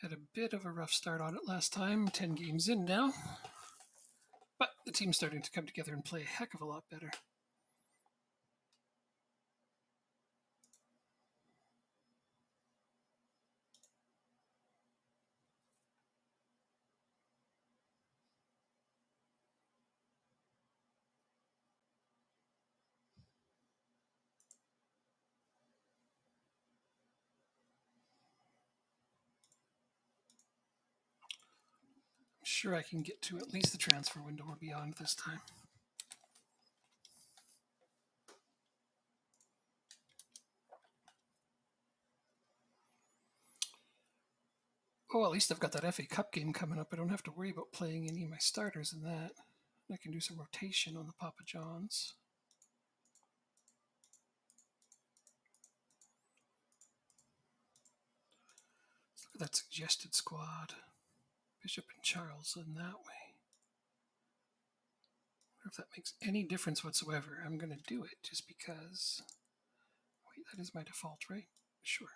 Had a bit of a rough start on it last time, 10 games in now. But the team's starting to come together and play a heck of a lot better. I'm sure I can get to at least the transfer window or beyond this time. Oh, at least I've got that FA Cup game coming up. I don't have to worry about playing any of my starters in that. I can do some rotation on the Papa Johns. Let's look at that suggested squad. Bishop and Charles in that way. I wonder if that makes any difference whatsoever. I'm going to do it just because... Wait, that is my default, right? Sure.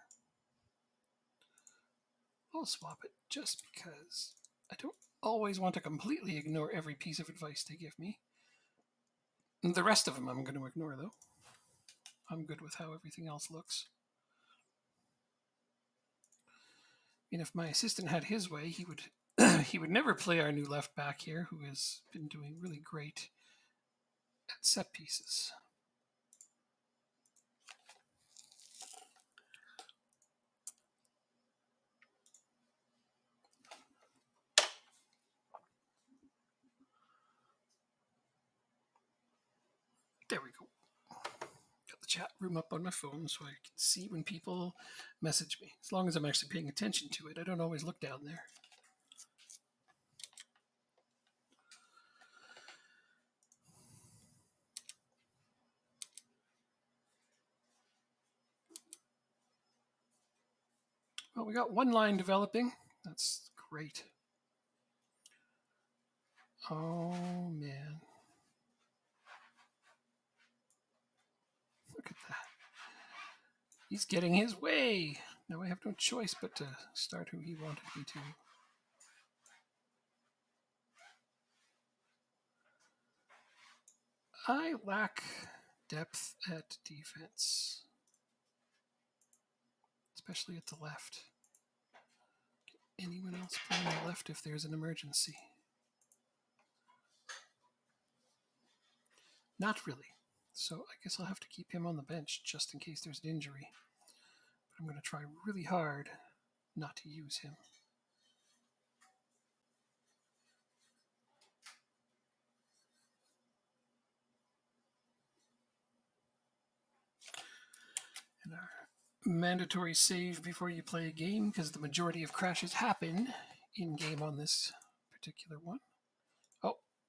I'll swap it just because I don't always want to completely ignore every piece of advice they give me. The rest of them I'm going to ignore, though. I'm good with how everything else looks. I mean, if my assistant had his way, he would he would never play our new left back here, who has been doing really great at set pieces. There we go. Got the chat room up on my phone so I can see when people message me. As long as I'm actually paying attention to it, I don't always look down there. Well, we got one line developing. That's great. Oh, man. Look at that. He's getting his way. Now I have no choice but to start who he wanted me to. I lack depth at defense, especially at the left. Can anyone else play on the left if there's an emergency? Not really. So I guess I'll have to keep him on the bench just in case there's an injury. But I'm going to try really hard not to use him. And our mandatory save before you play a game, because the majority of crashes happen in game on this particular one.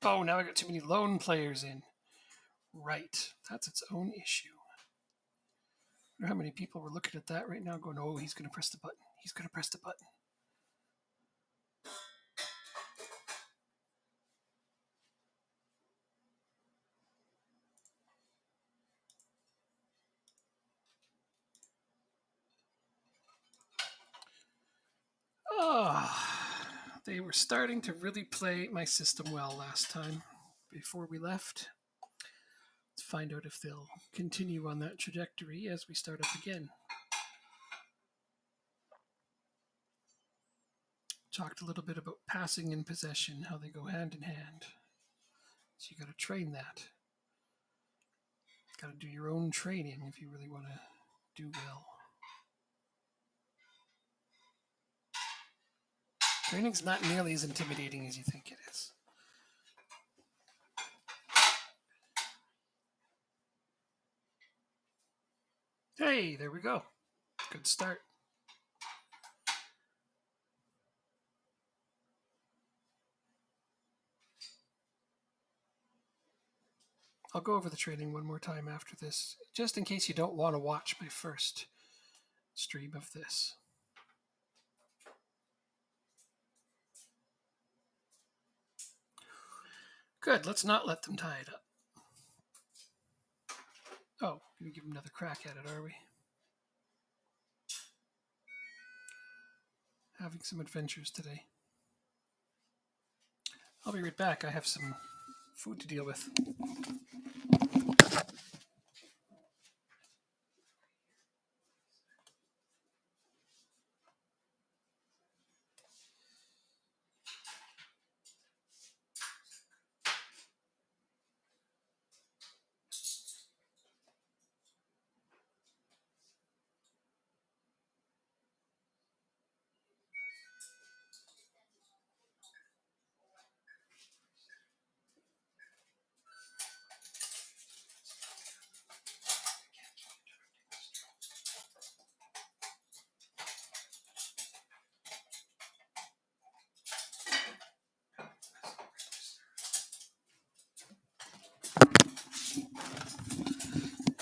Oh, now I got too many lone players in. Right, that's its own issue. I wonder how many people were looking at that right now going, oh, he's going to press the button. He's going to press the button. Oh, they were starting to really play my system well last time before we left. Let's find out if they'll continue on that trajectory as we start up again. Talked a little bit about passing and possession, how they go hand in hand. So you got to train that. Got to do your own training if you really want to do well. Training's not nearly as intimidating as you think it is. Hey, there we go. Good start. I'll go over the training one more time after this, just in case you don't want to watch my first stream of this. Good, let's not let them tie it up. Oh, gonna give them another crack at it, are we? having some adventures today. I'll be right back. I have some food to deal with.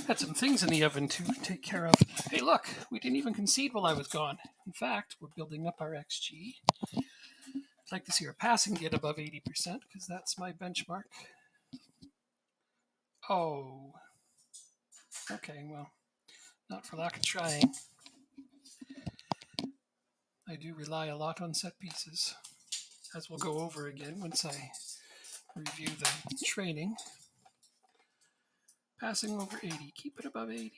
Had some things in the oven to take care of. Hey, look, we didn't even concede while I was gone. In fact, we're building up our XG. I'd like to see our passing get above 80% because that's my benchmark. Oh. Okay, well, not for lack of trying. I do rely a lot on set pieces, as we'll go over again once I review the training. Passing over 80. Keep it above 80.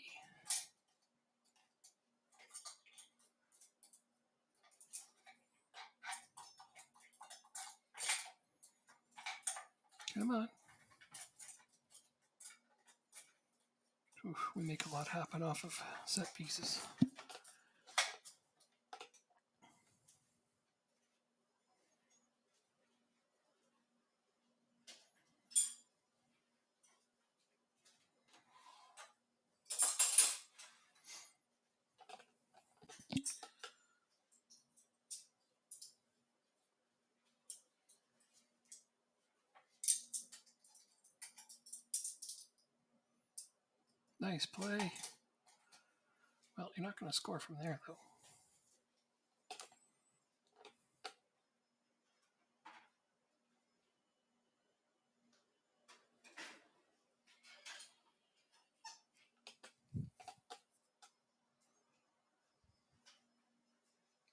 Come on. Oof, we make a lot happen off of set pieces. Nice play. Well, you're not going to score from there, though.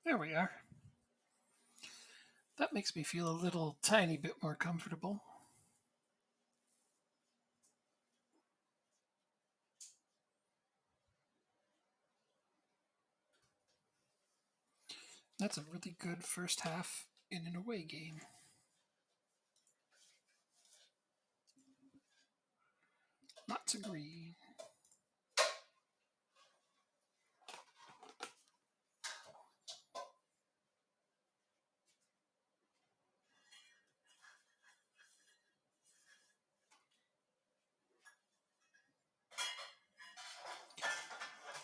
There we are. That makes me feel a little tiny bit more comfortable. That's a really good first half in an away game. Lots of green.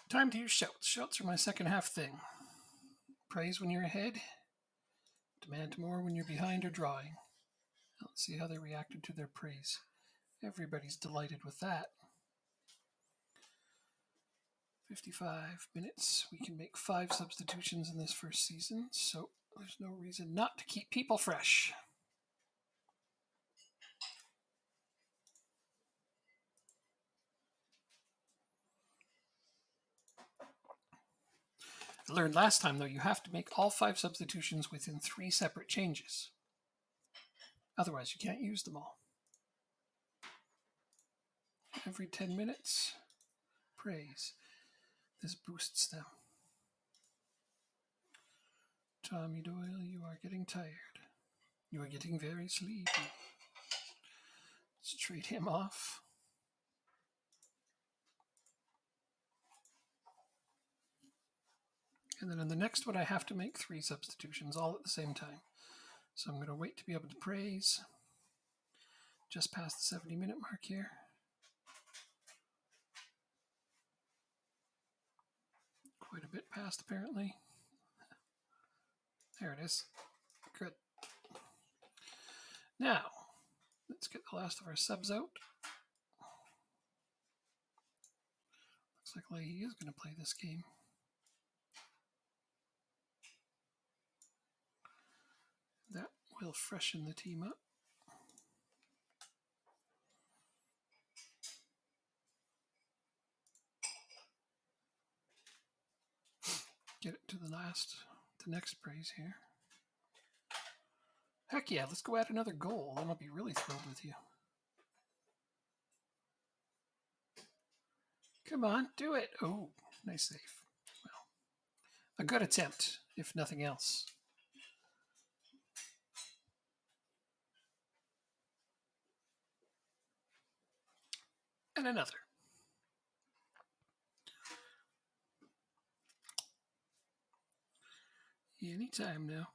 Time to use shouts. Shouts are my second half thing. Praise when you're ahead. Demand more when you're behind or drawing. Let's see how they reacted to their praise. Everybody's delighted with that. 55 minutes. We can make 5 substitutions in this first season, so there's no reason not to keep people fresh. I learned last time, though, you have to make all 5 substitutions within 3 separate changes. Otherwise, you can't use them all. Every 10 minutes, praise. This boosts them. Tommy Doyle, you are getting tired. You are getting very sleepy. Let's trade him off. And then in the next one, I have to make 3 substitutions all at the same time. So I'm going to wait to be able to praise. Just past the 70-minute mark here. Quite a bit past, apparently. There it is. Good. Now, let's get the last of our subs out. Looks like Leahy is going to play this game. That will freshen the team up. Get it to the the next praise here. Heck yeah, let's go add another goal. Then I'll be really thrilled with you. Come on, do it. Oh, nice save. Well, a good attempt, if nothing else. And another. Anytime now.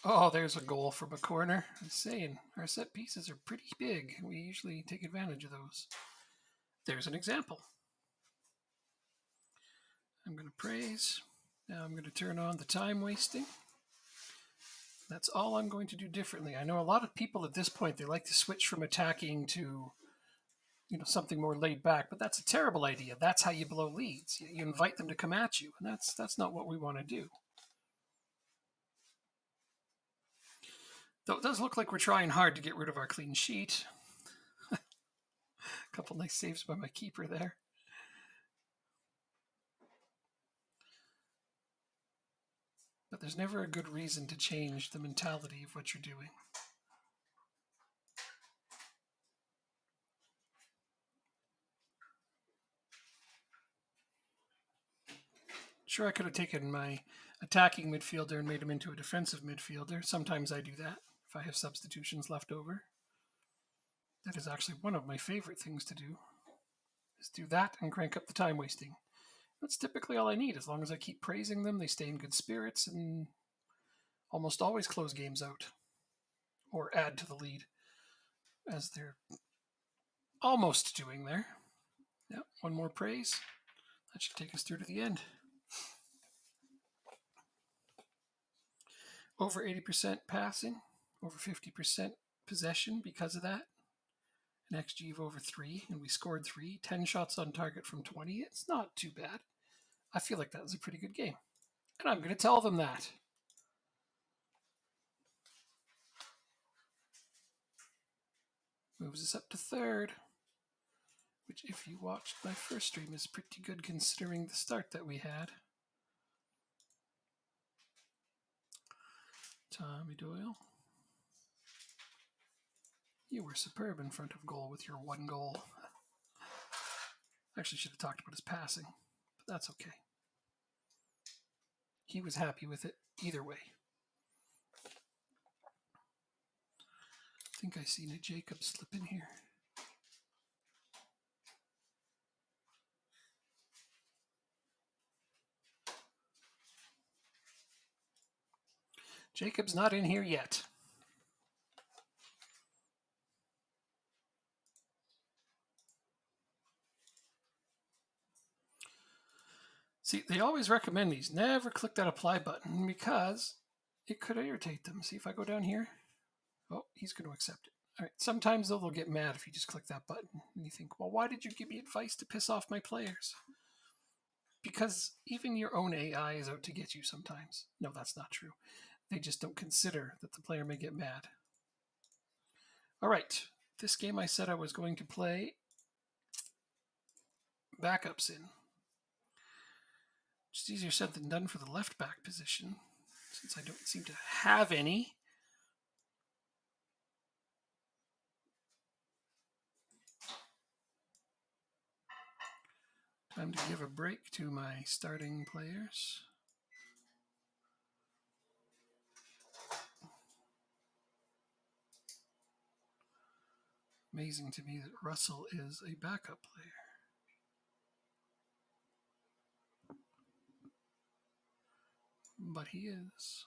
Oh, there's a goal from a corner. I'm saying, our set pieces are pretty big. We usually take advantage of those. There's an example. I'm going to praise. Now I'm going to turn on the time wasting. That's all I'm going to do differently. I know a lot of people at this point, they like to switch from attacking to something more laid back, but that's a terrible idea. That's how you blow leads. You invite them to come at you, and that's not what we want to do. Though it does look like we're trying hard to get rid of our clean sheet. A couple nice saves by my keeper there. But there's never a good reason to change the mentality of what you're doing. Sure, I could have taken my attacking midfielder and made him into a defensive midfielder. Sometimes I do that if I have substitutions left over. That is actually one of my favorite things to do, is do that and crank up the time wasting. That's typically all I need. As long as I keep praising them, they stay in good spirits and almost always close games out or add to the lead, as they're almost doing there. Yep, one more praise. That should take us through to the end. Over 80% passing, over 50% possession because of that. An XG of over 3, and we scored 3. 10 shots on target from 20. It's not too bad. I feel like that was a pretty good game. And I'm going to tell them that. Moves us up to third, which, if you watched my first stream, is pretty good considering the start that we had. Tommy Doyle. You were superb in front of goal with your one goal. Actually, should have talked about his passing, but that's okay. He was happy with it either way. I think I seen a Jacob slip in here. Jacob's not in here yet. See, they always recommend these. Never click that apply button because it could irritate them. See, if I go down here, oh, he's going to accept it. All right. Sometimes they'll get mad if you just click that button and you think, well, why did you give me advice to piss off my players? Because even your own AI is out to get you sometimes. No, that's not true. They just don't consider that the player may get mad. All right. This game I said I was going to play backups in. It's easier said than done for the left back position, since I don't seem to have any. Time to give a break to my starting players. Amazing to me that Russell is a backup player. But he is.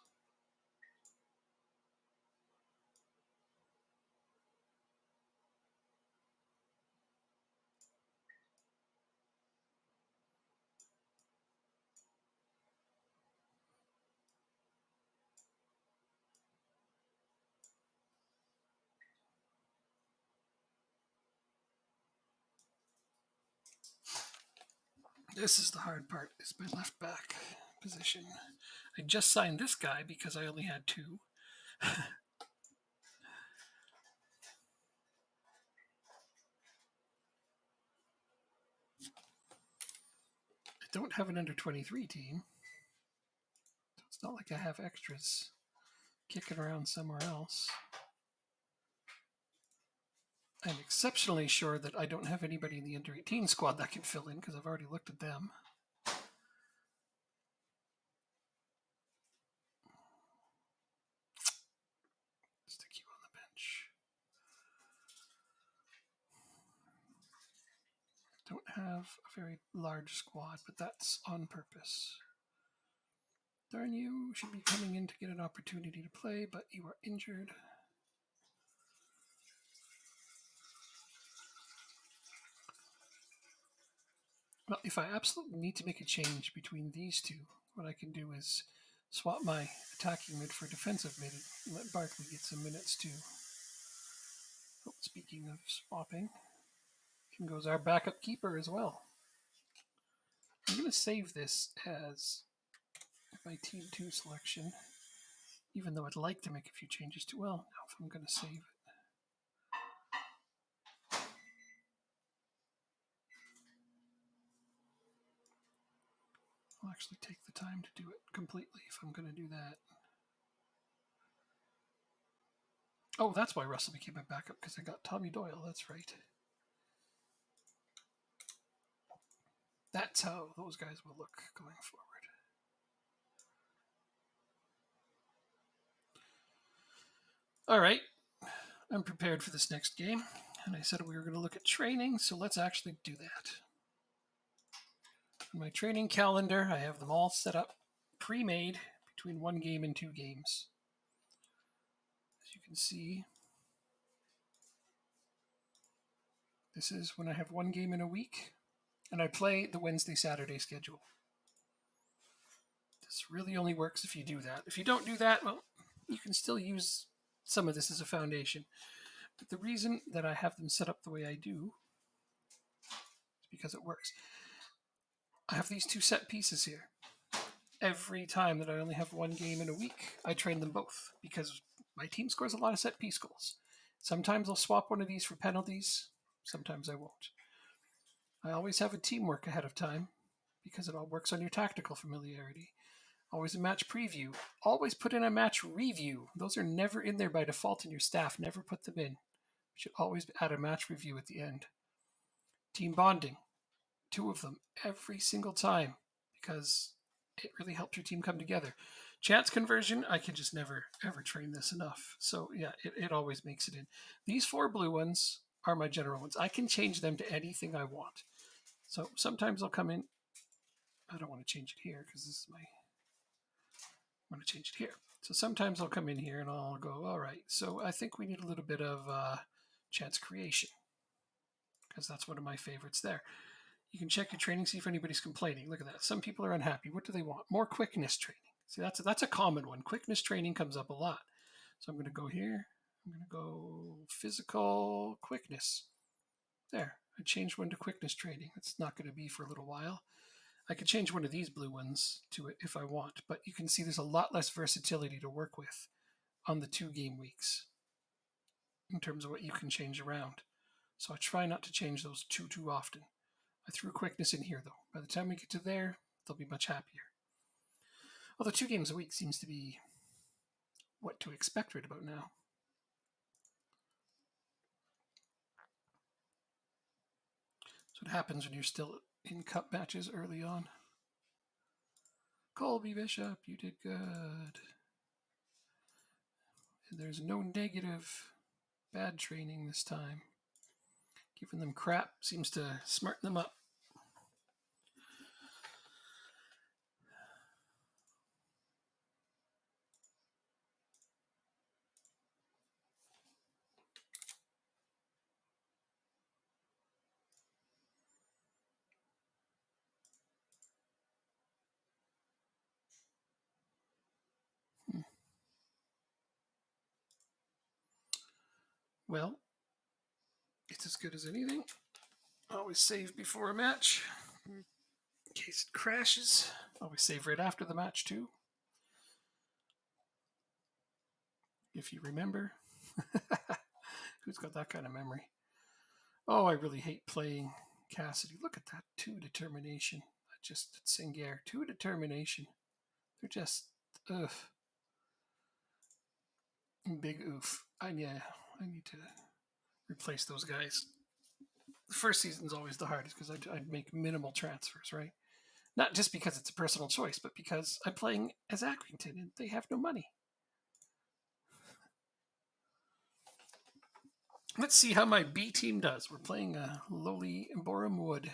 This is the hard part, is my left back position. I just signed this guy because I only had 2. don't have an under 23 team. So it's not like I have extras kicking around somewhere else. I'm exceptionally sure that I don't have anybody in the under 18 squad that can fill in because I've already looked at them. Stick you on the bench. Don't have a very large squad, but that's on purpose. Darn, you should be coming in to get an opportunity to play, but you are injured. Well, if I absolutely need to make a change between these two, what I can do is swap my attacking mid for defensive mid and let Barkley get some minutes too. Oh, speaking of swapping, in goes our backup keeper as well. I'm going to save this as my Team 2 selection, even though I'd like to make a few changes to, well, now if I'm going to save it. I'll actually take the time to do it completely if I'm going to do that. Oh, that's why Russell became my backup, because I got Tommy Doyle, that's right. That's how those guys will look going forward. All right, I'm prepared for this next game, and I said we were going to look at training, so let's actually do that. In my training calendar, I have them all set up, pre-made, between 1 game and 2 games. As you can see, this is when I have 1 game in a week, and I play the Wednesday-Saturday schedule. This really only works if you do that. If you don't do that, well, you can still use some of this as a foundation. But the reason that I have them set up the way I do is because it works. I have these 2 set pieces here. Every time that I only have 1 game in a week, I train them both because my team scores a lot of set piece goals. Sometimes I'll swap one of these for penalties. Sometimes I won't. I always have a teamwork ahead of time because it all works on your tactical familiarity. Always a match preview. Always put in a match review. Those are never in there by default in your staff. Never put them in. You should always add a match review at the end. Team bonding. 2 of them every single time because it really helps your team come together. Chance conversion, I can just never, ever train this enough. So yeah, it always makes it in. These 4 blue ones are my general ones. I can change them to anything I want. So sometimes I'll come in. I don't want to change it here because this is my... I'm going to change it here. So sometimes I'll come in here and I'll go, all right, so I think we need a little bit of chance creation because that's one of my favorites there. You can check your training, see if anybody's complaining. Look at that. Some people are unhappy. What do they want? More quickness training. See, that's a common one. Quickness training comes up a lot. So I'm going to go here. I'm going to go physical quickness. There. I changed one to quickness training. It's not going to be for a little while. I could change one of these blue ones to it if I want, but you can see there's a lot less versatility to work with on the 2 game weeks in terms of what you can change around. So I try not to change those too often. I threw quickness in here, though. By the time we get to there, they'll be much happier. Although 2 games a week seems to be what to expect right about now. So what happens when you're still in cup matches early on. Colby Bishop, you did good. And there's no negative bad training this time. Giving them crap seems to smarten them up. Well, it's as good as anything. Always save before a match in case it crashes. Always save right after the match too, if you remember. Who's got that kind of memory? Oh, I really hate playing Cassidy. Look at that 2 determination. just Singer. 2 determination. They're just, ugh. Big oof. I need to replace those guys. The first season's always the hardest because I'd make minimal transfers, right? Not just because it's a personal choice, but because I'm playing as Accrington and they have no money. Let's see how my B team does. We're playing lowly Boreham Wood.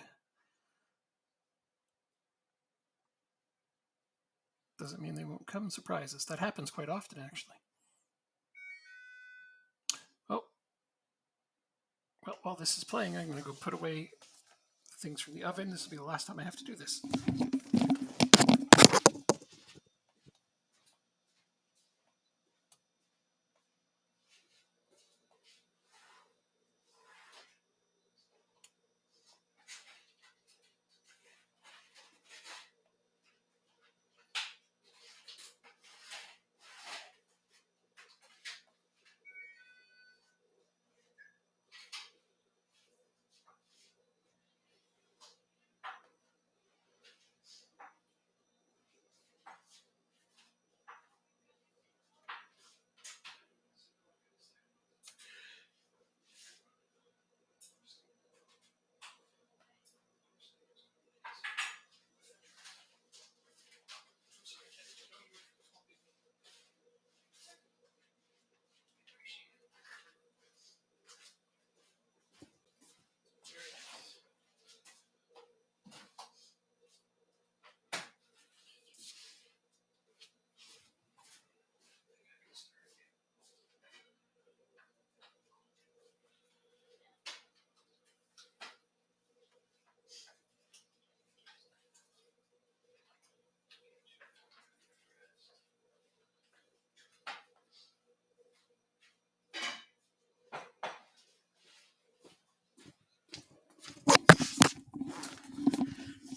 Doesn't mean they won't come surprise us. That happens quite often, actually. Oh. Well, while this is playing, I'm going to go put away things from the oven. This will be the last time I have to do this.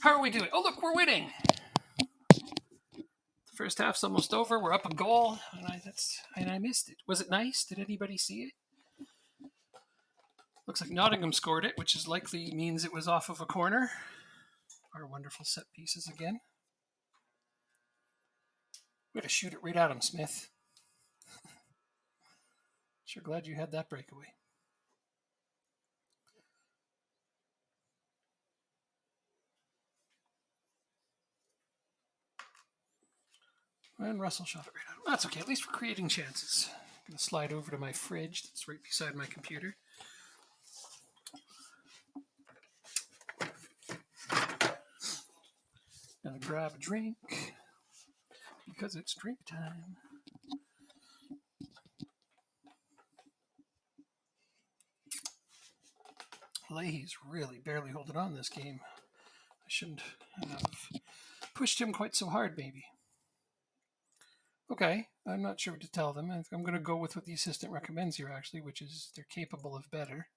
How are we doing? Oh, look, we're winning. The first half's almost over. We're up a goal, and I missed it. Was it nice? Did anybody see it? Looks like Nottingham scored it, which is likely means it was off of a corner. Our wonderful set pieces again. Way to shoot it right at him, Smith. Sure glad you had that breakaway. And Russell shot it right at him. That's okay. At least we're creating chances. I'm going to slide over to my fridge that's right beside my computer. Gonna grab a drink because it's drink time. Leahy's really barely holding on this game. I shouldn't have pushed him quite so hard, maybe. Okay, I'm not sure what to tell them. I'm going to go with what the assistant recommends here, actually, which is they're capable of better.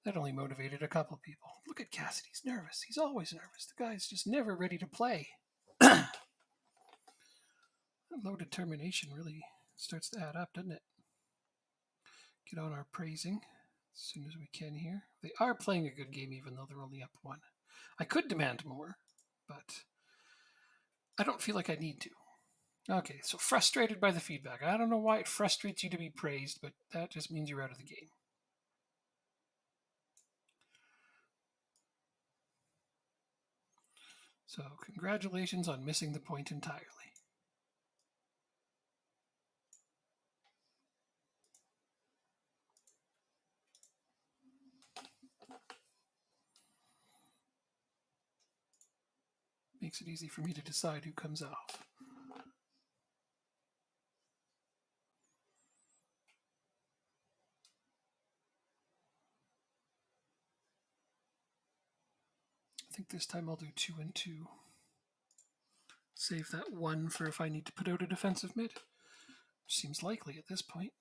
That only motivated a couple people. Look at Cassidy. He's nervous. He's always nervous. The guy's just never ready to play. Low determination really starts to add up, doesn't it? Get on our praising as soon as we can here. They are playing a good game, even though they're only up 1. I could demand more, but I don't feel like I need to. Okay, so frustrated by the feedback. I don't know why it frustrates you to be praised, but that just means you're out of the game. So congratulations on missing the point entirely. Makes it easy for me to decide who comes off. I think this time I'll do 2 and 2. Save that 1 for if I need to put out a defensive mid, which seems likely at this point.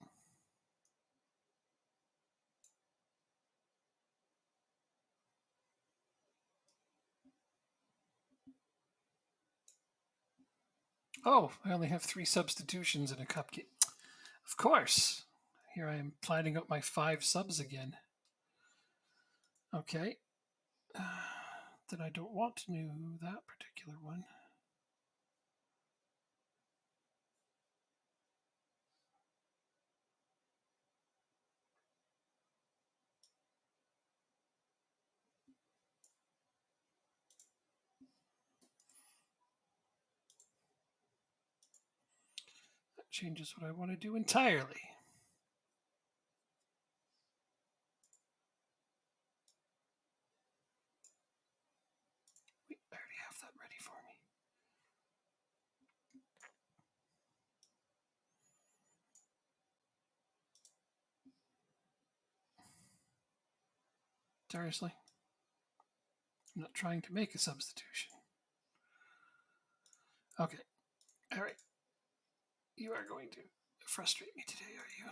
Oh, I only have 3 substitutions in a cup game. Of course. Here I am planning out my 5 subs again. Okay. that I don't want to know that particular one. That changes what I want to do entirely. Wait, I already have that ready for me. Seriously? I'm not trying to make a substitution. Okay. All right. You are going to frustrate me today, are you?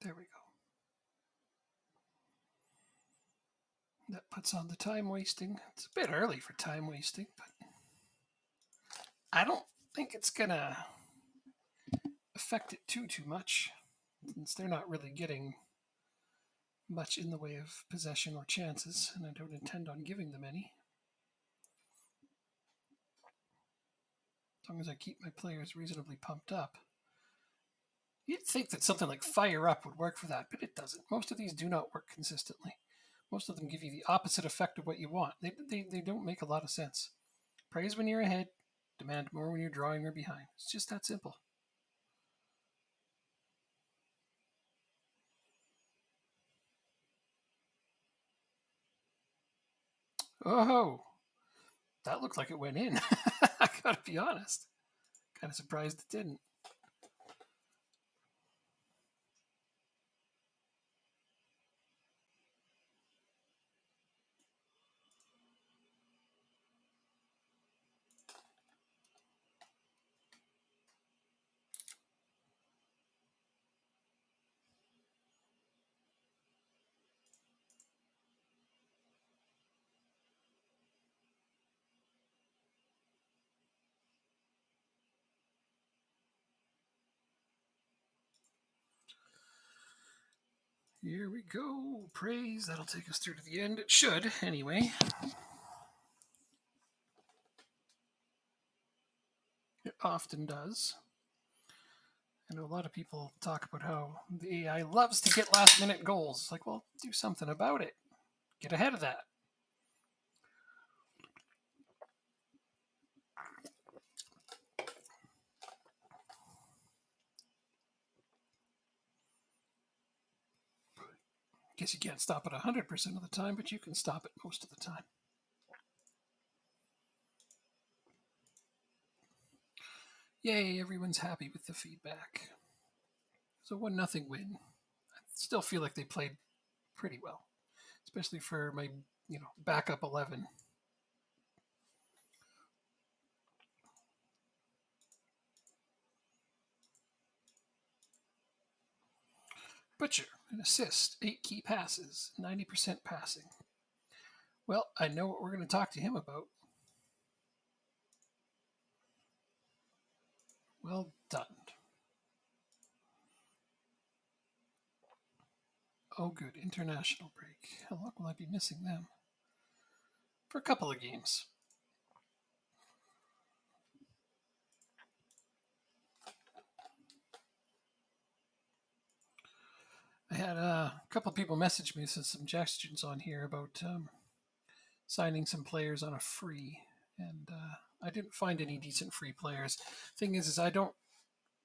There we go. That puts on the time wasting. It's a bit early for time wasting, but I don't think it's going to affect it too much, since they're not really getting much in the way of possession or chances, and I don't intend on giving them any. As long as I keep my players reasonably pumped up. You'd think that something like Fire Up would work for that, but it doesn't. Most of these do not work consistently. Most of them give you the opposite effect of what you want. They don't make a lot of sense. Praise when you're ahead, demand more when you're drawing or behind. It's just that simple. Oh, that looked like it went in. I gotta be honest. Kind of surprised it didn't. Here we go. Praise. That'll take us through to the end. It should, anyway. It often does. I know a lot of people talk about how the AI loves to get last minute goals. Like, well, do something about it. Get ahead of that. Guess you can't stop it 100% of the time, but you can stop it most of the time. Yay, everyone's happy with the feedback. So 1-0 win. I still feel like they played pretty well, especially for my, backup 11. Butcher, an assist, 8 key passes, 90% passing. Well, I know what we're going to talk to him about. Well done. Oh, good. International break. How long will I be missing them? For a couple of games. I had a couple of people message me some suggestions on here about signing some players on a free, and I didn't find any decent free players. Thing is I don't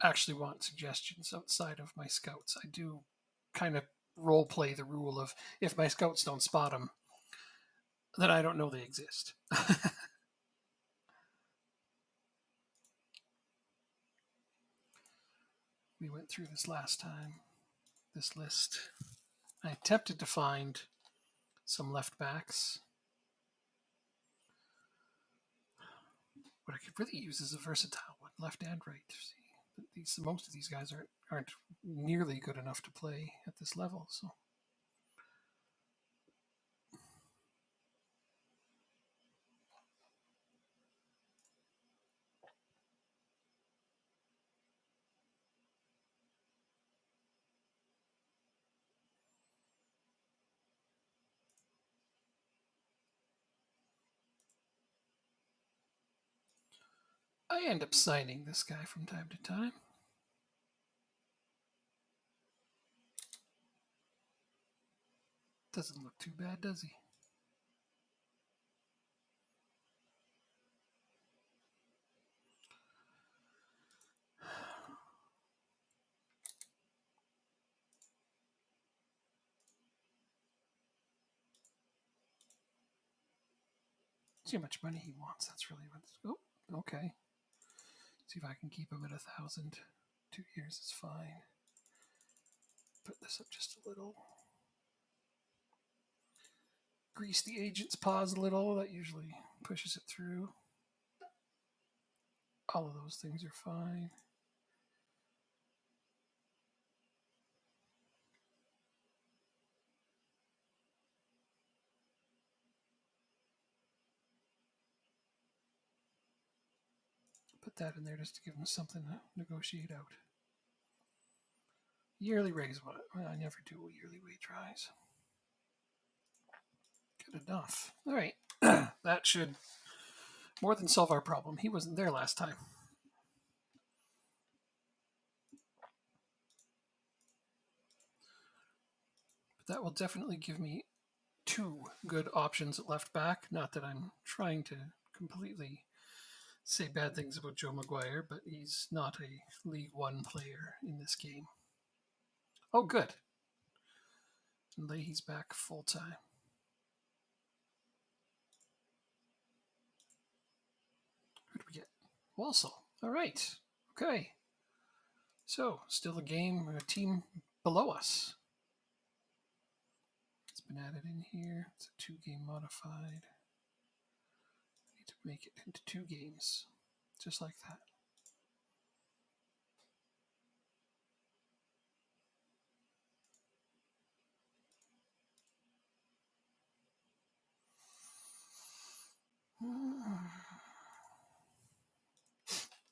actually want suggestions outside of my scouts. I do kind of role play the rule of if my scouts don't spot them, then I don't know they exist. We went through this last time, this list. I attempted to find some left backs. What I could really use is a versatile one, left and right. See, most of these guys aren't nearly good enough to play at this level. So I end up signing this guy from time to time. Doesn't look too bad, does he? See how much money he wants. That's really what. Oh, okay. See if I can keep him at 1,000. 2 years is fine. Put this up just a little. Grease the agent's paws a little. That usually pushes it through. All of those things are fine. Put that in there just to give him something to negotiate out. Yearly raise. What? Well, I never do a yearly wage rise. Good enough. All right. That should more than solve our problem. He wasn't there last time. But that will definitely give me 2 good options at left back. Not that I'm trying to completely say bad things about Joe Maguire, but he's not a League One player in this game. Oh, good. And Leahy's back full time. Who do we get? Walsall. All right. Okay. So, still a team below us. It's been added in here. It's a 2-game modified. I need to make it into 2 games. Just like that.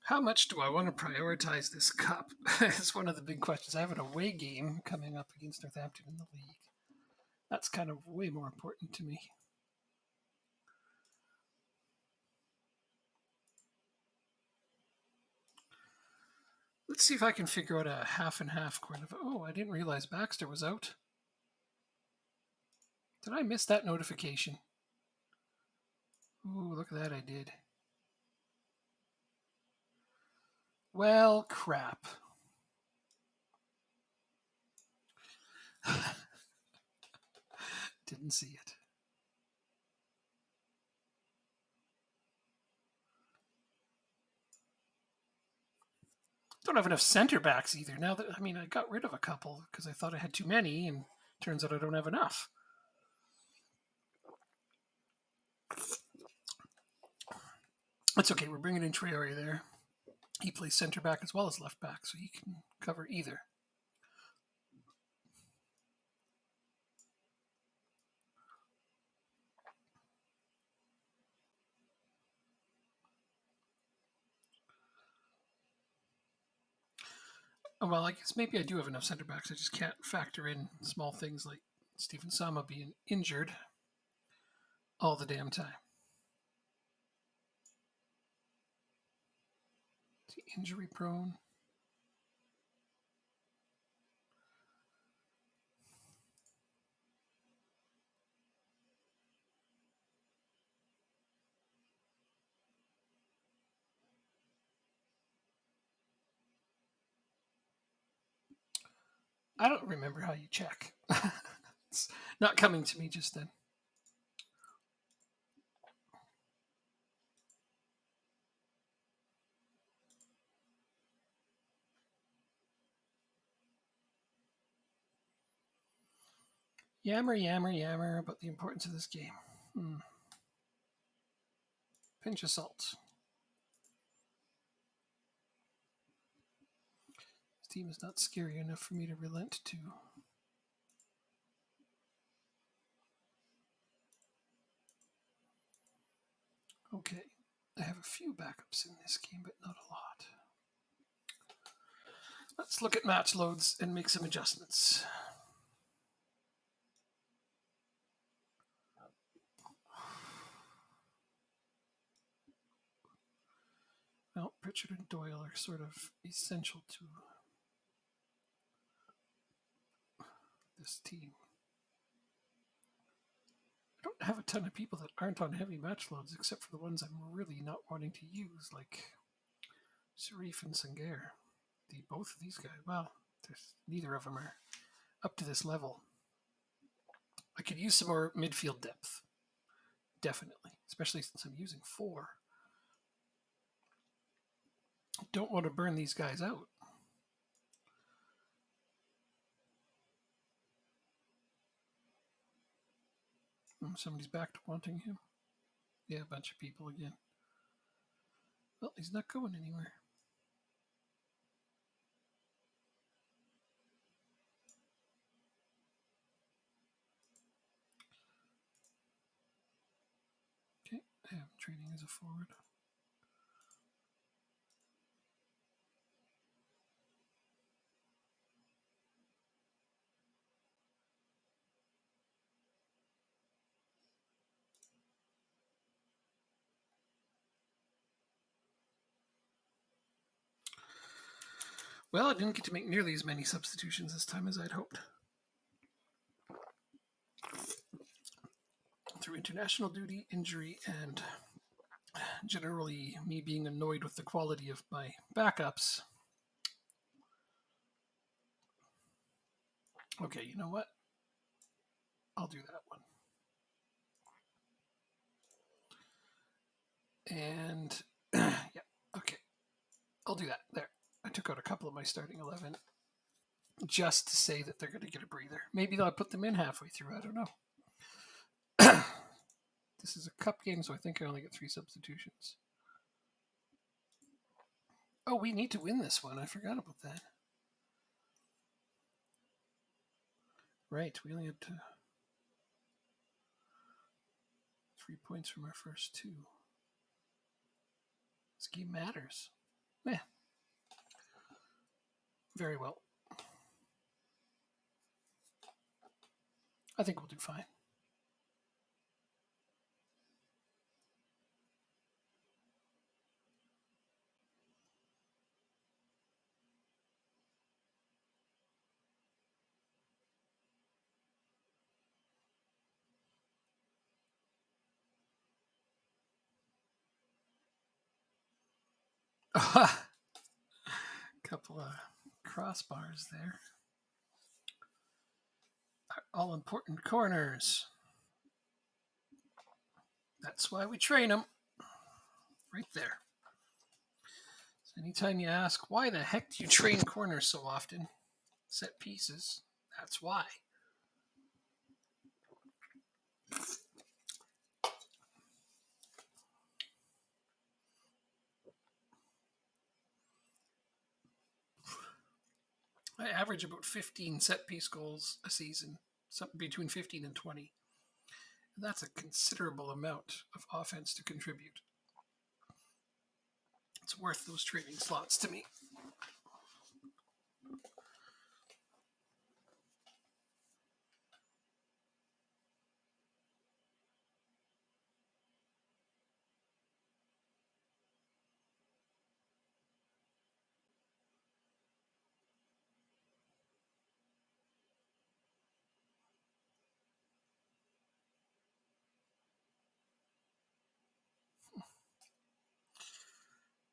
How much do I want to prioritize this cup? It's one of the big questions. I have an away game coming up against Northampton in the league. That's kind of way more important to me. Let's see if I can figure out a half and half kind of. Oh, I didn't realize Baxter was out. Did I miss that notification? Ooh, look at that, I did. Well, crap. Didn't see it. Don't have enough center backs either. Now that I got rid of a couple because I thought I had too many, and turns out I don't have enough. That's okay. We're bringing in Traore there. He plays center back as well as left back, so he can cover either. Well, I guess maybe I do have enough center backs. I just can't factor in small things like Stephen Sama being injured all the damn time. Is he injury prone? I don't remember how you check. It's not coming to me just then. Yammer about the importance of this game. Pinch of salt. This team is not scary enough for me to relent to. Okay, I have a few backups in this game, but not a lot. Let's look at match loads and make some adjustments. Well, Pritchard and Doyle are sort of essential to this team. I don't have a ton of people that aren't on heavy match loads, except for the ones I'm really not wanting to use, like Sharif and Sangair. Both of these guys, well, neither of them are up to this level. I could use some more midfield depth, definitely, especially since I'm using 4. I don't want to burn these guys out. Somebody's back to wanting him. Yeah, a bunch of people again. Well, he's not going anywhere. Okay, I have training as a forward. Well, I didn't get to make nearly as many substitutions this time as I'd hoped. Through international duty, injury, and generally me being annoyed with the quality of my backups. Okay, you know what? I'll do that one. And yeah, okay. I'll do that. There. I took out a couple of my starting 11 just to say that they're going to get a breather. Maybe they'll put them in halfway through. I don't know. This is a cup game, so I think I only get 3 substitutions. Oh, we need to win this one. I forgot about that. Right, we only had 3 points from our first 2. This game matters. Yeah. Very well. I think we'll do fine. Couple of crossbars there. All important corners. That's why we train them. Right there. So anytime you ask, why the heck do you train corners so often? Set pieces. That's why. I average about 15 set piece goals a season, something between 15 and 20. And that's a considerable amount of offense to contribute. It's worth those training slots to me.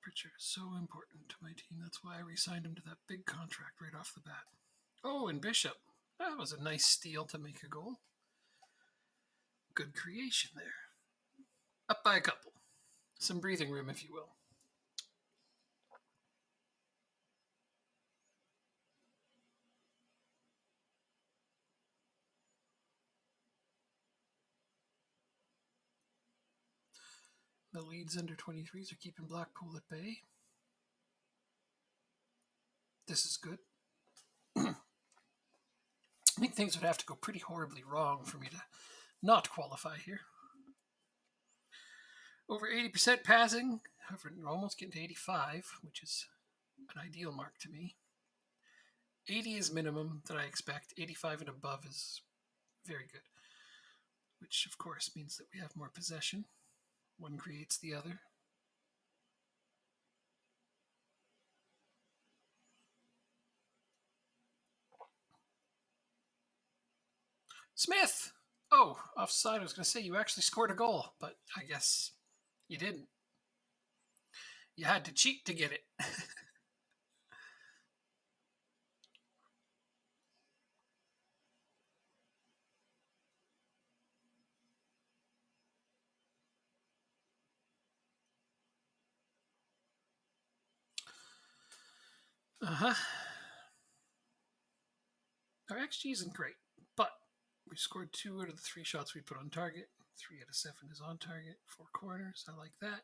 Pritchard is so important to my team. That's why I re-signed him to that big contract right off the bat. Oh, and Bishop. That was a nice steal to make a goal. Good creation there. Up by a couple. Some breathing room, if you will. The Leeds under 23s are keeping Blackpool at bay. This is good. I think things would have to go pretty horribly wrong for me to not qualify here. Over 80% passing, however, almost getting to 85, which is an ideal mark to me. 80 is minimum that I expect. 85 and above is very good, which of course means that we have more possession. One creates the other. Smith! Oh, offside. I was going to say you actually scored a goal, but I guess you didn't. You had to cheat to get it. Uh-huh. Our XG isn't great, but we scored 2 out of the 3 shots we put on target. 3 out of 7 is on target. 4 corners. I like that.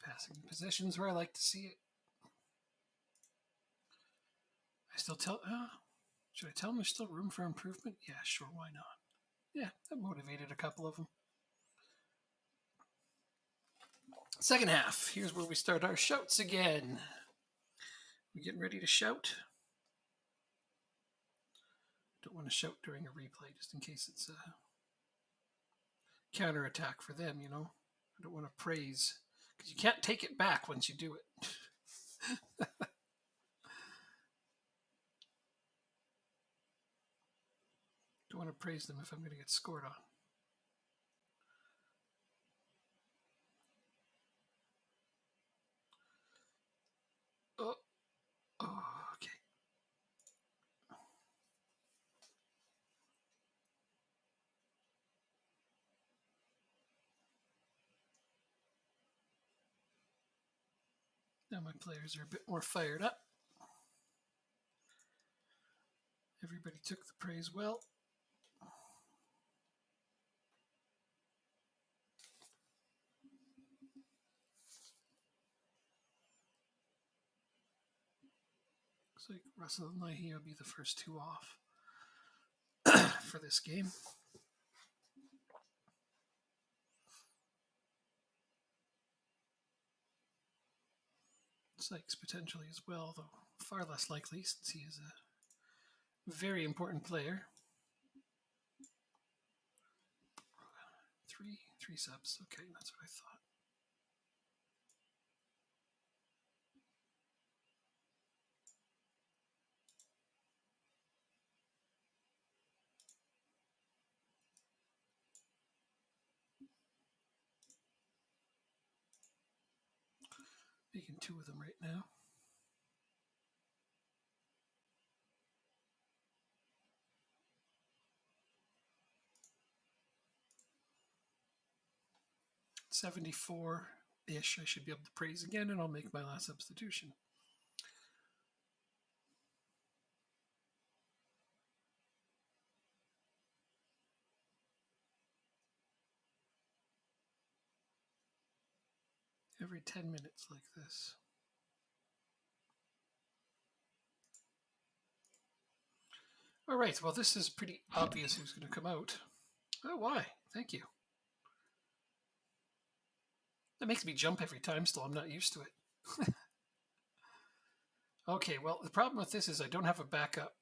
Passing possessions where I like to see it. I still tell... should I tell them there's still room for improvement? Yeah, sure, why not? Yeah, that motivated a couple of them. Second half. Here's where we start our shouts again. We getting ready to shout? Don't want to shout during a replay just in case it's a counterattack for them, you know? I don't want to praise because you can't take it back once you do it. Don't want to praise them if I'm going to get scored on. Oh, okay. Now my players are a bit more fired up. Everybody took the praise well. Looks like Russell and Leahy will be the first 2 off for this game. Sykes potentially as well, though far less likely since he is a very important player. 3 subs. Okay, that's what I thought. Making 2 of them right now. $74-ish. I should be able to praise again, and I'll make my last substitution. Every 10 minutes like this. All right, well, this is pretty obvious who's going to come out. Oh, why? Thank you. That makes me jump every time still. I'm not used to it. Okay, well, the problem with this is I don't have a backup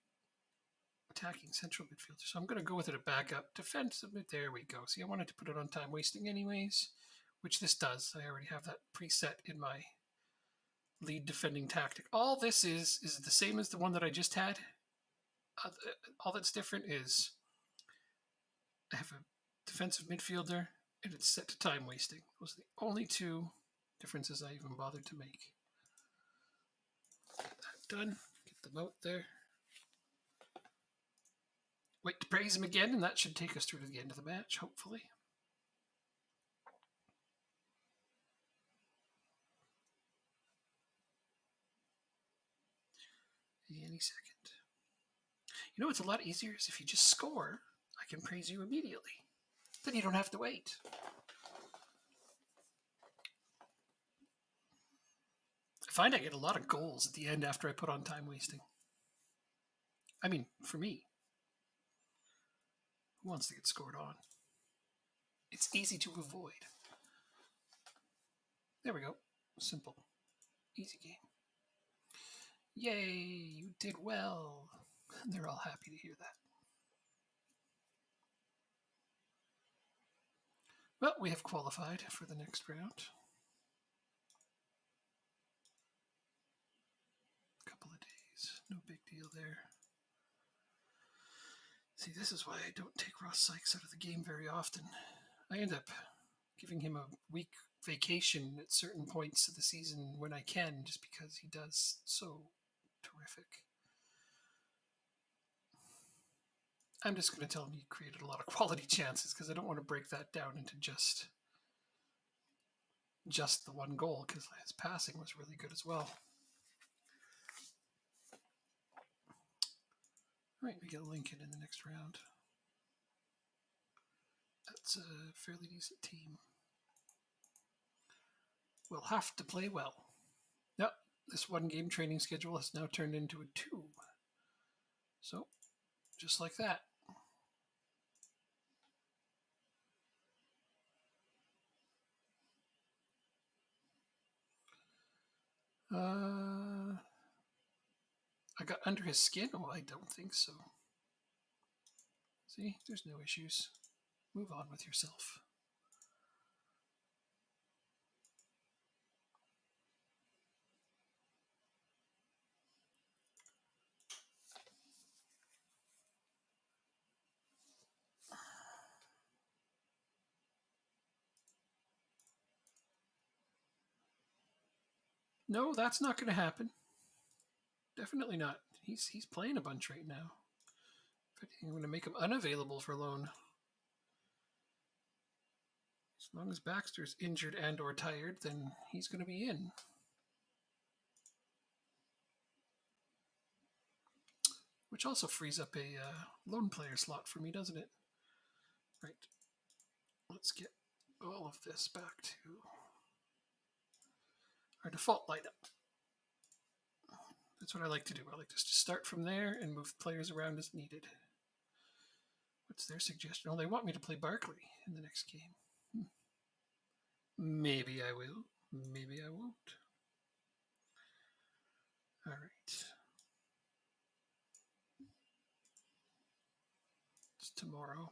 attacking central midfielder, so I'm going to go with it a backup defensive mid. There we go. See, I wanted to put it on time wasting anyways, which this does. I already have that preset in my lead defending tactic. All this is the same as the one that I just had. All that's different is I have a defensive midfielder and it's set to time wasting. Those are the only 2 differences I even bothered to make. Get that done. Get them out there. Wait to praise him again, and that should take us through to the end of the match, hopefully. Any second. You know what's a lot easier is if you just score, I can praise you immediately. Then you don't have to wait. I find I get a lot of goals at the end after I put on time wasting. I mean, for me. Who wants to get scored on? It's easy to avoid. There we go. Simple. Easy game. Yay, you did well. They're all happy to hear that. Well, we have qualified for the next round. A couple of days. No big deal there. See, this is why I don't take Ross Sykes out of the game very often. I end up giving him a week vacation at certain points of the season when I can, just because he does so terrific. I'm just going to tell him he created a lot of quality chances because I don't want to break that down into just the one goal, because his passing was really good as well. All right, we get Lincoln in the next round. That's a fairly decent team. We'll have to play well. Yep, this one game training schedule has now turned into a 2. So, just like that. I got under his skin? Oh, I don't think so. See, there's no issues. Move on with yourself. No, that's not going to happen. Definitely not. He's playing a bunch right now. I'm going to make him unavailable for loan. As long as Baxter's injured and or tired, then he's going to be in. Which also frees up a loan player slot for me, doesn't it? Right. Let's get all of this back to our default lineup. That's what I like to do. I like to just start from there and move players around as needed. What's their suggestion? Oh, they want me to play Barkley in the next game. Maybe I will. Maybe I won't. All right. It's tomorrow.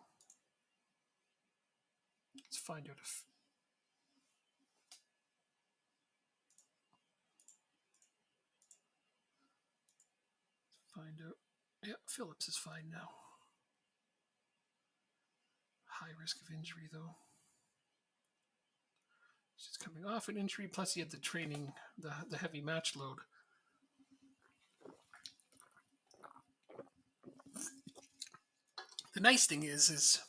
Let's find out if... Yeah, Phillips is fine now. High risk of injury, though. He's coming off an injury, plus he had the training, the heavy match load. The nice thing is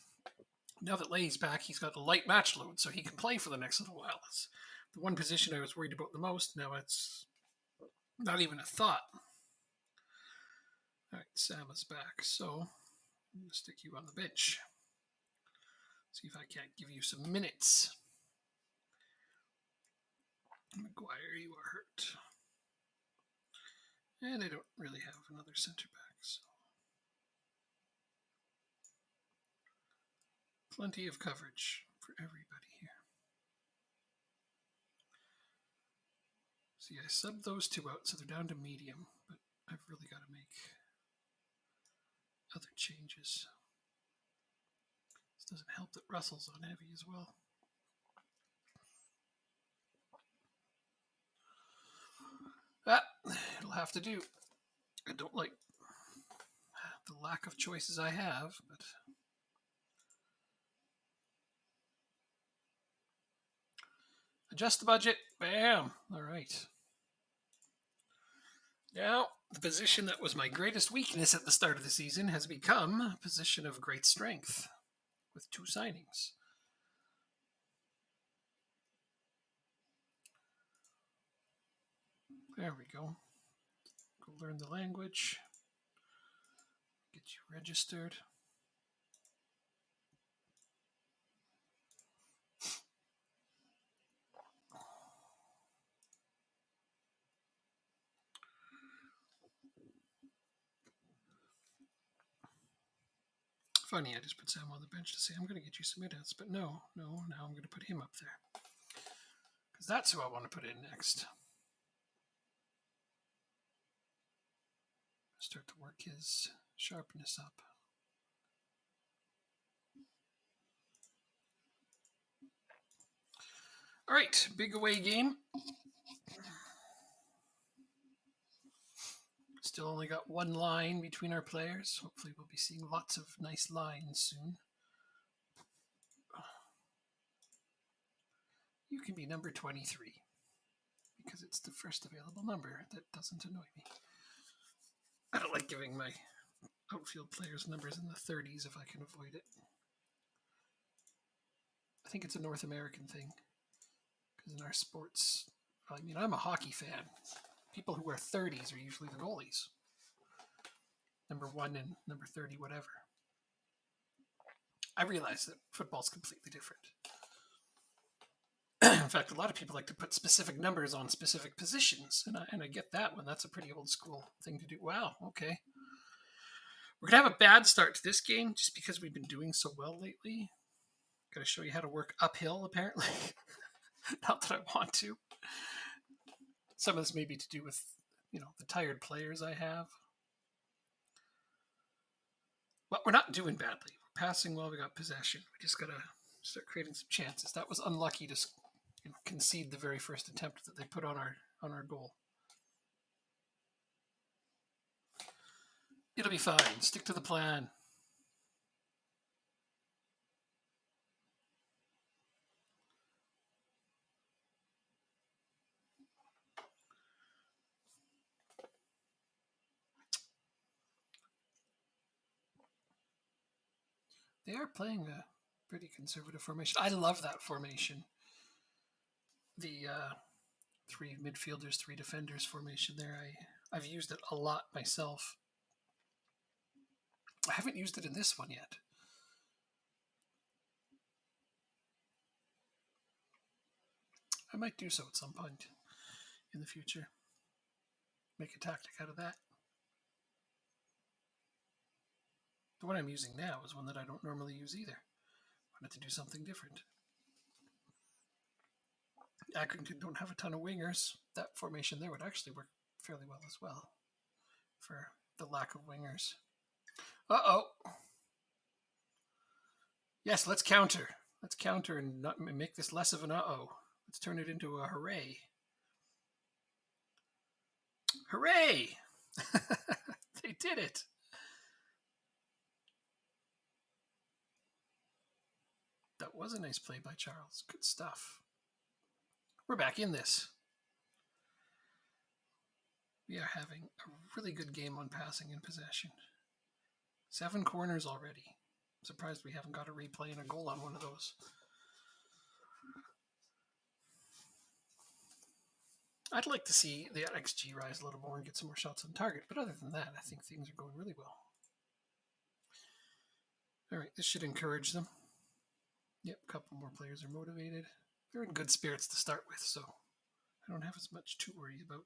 now that Lay's back, he's got a light match load, so he can play for the next little while. It's the one position I was worried about the most. Now it's not even a thought. All right, Sam is back, so I'm going to stick you on the bench. See if I can't give you some minutes. McGuire, you are hurt. And I don't really have another center back, so. Plenty of coverage for everybody here. See, I subbed those two out, so they're down to medium, but I've really got to make other changes. This doesn't help that Russell's on heavy as well. It'll have to do. I don't like the lack of choices I have, but adjust the budget. Bam. All right. Now, the position that was my greatest weakness at the start of the season has become a position of great strength with 2 signings. There we go. Go learn the language. Get you registered. Funny, I just put Sam on the bench to say I'm going to get you some minutes, but no, now I'm going to put him up there. Because that's who I want to put in next. Start to work his sharpness up. All right, big away game. Still only got one line between our players. Hopefully we'll be seeing lots of nice lines soon. You can be number 23 because it's the first available number. That doesn't annoy me. I don't like giving my outfield players numbers in the 30s if I can avoid it. I think it's a North American thing because in our sports, I mean, I'm a hockey fan. People who wear 30s are usually the goalies. Number 1 and number 30, whatever. I realize that football's completely different. In fact, a lot of people like to put specific numbers on specific positions, and I get that one. That's a pretty old school thing to do. Wow, okay. We're going to have a bad start to this game just because we've been doing so well lately. Got to show you how to work uphill, apparently. Not that I want to. Some of this may be to do with, the tired players I have. But we're not doing badly. We're passing well. We got possession. We just got to start creating some chances. That was unlucky to concede the very first attempt that they put on our goal. It'll be fine. Stick to the plan. They are playing a pretty conservative formation. I love that formation. The 3 midfielders, 3 defenders formation there. I've used it a lot myself. I haven't used it in this one yet. I might do so at some point in the future. Make a tactic out of that. The one I'm using now is one that I don't normally use either. I wanted to do something different. Accrington don't have a ton of wingers. That formation there would actually work fairly well as well for the lack of wingers. Uh-oh. Yes, let's counter. Let's counter and not make this less of an uh-oh. Let's turn it into a hooray. Hooray! They did it. That was a nice play by Charles. Good stuff. We're back in this. We are having a really good game on passing and possession. 7 corners already. I'm surprised we haven't got a replay and a goal on one of those. I'd like to see the XG rise a little more and get some more shots on target, but other than that, I think things are going really well. All right, this should encourage them. Yep, a couple more players are motivated. They're in good spirits to start with, so I don't have as much to worry about.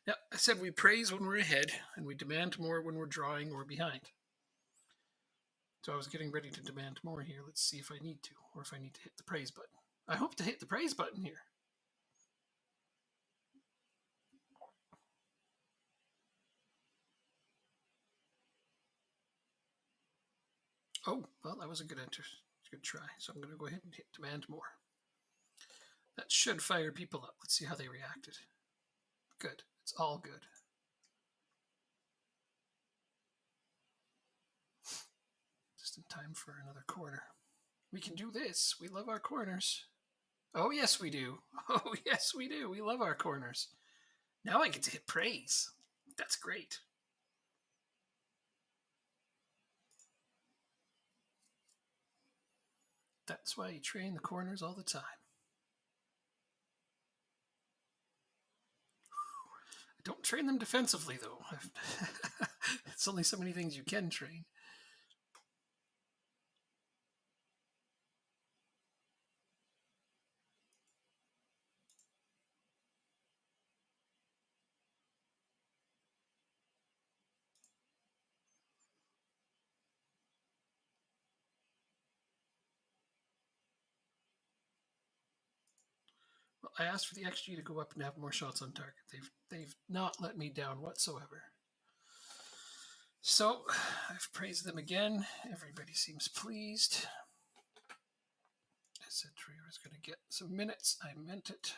Now, I said we praise when we're ahead, and we demand more when we're drawing or behind. So I was getting ready to demand more here. Let's see if I need to, or if I need to hit the praise button. I hope to hit the praise button here. Oh, well, that was a good enter. Good try. So I'm going to go ahead and hit demand more. That should fire people up. Let's see how they reacted. Good. It's all good. Just in time for another corner. We can do this. We love our corners. Oh, yes, we do. Oh, yes, we do. We love our corners. Now I get to hit praise. That's great. That's why you train the corners all the time. Don't train them defensively, though. It's only so many things you can train. Well, I asked for the XG to go up and have more shots on target. They've not let me down whatsoever. So I've praised them again. Everybody seems pleased. I said Trier was going to get some minutes. I meant it.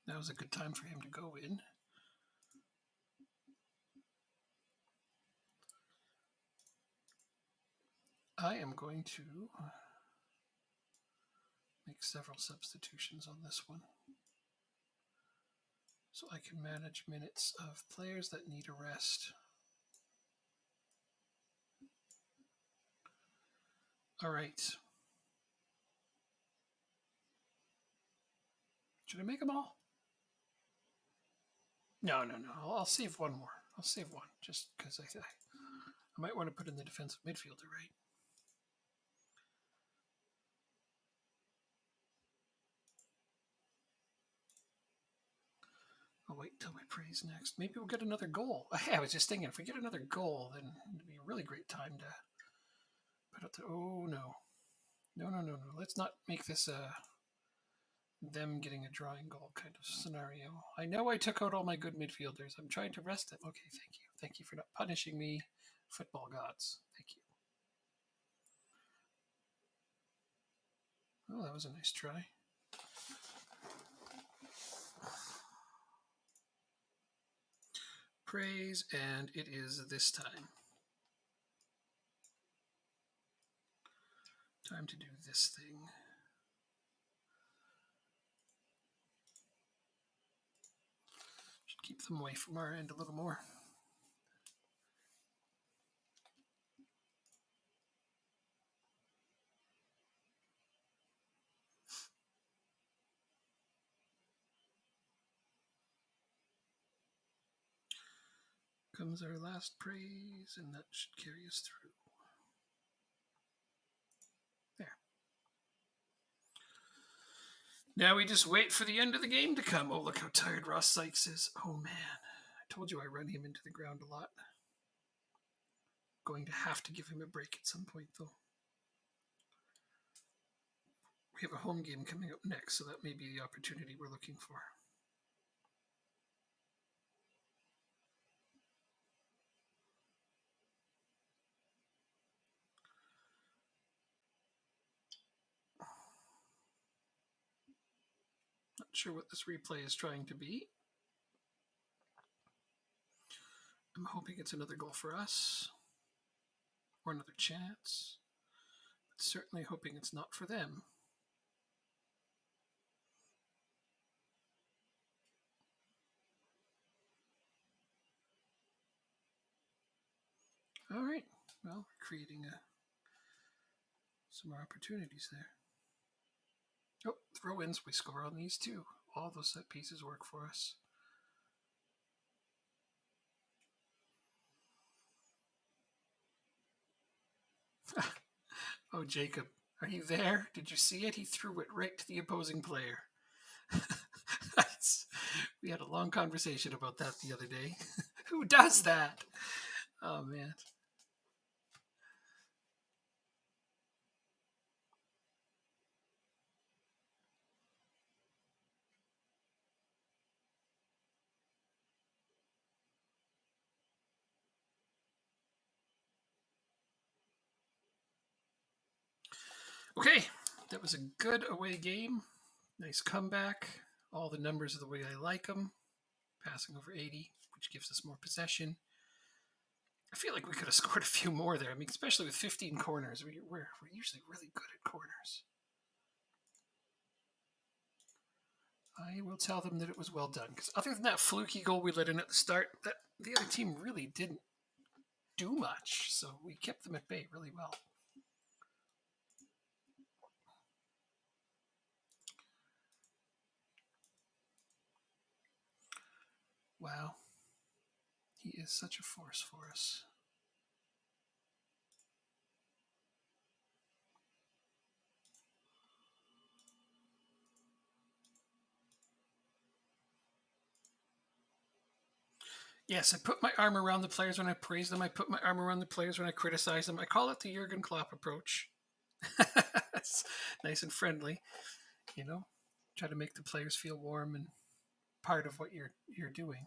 That was a good time for him to go in. I am going to make several substitutions on this one, so I can manage minutes of players that need a rest. All right. Should I make them all? No. I'll save one more. I'll save one just because I might want to put in the defensive midfielder, right? I'll wait until we praise next. Maybe we'll get another goal. I was just thinking, if we get another goal, then it'd be a really great time to put out the... Oh, no. No. Let's not make this them getting a drawing goal kind of scenario. I know I took out all my good midfielders. I'm trying to rest them. Okay, thank you. Thank you for not punishing me, football gods. Thank you. Oh, that was a nice try. Praise, and it is this time. Time to do this thing. Should keep them away from our end a little more. Comes our last praise, and that should carry us through. There. Now we just wait for the end of the game to come. Oh, look how tired Ross Sykes is. Oh, man. I told you I run him into the ground a lot. Going to have to give him a break at some point, though. We have a home game coming up next, so that may be the opportunity we're looking for. Not sure what this replay is trying to be. I'm hoping it's another goal for us, or another chance, but certainly hoping it's not for them. All right, well, we're creating some more opportunities there. Oh, throw-ins, we score on these too. All those set pieces work for us. Oh, Jacob, are you there? Did you see it? He threw it right to the opposing player. We had a long conversation about that the other day. Who does that? Oh, man. Okay, that was a good away game. Nice comeback. All the numbers are the way I like them. Passing over 80, which gives us more possession. I feel like we could have scored a few more there. I mean, especially with 15 corners. We're usually really good at corners. I will tell them that it was well done. Because other than that fluky goal we let in at the start, that the other team really didn't do much. So we kept them at bay really well. Wow. He is such a force for us. Yes, I put my arm around the players when I praise them. I put my arm around the players when I criticize them. I call it the Jurgen Klopp approach. It's nice and friendly, you know. Try to make the players feel warm and part of what you're doing.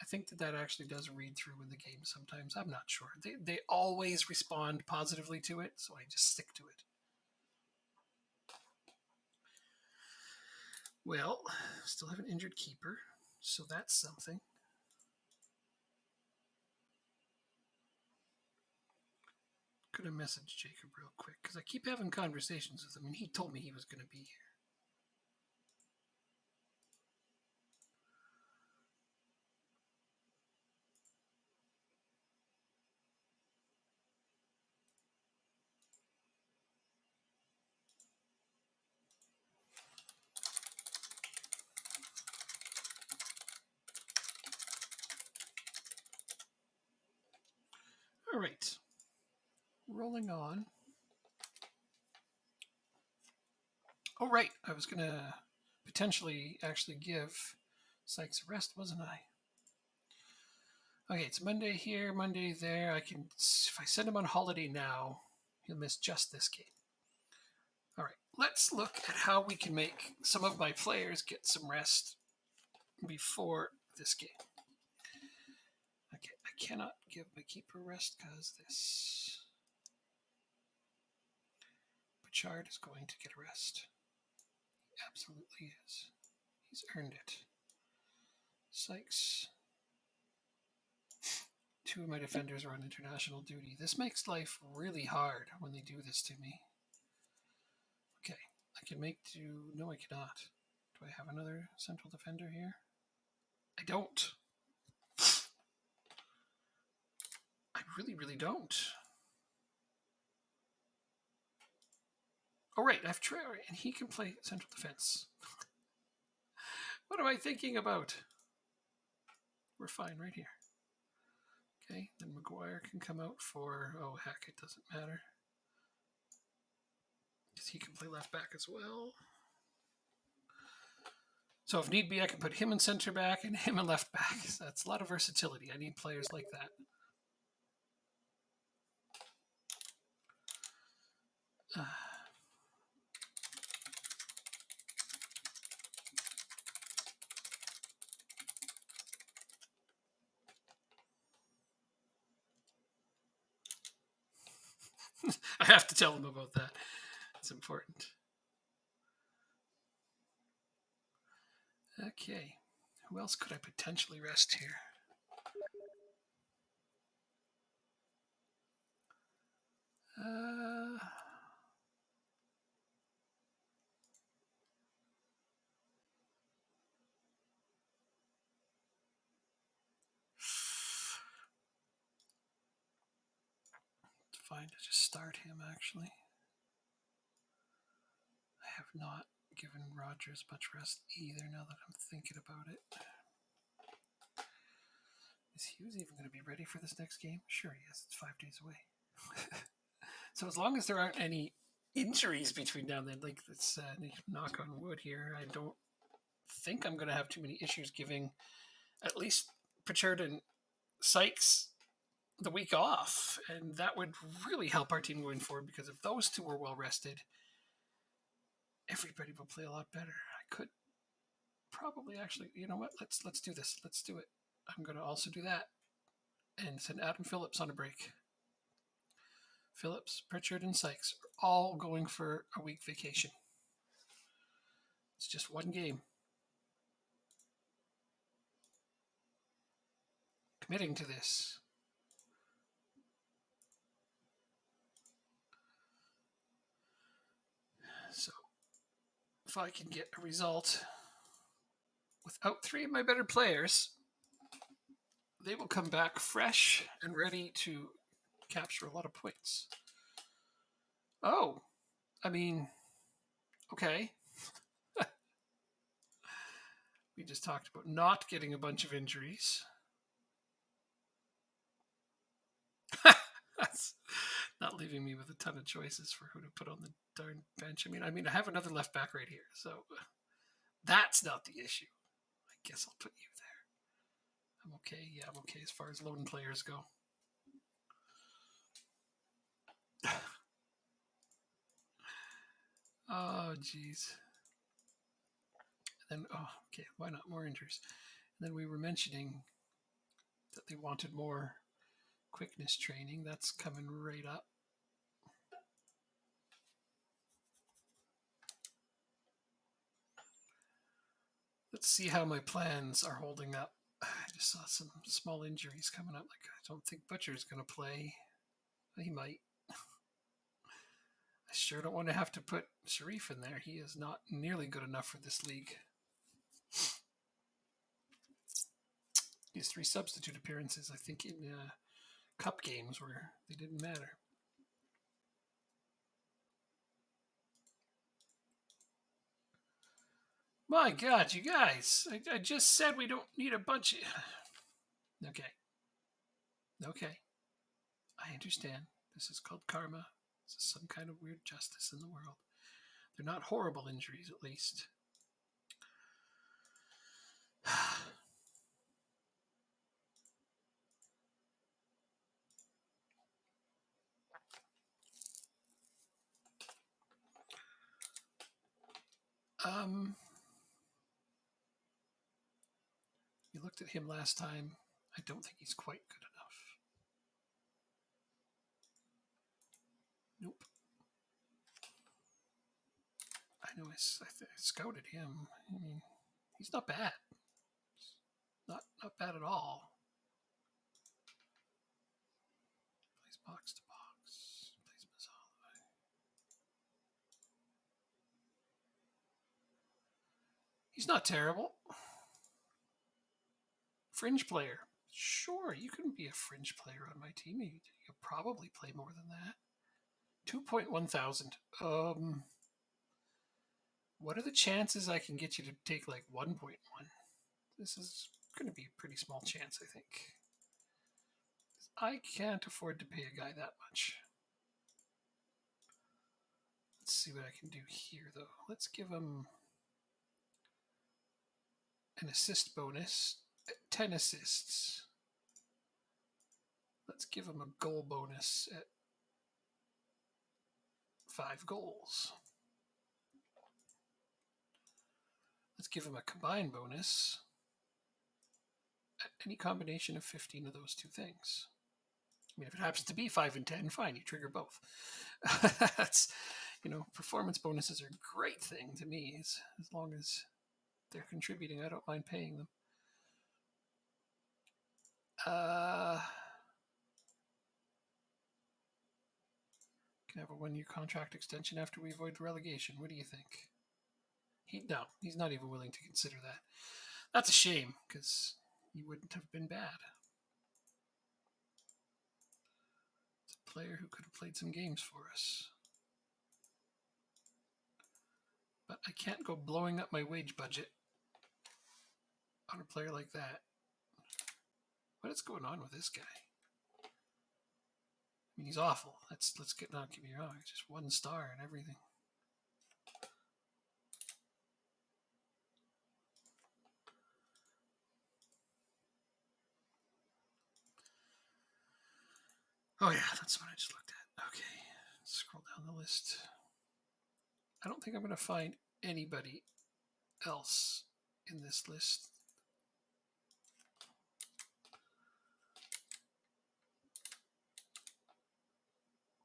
I think that actually does read through in the game sometimes. I'm not sure. They always respond positively to it, so I just stick to it. Well, still have an injured keeper, so that's something. Could going to message Jacob real quick because I keep having conversations with him, and he told me he was going to be here. All right. Rolling on. Oh, right. I was going to potentially actually give Sykes a rest, wasn't I? Okay, it's Monday here, Monday there. If I send him on holiday now, he'll miss just this game. All right, let's look at how we can make some of my players get some rest before this game. Okay, I cannot give my keeper rest because this Bouchard is going to get a rest. He absolutely is. He's earned it. Sykes. 2 of my defenders are on international duty. This makes life really hard when they do this to me. Okay, I can make do. No, I cannot. Do I have another central defender here? I don't. I really, really don't. Oh, right, I have Traore, and he can play central defense. What am I thinking about? We're fine right here. Okay, then Maguire can come out for, oh heck, it doesn't matter. Because he can play left back as well. So if need be, I can put him in center back and him in left back. So that's a lot of versatility. I need players like that. I have to tell them about that. It's important. Okay. Who else could I potentially rest here? It's fine to just start him, actually. I have not given Rogers much rest either now that I'm thinking about it. Is Hughes even going to be ready for this next game? Sure he is. It's 5 days away. So as long as there aren't any injuries between now and then, like let's knock on wood here, I don't think I'm going to have too many issues giving at least Pritchard and Sykes the week off. And that would really help our team going forward because if those two were well rested, everybody will play a lot better. I could probably actually, you know what? Let's do this. Let's do it. I'm going to also do that and send Adam Phillips on a break. Phillips, Pritchard, and Sykes are all going for a week vacation. It's just one game. Committing to this. So, if I can get a result without 3 of my better players, they will come back fresh and ready to capture a lot of points. Oh, I mean, okay. We just talked about not getting a bunch of injuries. That's not leaving me with a ton of choices for who to put on the darn bench. I mean, I have another left back right here, so that's not the issue. I guess I'll put you there. I'm okay. Yeah, I'm okay as far as lone players go. Oh, jeez. Then, oh, okay, why not more injuries? And then we were mentioning that they wanted more quickness training. That's coming right up. Let's see how my plans are holding up. I just saw some small injuries coming up. Like, I don't think Butcher's going to play. He might. I sure don't want to have to put Sharif in there. He is not nearly good enough for this league. He has 3 substitute appearances, I think, in cup games where they didn't matter. My God, you guys! I just said we don't need a bunch of. Okay. Okay. I understand. This is called karma. This is some kind of weird justice in the world. They're not horrible injuries, at least. You looked at him last time. I don't think he's quite good enough. Nope. I know I scouted him. I mean, he's not bad. Not bad at all. Plays box to box. Plays Mazzala. He's not terrible. Fringe player. Sure, you can be a fringe player on my team. You probably play more than that. 2.1 thousand. What are the chances I can get you to take like 1.1? This is going to be a pretty small chance, I think. I can't afford to pay a guy that much. Let's see what I can do here, though. Let's give him an assist bonus at 10 assists. Let's give him a goal bonus at 5 goals. Let's give him a combined bonus at any combination of 15 of those 2 things. I mean, if it happens to be 5 and 10, fine, you trigger both. That's, performance bonuses are a great thing to me. As long as they're contributing, I don't mind paying them. Can have a 1-year contract extension after we avoid relegation. What do you think? No, he's not even willing to consider that. That's a shame, because he wouldn't have been bad. It's a player who could have played some games for us. But I can't go blowing up my wage budget on a player like that. What is going on with this guy? I mean, he's awful. Let's not get me wrong. It's just 1 star and everything. Oh yeah, that's what I just looked at. Okay, scroll down the list. I don't think I'm going to find anybody else in this list.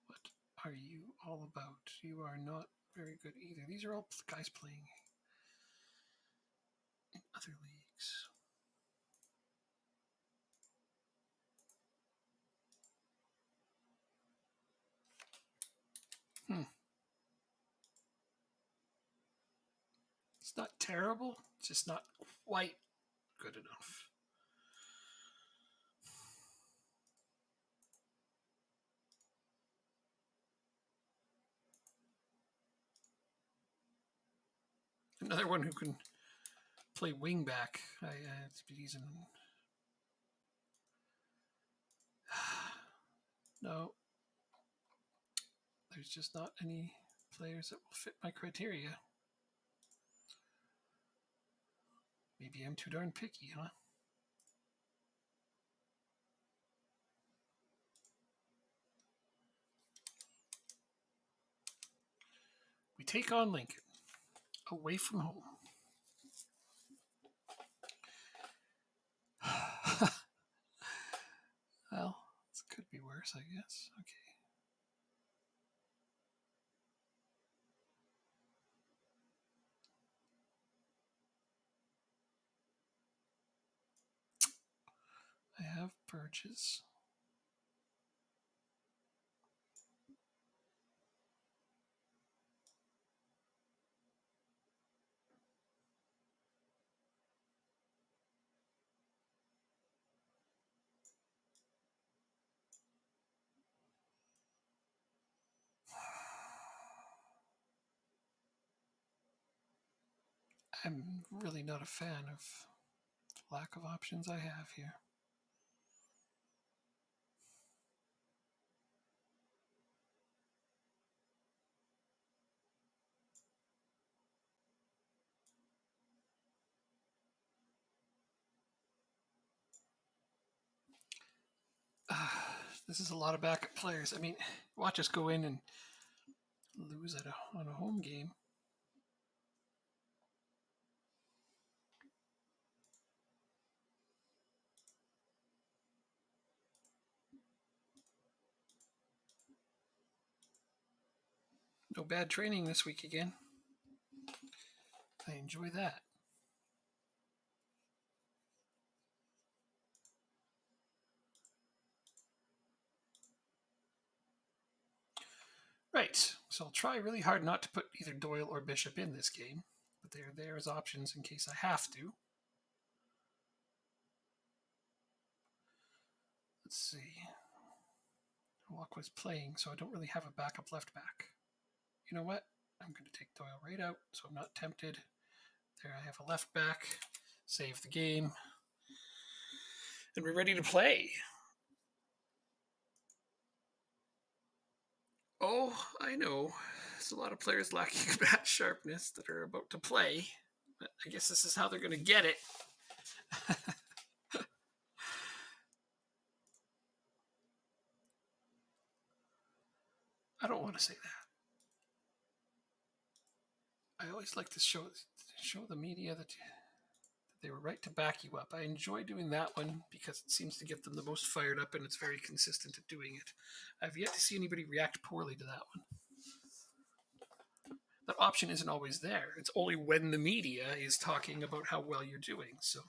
What are you all about? You are not very good either. These are all guys playing in other leagues. It's not terrible. It's just not quite good enough. Another one who can play wing back. He's in. No. There's just not any players that will fit my criteria. Maybe I'm too darn picky, huh? We take on Lincoln, away from home. Well, this could be worse, I guess. Okay. I have Burgess. I'm really not a fan of the lack of options I have here. This is a lot of backup players. I mean, watch us go in and lose on a home game. No bad training this week again. I enjoy that. Right, so I'll try really hard not to put either Doyle or Bishop in this game, but they're there as options in case I have to. Let's see. Walkwa's playing, so I don't really have a backup left back. You know what? I'm going to take Doyle right out, so I'm not tempted. There I have a left back. Save the game. And we're ready to play. Oh, I know. There's a lot of players lacking bat sharpness that are about to play. But I guess this is how they're going to get it. I don't want to say that. I always like to show the media that they were right to back you up. I enjoy doing that one because it seems to get them the most fired up and it's very consistent at doing it. I've yet to see anybody react poorly to that one. That option isn't always there. It's only when the media is talking about how well you're doing. So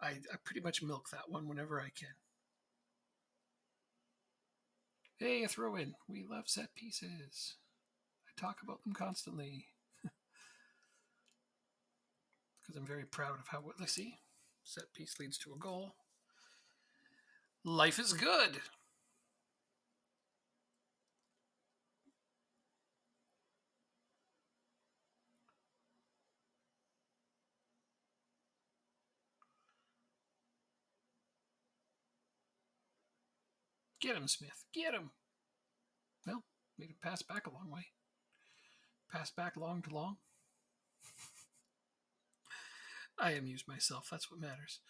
I pretty much milk that one whenever I can. Hey, a throw in. We love set pieces. I talk about them constantly. Because I'm very proud of how, let's see, set piece leads to a goal. Life is good. Get him, Smith. Get him. Well, made him pass back a long way. Pass back long to long. I amuse myself. That's what matters.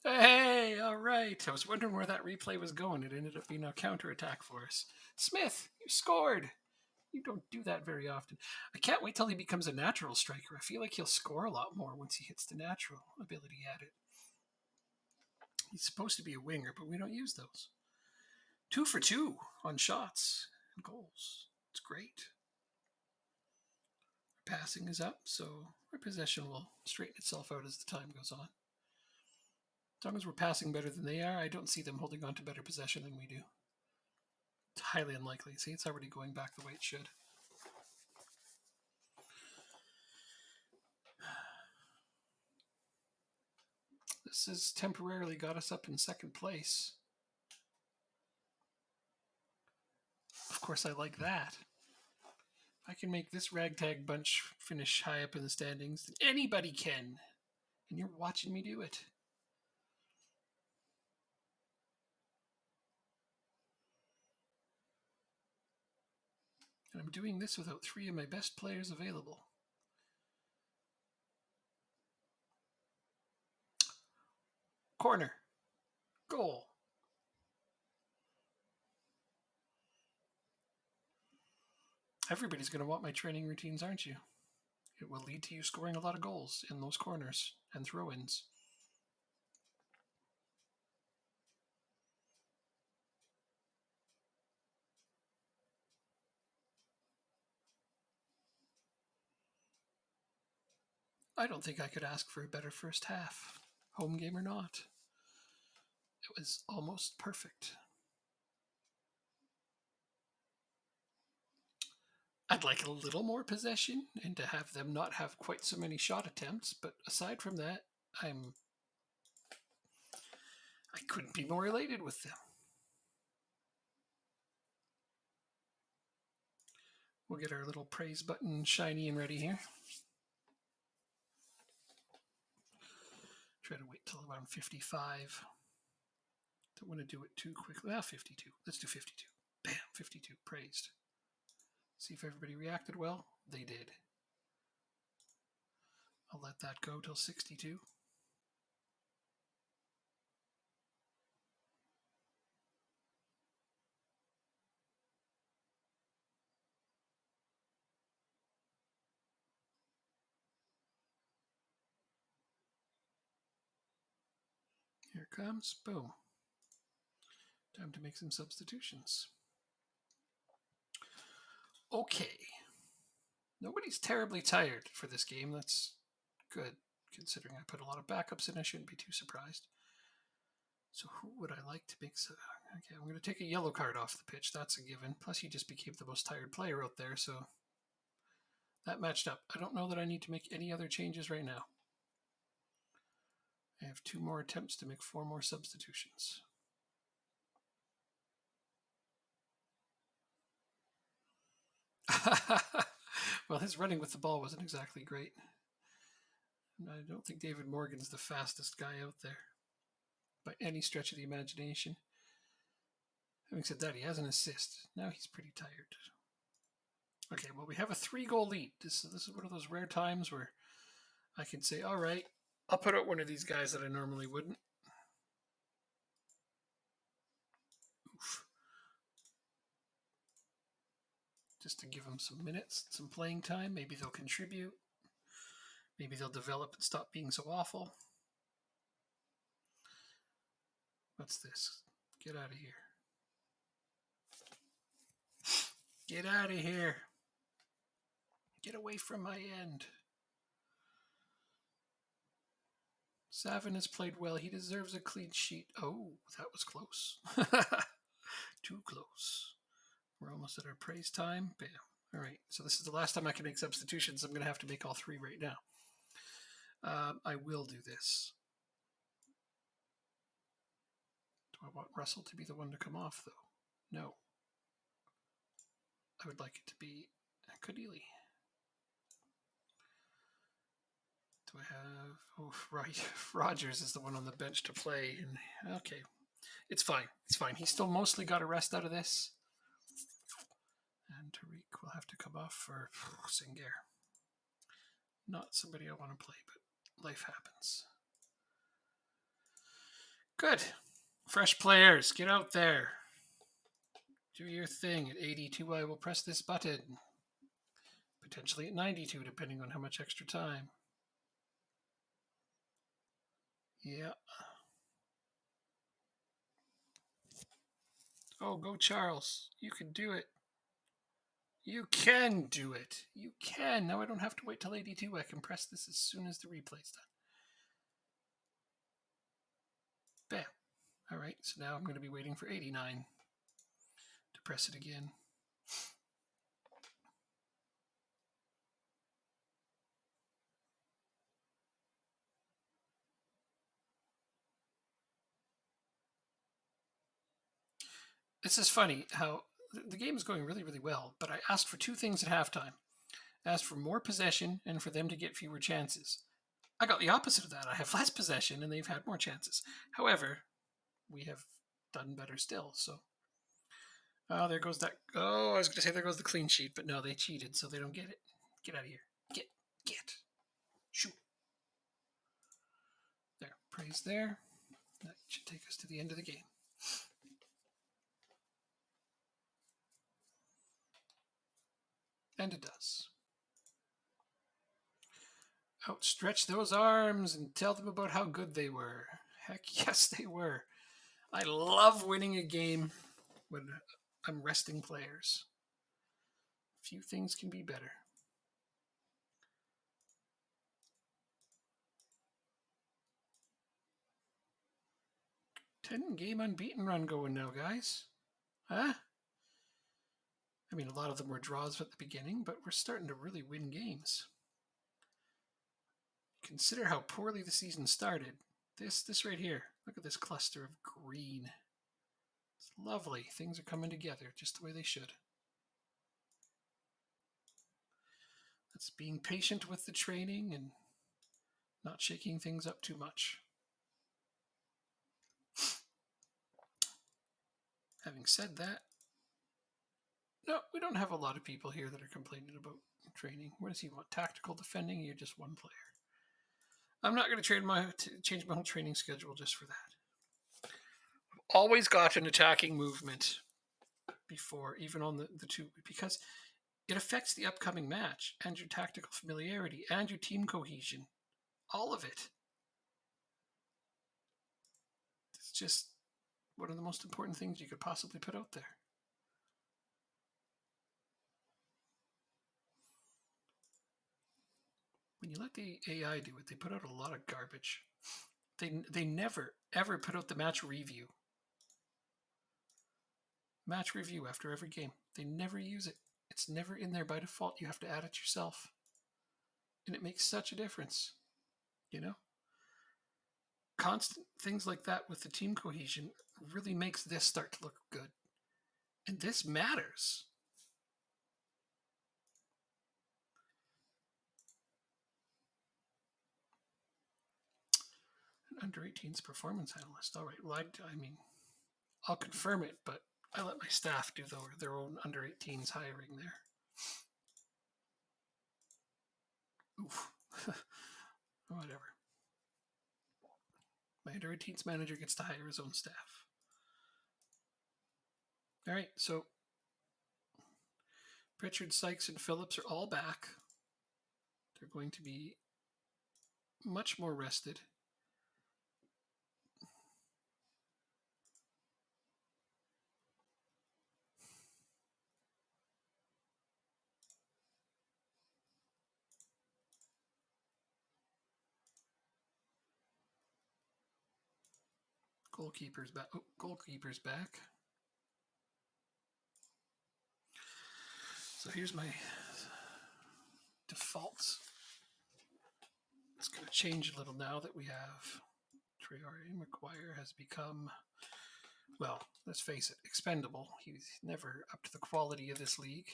Hey, all right. I was wondering where that replay was going. It ended up being a counterattack for us. Smith, you scored. You don't do that very often. I can't wait till he becomes a natural striker. I feel like he'll score a lot more once he hits the natural ability at it. He's supposed to be a winger, but we don't use those. 2 for 2 on shots and goals. It's great. Our passing is up, so our possession will straighten itself out as the time goes on. As long as we're passing better than they are, I don't see them holding on to better possession than we do. It's highly unlikely. See, it's already going back the way it should. This has temporarily got us up in second place. Of course, I like that. If I can make this ragtag bunch finish high up in the standings, then anybody can. And you're watching me do it. And I'm doing this without 3 of my best players available. Corner. Goal. Everybody's going to want my training routines, aren't you? It will lead to you scoring a lot of goals in those corners and throw-ins. I don't think I could ask for a better first half, home game or not. It was almost perfect. I'd like a little more possession and to have them not have quite so many shot attempts, but aside from that, I couldn't be more elated with them. We'll get our little praise button shiny and ready here. Try to wait till around 55. Don't want to do it too quickly. 52. Let's do 52. Bam, 52. Praised. See if everybody reacted well. They did. I'll let that go till 62. Here it comes. Boom. Time to make some substitutions. Okay. Nobody's terribly tired for this game. That's good, considering I put a lot of backups in. I shouldn't be too surprised. So who would I like to make? Okay, I'm going to take a yellow card off the pitch. That's a given. Plus, he just became the most tired player out there, so that matched up. I don't know that I need to make any other changes right now. I have 2 more attempts to make 4 more substitutions. Well, his running with the ball wasn't exactly great. I don't think David Morgan's the fastest guy out there by any stretch of the imagination. Having said that, he has an assist. Now he's pretty tired. Okay, well, we have a 3-goal lead. This is one of those rare times where I can say, all right, I'll put out one of these guys that I normally wouldn't. Oof. Just to give them some minutes, some playing time. Maybe they'll contribute. Maybe they'll develop and stop being so awful. What's this? Get out of here. Get out of here. Get away from my end. Savin has played well. He deserves a clean sheet. Oh, that was close. Too close. We're almost at our praise time. Bam. All right. So this is the last time I can make substitutions. I'm going to have to make all 3 right now. I will do this. Do I want Russell to be the one to come off, though? No. I would like it to be Kadili. Do I have... Oh, right. Rogers is the one on the bench to play. And okay. It's fine. It's fine. He's still mostly got a rest out of this. And Tariq will have to come off for Singer. Not somebody I want to play, but life happens. Good. Fresh players, get out there. Do your thing. At 82, I will press this button. Potentially at 92, depending on how much extra time. Yeah. Oh, go Charles. You can do it. You can do it. You can. Now I don't have to wait till 82. I can press this as soon as the replay's done. Bam. All right, so now I'm going to be waiting for 89 to press it again. This is funny how the game is going really, really well, but I asked for 2 things at halftime. I asked for more possession and for them to get fewer chances. I got the opposite of that. I have less possession and they've had more chances. However, we have done better still, so... Oh, there goes that... Oh, I was going to say there goes the clean sheet, but no, they cheated, so they don't get it. Get out of here. Get. Shoot. There. Praise there. That should take us to the end of the game. And it does. Outstretch those arms and tell them about how good they were. Heck yes, they were. I love winning a game when I'm resting players. Few things can be better. Ten game unbeaten run going now, guys. Huh? I mean, a lot of them were draws at the beginning, but we're starting to really win games. Consider how poorly the season started. This right here. Look at this cluster of green. It's lovely. Things are coming together just the way they should. That's being patient with the training and not shaking things up too much. Having said that, no, we don't have a lot of people here that are complaining about training. What does he want? Tactical defending? You're just one player. I'm not going to change my whole training schedule just for that. I've always got an attacking movement before, even on the two, because it affects the upcoming match and your tactical familiarity and your team cohesion. All of it. It's just one of the most important things you could possibly put out there. When you let the AI do it, they put out a lot of garbage. They never, ever put out the match review. Match review after every game. They never use it. It's never in there by default. You have to add it yourself. And it makes such a difference, you know? Constant things like that with the team cohesion really makes this start to look good. And this matters. An under 18s performance analyst. All right. Well, I mean, I'll confirm it, but I let my staff do their own under 18s hiring there. Oof. Whatever. My under 18s manager gets to hire his own staff. All right, so Pritchard, Sykes, and Phillips are all back. They're going to be much more rested. Goalkeeper's back. Oh, goalkeeper's back. So here's my defaults. It's going to change a little now that we have Traore Maguire has become, well, let's face it, expendable. He's never up to the quality of this league.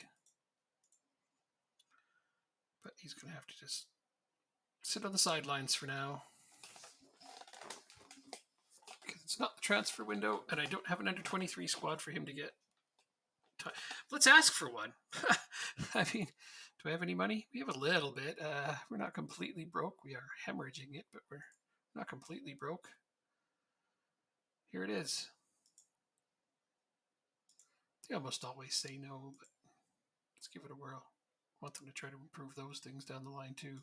But he's going to have to just sit on the sidelines for now. Because it's not the transfer window, and I don't have an under-23 squad for him to get. Let's ask for one. I mean, do I have any money? We have a little bit. We're not completely broke. We are hemorrhaging it, but we're not completely broke. Here it is. They almost always say no, but let's give it a whirl. I want them to try to improve those things down the line too.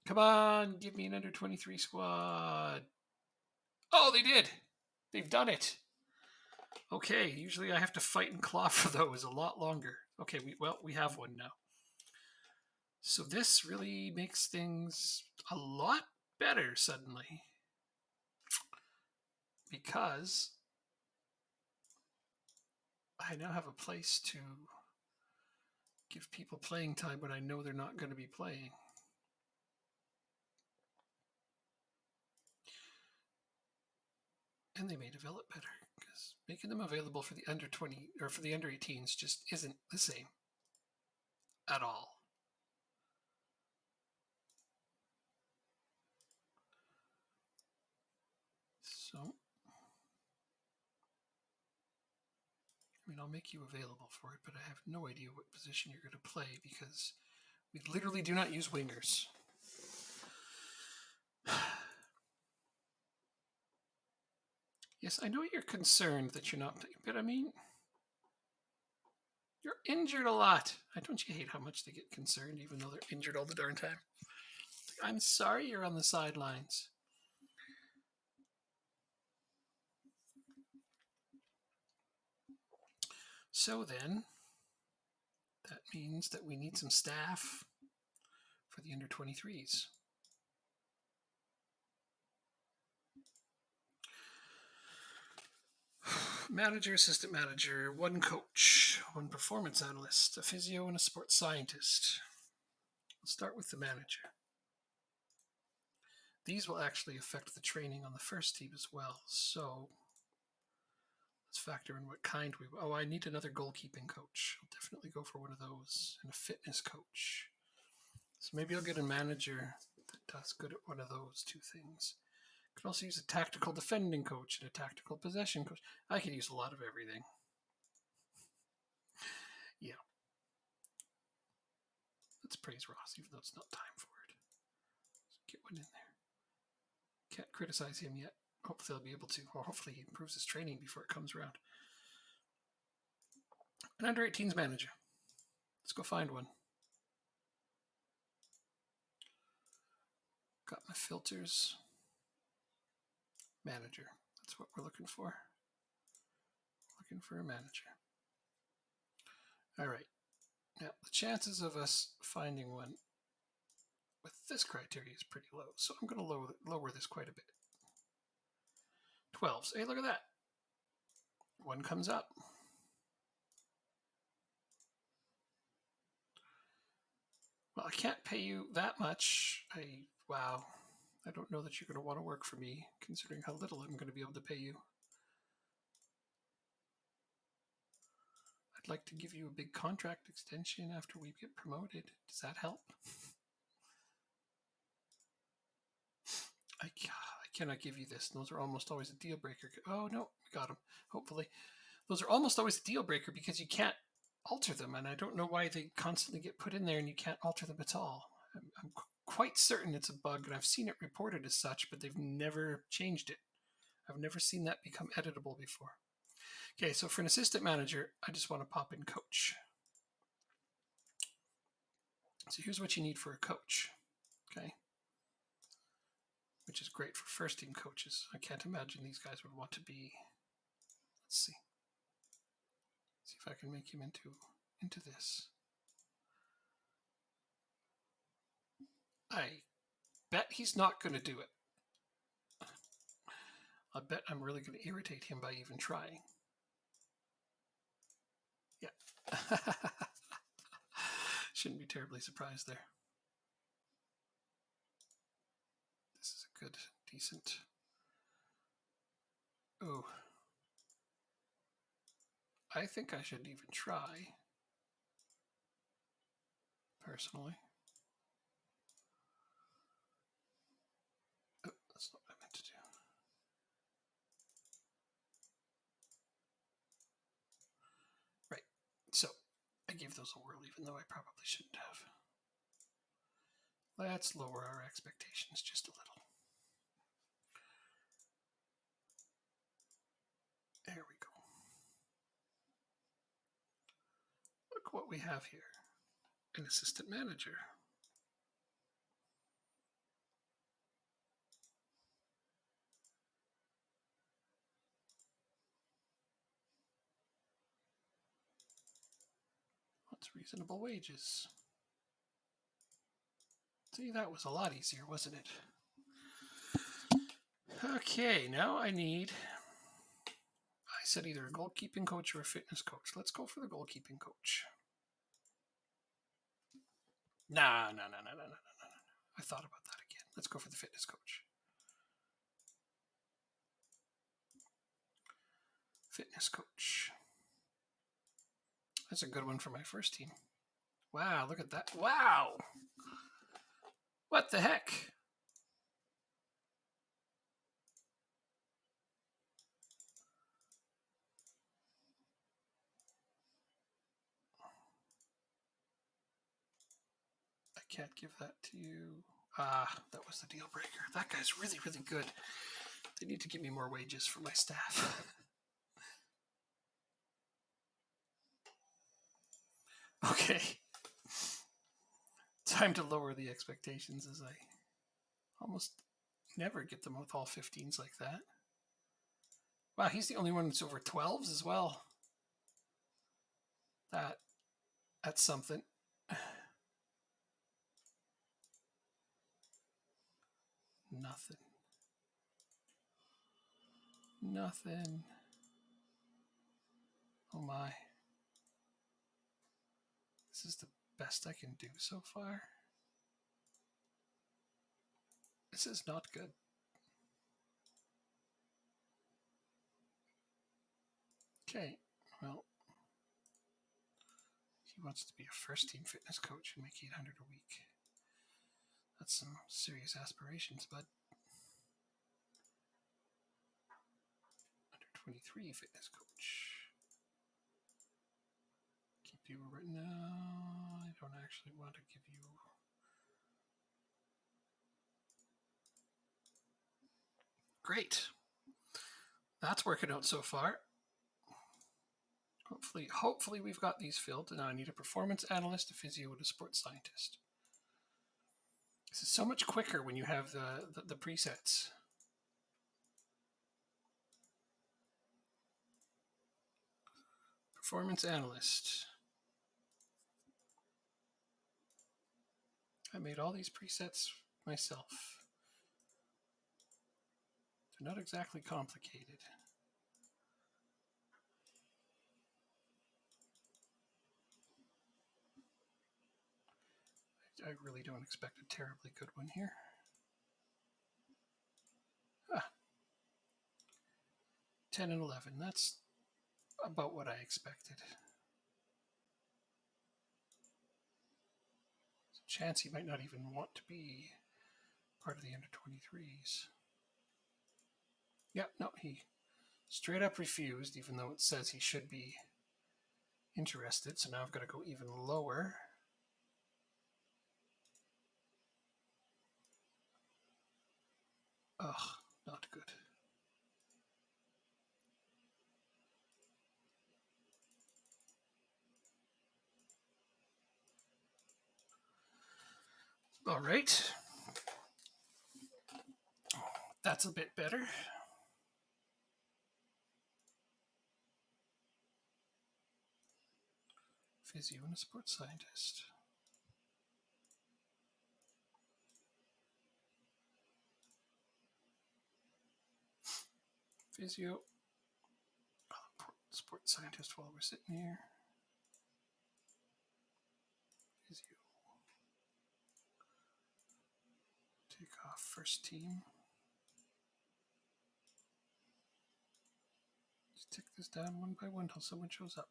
Come on, give me an under-23 squad. Oh, they did. They've done it. Okay, usually I have to fight and claw for those a lot longer. Okay, we have one now. So this really makes things a lot better suddenly. Because I now have a place to give people playing time when I know they're not going to be playing. And they may develop better because making them available for the under 20 or for the under 18s just isn't the same at all. So, I mean, I'll make you available for it, but I have no idea what position you're going to play because we literally do not use wingers. Yes, I know you're concerned that you're not playing, but I mean, you're injured a lot. Don't you hate how much they get concerned even though they're injured all the darn time? I'm sorry you're on the sidelines. So then, that means that we need some staff for the under 23s. Manager, assistant manager, one coach, one performance analyst, a physio, and a sports scientist. Let's start with the manager. These will actually affect the training on the first team as well. So let's factor in what kind we... Oh, I need another goalkeeping coach. I'll definitely go for one of those. And a fitness coach. So maybe I'll get a manager that does good at one of those two things. Could also use a tactical defending coach and a tactical possession coach. I could use a lot of everything. Yeah. Let's praise Ross, even though it's not time for it. Let's get one in there. Can't criticize him yet. Hopefully I'll be able to. Or hopefully he improves his training before it comes around. An under-18s manager. Let's go find one. Got my filters. Manager. That's what we're looking for. Looking for a manager. All right. Now, the chances of us finding one with this criteria is pretty low. So I'm going to lower this quite a bit. 12s. Hey, look at that. One comes up. Well, I can't pay you that much. Wow. I don't know that you're going to want to work for me, considering how little I'm going to be able to pay you. I'd like to give you a big contract extension after we get promoted. Does that help? I cannot give you this. Those are almost always a deal breaker. Oh, no, we got them, hopefully. Those are almost always a deal breaker because you can't alter them, and I don't know why they constantly get put in there and you can't alter them at all. I'm quite certain it's a bug, and I've seen it reported as such, but they've never changed it. I've never seen that become editable before. Okay, so for an assistant manager, I just want to pop in coach. So here's what you need for a coach, okay? Which is great for first team coaches. I can't imagine these guys would want to be, let's see. See if I can make him into this. I bet he's not going to do it. I bet I'm really going to irritate him by even trying. Yeah. Shouldn't be terribly surprised there. This is a good, decent. Oh. I think I should even try. Personally. Oh, that's not what I meant to do. Right. So, I gave those a whirl even though I probably shouldn't have. Let's lower our expectations just a little. There we go. Look what we have here. An assistant manager. What's reasonable wages? See, that was a lot easier, wasn't it? Okay, now I said either a goalkeeping coach or a fitness coach. Let's go for the goalkeeping coach. No. I thought about that again. Let's go for the fitness coach. Fitness coach. That's a good one for my first team. Wow, look at that. Wow! What the heck? I can't give that to you. That was the deal breaker. That guy's really, really good. They need to give me more wages for my staff. Okay. Time to lower the expectations as I almost never get them with all 15s like that. Wow, he's the only one that's over 12s as well. That's something. Nothing. my. This is the best I can do so far. This is not good. Okay, well, he wants to be a first-team fitness coach and make $800 a week. That's some serious aspirations, bud. Under 23 fitness coach. Keep you right now. I don't actually want to give you. Great. That's working out so far. Hopefully we've got these filled. Now I need a performance analyst, a physio, and a sports scientist. This is so much quicker when you have the presets. Performance analyst. I made all these presets myself. They're not exactly complicated. I really don't expect a terribly good one here. 10 and 11, that's about what I expected. There's a chance he might not even want to be part of the under 23s. Yep, no, he straight up refused, even though it says he should be interested. So now I've got to go even lower. Ugh, not good. All right. That's a bit better. Physio and a sports scientist. Physio, sports scientist while we're sitting here. Physio. Take off first team. Just tick this down one by one until someone shows up.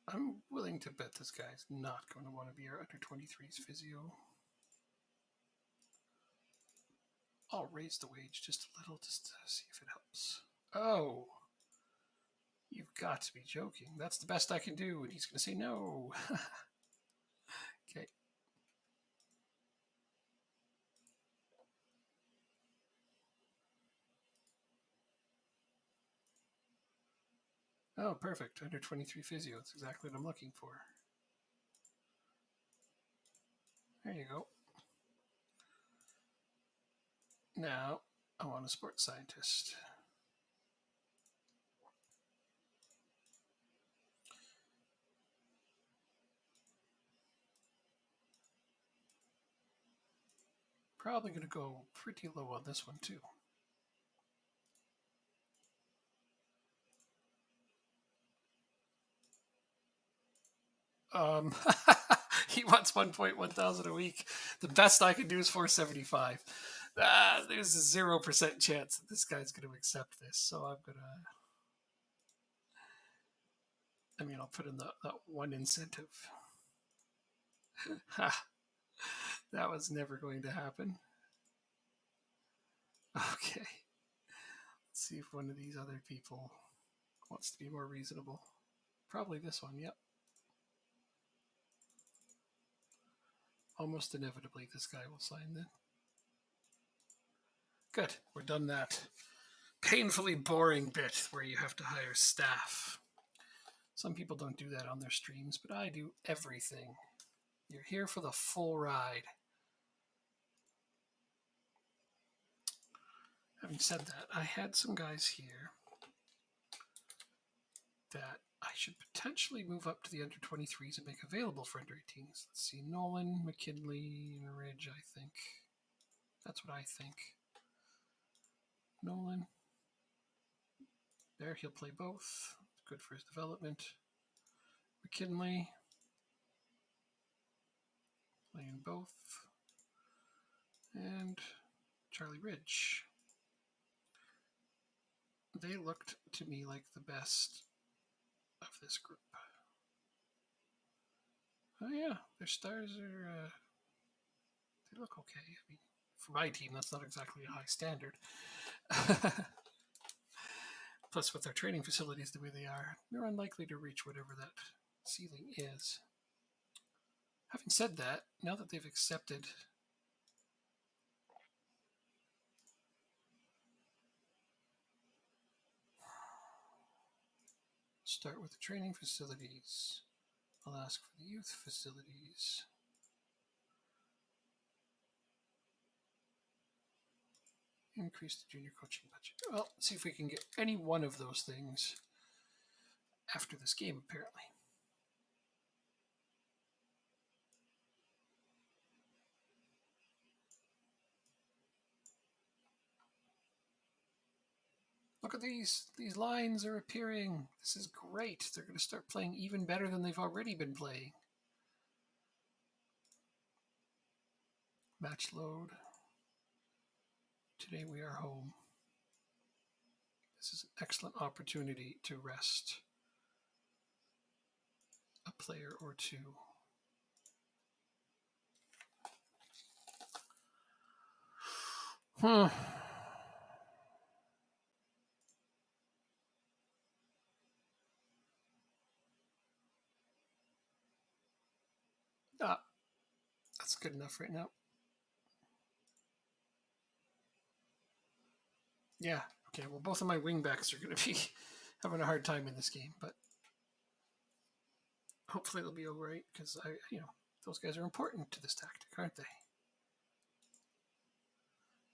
I'm willing to bet this guy's not going to want to be our under 23s physio. I'll raise the wage just a little just to see if it helps. Oh, you've got to be joking. That's the best I can do. And he's going to say no. Okay. Oh, perfect. Under 23 physio. That's exactly what I'm looking for. There you go. Now, I want a sports scientist. Probably going to go pretty low on this one, too. He wants 1,100 a week. The best I can do is 475. There's a 0% chance that this guy's going to accept this. So I'm going to, I'll put in that one incentive. That was never going to happen. Okay. Let's see if one of these other people wants to be more reasonable. Probably this one, yep. Almost inevitably, this guy will sign then. Good, we're done that painfully boring bit where you have to hire staff. Some people don't do that on their streams, but I do everything. You're here for the full ride. Having said that, I had some guys here that I should potentially move up to the under 23s and make available for under 18s. Let's see, Nolan, McKinley, and Ridge, I think. That's what I think. Nolan. There, he'll play both. Good for his development. McKinley. Playing both. And Charlie Ridge. They looked to me like the best of this group. Oh yeah, their stars are, they look okay. I mean, for my team, that's not exactly a high standard. Plus, with their training facilities the way they are, they're unlikely to reach whatever that ceiling is. Having said that, now that they've accepted start with the training facilities. I'll ask for the youth facilities. Increase the junior coaching budget. Well, let's see if we can get any one of those things after this game, apparently. Look at these. These lines are appearing. This is great. They're going to start playing even better than they've already been playing. Match load. Today we are home. This is an excellent opportunity to rest a player or two. That's good enough right now. Yeah, okay, well, both of my wingbacks are going to be having a hard time in this game, but hopefully they'll be all right, because those guys are important to this tactic, aren't they?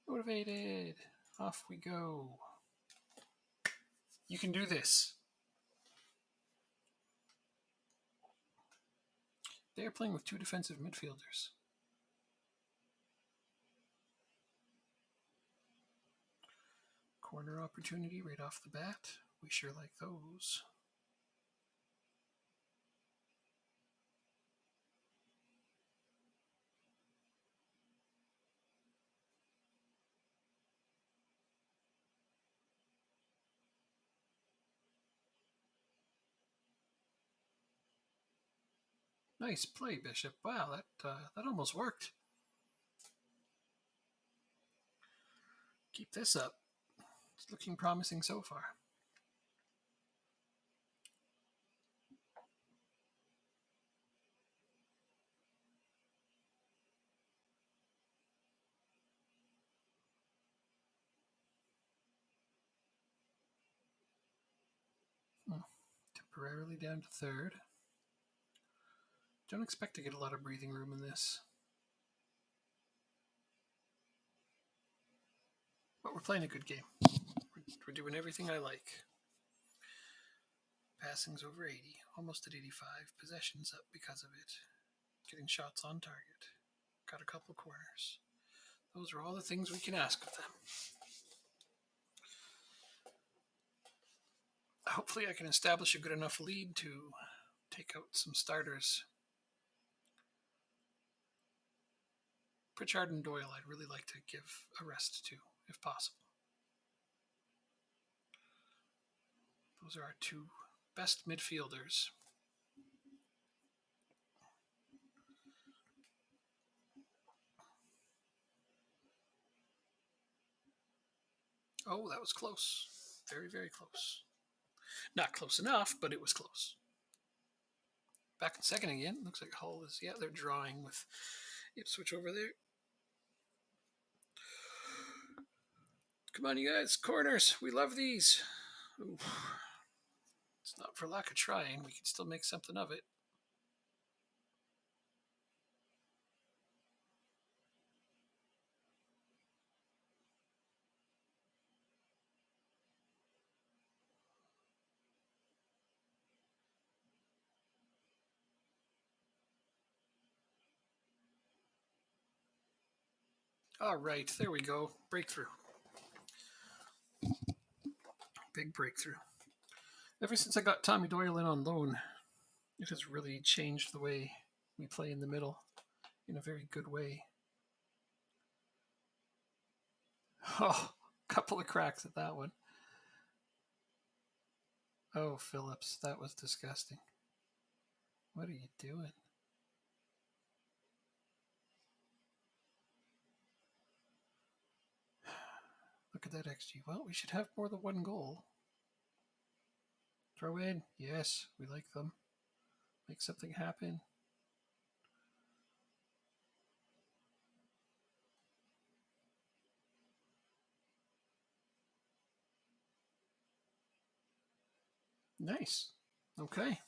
Motivated. Off we go. You can do this. They are playing with two defensive midfielders. Corner opportunity right off the bat. We sure like those. Nice play, Bishop. Wow, that almost worked. Keep this up. It's looking promising so far. Temporarily down to third. Don't expect to get a lot of breathing room in this. But we're playing a good game. We're doing everything I like. Passings over 80, almost at 85. Possessions up because of it. Getting shots on target. Got a couple corners. Those are all the things we can ask of them. Hopefully I can establish a good enough lead to take out some starters. Pritchard and Doyle I'd really like to give a rest to, if possible. Those are our two best midfielders. Oh, that was close. Very, very close. Not close enough, but it was close. Back in second again. Looks like Hull is, they're drawing with Ipswich over there. Come on, you guys. Corners. We love these. Ooh. It's not for lack of trying. We can still make something of it. All right, there we go. Breakthrough. Big breakthrough. Ever since I got Tommy Doyle in on loan, it has really changed the way we play in the middle in a very good way. Oh, couple of cracks at that one. Oh, Phillips, that was disgusting. What are you doing? Look at that XG. Well, we should have more than one goal. Throw in. Yes, we like them. Make something happen. Nice. Okay.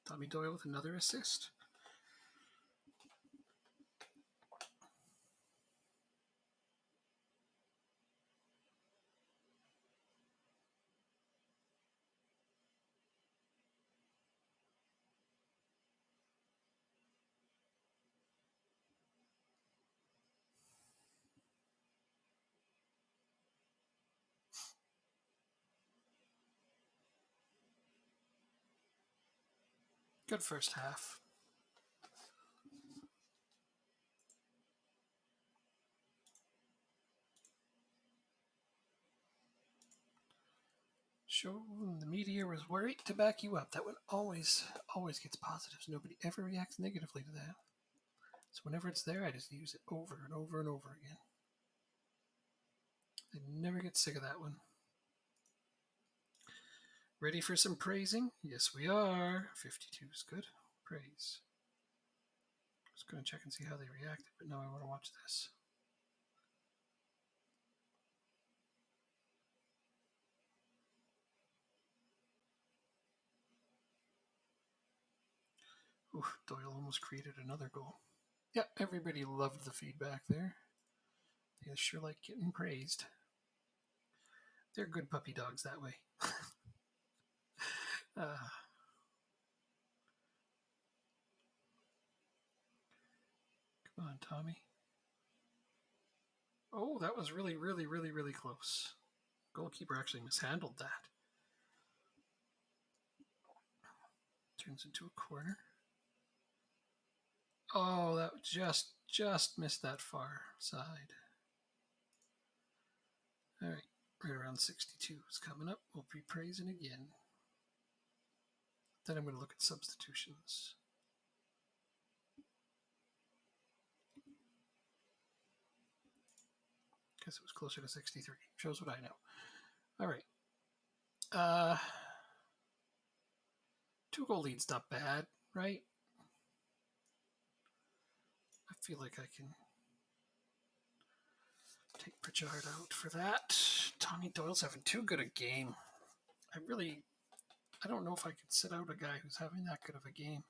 Tommy Doyle with another assist. Good first half. Show the media was worried to back you up. That one always gets positives. Nobody ever reacts negatively to that. So whenever it's there, I just use it over and over and over again. I never get sick of that one. Ready for some praising? Yes, we are. 52 is good. Praise. Just going to check and see how they reacted, but now I want to watch this. Ooh, Doyle almost created another goal. Yeah, everybody loved the feedback there. They sure like getting praised. They're good puppy dogs that way. Come on, Tommy. Oh, that was really, really, really, really close. Goalkeeper actually mishandled that. Turns into a corner. Oh, that just missed that far side. All right, right around 62 is coming up. We'll be praising again. Then I'm going to look at substitutions. Guess it was closer to 63. Shows what I know. All right. 2-goal lead's not bad, right? I feel like I can take Pritchard out for that. Tommy Doyle's having too good a game. I don't know if I could sit out a guy who's having that good of a game.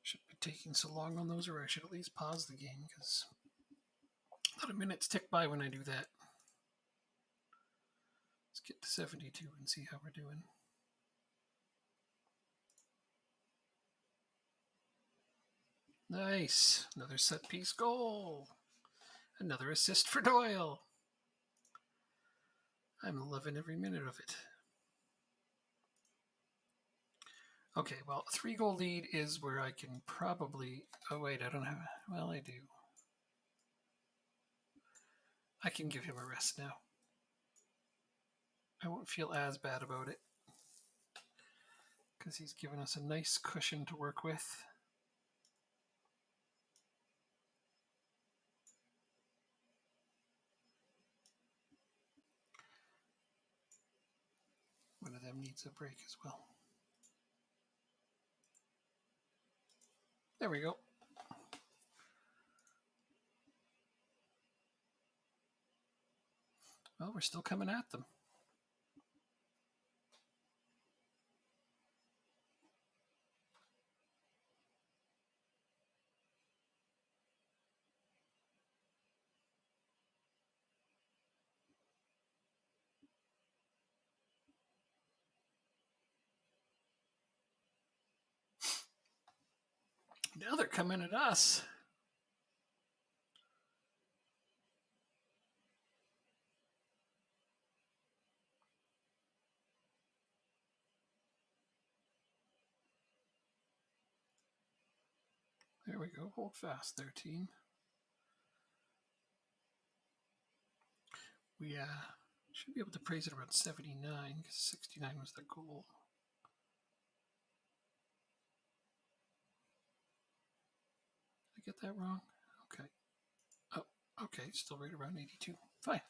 Shouldn't be taking so long on those, or I should at least pause the game because a lot of minutes tick by when I do that. Let's get to 72 and see how we're doing. Nice. Another set piece goal. Another assist for Doyle. I'm loving every minute of it. Okay, well, a 3-goal lead is where I can probably... Oh, wait, I don't have... Well, I do. I can give him a rest now. I won't feel as bad about it because he's given us a nice cushion to work with. One of them needs a break as well. There we go. Well, we're still coming at them. Now they're coming at us. There we go. Hold fast there, team. We should be able to praise it around 79 because 69 was the goal. Did I get that wrong? Okay. Oh, okay. Still right around 82. Fine.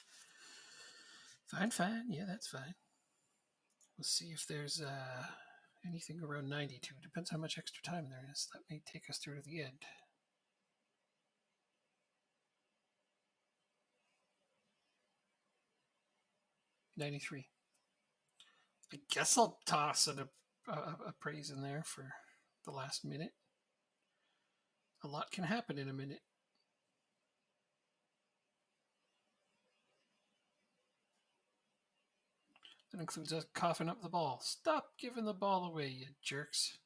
Fine. Yeah, that's fine. We'll see if there's anything around 92. Depends how much extra time there is. That may take us through to the end. $93. I guess I'll toss a praise in there for the last minute. A lot can happen in a minute. That includes us coughing up the ball. Stop giving the ball away, you jerks.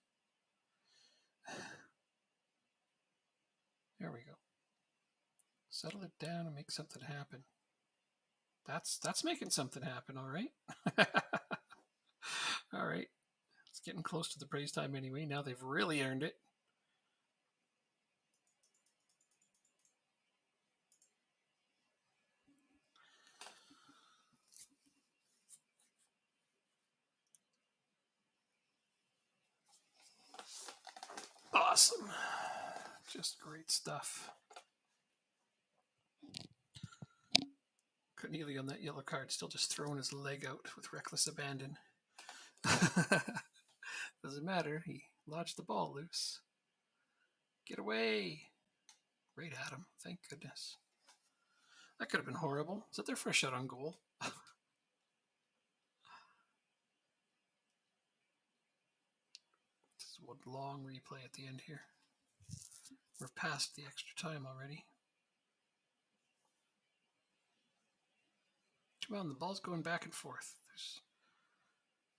There we go. Settle it down and make something happen. That's making something happen, all right? All right. It's getting close to the praise time anyway. Now they've really earned it. Awesome. Just great stuff. Cornelia on that yellow card, still just throwing his leg out with reckless abandon. Doesn't matter. He lodged the ball loose. Get away. Right at him. Thank goodness. That could have been horrible. Is that their first shot on goal? This is one long replay at the end here. We're past the extra time already. Come on, the ball's going back and forth. There's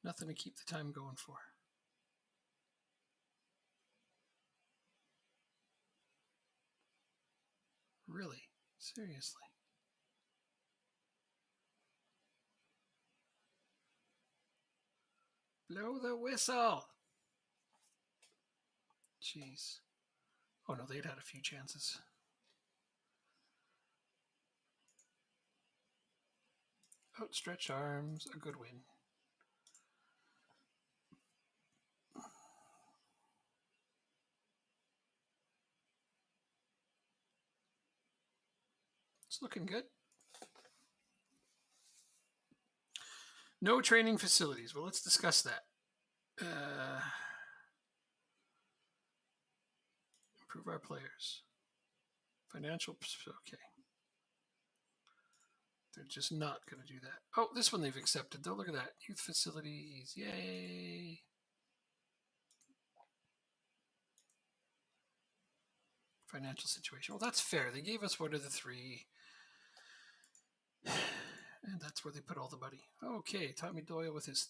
nothing to keep the time going for. Really? Seriously? Blow the whistle! Jeez. Oh no, they'd had a few chances. Outstretched arms, a good win. It's looking good. No training facilities. Well, let's discuss that. Improve our players. Financial, okay. They're just not going to do that. Oh, this one they've accepted, though. Look at that. Youth facilities. Yay. Financial situation. Well, that's fair. They gave us one of the three. And that's where they put all the money. Okay, Tommy Doyle with his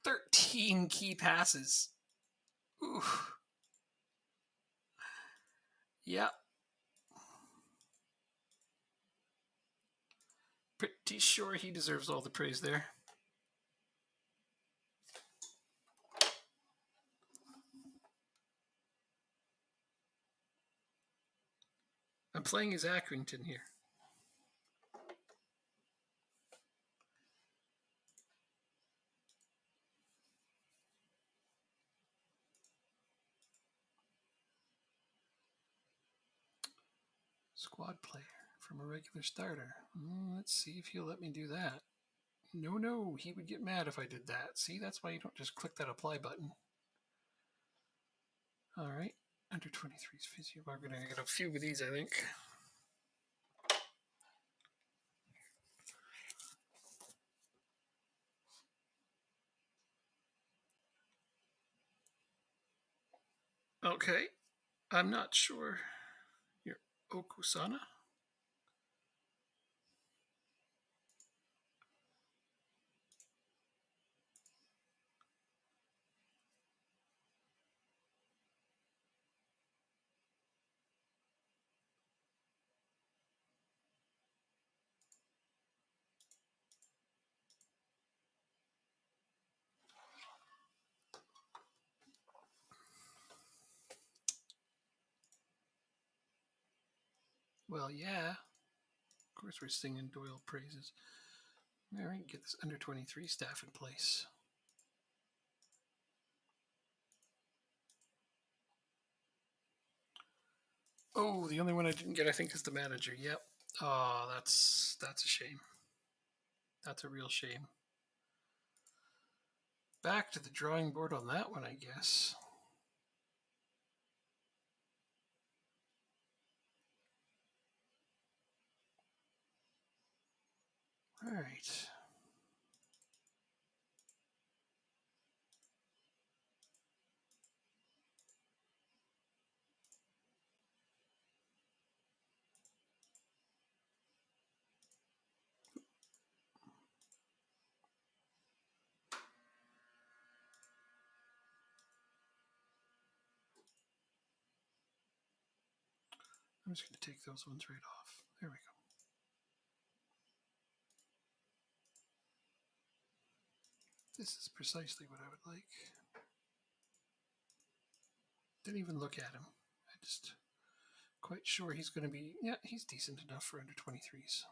13 key passes. Ooh. Yep. Pretty sure he deserves all the praise there. I'm playing as Accrington here. Squad player from a regular starter. Let's see if he'll let me do that. No, he would get mad if I did that. See, that's why you don't just click that apply button. All right, under 23's physio. We're going to get a few of these, I think. Okay. I'm not sure. You're Okusana? Well, yeah. Of course, we're singing Doyle praises. All right, get this under 23 staff in place. Oh, the only one I didn't get, I think, is the manager. Yep. Oh, that's a shame. That's a real shame. Back to the drawing board on that one, I guess. All right. I'm just going to take those ones right off. There we go. This is precisely what I would like. Didn't even look at him. I just quite sure he's going to be, yeah, he's decent enough for under 23s.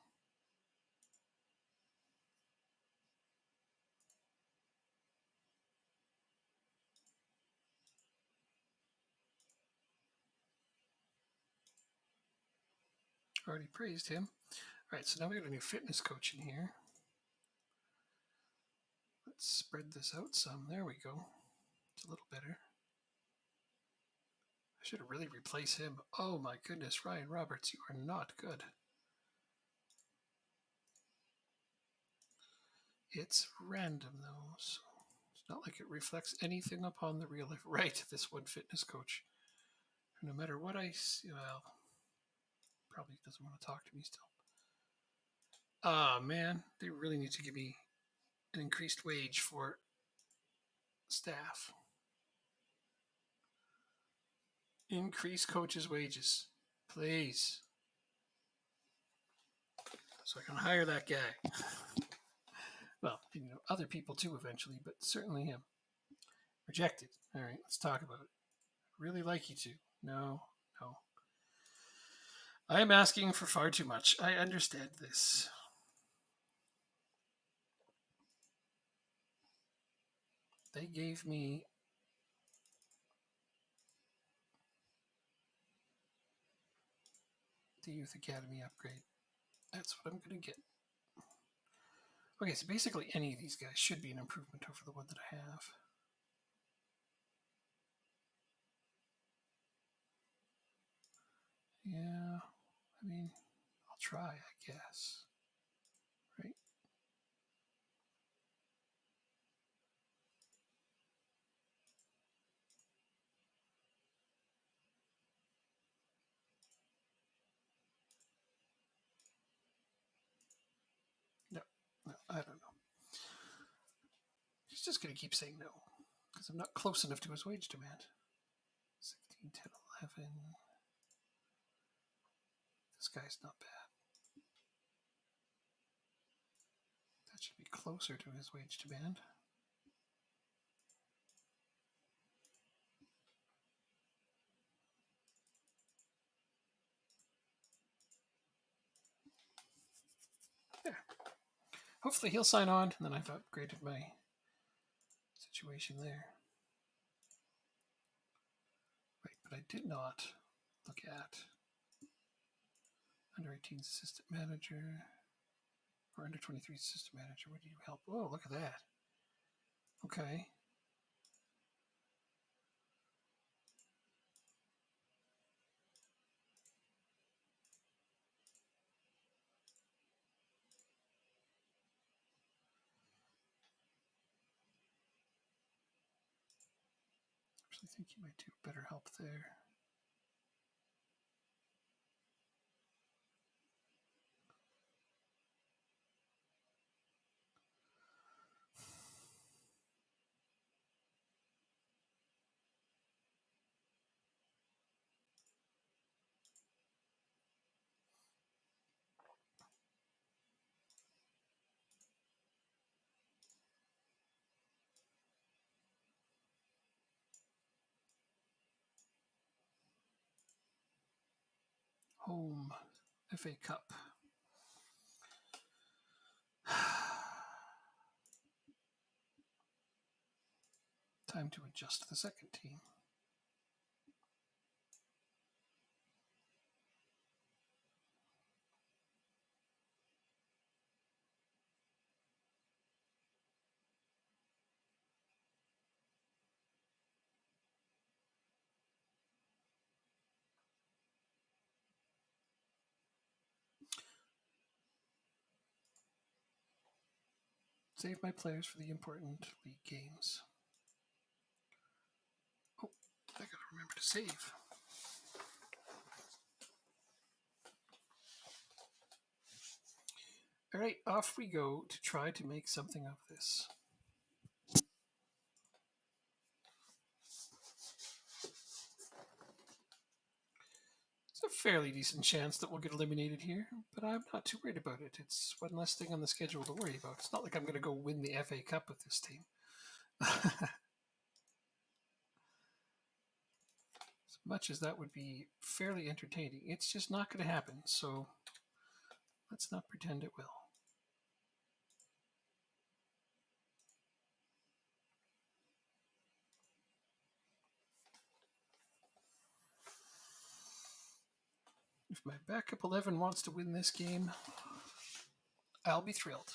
Already praised him. All right, so now we got a new fitness coach in here. Let's spread this out some. There we go. It's a little better. I should have really replaced him. Oh my goodness, Ryan Roberts, you are not good. It's random though, so it's not like it reflects anything upon the real life. Right, this one fitness coach. No matter what I see, well, probably doesn't want to talk to me still. Ah, man, they really need to give me an increased wage for staff. Increase coaches' wages, please, so I can hire that guy. Well, other people too eventually, but certainly him. Rejected. All right, let's talk about it. Really like you to. No, no. I am asking for far too much. I understand this. They gave me the Youth Academy upgrade. That's what I'm going to get. Okay, so basically any of these guys should be an improvement over the one that I have. Yeah, I mean, I'll try, I guess. Right? No, no, I don't know. He's just going to keep saying no because I'm not close enough to his wage demand. 16, 10, 11. This guy's not bad. That should be closer to his wage demand. There. Hopefully he'll sign on, and then I've upgraded my situation there. Right, but I did not look at under 18's assistant manager or under 23's assistant manager. Would you help? Oh, look at that. Okay. I think He might do better help there. Home FA Cup. Time to adjust the second team. Save my players for the important league games. Oh, I gotta remember to save. All right, off we go to try to make something of this. It's a fairly decent chance that we'll get eliminated here, but I'm not too worried about it. It's one less thing on the schedule to worry about. It's not like I'm going to go win the FA Cup with this team. As much as that would be fairly entertaining, it's just not going to happen, so let's not pretend it will. If my backup 11 wants to win this game, I'll be thrilled.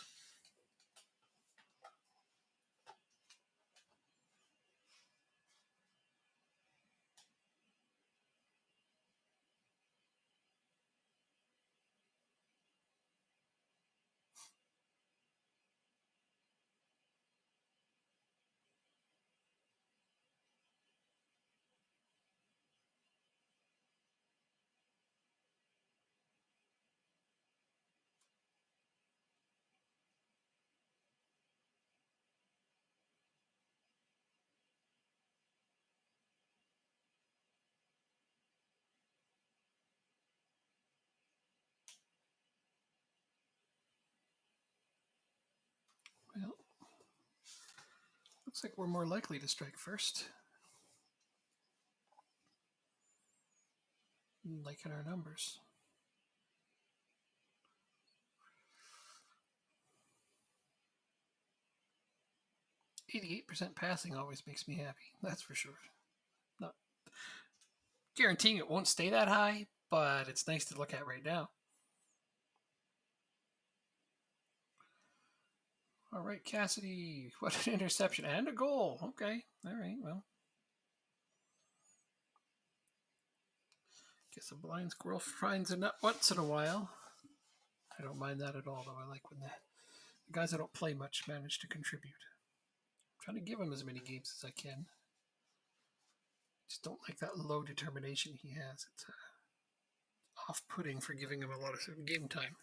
Well, looks like we're more likely to strike first. Liking our numbers. "88% passing always makes me happy, that's for sure. Not guaranteeing it won't stay that high, but it's nice to look at right now. All right, Cassidy, what an interception and a goal. Okay, all right, well. Guess a blind squirrel finds a nut once in a while. I don't mind that at all, though. I like when the guys that don't play much manage to contribute. I'm trying to give him as many games as I can. Just don't like that low determination he has. It's off-putting for giving him a lot of game time.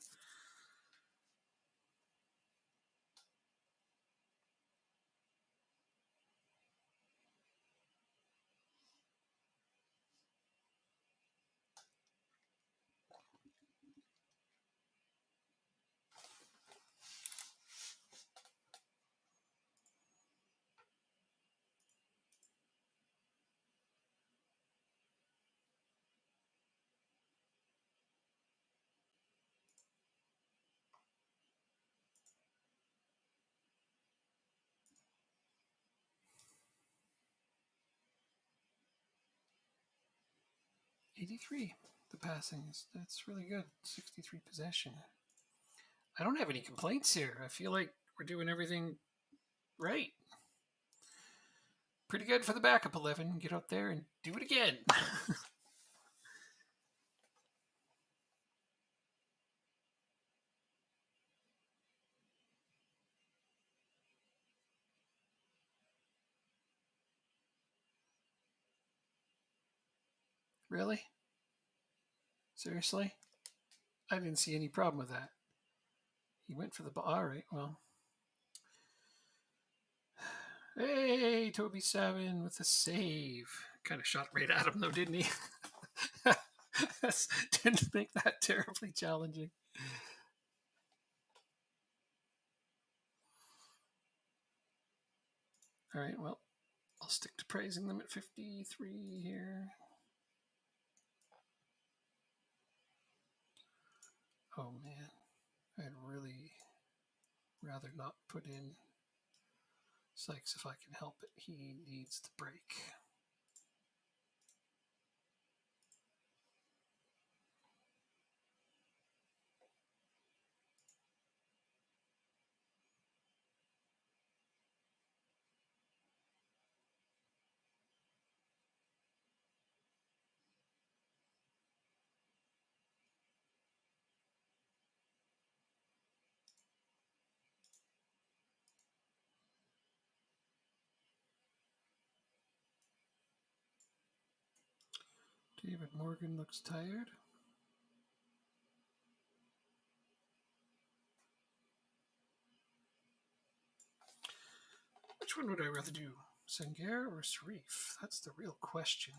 "83, the passing that's really good. 63 possession. I don't have any complaints here. I feel like we're doing everything right. Pretty good for the backup 11. Get out there and do it again." Really? Seriously? I didn't see any problem with that. He went for the ball. All right, well. Hey, Toby Savin with a save. Kind of shot right at him, though, didn't he? Didn't make that terribly challenging. All right, well, I'll stick to praising them at 53 here. Oh, man. I'd really rather not put in Sykes if I can help it. He needs the break. David Morgan looks tired. Which one would I rather do, Sengar or Sharif? That's the real question.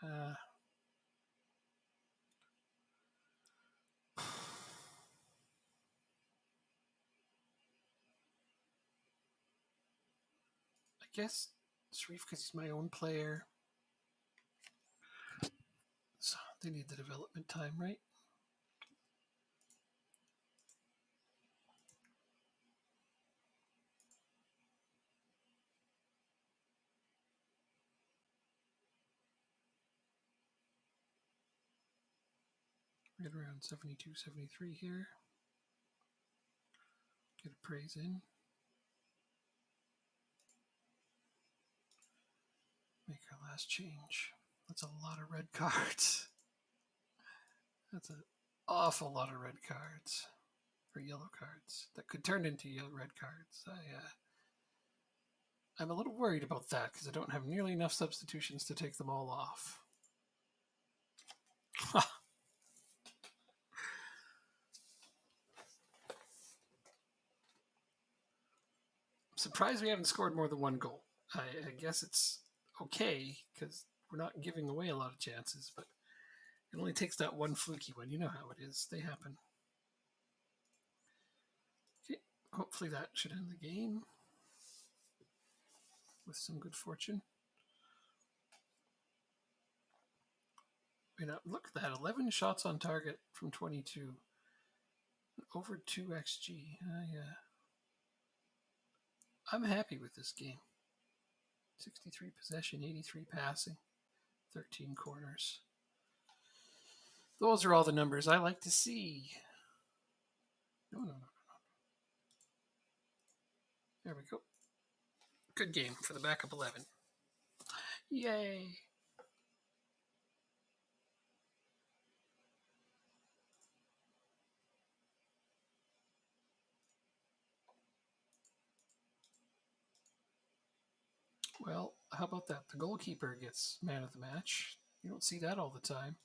I guess Sharif because he's my own player. So they need the development time, right? Right around 72, 73 here. Get a praise in. Make our last change. That's a lot of red cards. That's an awful lot of red cards. Or yellow cards. That could turn into yellow red cards. I'm a little worried about that because I don't have nearly enough substitutions to take them all off. I'm surprised we haven't scored more than one goal. I guess it's okay because we're not giving away a lot of chances, but it only takes that one fluky one. You know how it is. They happen. Okay, hopefully that should end the game with some good fortune. Look at that. 11 shots on target from 22. Over 2 XG. Yeah. I'm happy with this game. 63 possession, 83 passing, 13 corners. Those are all the numbers I like to see. No. There we go. Good game for the backup 11. Yay. Well, how about that? The goalkeeper gets man of the match. You don't see that all the time.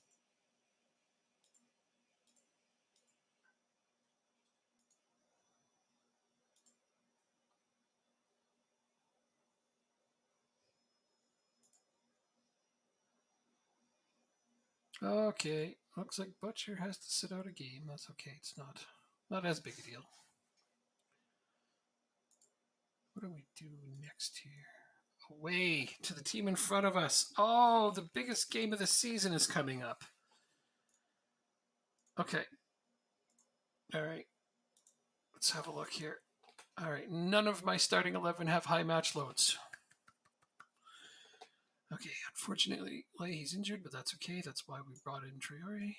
Okay, looks like Butcher has to sit out a game. That's okay. It's not as big a deal. What do we do next here? Away to the team in front of us. Oh, the biggest game of the season is coming up. Okay. All right. Let's have a look here. All right. None of my starting 11 have high match loads. Okay. Unfortunately, Leahy's injured, but that's okay. That's why we brought in Traore.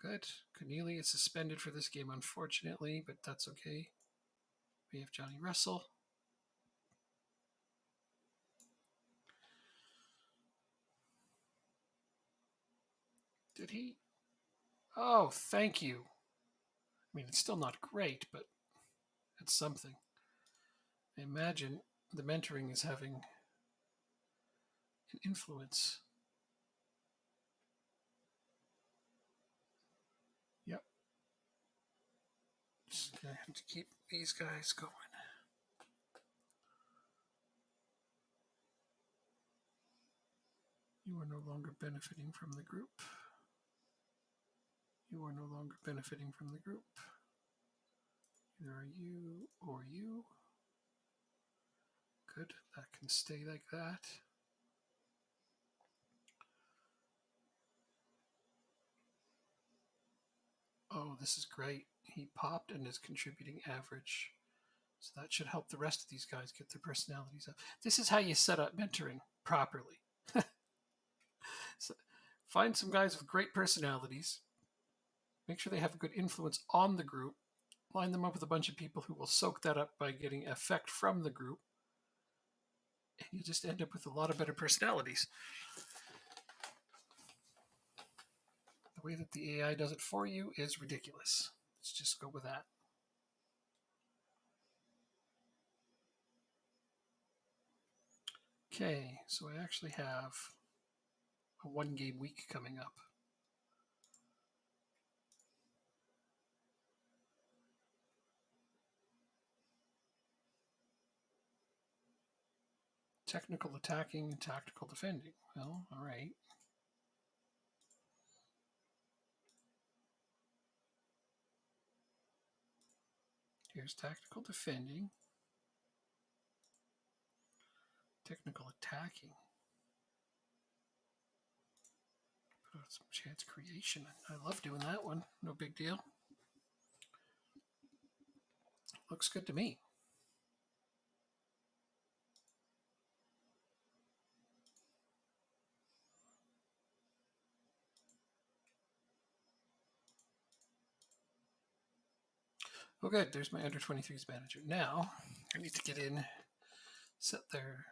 Good. Keneally is suspended for this game, unfortunately, but that's okay. We have Johnny Russell. Did he? Oh, thank you. I mean, it's still not great, but it's something. I imagine the mentoring is having an influence. gonna have to keep these guys going. You are no longer benefiting from the group. You are no longer benefiting from the group. Either are you or you. Good, that can stay like that. Oh, this is great. He popped and is contributing average. So that should help the rest of these guys get their personalities up. This is how you set up mentoring properly. So find some guys with great personalities. Make sure they have a good influence on the group. Line them up with a bunch of people who will soak that up by getting effect from the group. And you just end up with a lot of better personalities. The way that the AI does it for you is ridiculous. Let's just go with that. Okay, so I actually have a 1-game week coming up. Technical attacking and tactical defending. Well, all right. Here's tactical defending. Technical attacking. Put out some chance creation. I love doing that one. No big deal. Looks good to me. Oh, good. There's my under 23s manager. Now I need to get in, set their.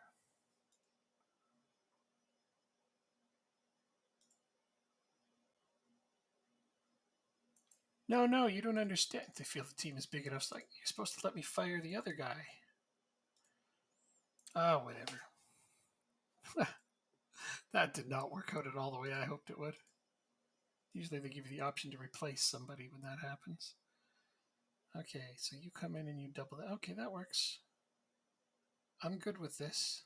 No, you don't understand. They feel the team is big enough. It's like, you're supposed to let me fire the other guy. Oh, whatever. That did not work out at all the way I hoped it would. Usually they give you the option to replace somebody when that happens. Okay, so you come in and you double that. Okay, that works. I'm good with this.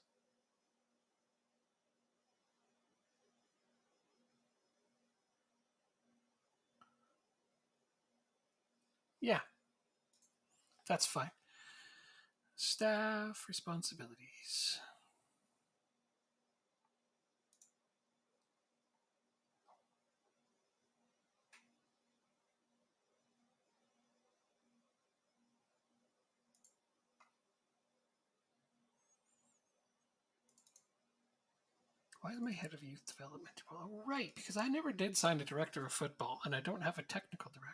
Yeah, that's fine. Staff responsibilities. Why am I head of youth development? Well, right, because I never did sign a director of football, and I don't have a technical director.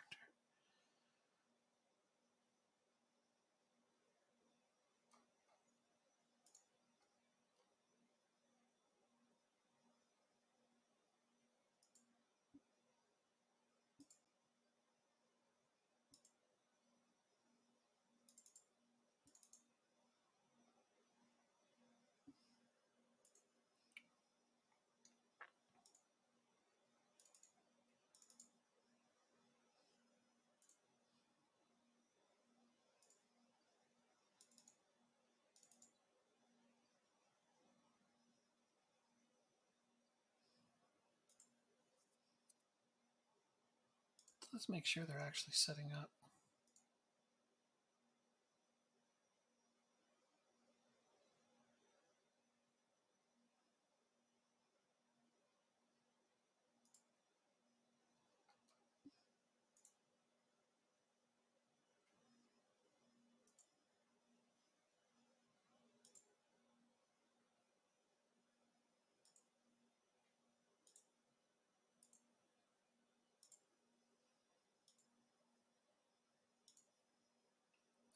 Let's make sure they're actually setting up.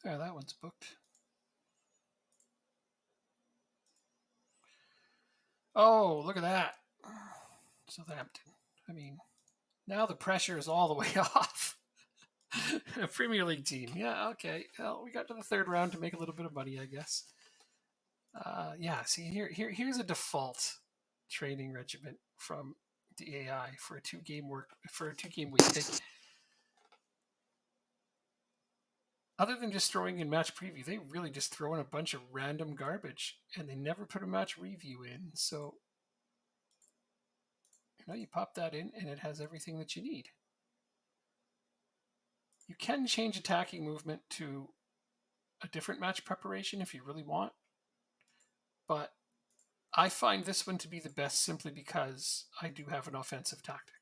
There, that one's booked. Oh, look at that. Southampton. I mean, now the pressure is all the way off. A Premier League team. Yeah, okay. Well, we got to the third round to make a little bit of money, I guess. Yeah, see, here's a default training regimen from the AI for a 2-game week. other than just throwing in match preview, they really just throw in a bunch of random garbage, and they never put a match review in. So, you pop that in, and it has everything that you need. You can change attacking movement to a different match preparation if you really want, but I find this one to be the best simply because I do have an offensive tactic.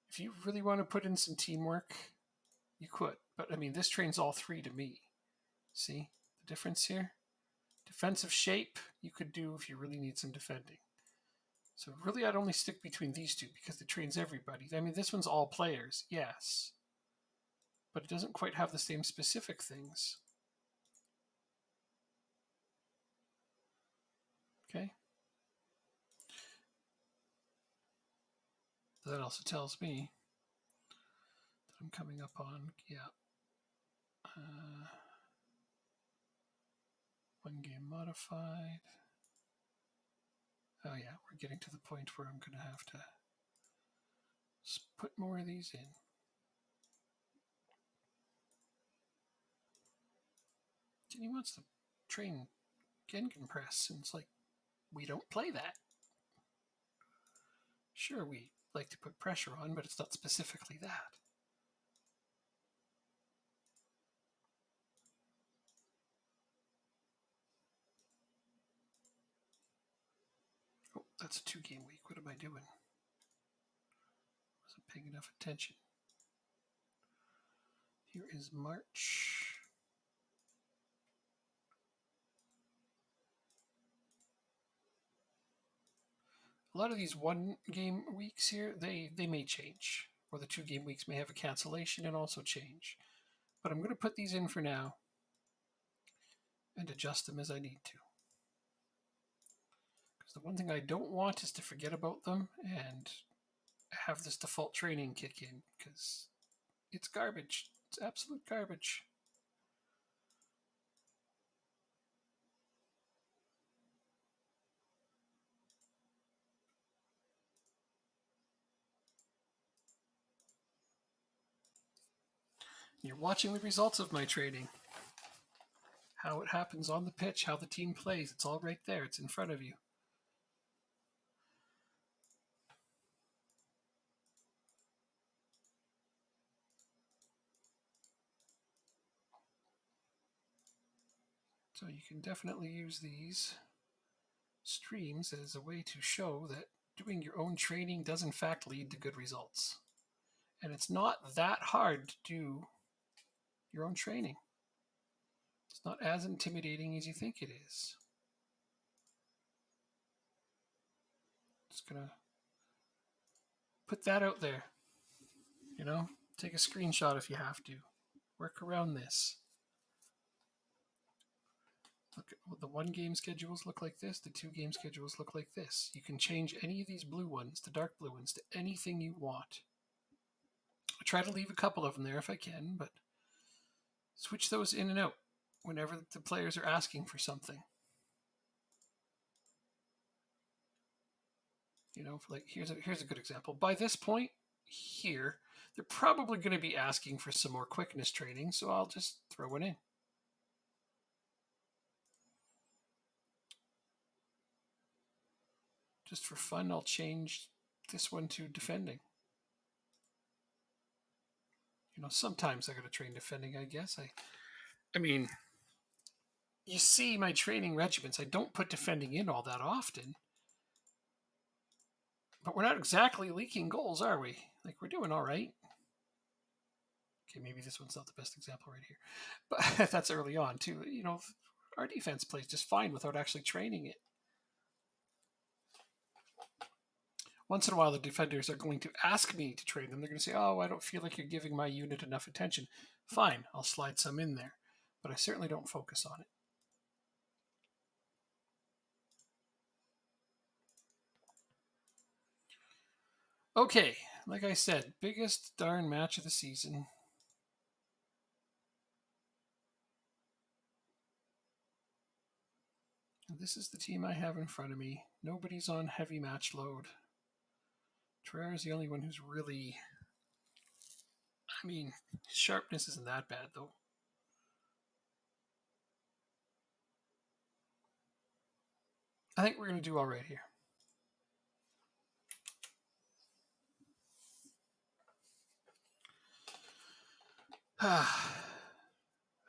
If you really want to put in some teamwork, you could. But I mean, this trains all three to me. See the difference here? Defensive shape, you could do if you really need some defending. So really, I'd only stick between these two because it trains everybody. I mean, this one's all players, yes. But it doesn't quite have the same specific things. Okay. That also tells me that I'm coming up on, one game modified. Oh yeah, we're getting to the point where I'm going to have to put more of these in. And he wants to train Gencompress, and it's like, we don't play that. Sure, we like to put pressure on, but it's not specifically that. Oh, that's a 2-game week. What am I doing? Wasn't paying enough attention. Here is March. A lot of these 1-game weeks here, they may change. Or the 2-game weeks may have a cancellation and also change. But I'm going to put these in for now and adjust them as I need to. Because the one thing I don't want is to forget about them and have this default training kick in, because it's garbage. It's absolute garbage. You're watching the results of my training. How it happens on the pitch, how the team plays. It's all right there. It's in front of you. So you can definitely use these streams as a way to show that doing your own training does in fact lead to good results. And it's not that hard to do your own training. It's not as intimidating as you think it is. Just gonna put that out there. Take a screenshot if you have to. Work around this. Look at the 1-game schedules look like this. The 2-game schedules look like this. You can change any of these blue ones, the dark blue ones, to anything you want. I try to leave a couple of them there if I can, but switch those in and out whenever the players are asking for something. Like here's a good example. By this point here, they're probably going to be asking for some more quickness training, so I'll just throw it in. Just for fun, I'll change this one to defending. Sometimes I got to train defending, I guess. I mean, you see my training regiments. I don't put defending in all that often. But we're not exactly leaking goals, are we? Like, we're doing all right. Okay, maybe this one's not the best example right here. But that's early on, too. Our defense plays just fine without actually training it. Once in a while, the defenders are going to ask me to train them. They're going to say, oh, I don't feel like you're giving my unit enough attention. Fine, I'll slide some in there. But I certainly don't focus on it. Okay, like I said, biggest darn match of the season. And this is the team I have in front of me. Nobody's on heavy match load. Terrera is the only one who's really I mean, his sharpness isn't that bad, though. I think we're going to do all right here. I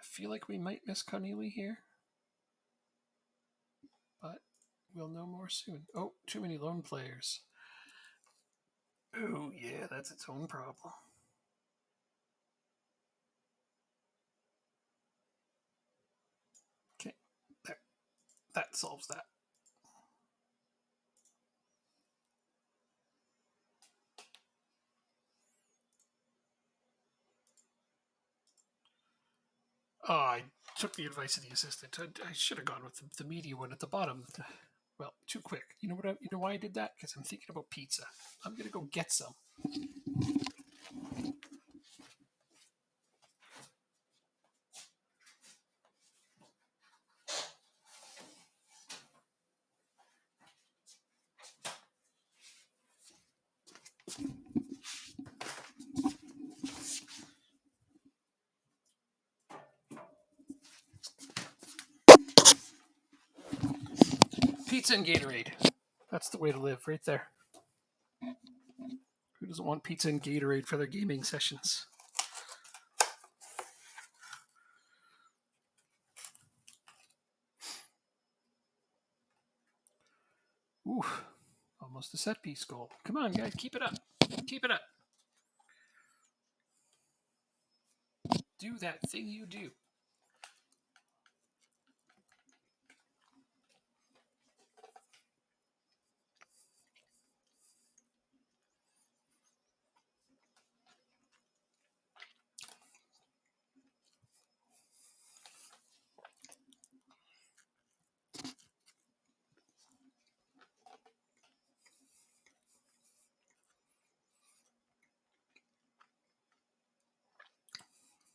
feel like we might miss Cornelia here, but we'll know more soon. Oh, too many lone players. Oh, yeah, that's its own problem. Okay, there. That solves that. Oh, I took the advice of the assistant. I should have gone with the media one at the bottom. Well, too quick. You know what? You know why I did that? Because I'm thinking about pizza. I'm gonna go get some. Pizza and Gatorade. That's the way to live, right there. Who doesn't want pizza and Gatorade for their gaming sessions? Ooh, almost a set piece goal. Come on, guys, keep it up. Keep it up. Do that thing you do.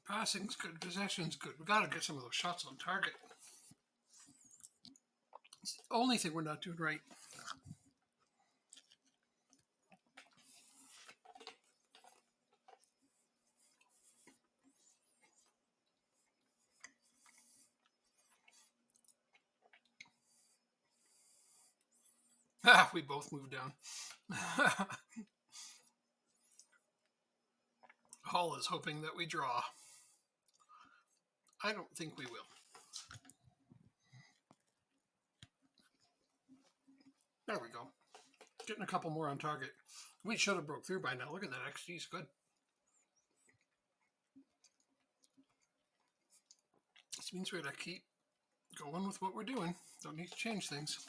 Passing's good, possession's good. We got to get some of those shots on target. It's the only thing we're not doing right. Ah, we both moved down. Hall is hoping that we draw. I don't think we will. There we go. Getting a couple more on target. We should have broke through by now. Look at that. XG is good. This means we're going to keep going with what we're doing. Don't need to change things.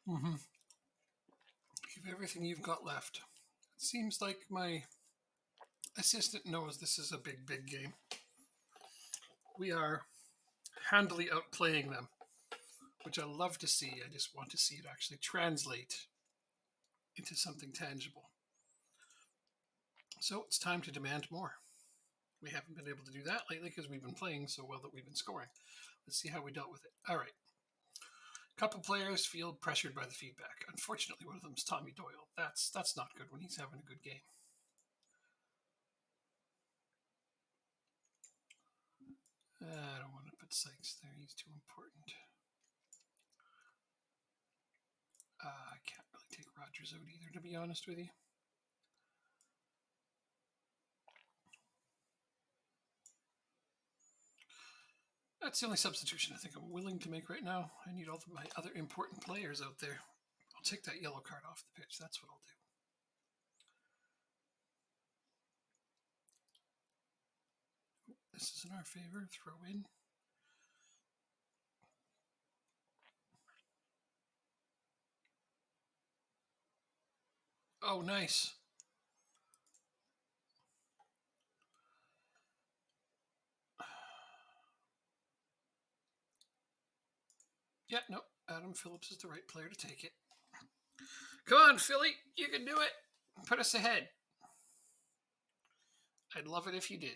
Mm-hmm. Give everything you've got left. It seems like my assistant knows this is a big, big game. We are handily outplaying them, which I love to see. I just want to see it actually translate into something tangible. So it's time to demand more. We haven't been able to do that lately because we've been playing so well that we've been scoring. Let's see how we dealt with it. All right. A couple players feel pressured by the feedback. Unfortunately, one of them is Tommy Doyle. That's not good when he's having a good game. I don't want to put Sykes there. He's too important. I can't really take Rogers out either, to be honest with you. That's the only substitution I think I'm willing to make right now. I need all of my other important players out there. I'll take that yellow card off the pitch. That's what I'll do. This is in our favor. Throw in. Oh, nice. Yeah, no, Adam Phillips is the right player to take it. Come on, Philly, you can do it. Put us ahead. I'd love it if you did.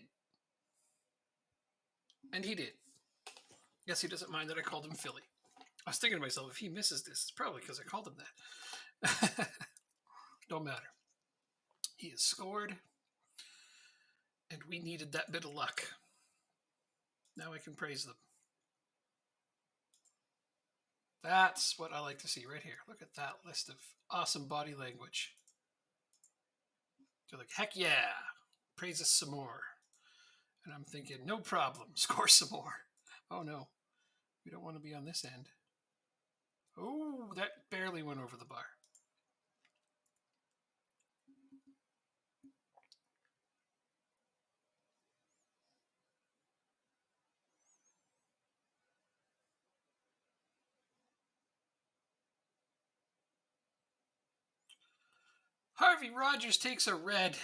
And he did. Guess he doesn't mind that I called him Philly. I was thinking to myself, if he misses this, it's probably because I called him that. Don't matter. He has scored, and we needed that bit of luck. Now I can praise them. That's what I like to see right here. Look at that list of awesome body language. They're like, heck yeah, praise us some more. And I'm thinking, no problem, score some more. Oh no, we don't want to be on this end. Oh, that barely went over the bar. Harvey Rogers takes a red.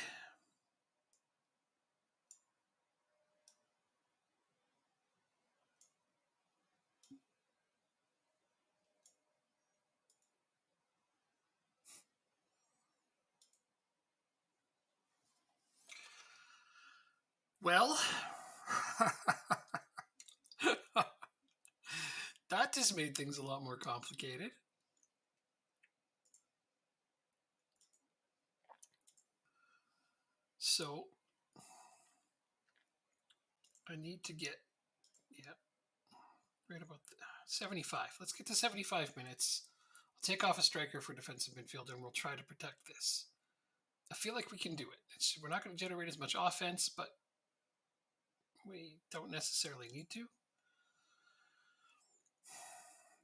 Well, that just made things a lot more complicated. So I need to get, yeah, right about 75. Let's get to 75 minutes. I'll take off a striker for defensive midfielder and we'll try to protect this. I feel like we can do it. We're not going to generate as much offense, but we don't necessarily need to.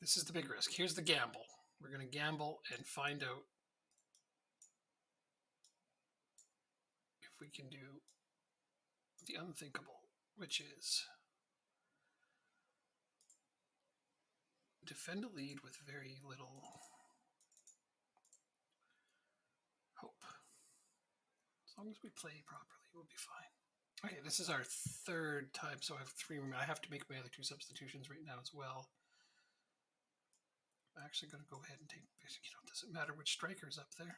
This is the big risk. Here's the gamble. We're going to gamble and find out if we can do the unthinkable, which is defend a lead with very little hope. As long as we play properly, we'll be fine. Okay, this is our third time, so I have 3 remaining. I have to make my other 2 substitutions right now as well. I'm actually going to go ahead and take, it doesn't matter which striker's up there.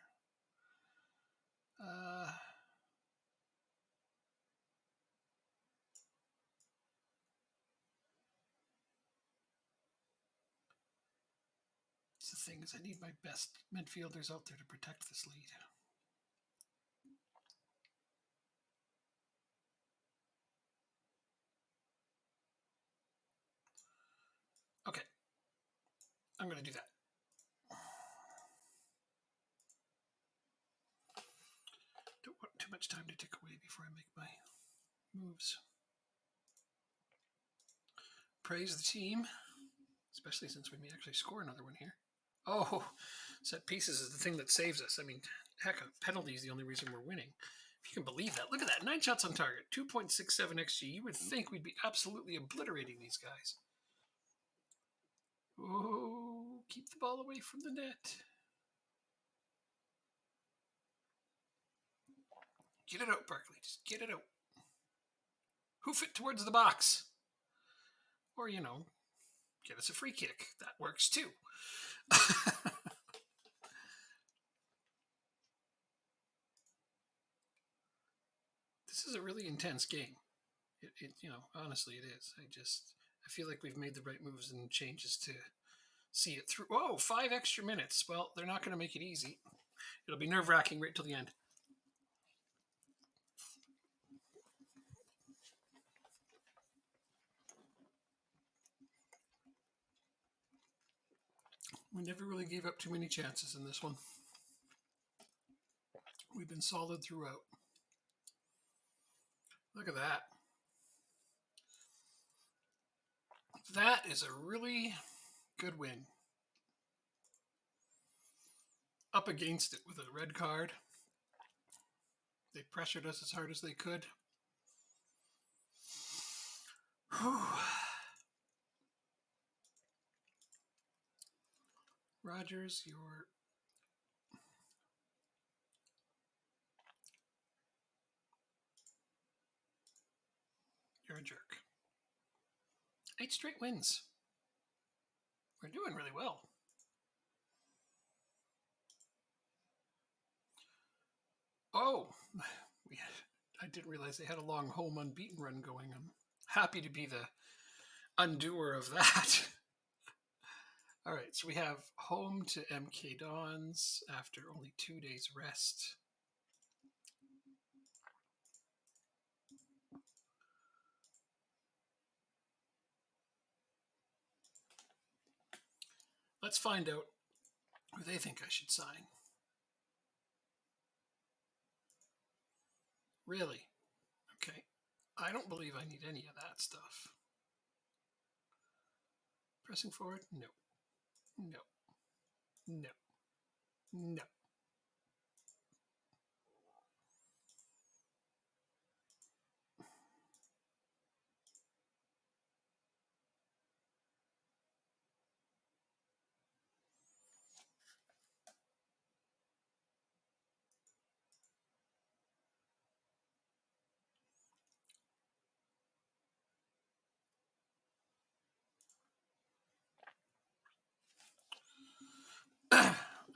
The thing is, I need my best midfielders out there to protect this lead. Okay, I'm going to do that. Don't want too much time to tick away before I make my moves. Praise the team, especially since we may actually score another one here. Oh, set pieces is the thing that saves us. I mean, heck, a penalty is the only reason we're winning. If you can believe that. Look at that. 9 shots on target, 2.67 XG. You would think we'd be absolutely obliterating these guys. Oh, keep the ball away from the net. Get it out, Barkley. Just get it out. Hoof it towards the box. Or, get us a free kick. That works too. This is a really intense game. Honestly, it is. I feel like we've made the right moves and changes to see it through. Oh, 5 extra minutes. Well, they're not going to make it easy. It'll be nerve-wracking right till the end. We never really gave up too many chances in this one. We've been solid throughout. Look at that. That is a really good win. Up against it with a red card. They pressured us as hard as they could. Whew. Rogers, you're a jerk. 8 straight wins. We're doing really well. Oh, I didn't realize they had a long home unbeaten run going. I'm happy to be the undoer of that. All right, so we have home to MK Dons after only 2 days rest. Let's find out who they think I should sign. Really? Okay. I don't believe I need any of that stuff. Pressing forward? No. No. No. No.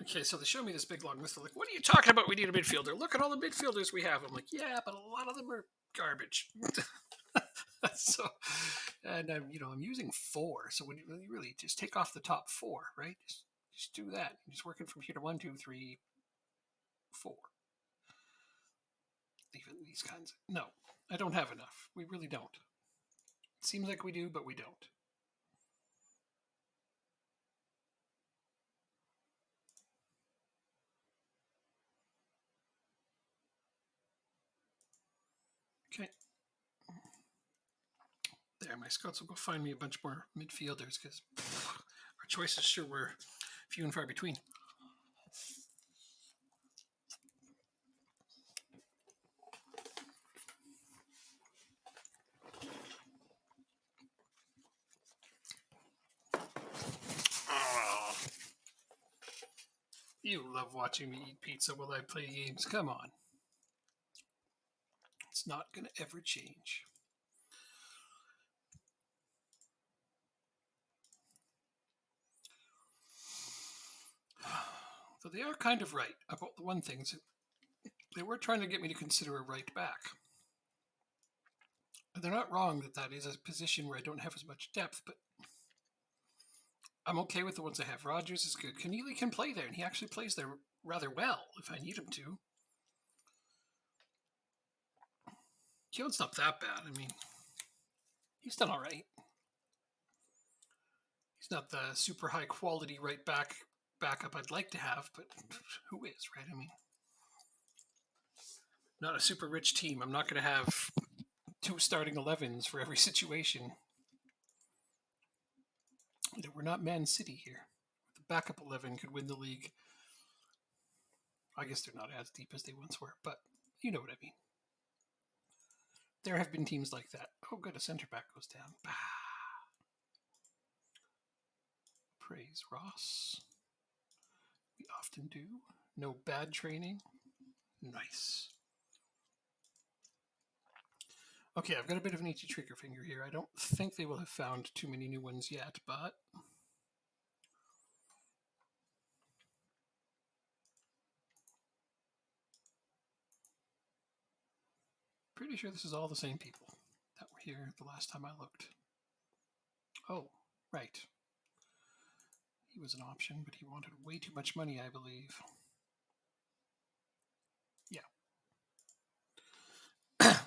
Okay, so they show me this big long list. They're like, what are you talking about? We need a midfielder. Look at all the midfielders we have. I'm like, yeah, but a lot of them are garbage. So, and I'm using 4. So when you really just take off the top 4, right? Just do that. You're just working from here to 1, 2, 3, 4. Even these kinds. No, I don't have enough. We really don't. It seems like we do, but we don't. Okay. There, my scouts will go find me a bunch more midfielders because our choices sure were few and far between. Oh, you love watching me eat pizza while I play games. Come on. It's not going to ever change. So they are kind of right about the one thing. They were trying to get me to consider a right back. They're not wrong that is a position where I don't have as much depth, but I'm okay with the ones I have. Rogers is good. Keneally can play there, and he actually plays there rather well if I need him to. Keelan's not that bad. I mean, he's done all right. He's not the super high quality right backup I'd like to have, but who is, right? I mean, not a super rich team. I'm not going to have 2 starting 11s for every situation. We're not Man City here. The backup 11 could win the league. I guess they're not as deep as they once were, but you know what I mean. There have been teams like that. Oh, good, a center back goes down. Bah. Praise Ross. We often do. No bad training. Nice. Okay, I've got a bit of an itchy trigger finger here. I don't think they will have found too many new ones yet, but pretty sure this is all the same people that were here the last time I looked. Oh, right. He was an option, but he wanted way too much money, I believe. Yeah.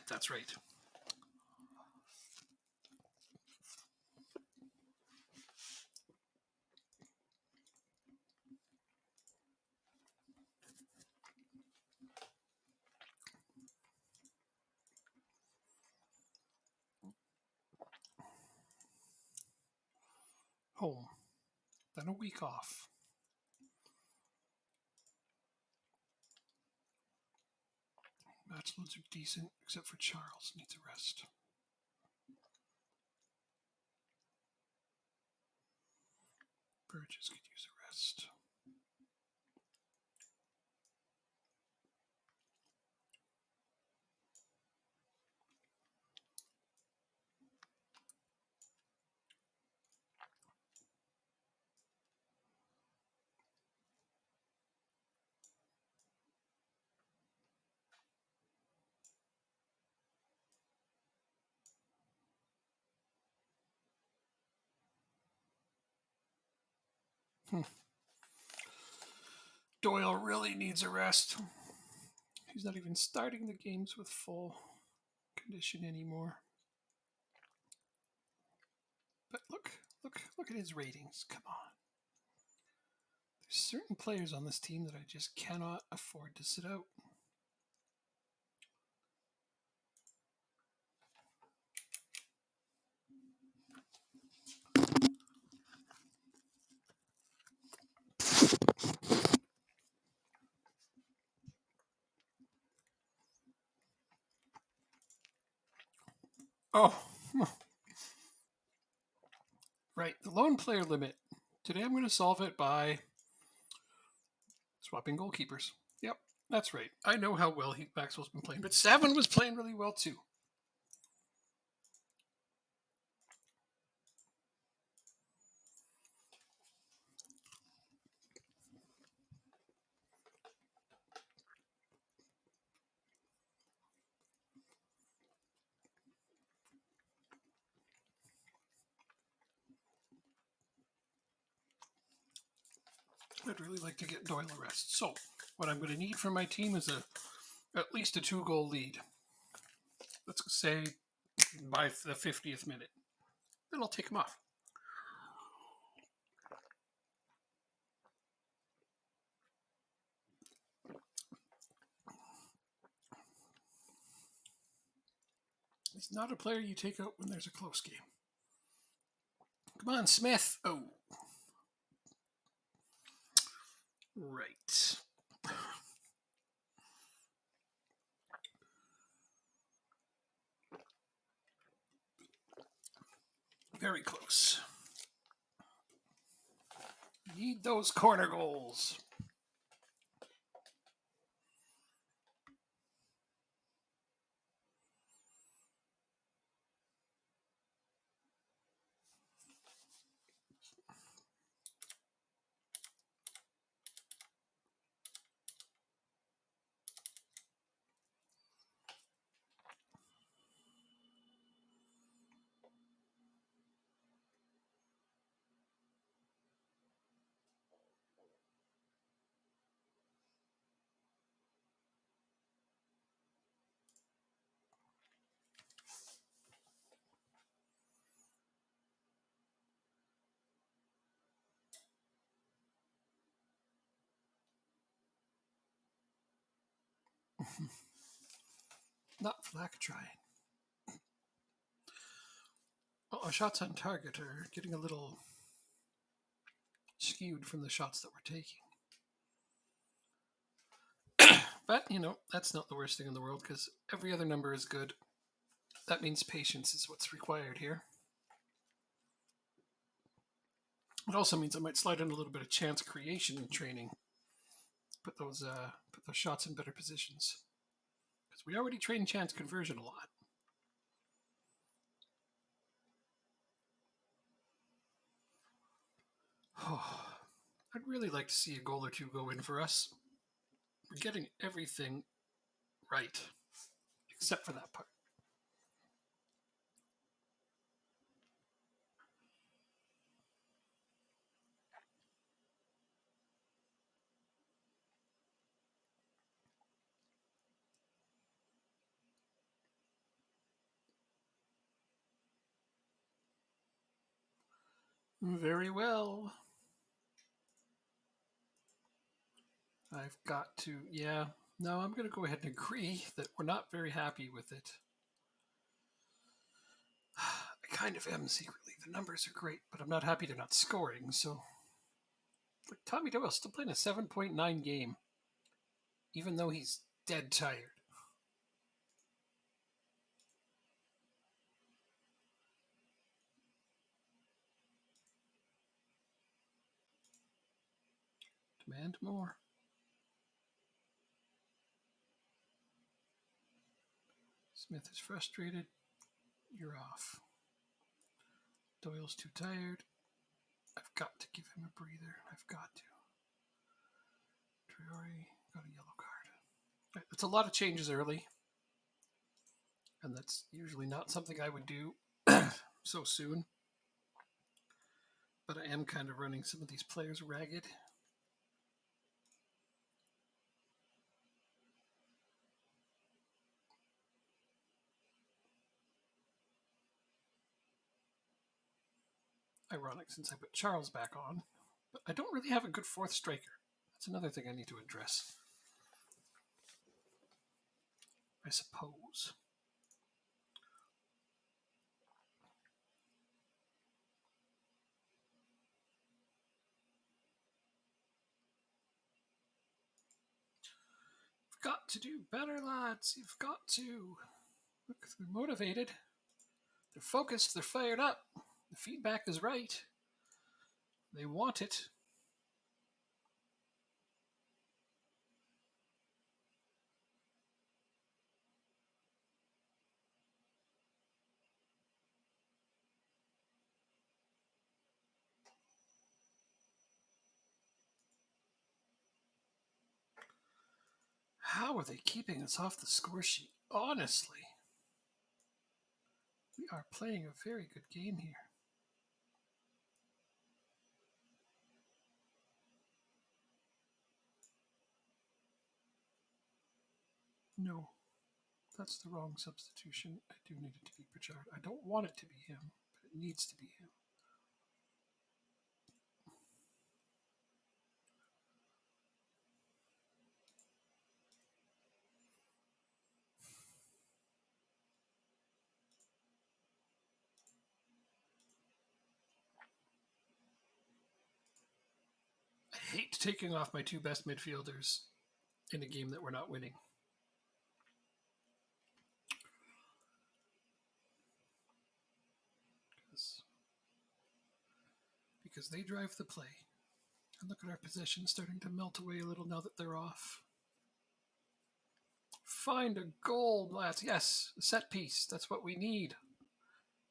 That's right. Home. Then a week off. Match loads are decent, except for Charles needs a rest. Burgess could use a rest. Doyle really needs a rest. He's not even starting the games with full condition anymore. But look at his ratings. Come on. There's certain players on this team that I just cannot afford to sit out. Oh, right. The lone player limit. Today I'm going to solve it by swapping goalkeepers. Yep, that's right. I know how well Maxwell's been playing, but Savin was playing really well too. I'd really like to get Doyle a rest. So, what I'm going to need from my team is at least a 2-goal lead. Let's say by the 50th minute. Then I'll take him off. He's not a player you take out when there's a close game. Come on, Smith. Oh. Right. Very close. Need those corner goals. Not flack trying. Well, our shots on target are getting a little skewed from the shots that we're taking. But, that's not the worst thing in the world because every other number is good. That means patience is what's required here. It also means I might slide in a little bit of chance creation training. Put those shots in better positions. Because we already train chance conversion a lot. Oh, I'd really like to see a goal or two go in for us. We're getting everything right, except for that part. Very well. I've got to, no, I'm going to go ahead and agree that we're not very happy with it. I kind of am secretly. The numbers are great, but I'm not happy they're not scoring, so. Like Tommy Doyle's still playing a 7.9 game, even though he's dead tired. Demand more. Smith is frustrated. You're off. Doyle's too tired. I've got to give him a breather. I've got to. Traore got a yellow card. Right, that's a lot of changes early. And that's usually not something I would do so soon. But I am kind of running some of these players ragged. Ironic since I put Charles back on. But I don't really have a good fourth striker. That's another thing I need to address, I suppose. You've got to do better, lads. You've got to. Look, they're motivated. They're focused. They're fired up. The feedback is right. They want it. How are they keeping us off the score sheet? Honestly, we are playing a very good game here. No, that's the wrong substitution. I do need it to be Pritchard. I don't want it to be him, but it needs to be him. I hate taking off my two best midfielders in a game that we're not winning. Because they drive the play. And look at our possession starting to melt away a little now that they're off. Find a goal, lads. Yes, a set piece. That's what we need.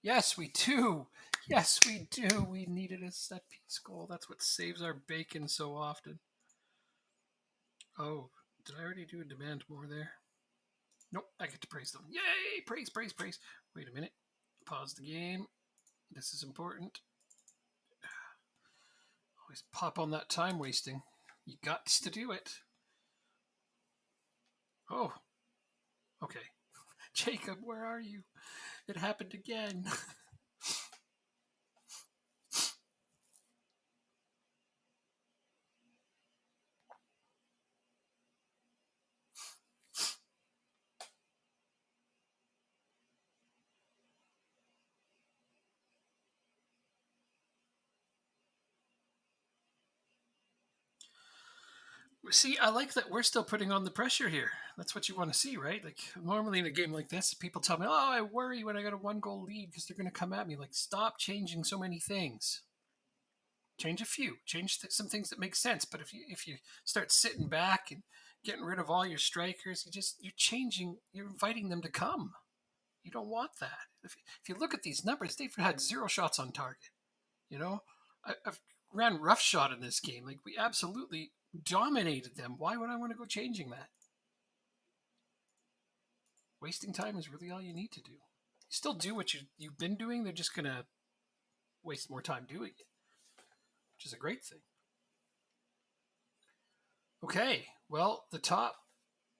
Yes, we do. Yes, we do. We needed a set piece goal. That's what saves our bacon so often. Oh, did I already do a demand more there? Nope, I get to praise them. Yay! Praise, praise, praise. Wait a minute. Pause the game. This is important. Always pop on that time wasting. You got to do it. Oh, okay. Jacob, where are you? It happened again. See, I like that we're still putting on the pressure here. That's what you want to see, right? Like, normally in a game like this, people tell me, oh, I worry when I got a 1-goal lead because they're going to come at me. Like, stop changing so many things. Change a few. Change some things that make sense. But if you start sitting back and getting rid of all your strikers, you're inviting them to come. You don't want that. If you look at these numbers, they've had 0 shots on target. You know, I've ran roughshod in this game. Like, we absolutely dominated them. Why would I want to go changing that? Wasting time is really all you need to do. You still do what you've been doing. They're just going to waste more time doing it, which is a great thing. Okay, well, the top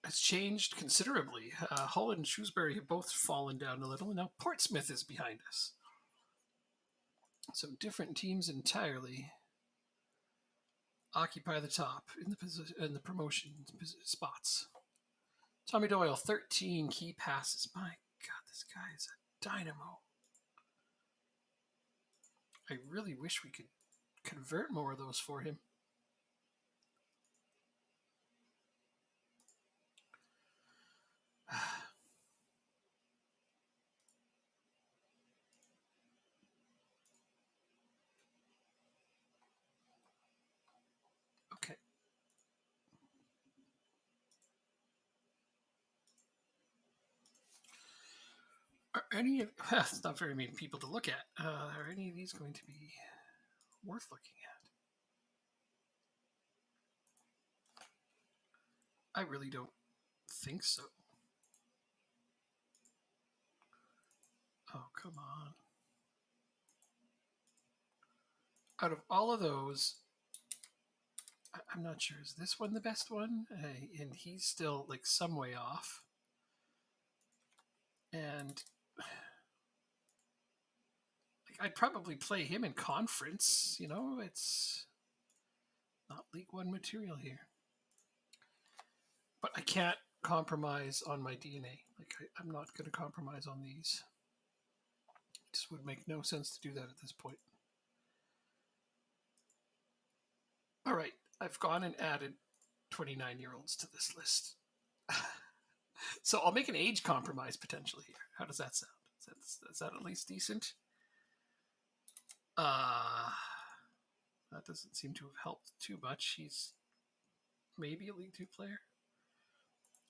has changed considerably. Hull and Shrewsbury have both fallen down a little, and now Portsmouth is behind us. Some different teams entirely occupy the top in the promotion spots. Tommy Doyle, 13 key passes. My God, this guy is a dynamo. I really wish we could convert more of those for him. Okay. Are any of it's not very many people to look at. Are any of these going to be worth looking at? I really don't think so. Oh, come on. out of all of those, I'm not sure. Is this one the best one? And he's still like some way off. And like, I'd probably play him in conference. You know, it's not League One material here. But I can't compromise on my DNA. Like, I'm not going to compromise on these. It just would make no sense to do that at this point. All right, I've gone and added 29-year-olds to this list. So I'll make an age compromise potentially here. How does that sound? Is that at least decent? That doesn't seem to have helped too much. He's maybe a League 2 player.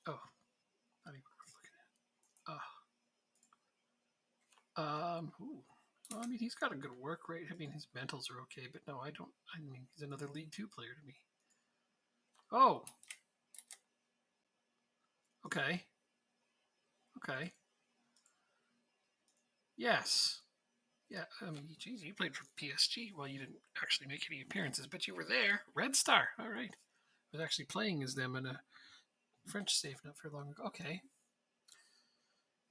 Oh, not even worth looking at. Well, I mean, he's got a good work rate. I mean, his mentals are okay, but no, I don't. I mean, he's another League 2 player to me. Oh. Okay. Okay. Yes. Yeah, I mean, geez, you played for PSG. Well, you didn't actually make any appearances, but you were there. Red Star. All right. I was actually playing as them in a French save not very long ago. Okay.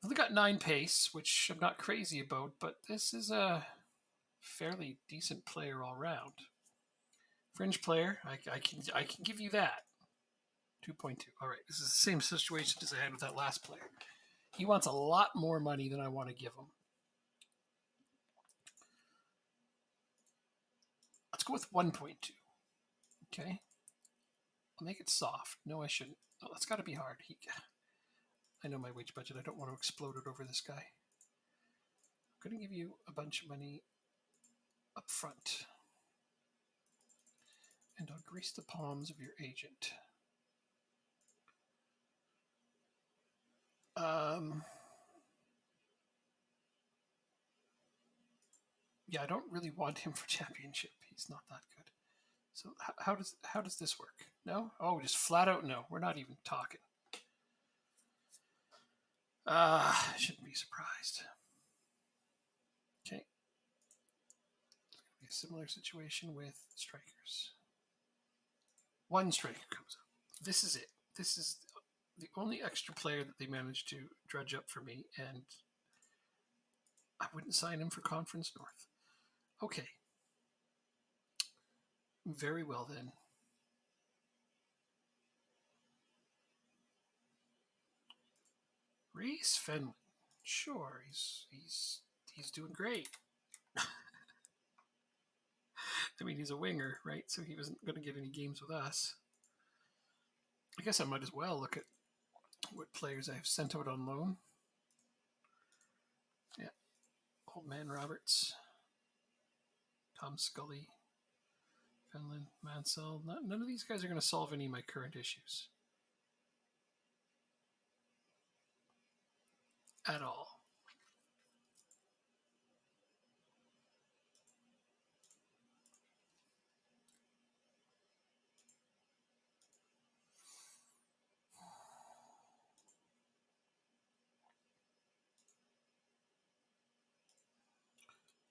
Well, they got 9 pace, which I'm not crazy about, but this is a fairly decent player all round. Fringe player, I can give you that. 2.2. All right, this is the same situation as I had with that last player. He wants a lot more money than I want to give him. Let's go with 1.2. Okay. I'll make it soft. No, I shouldn't. Oh, that's got to be hard. I know my wage budget. I don't want to explode it over this guy. I'm going to give you a bunch of money up front. And I'll grease the palms of your agent. Yeah, I don't really want him for championship. He's not that good. So how does this work? No? Oh, just flat out no. We're not even talking. I shouldn't be surprised. Okay. It's going to be a similar situation with strikers. One striker comes up. This is it. This is the only extra player that they managed to dredge up for me, and I wouldn't sign him for Conference North. Okay. Very well then. Reese Fenlon. Sure, he's doing great. I mean, he's a winger, right? So he wasn't going to get any games with us. I guess I might as well look at what players I have sent out on loan. Yeah. Old Man Roberts. Tom Scully. Fenlon. Mansell. None of these guys are going to solve any of my current issues. At all.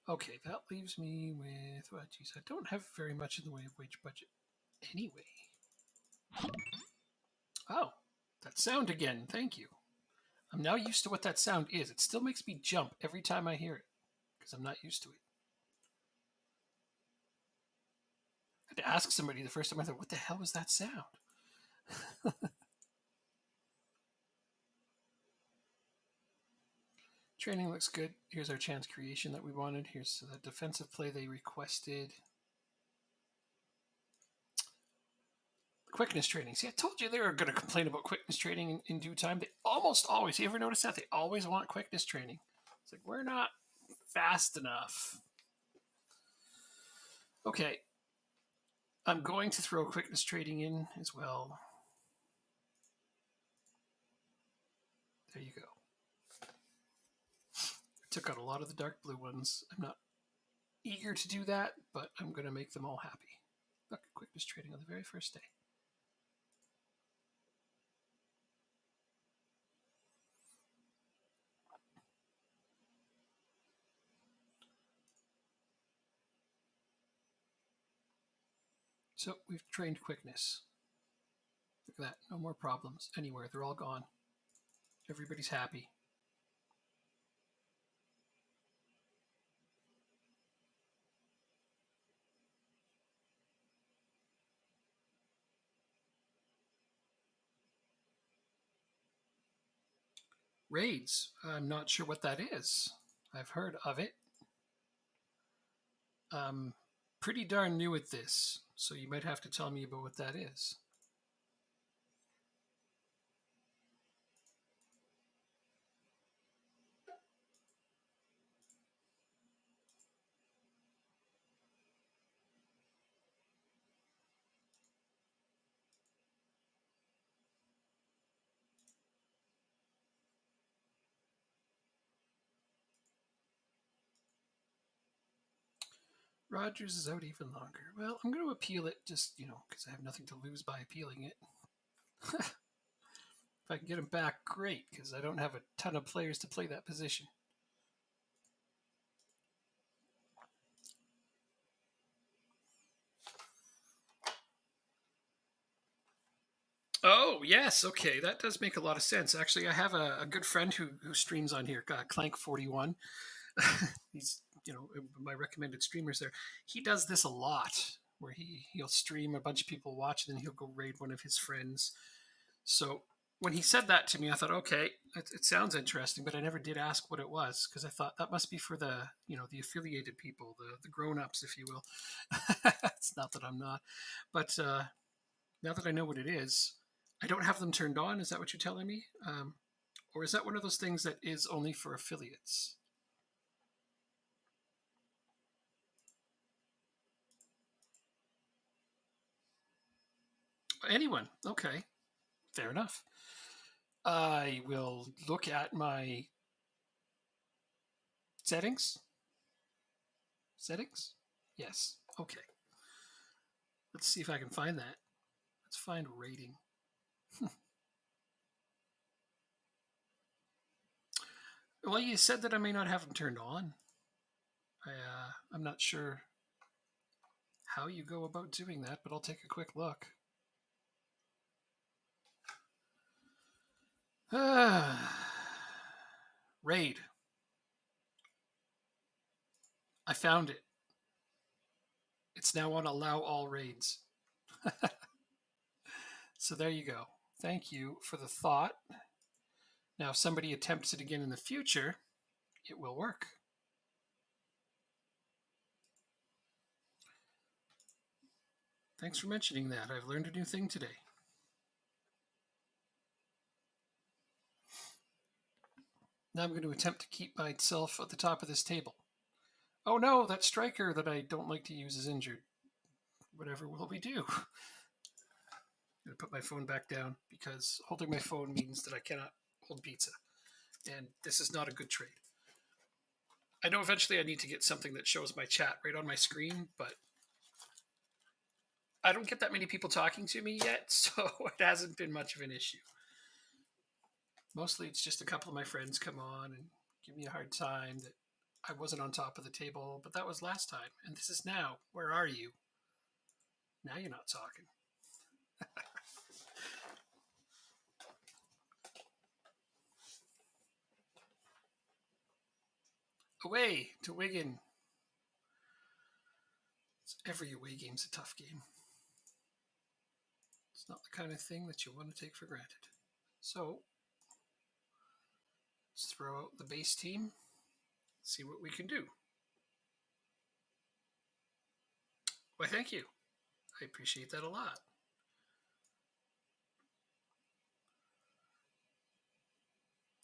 Okay, that leaves me with, well, geez, I don't have very much in the way of wage budget anyway. Oh, that sound again. Thank you. I'm now used to what that sound is. It still makes me jump every time I hear it because I'm not used to it. I had to ask somebody the first time. I thought, what the hell was that sound? Training looks good. Here's our chance creation that we wanted. Here's the defensive play they requested. Quickness training. See, I told you they were going to complain about quickness training in due time. They almost always, you ever notice that? They always want quickness training. It's like, we're not fast enough. Okay. I'm going to throw quickness training in as well. There you go. I took out a lot of the dark blue ones. I'm not eager to do that, but I'm going to make them all happy. Look, quickness training on the very first day. So we've trained quickness. Look at that. No more problems anywhere. They're all gone. Everybody's happy. Raids. I'm not sure what that is. I've heard of it. I'm pretty darn new at this, so you might have to tell me about what that is. Rogers is out even longer. Well, I'm going to appeal it just, because I have nothing to lose by appealing it. If I can get him back, great, because I don't have a ton of players to play that position. Oh, yes. Okay. That does make a lot of sense. Actually, I have a good friend who streams on here, Clank41. He's, my recommended streamers there. He does this a lot where he'll stream, a bunch of people watch, and then he'll go raid one of his friends. So when he said that to me, I thought, okay, it sounds interesting, but I never did ask what it was because I thought that must be for the affiliated people, the grown-ups, if you will. It's not that I'm not, but now that I know what it is, I don't have them turned on. Is that what you're telling me? Or is that one of those things that is only for affiliates? Anyone. Okay. Fair enough. I will look at my settings. Settings? Yes. Okay. Let's see if I can find that. Let's find rating. Well, you said that I may not have them turned on. I'm not sure how you go about doing that, but I'll take a quick look. Raid. I found it. It's now on allow all raids. So there you go. Thank you for the thought. Now, if somebody attempts it again in the future, it will work. Thanks for mentioning that. I've learned a new thing today. Now I'm going to attempt to keep myself at the top of this table. Oh no, that striker that I don't like to use is injured. Whatever will we do? I'm going to put my phone back down because holding my phone means that I cannot hold pizza. And this is not a good trade. I know eventually I need to get something that shows my chat right on my screen, but I don't get that many people talking to me yet, so it hasn't been much of an issue. Mostly it's just a couple of my friends come on and give me a hard time that I wasn't on top of the table, but that was last time, and this is now. Where are you? Now you're not talking. Away to Wigan. Every away game's a tough game. It's not the kind of thing that you want to take for granted. So, let's throw out the base team, see what we can do. Why, thank you. I appreciate that a lot.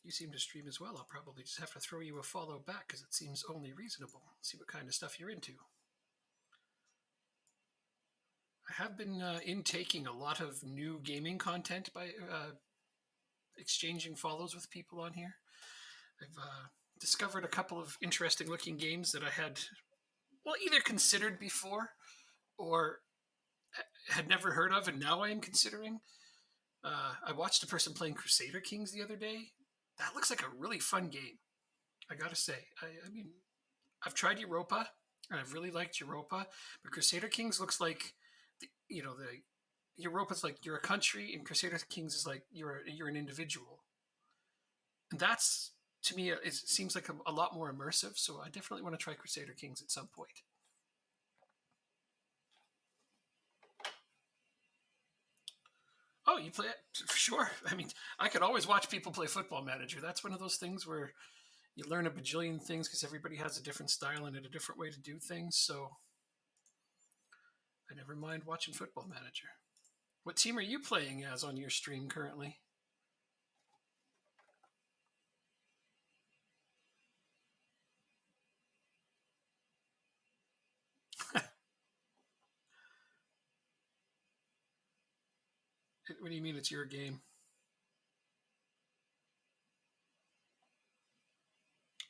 You seem to stream as well. I'll probably just have to throw you a follow back because it seems only reasonable. See what kind of stuff you're into. I have been intaking a lot of new gaming content by exchanging follows with people on here. I've discovered a couple of interesting looking games that I had, either considered before or had never heard of, and now I am considering. I watched a person playing Crusader Kings the other day. That looks like a really fun game. I gotta say. I mean, I've tried Europa, and I've really liked Europa, but Crusader Kings looks like the Europa's like you're a country, and Crusader Kings is like you're an individual, and that's to me it seems like a lot more immersive. So I definitely want to try Crusader Kings at some point. Oh, you play it for sure. I mean, I could always watch people play Football Manager. That's one of those things where you learn a bajillion things because everybody has a different style and a different way to do things. So I never mind watching Football Manager. What team are you playing as on your stream currently? What do you mean it's your game?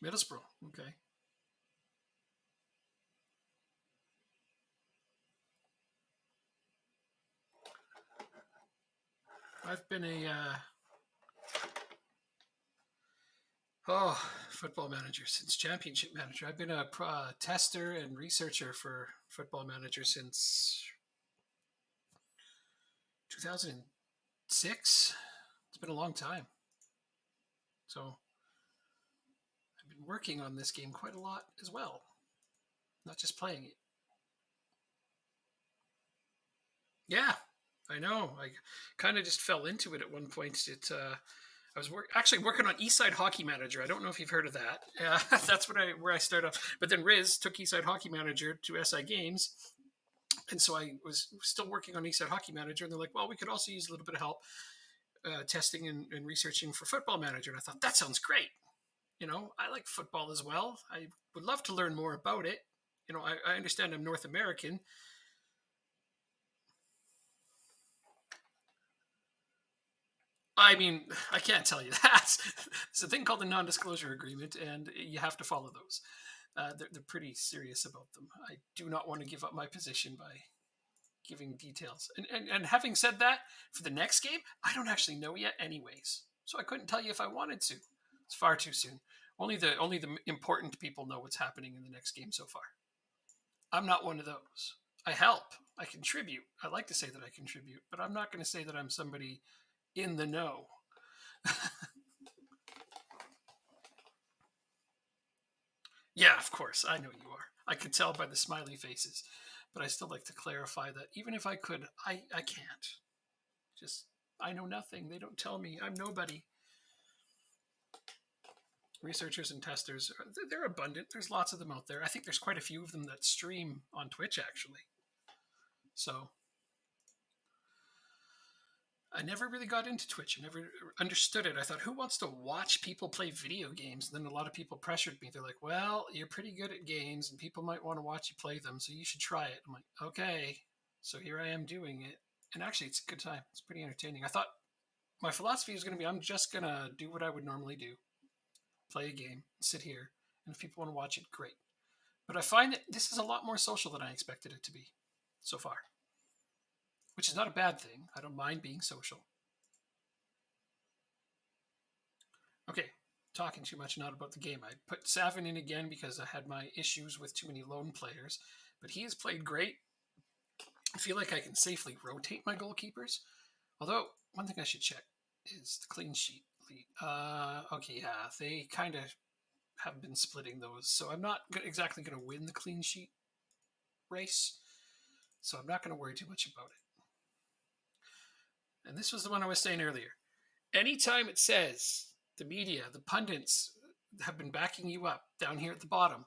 Middlesbrough. Okay. I've been Football Manager since Championship Manager. I've been a tester and researcher for Football Manager since 2006. It's been a long time. So I've been working on this game quite a lot as well, not just playing it. Yeah, I know. I kind of just fell into it at one point. I was actually working on Eastside Hockey Manager. I don't know if you've heard of that. That's where I started off. But then Riz took Eastside Hockey Manager to SI Games, and so I was still working on Eastside Hockey Manager. And they're like, "Well, we could also use a little bit of help testing and researching for Football Manager." And I thought that sounds great. I like football as well. I would love to learn more about it. I understand I'm North American. I mean, I can't tell you that. It's a thing called the non-disclosure agreement, and you have to follow those. They're pretty serious about them. I do not want to give up my position by giving details. And having said that, for the next game, I don't actually know yet, anyways. So I couldn't tell you if I wanted to. It's far too soon. Only the important people know what's happening in the next game so far. I'm not one of those. I help. I contribute. I like to say that I contribute, but I'm not going to say that I'm somebody in the know. Yeah, of course. I know you are. I could tell by the smiley faces, but I still like to clarify that even if I could, I can't. Just, I know nothing. They don't tell me. I'm nobody. Researchers and testers, they're abundant. There's lots of them out there. I think there's quite a few of them that stream on Twitch, actually. So I never really got into Twitch. I never understood it. I thought, who wants to watch people play video games? And then a lot of people pressured me. They're like, well, you're pretty good at games and people might want to watch you play them, so you should try it. I'm like, okay. So here I am doing it. And actually, it's a good time. It's pretty entertaining. I thought my philosophy was going to be I'm just going to do what I would normally do, play a game, sit here. And if people want to watch it, great. But I find that this is a lot more social than I expected it to be so far, which is not a bad thing. I don't mind being social. Okay, talking too much, not about the game. I put Savin in again because I had my issues with too many lone players, but he has played great. I feel like I can safely rotate my goalkeepers. Although, one thing I should check is the clean sheet lead. Okay, yeah, they kind of have been splitting those, so I'm not exactly going to win the clean sheet race, so I'm not going to worry too much about it. And this was the one I was saying earlier. Anytime it says the media, the pundits have been backing you up down here at the bottom,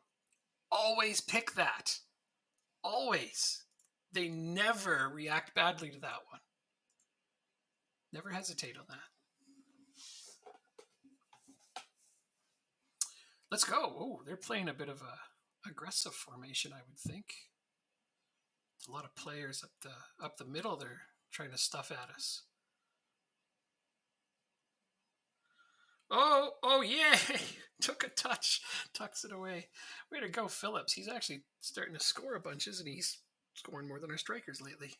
always pick that. Always. They never react badly to that one. Never hesitate on that. Let's go. Oh, they're playing a bit of a aggressive formation, I would think. A lot of players up the middle. They're trying to stuff at us. Oh, yay! Took a touch, tucks it away. Way to go, Phillips. He's actually starting to score a bunch, isn't he? He's scoring more than our strikers lately.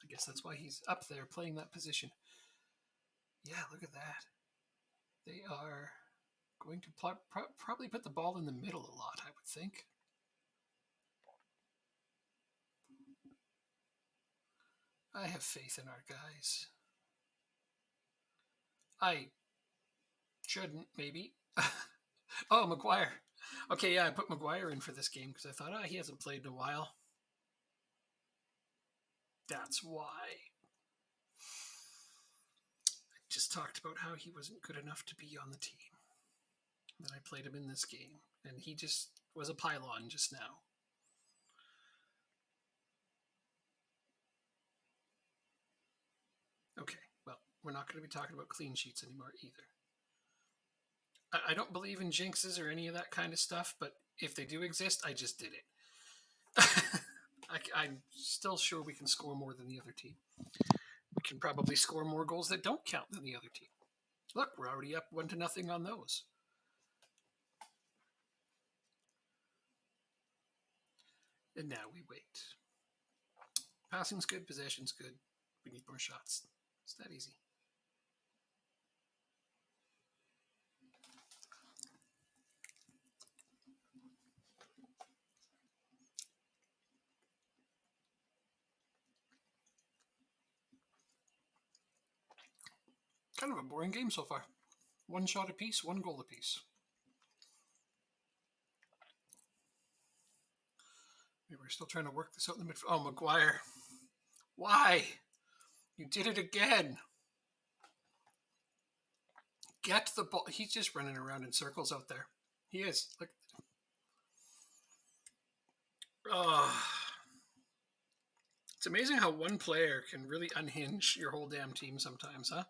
I guess that's why he's up there playing that position. Yeah, look at that. They are going to probably put the ball in the middle a lot, I would think. I have faith in our guys. I shouldn't, maybe. Oh, Maguire. Okay, yeah, I put Maguire in for this game because I thought, he hasn't played in a while. That's why. I just talked about how he wasn't good enough to be on the team. Then I played him in this game, and he just was a pylon just now. Okay, well, we're not going to be talking about clean sheets anymore either. I don't believe in jinxes or any of that kind of stuff, but if they do exist, I just did it. I'm still sure we can score more than the other team. We can probably score more goals that don't count than the other team. Look, we're already up 1-0 on those. And now we wait. Passing's good, possession's good. We need more shots. It's that easy. Kind of a boring game so far. 1 shot apiece, 1 goal apiece. Maybe we're still trying to work this out in the midfield. Oh, Maguire. Why? You did it again. Get the ball. He's just running around in circles out there. He is. Look. Oh. It's amazing how one player can really unhinge your whole damn team sometimes, huh?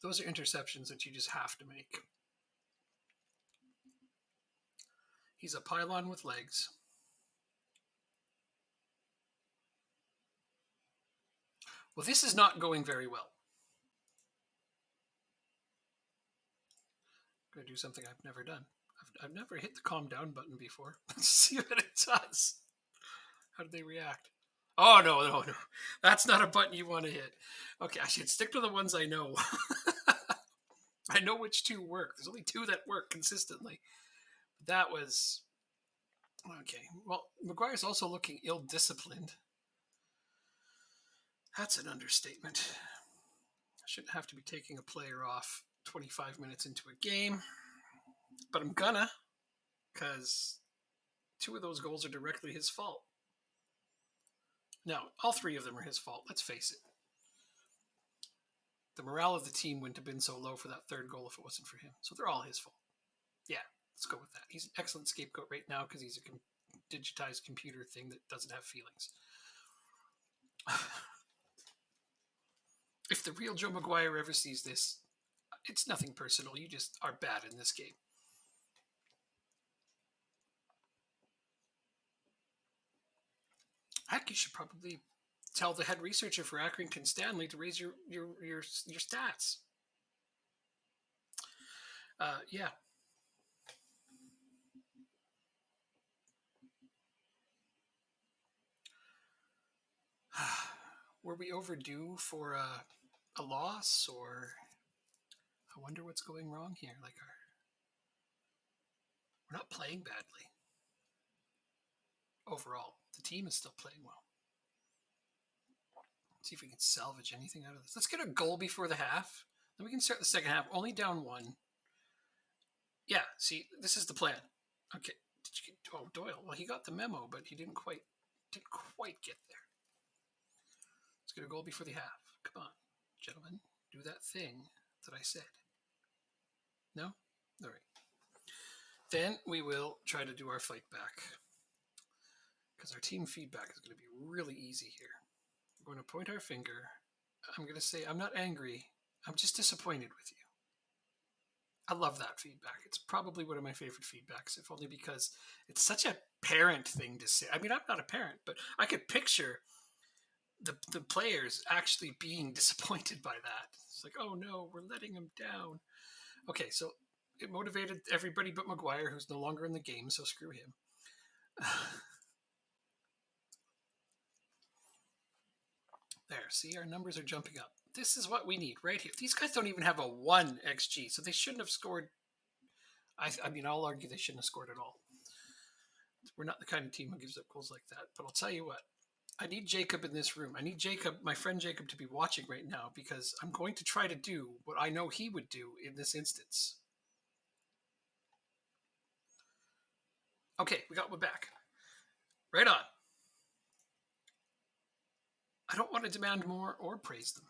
Those are interceptions that you just have to make. He's a pylon with legs. Well, this is not going very well. I'm going to do something I've never done. I've never hit the calm down button before. Let's see what it does. How did they react? Oh, no. That's not a button you want to hit. Okay, I should stick to the ones I know. I know which 2 work. There's only 2 that work consistently. That was... Okay, well, Maguire's also looking ill-disciplined. That's an understatement. I shouldn't have to be taking a player off 25 minutes into a game, but I'm gonna, because 2 of those goals are directly his fault. Now, all 3 of them are his fault, let's face it. The morale of the team wouldn't have been so low for that 3rd goal if it wasn't for him. So they're all his fault. Yeah, let's go with that. He's an excellent scapegoat right now because he's a digitized computer thing that doesn't have feelings. If the real Joe Maguire ever sees this, it's nothing personal. You just are bad in this game. Heck, you should probably tell the head researcher for Accrington Stanley to raise your stats. Yeah. Were we overdue for a loss, or I wonder what's going wrong here? Like, we're not playing badly overall. The team is still playing well. Let's see if we can salvage anything out of this. Let's get a goal before the half. Then we can start the second half. Only down 1. Yeah, see, this is the plan. Okay. Did you get, Doyle. Well, he got the memo, but he didn't quite get there. Let's get a goal before the half. Come on, gentlemen. Do that thing that I said. No? All right. Then we will try to do our fight back. Because our team feedback is going to be really easy here. We're going to point our finger. I'm going to say, I'm not angry. I'm just disappointed with you. I love that feedback. It's probably one of my favorite feedbacks, if only because it's such a parent thing to say. I mean, I'm not a parent, but I could picture the players actually being disappointed by that. It's like, oh no, we're letting him down. Okay, so it motivated everybody but Maguire, who's no longer in the game, so screw him. There, see, our numbers are jumping up. This is what we need right here. These guys don't even have a 1 XG, so they shouldn't have scored. I mean, I'll argue they shouldn't have scored at all. We're not the kind of team who gives up goals like that. But I'll tell you what, I need Jacob in this room. I need Jacob, my friend Jacob, to be watching right now because I'm going to try to do what I know he would do in this instance. Okay, we got one back. Right on. I don't want to demand more or praise them.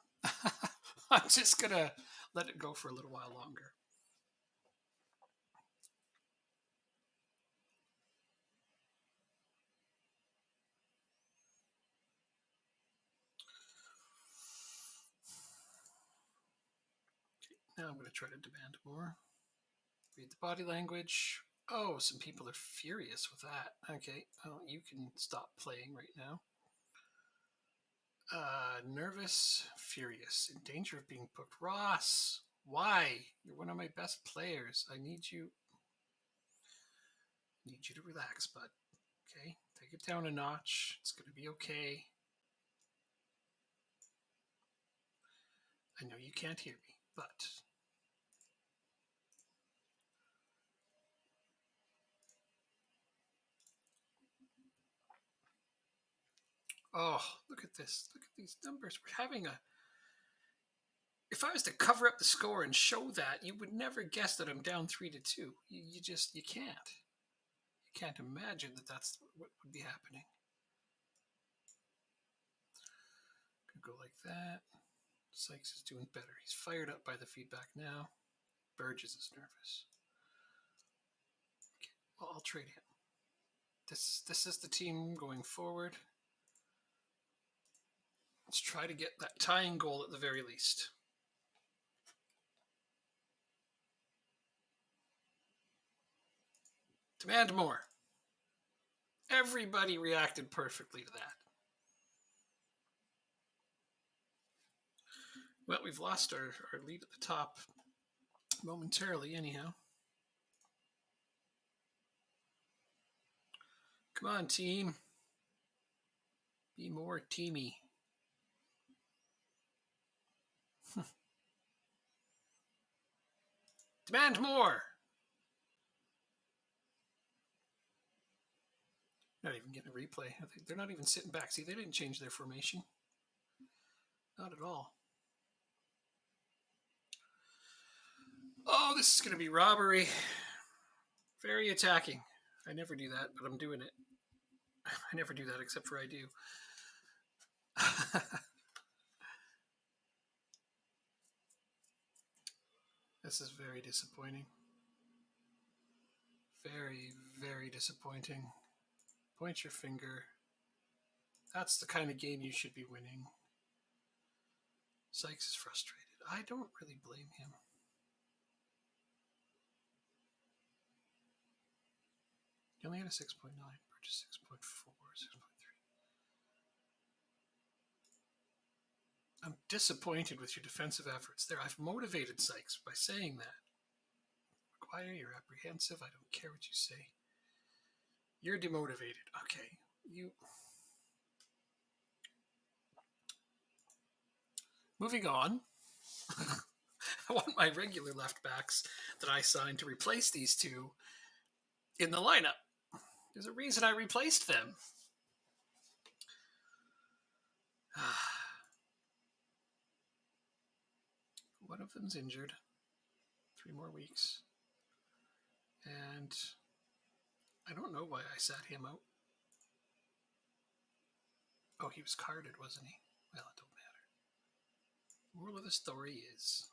I'm just going to let it go for a little while longer. Now I'm going to try to demand more. Read the body language. Oh, some people are furious with that. Okay, well, you can stop playing right now. Nervous, furious, in danger of being booked. Ross, why? You're one of my best players. I need you to relax, bud. Okay, take it down a notch. It's going to be okay. I know you can't hear me, but oh, look at this. Look at these numbers. We're having a. If I was to cover up the score and show that, you would never guess that I'm down 3-2. You just, you can't. You can't imagine that that's what would be happening. Could go like that. Sykes is doing better. He's fired up by the feedback now. Burgess is nervous. Okay, well, I'll trade him. This is the team going forward. Let's try to get that tying goal at the very least. Demand more. Everybody reacted perfectly to that. Well, we've lost our lead at the top momentarily, anyhow. Come on, team. Be more teamy. Demand more. Not even getting a replay. They're not even sitting back. See, they didn't change their formation. Not at all. Oh, this is going to be robbery. Very attacking. I never do that, but I'm doing it. I never do that except for I do. This is very disappointing. Very, very disappointing. Point your finger. That's the kind of game you should be winning. Sykes is frustrated. I don't really blame him. He only had a 6.9, Burgess 6.4, 6.3. I'm disappointed with your defensive efforts there. I've motivated Sykes by saying that. McGuire, you're apprehensive. I don't care what you say. You're demotivated. Okay, you. Moving on. I want my regular left backs that I signed to replace these two in the lineup. There's a reason I replaced them. One of them's injured. 3 more weeks. And I don't know why I sat him out. Oh, he was carded, wasn't he? Well, it don't matter. Moral of the story is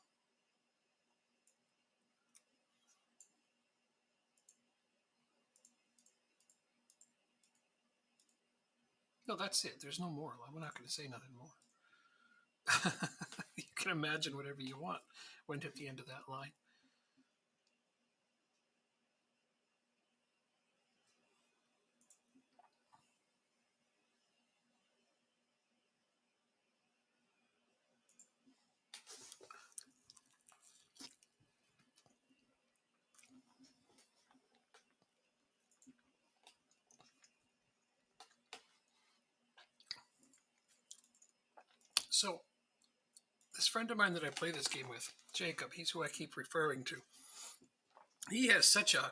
no, that's it. There's no moral. I'm not going to say nothing more. You can imagine whatever you want went at the end of that line. So, this friend of mine that I play this game with, Jacob, he's who I keep referring to. He has such a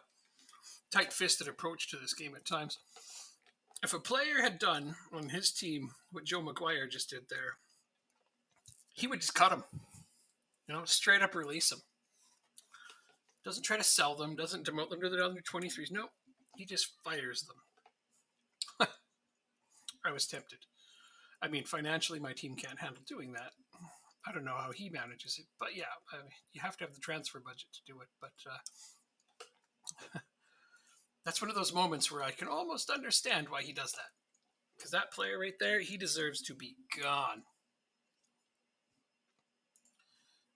tight-fisted approach to this game at times. If a player had done on his team what Joe McGuire just did there, he would just cut him. Straight up release him. Doesn't try to sell them, doesn't demote them to the under 23s. No, he just fires them. I was tempted. I mean, financially, my team can't handle doing that. I don't know how he manages it, but yeah, you have to have the transfer budget to do it. But that's one of those moments where I can almost understand why he does that. Because that player right there, he deserves to be gone.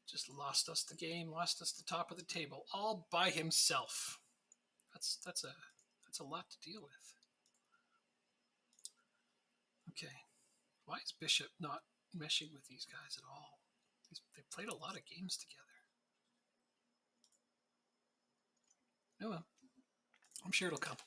Just lost us the game, lost us the top of the table, all by himself. That's a lot to deal with. Okay, why is Bishop not meshing with these guys at all? They've played a lot of games together. Oh well, I'm sure it'll come.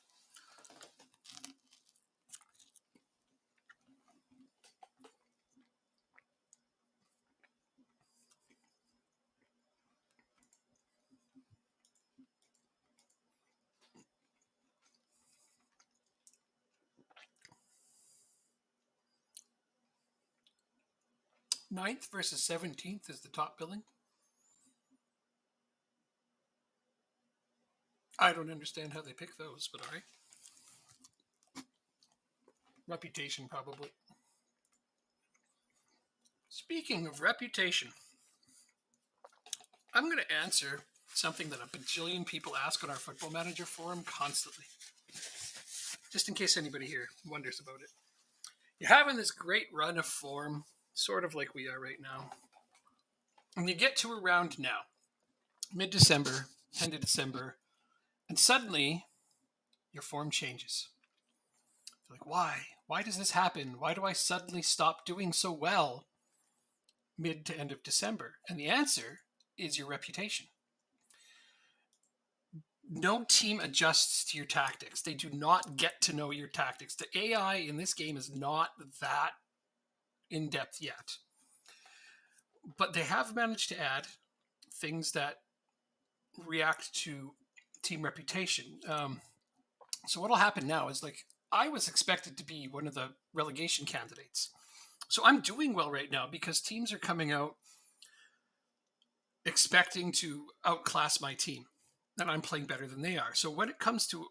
Ninth versus 17th is the top billing. I don't understand how they pick those, but all right. Reputation, probably. Speaking of reputation, I'm going to answer something that a bajillion people ask on our Football Manager forum constantly. Just in case anybody here wonders about it. You're having this great run of form, sort of like we are right now. And you get to around now, mid-December, end of December, and suddenly your form changes. You're like, why? Why does this happen? Why do I suddenly stop doing so well mid to end of December? And the answer is your reputation. No team adjusts to your tactics. They do not get to know your tactics. The AI in this game is not that in-depth yet. But they have managed to add things that react to team reputation. So what'll happen now is, like, I was expected to be one of the relegation candidates. So I'm doing well right now because teams are coming out expecting to outclass my team, and I'm playing better than they are. So when it comes to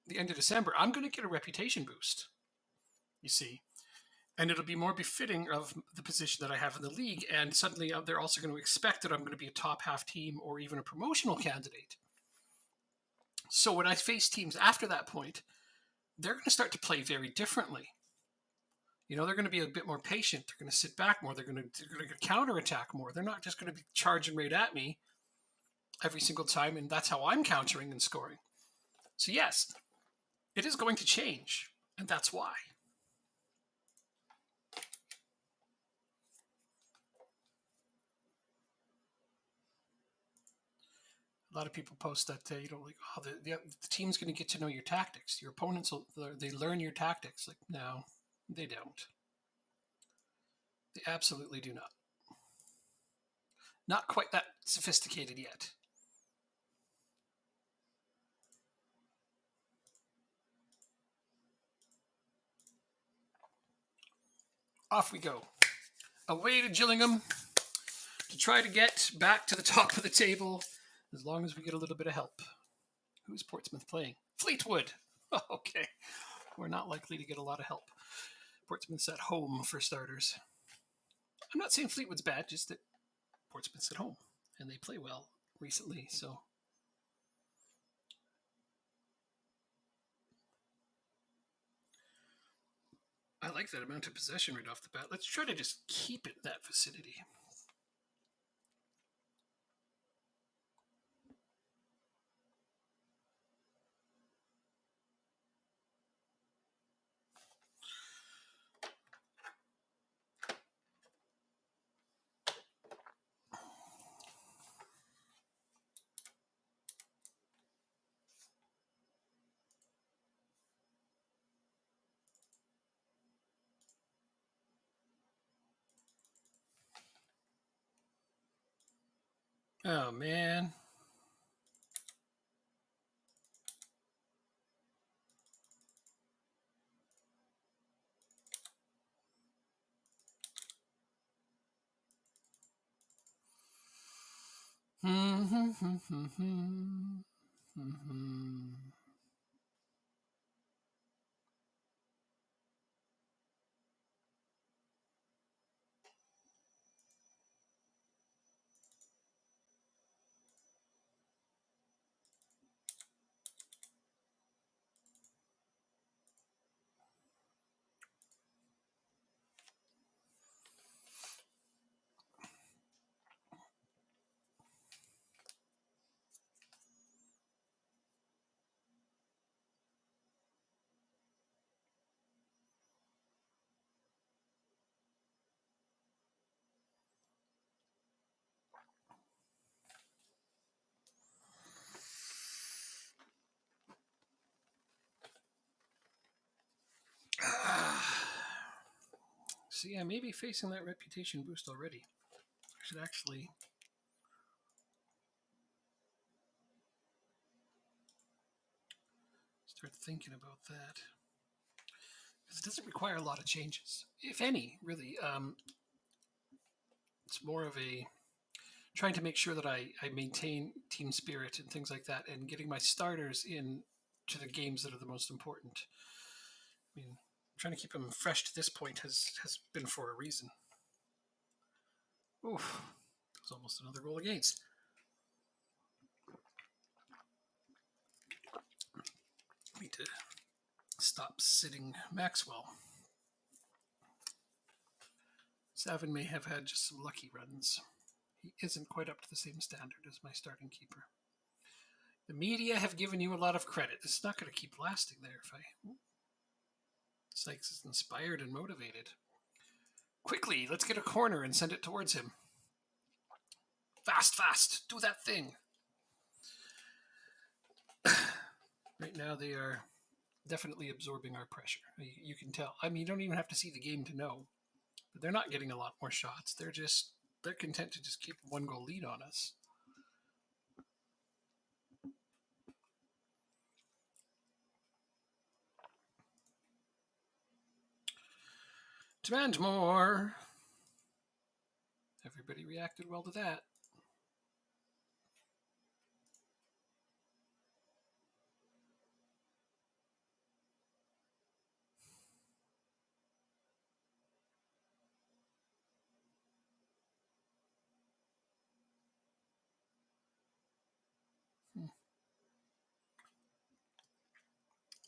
the end of December, I'm going to get a reputation boost, you see, and it'll be more befitting of the position that I have in the league. And suddenly they're also going to expect that I'm going to be a top half team or even a promotional candidate. So when I face teams after that point, they're going to start to play very differently. They're going to be a bit more patient. They're going to sit back more. They're going to counterattack more. They're not just going to be charging right at me every single time, and that's how I'm countering and scoring. So yes, it is going to change, and that's why. A lot of people post that, like, oh, the team's going to get to know your tactics. Your opponents, they learn your tactics. Like, no, they don't. They absolutely do not. Not quite that sophisticated yet. Off we go. Away to Gillingham to try to get back to the top of the table, as long as we get a little bit of help. Who's Portsmouth playing? Fleetwood. Okay. We're not likely to get a lot of help. Portsmouth's at home, for starters. I'm not saying Fleetwood's bad, just that Portsmouth's at home, and they play well recently, so... I like that amount of possession right off the bat. Let's try to just keep it that vicinity. Oh, man. See, I may be facing that reputation boost already. I should actually start thinking about that. Because it doesn't require a lot of changes, if any, really. It's more of a trying to make sure that I maintain team spirit and things like that, and getting my starters in to the games that are the most important. I mean, trying to keep them fresh to this point has been for a reason. Oof, that was almost another goal against. I need to stop sitting Maxwell. Savin may have had just some lucky runs. He isn't quite up to the same standard as my starting keeper. The media have given you a lot of credit. This is not going to keep lasting there if I... Sykes is inspired and motivated. Quickly, let's get a corner and send it towards him. Fast, fast, do that thing. Right now they are definitely absorbing our pressure. You can tell. I mean, you don't even have to see the game to know. But they're not getting a lot more shots. They're content to just keep a 1-goal lead on us. Demand more. Everybody reacted well to that.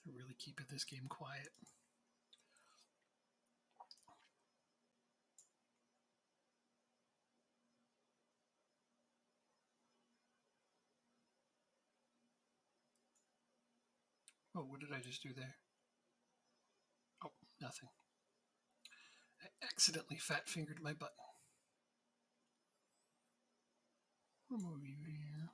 They're really keeping this game quiet. Oh, what did I just do there? Oh, nothing. I accidentally fat-fingered my button. Remove you here.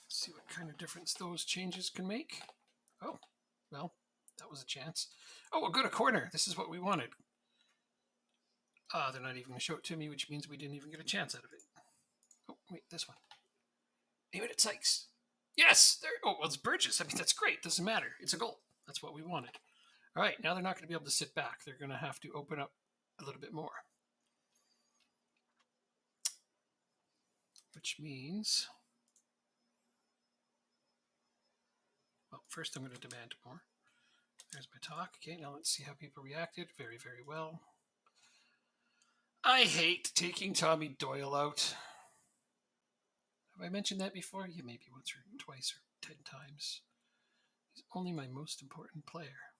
See what kind of difference those changes can make. Oh, well, that was a chance. Oh, we'll go to corner. This is what we wanted. They're not even going to show it to me, which means we didn't even get a chance out of it. Oh, wait, this one. Aim it at Sykes. Yes! There. Oh, well, it's Burgess. I mean, that's great. Doesn't matter. It's a goal. That's what we wanted. All right, now they're not going to be able to sit back. They're going to have to open up a little bit more. Which means... Well, first I'm going to demand more. There's my talk. Okay, now let's see how people reacted. Very, very well. I hate taking Tommy Doyle out. Have I mentioned that before? Yeah, maybe once or twice or 10 times. He's only my most important player.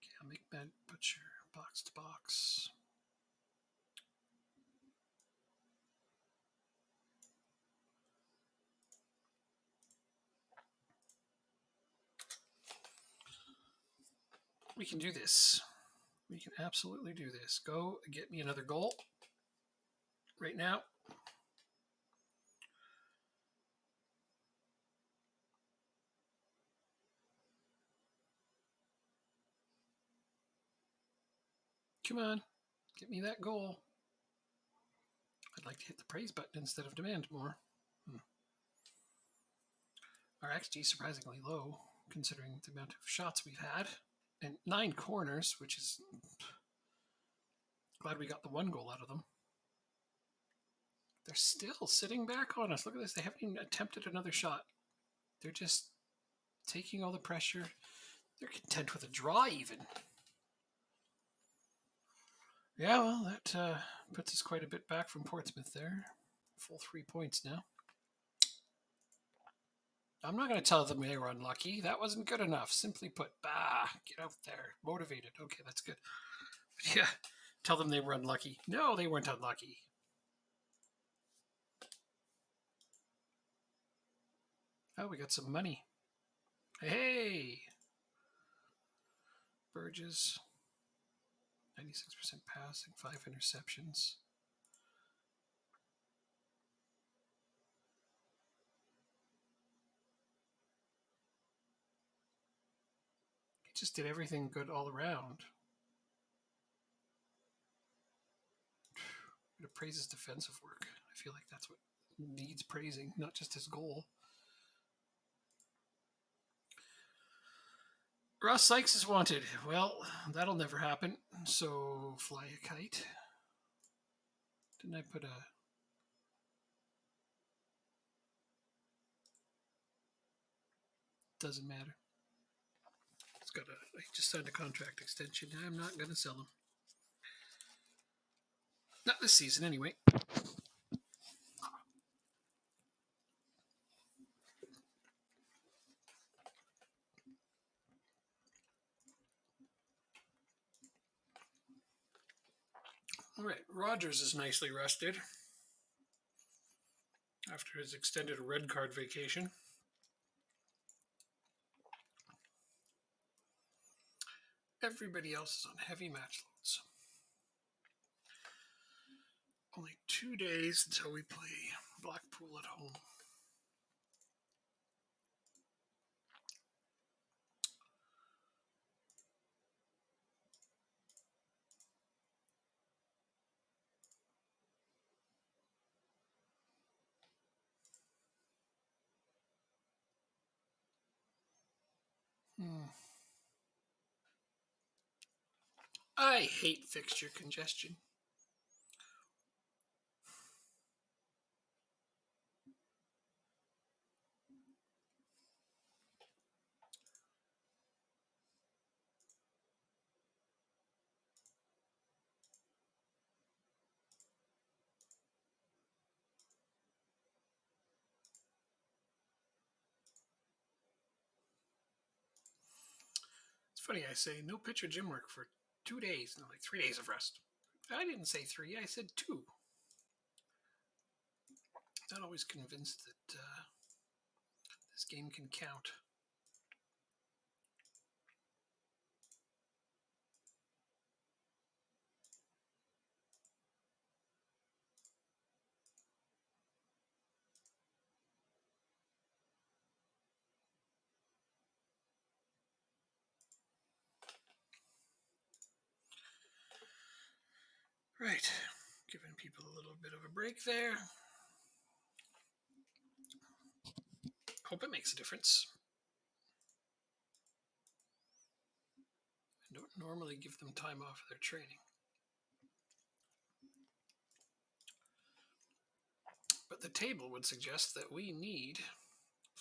Okay, I'll make Mad Butcher box to box. We can do this. We can absolutely do this. Go get me another goal right now. Come on, get me that goal. I'd like to hit the praise button instead of demand more. Our XG is surprisingly low, considering the amount of shots we've had. And 9 corners, which is... Glad we got the 1 goal out of them. They're still sitting back on us. Look at this. They haven't even attempted another shot. They're just taking all the pressure. They're content with a draw even. Yeah, well, that puts us quite a bit back from Portsmouth there. Full 3 points now. I'm not going to tell them they were unlucky. That wasn't good enough. Simply put, get out there. Motivated. Okay, that's good. But yeah, tell them they were unlucky. No, they weren't unlucky. Oh, we got some money. Hey! Burgess. 96% passing, 5 interceptions. He just did everything good all around. To praise his defensive work. I feel like that's what needs praising, not just his goal. Ross Sykes is wanted. Well, that'll never happen. So fly a kite. Didn't I put a... Doesn't matter. I just signed a contract extension. I'm not going to sell him. Not this season, anyway. All right, Rogers is nicely rested after his extended red card vacation. Everybody else is on heavy match loads. Only 2 days until we play Blackpool at home. I hate fixture congestion. It's funny, I say no pitch or gym work for 2 days, and like 3 days of rest. I didn't say 3, I said 2. Not always convinced that this game can count. Right, giving people a little bit of a break there. Hope it makes a difference. I don't normally give them time off of their training. But the table would suggest that we need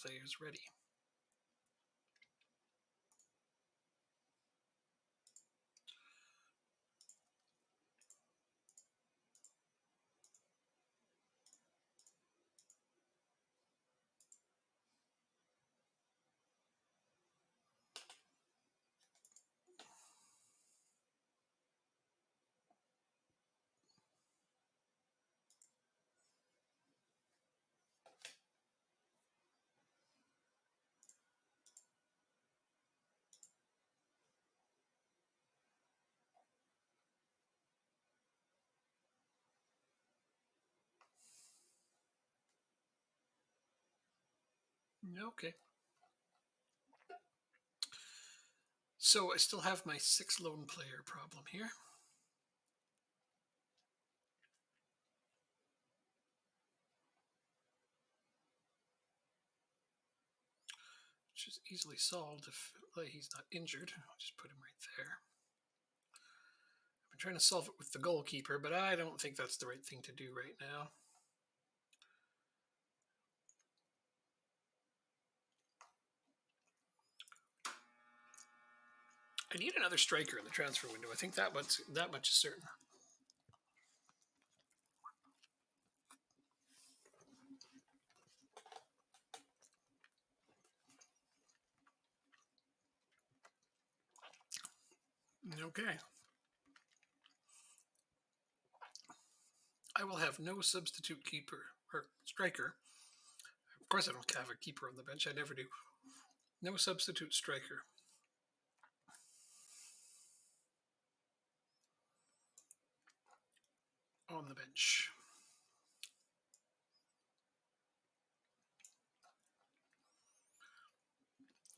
players ready. Okay. So I still have my 6 lone player problem here. which is easily solved if he's not injured. I'll just put him right there. I've been trying to solve it with the goalkeeper, but I don't think that's the right thing to do right now. I need another striker in the transfer window. I think that much is certain. Okay. I will have no substitute keeper or striker. Of course, I don't have a keeper on the bench. I never do. No substitute striker. On the bench.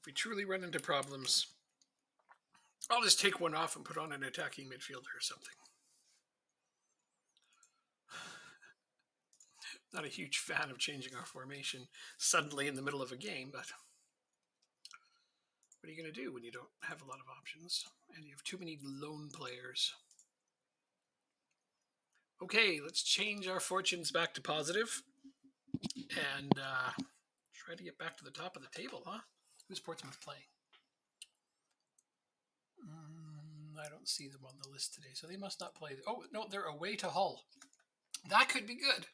If we truly run into problems, I'll just take one off and put on an attacking midfielder or something. Not a huge fan of changing our formation suddenly in the middle of a game, but what are you going to do when you don't have a lot of options and you have too many lone players? Okay, let's change our fortunes back to positive and try to get back to the top of the table, huh? Who's Portsmouth playing? I don't see them on the list today, so they must not play. Oh, no, they're away to Hull. That could be good.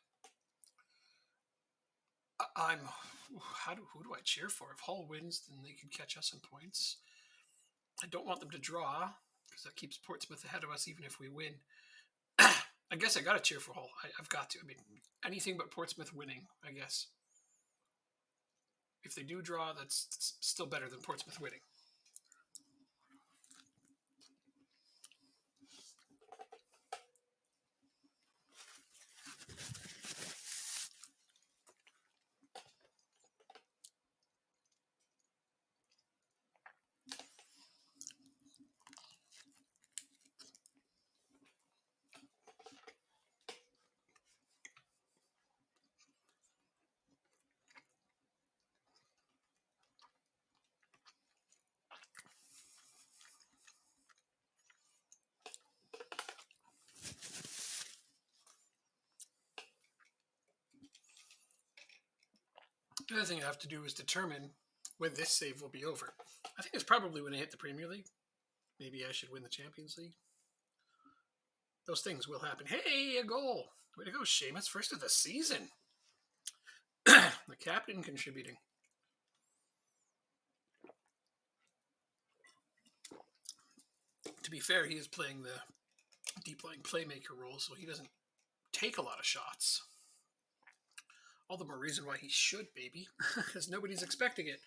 Who do I cheer for? If Hull wins, then they could catch us in points. I don't want them to draw because that keeps Portsmouth ahead of us even if we win. I guess I got to cheer for Hull. I've got to. I mean, anything but Portsmouth winning, I guess. If they do draw, that's still better than Portsmouth winning. The other thing I have to do is determine when this save will be over. I think it's probably when I hit the Premier League. Maybe I should win the Champions League. Those things will happen. Hey, a goal. Way to go, Seamus. First of the season. The captain contributing. To be fair, he is playing the deep line playmaker role, so he doesn't take a lot of shots. All the more reason why he should, baby, because nobody's expecting it.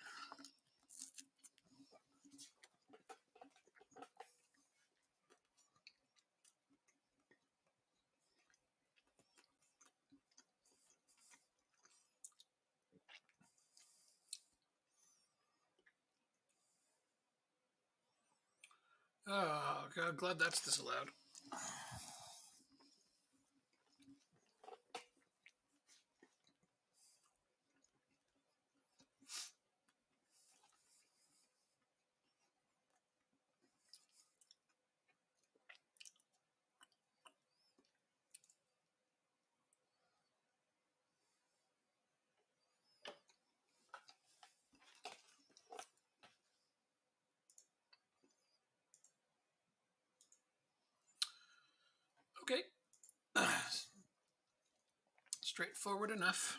Oh, God, glad that's disallowed. Okay. Straightforward enough.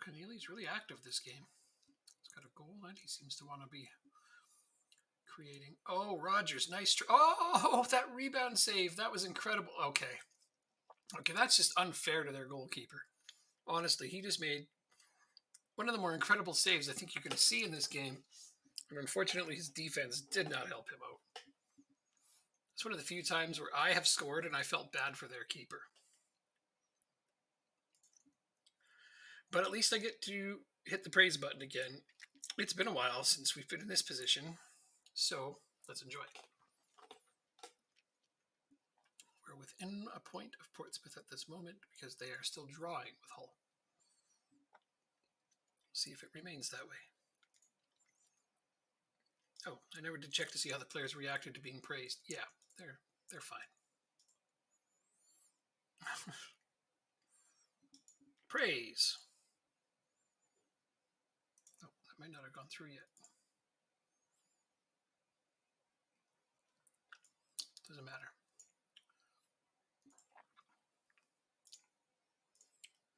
Keneally's really active this game. He's got a goal and he seems to want to be creating. Oh, Rogers, nice. Oh, that rebound save. That was incredible. Okay, that's just unfair to their goalkeeper. Honestly, he just made one of the more incredible saves I think you're going to see in this game. And unfortunately, his defense did not help him out. It's one of the few times where I have scored and I felt bad for their keeper. But at least I get to hit the praise button again. It's been a while since we've been in this position, so let's enjoy it. within a point of Portsmouth at this moment because they are still drawing with Hull. See if it remains that way. Oh, I never did check to see how the players reacted to being praised. Yeah, they're fine. Praise. Oh, that might not have gone through yet. Doesn't matter.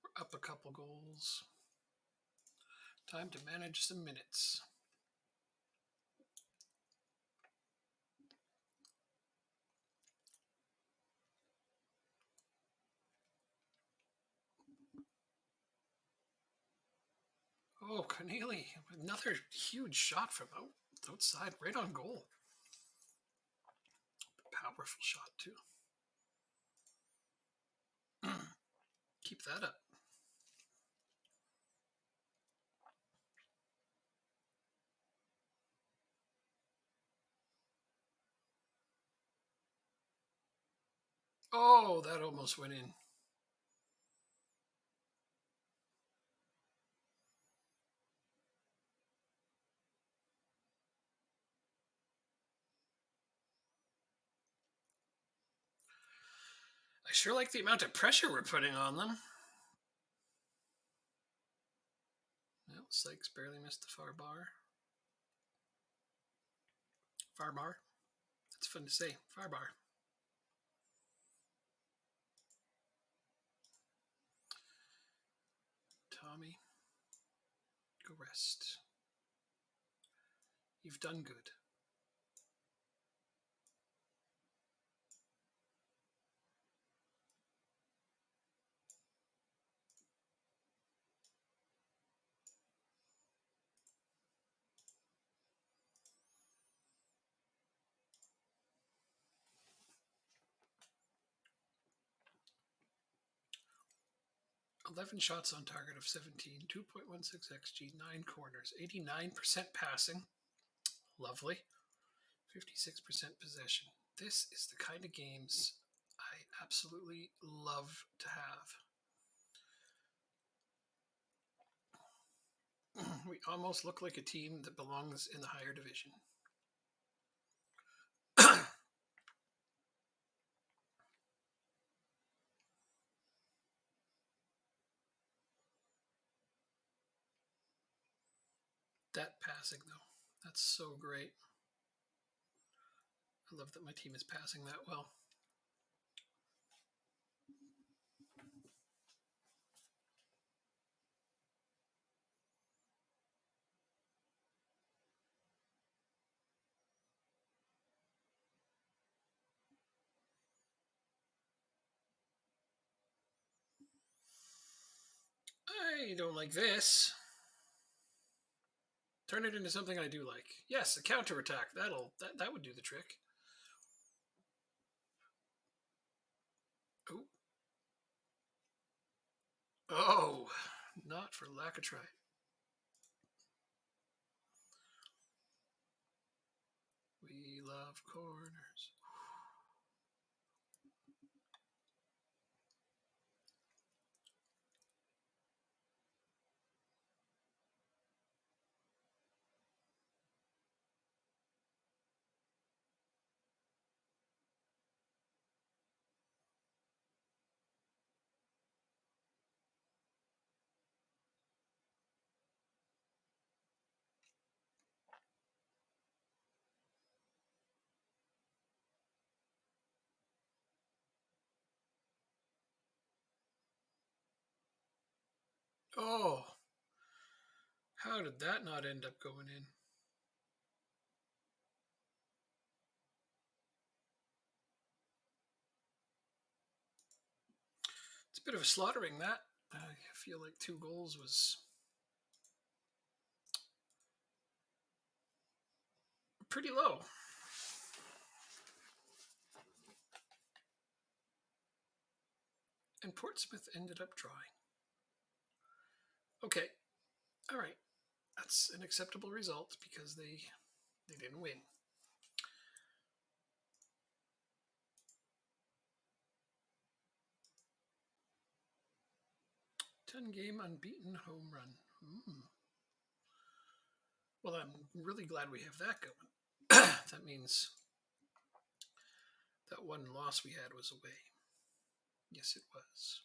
We're up a couple goals. Time to manage some minutes. Oh, Keneally, another huge shot from outside, right on goal. Powerful shot, too. Keep that up. Oh, that almost went in. I sure like the amount of pressure we're putting on them. Well, Sykes barely missed the far bar. Far bar? That's fun to say. Far bar. Tommy, go rest. You've done good. 11 shots on target of 17, 2.16 XG, 9 corners, 89% passing. Lovely. 56% possession. This is the kind of games I absolutely love to have. We almost look like a team that belongs in the higher division. That passing, though, that's so great. I love that my team is passing that well. I don't like this. Turn it into something I do like. Yes, a counterattack. That would do the trick. Oh. Oh, not for lack of try. We love corners. Oh, how did that not end up going in? It's a bit of a slaughtering, that. I feel like 2 goals was pretty low. And Portsmouth ended up drawing. Okay, all right. That's an acceptable result because they didn't win. 10-game unbeaten home run. Well, I'm really glad we have that going. That means that one loss we had was away. Yes, it was.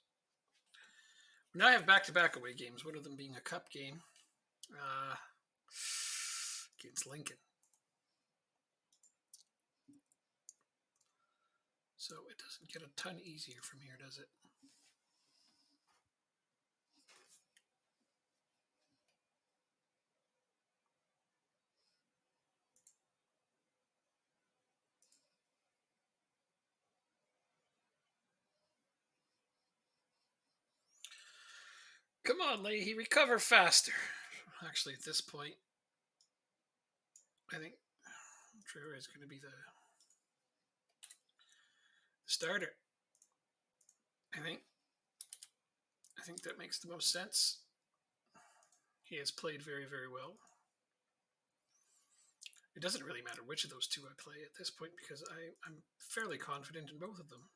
Now I have back-to-back away games, one of them being a cup game against Lincoln. So it doesn't get a ton easier from here, does it? Come on, Leahy, recover faster. Actually, at this point, I think Trevor is going to be the starter. I think that makes the most sense. He has played very, very well. It doesn't really matter which of those two I play at this point because I'm fairly confident in both of them.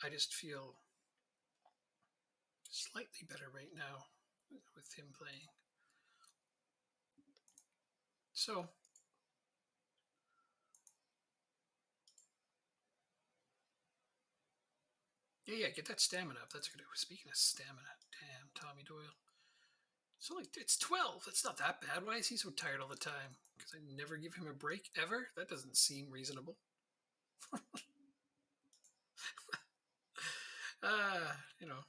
I just feel slightly better right now with him playing. So, yeah, get that stamina up. That's good. Speaking of stamina, damn, Tommy Doyle. It's 12. It's not that bad. Why is he so tired all the time? Because I never give him a break ever? That doesn't seem reasonable. You know,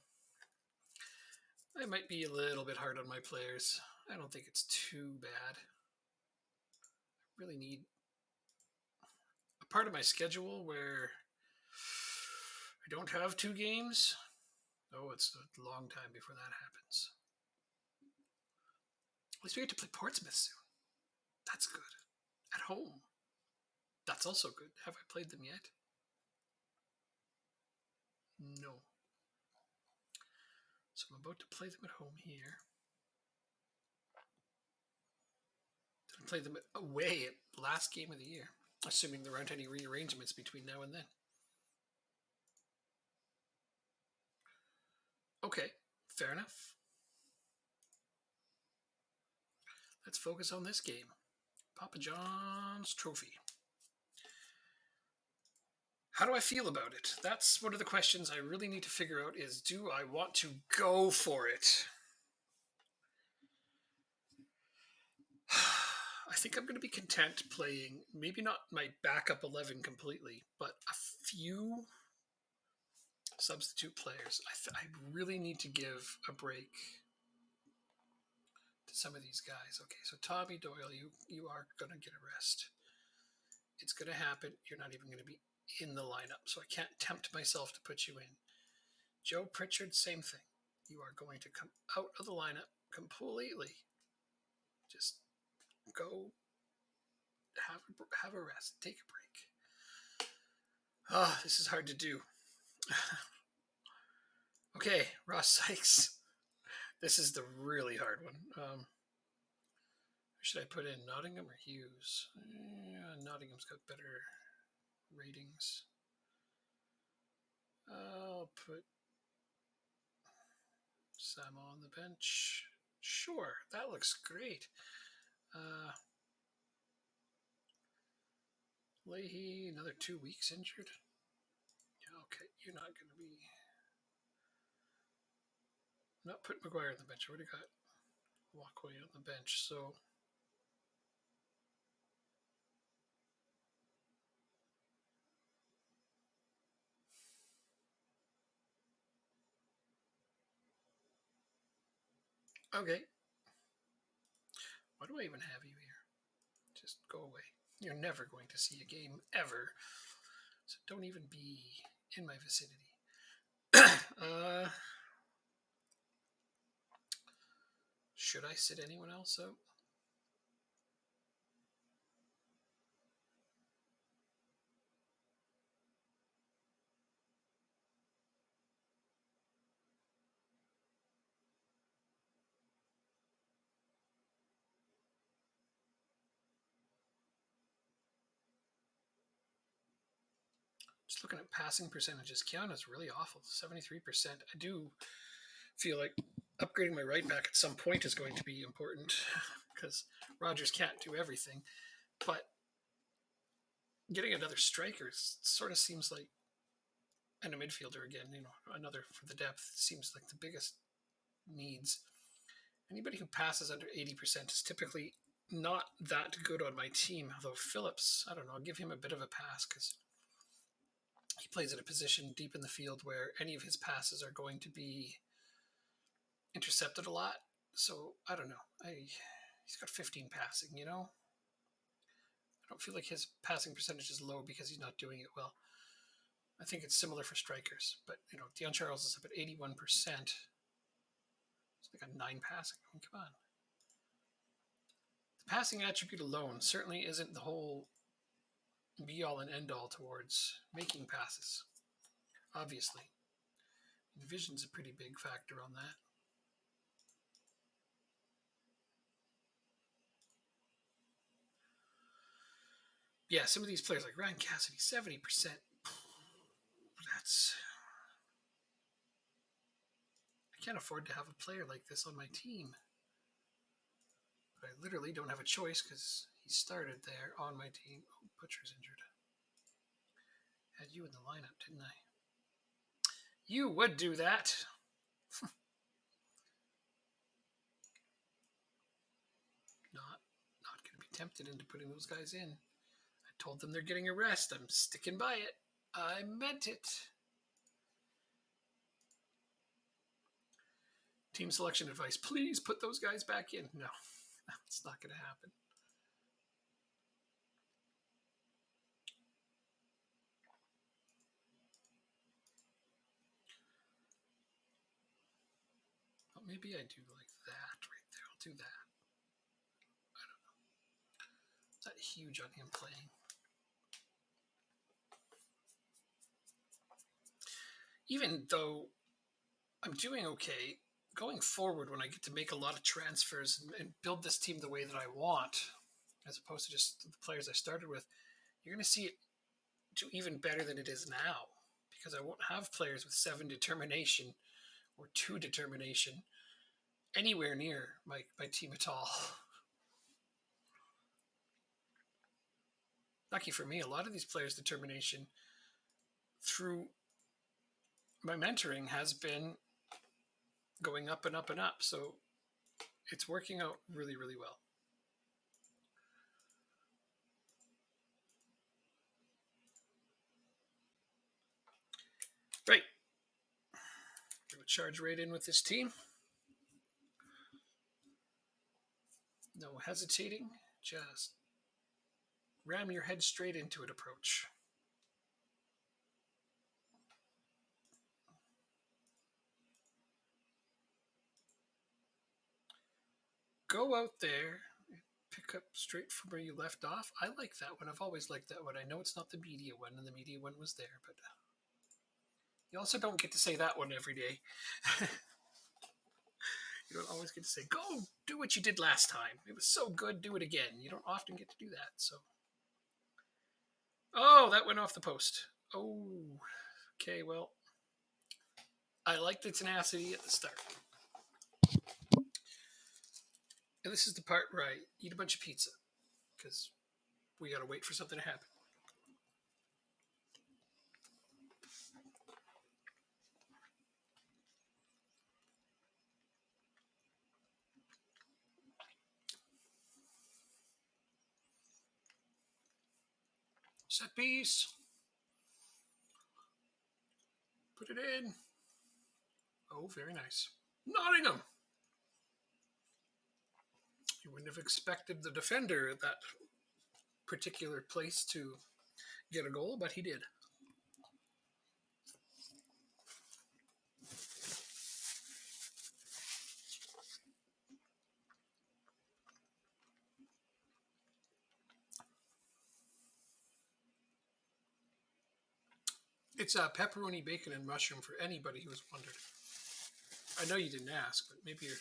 I might be a little bit hard on my players. I don't think it's too bad. I really need a part of my schedule where I don't have 2 games. Oh, it's a long time before that happens. At least we get to play Portsmouth soon. That's good. At home. That's also good. Have I played them yet? No. So I'm about to play them at home here. Then play them away at last game of the year, assuming there aren't any rearrangements between now and then. Okay, fair enough. Let's focus on this game. Papa John's Trophy. How do I feel about it? That's one of the questions I really need to figure out is, do I want to go for it? I think I'm going to be content playing, maybe not my backup 11 completely, but a few substitute players. I really need to give a break to some of these guys. Okay, so Tommy Doyle, you are going to get a rest. It's going to happen. You're not even going to be in the lineup, so I can't tempt myself to put you in. Joe Pritchard, same thing. You are going to come out of the lineup completely. Just go have a rest. Take a break. Oh, this is hard to do. Okay, Ross Sykes. This is the really hard one. Should I put in Nottingham or Hughes? Nottingham's got better ratings. I'll put Sam on the bench. Sure, that looks great. Leahy, another 2 weeks injured. Yeah, okay, you're not going to be. Not put McGuire on the bench. I already got Walkway on the bench, so. Okay. Why do I even have you here? Just go away. You're never going to see a game ever. So don't even be in my vicinity. Should I sit anyone else out? Just looking at passing percentages, Keanu's really awful, 73%. I do feel like upgrading my right back at some point is going to be important because Rogers can't do everything. But getting another striker sort of seems like, and a midfielder again, another for the depth seems like the biggest needs. Anybody who passes under 80% is typically not that good on my team. Although Phillips, I don't know, I'll give him a bit of a pass because he plays in a position deep in the field where any of his passes are going to be intercepted a lot. So I don't know. He's got 15 passing, I don't feel like his passing percentage is low because he's not doing it well. I think it's similar for strikers, but Dion Charles is up at 81%. It's like a 9 passing. I mean, come on. The passing attribute alone certainly isn't the whole be all and end all towards making passes. Obviously, vision's a pretty big factor on that. Yeah, some of these players like Ryan Cassidy, 70%. I can't afford to have a player like this on my team. But I literally don't have a choice because he started there on my team. Oh, Butcher's injured. Had you in the lineup, didn't I? You would do that. Not going to be tempted into putting those guys in. I told them they're getting a rest. I'm sticking by it. I meant it. Team selection advice. Please put those guys back in. No, that's not going to happen. Well, maybe I do like that right there. I'll do that. I don't know. It's not huge on him playing. Even though I'm doing okay, going forward when I get to make a lot of transfers and build this team the way that I want, as opposed to just the players I started with, you're going to see it do even better than it is now because I won't have players with 7 determination or 2 determination anywhere near my team at all. Lucky for me, a lot of these players' determination through my mentoring has been going up and up and up. So it's working out really, really well. Right. We'll charge right in with this team. No hesitating. Just ram your head straight into it approach. Go out there, pick up straight from where you left off. I like that one. I've always liked that one. I know it's not the media one, and the media one was there, but you also don't get to say that one every day. You don't always get to say, go do what you did last time. It was so good, do it again. You don't often get to do that, so. Oh, that went off the post. Oh, okay, well, I like the tenacity at the start. And this is the part where I eat a bunch of pizza because we got to wait for something to happen. Set piece. Put it in. Oh, very nice. Nottingham. You wouldn't have expected the defender at that particular place to get a goal, but he did. It's pepperoni, bacon, and mushroom for anybody who has wondered. I know you didn't ask, but maybe you're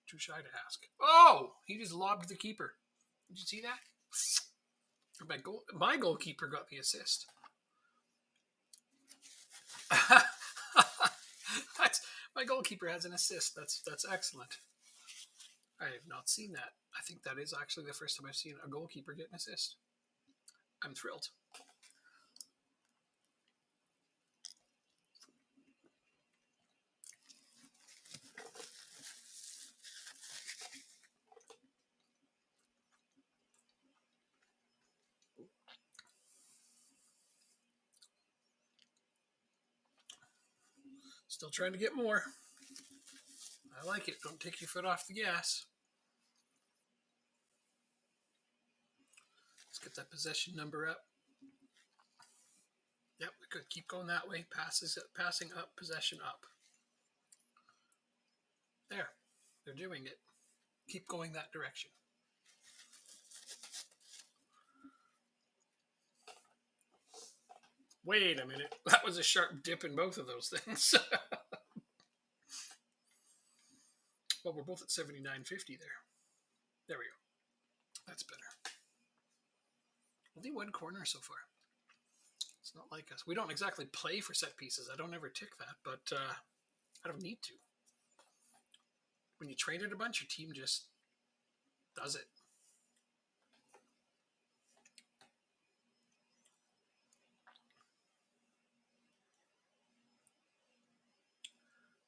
too shy to ask. Oh, he just lobbed the keeper. Did you see that? My goalkeeper got the assist. That's, my goalkeeper has an assist. That's excellent. I have not seen that. I think that is actually the first time I've seen a goalkeeper get an assist. I'm thrilled. Still trying to get more. I like it. Don't take your foot off the gas. Let's get that possession number up. Yep, good. Keep going that way. Passing up, possession up. There. They're doing it. Keep going that direction. Wait a minute. That was a sharp dip in both of those things. Well, we're both at 79.50 there. There we go. That's better. Only one corner so far. It's not like us. We don't exactly play for set pieces. I don't ever tick that, but I don't need to. When you train it a bunch, your team just does it.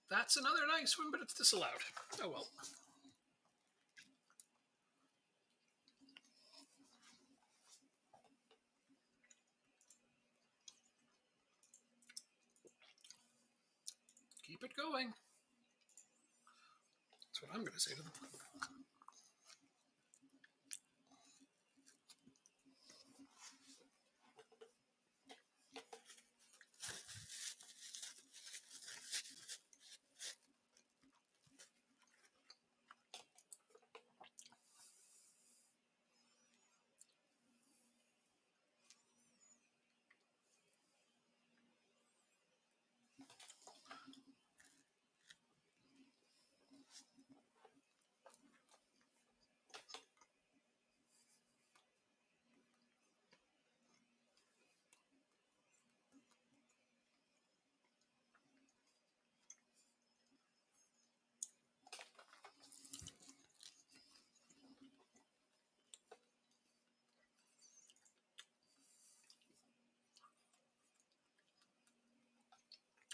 That's another nice one, but it's disallowed. Oh well. Keep it going. That's what I'm going to say to them.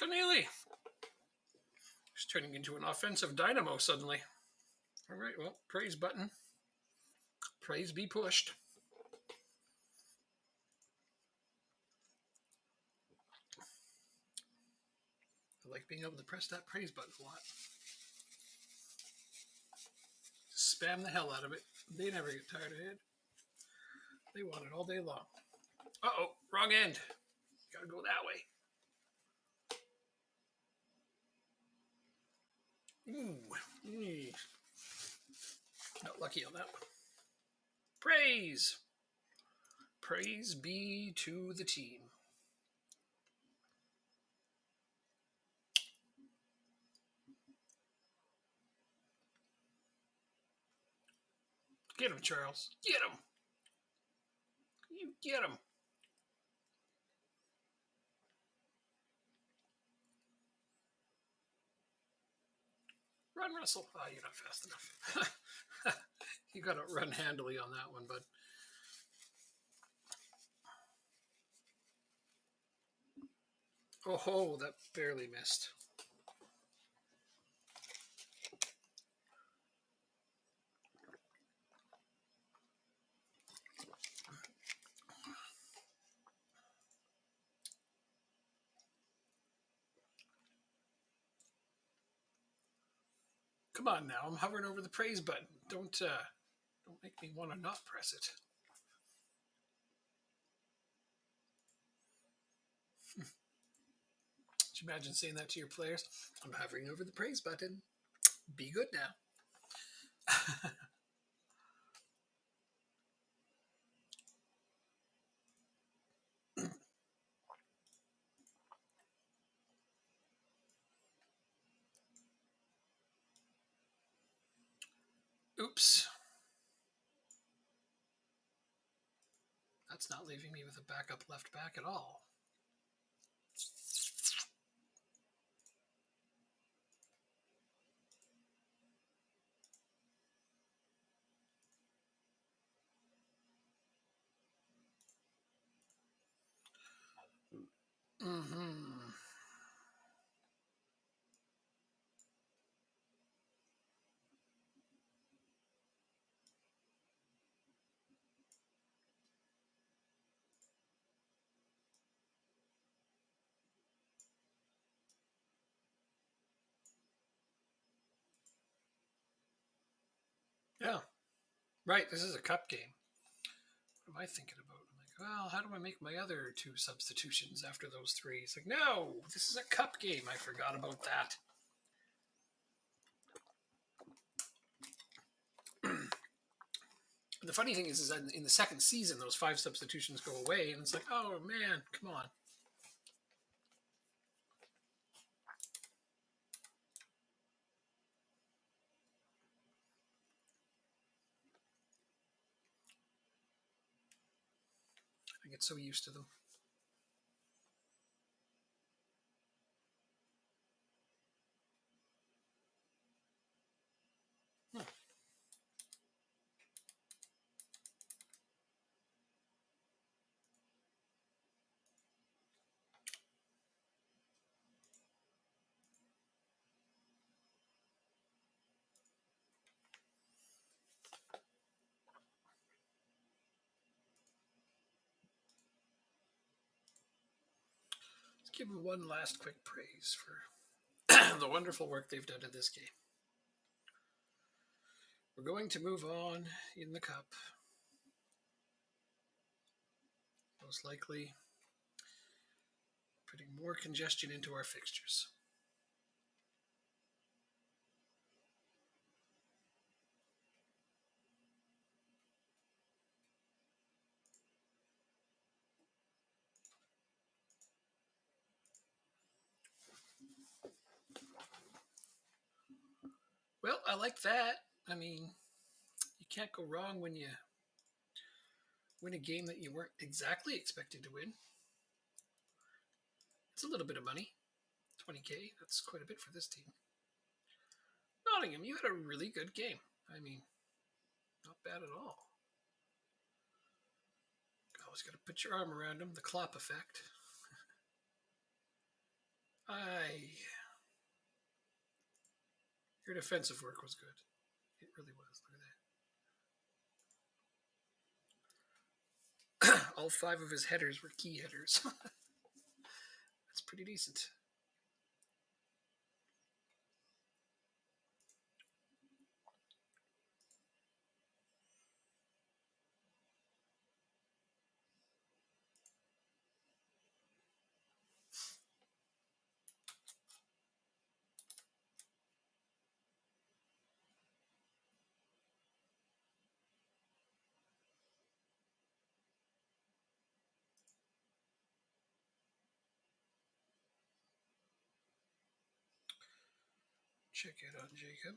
Keneally. He's turning into an offensive dynamo suddenly. All right, well, praise button. Praise be pushed. I like being able to press that praise button a lot. Spam the hell out of it. They never get tired of it. They want it all day long. Uh-oh, wrong end. Gotta go that way. Ooh. Not lucky on that one. Praise. Praise be to the team. Get him, Charles. Get him. You get him. Run, Russell. Oh, you're not fast enough. You got to run handily on that one, bud. Oh, that barely missed. Come on now, I'm hovering over the praise button. Don't make me want to not press it. Could you imagine saying that to your players? I'm hovering over the praise button. Be good now. Oops. That's not leaving me with a backup left back at all. Mm-hmm. Yeah, right. This is a cup game. What am I thinking about? I'm like, well, how do I make my other two substitutions after those three? It's like, no, this is a cup game. I forgot about that. The funny thing is that in the second season, those 5 substitutions go away, and it's like, oh man, come on. I get so used to them. Hmm. Let's give them one last quick praise for the wonderful work they've done in this game. We're going to move on in the cup. Most likely putting more congestion into our fixtures. Well, I like that. I mean, you can't go wrong when you win a game that you weren't exactly expected to win. It's a little bit of money. 20K, that's quite a bit for this team. Nottingham, you had a really good game. I mean, not bad at all. Always got to put your arm around him. The Klopp effect. Your defensive work was good. It really was. Look at that. All 5 of his headers were key headers. That's pretty decent. Check it on Jacob.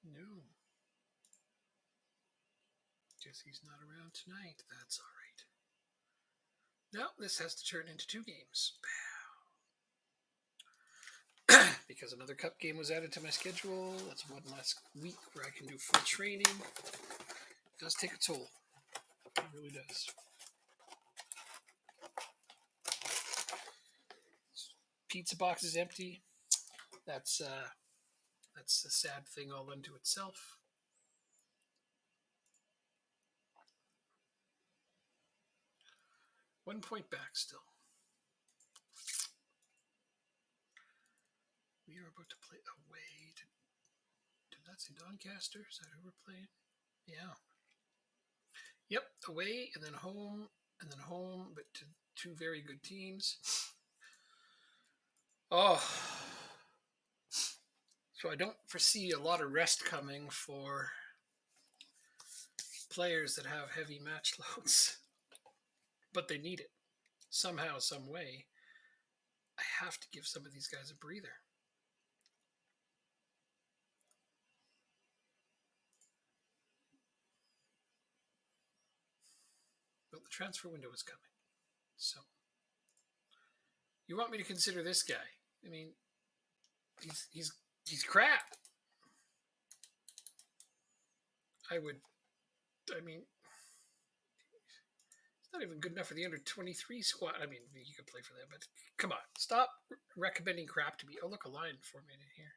No. Guess he's not around tonight. That's all right. Now this has to turn into 2 games. Because another cup game was added to my schedule. That's one last week where I can do full training. It does take a toll. It really does. Pizza box is empty. That's a sad thing all unto itself. One point back still. We are about to play away. Did that say Doncaster? Is that who we're playing? Yeah. Yep, away and then home, but to 2 very good teams. Oh, so I don't foresee a lot of rest coming for players that have heavy match loads, but they need it somehow, some way. I have to give some of these guys a breather. But the transfer window is coming, so you want me to consider this guy? I mean, he's crap. I mean, he's not even good enough for the under 23 squad. I mean, you could play for that, but come on, stop recommending crap to me. Oh, look, a line formatted here.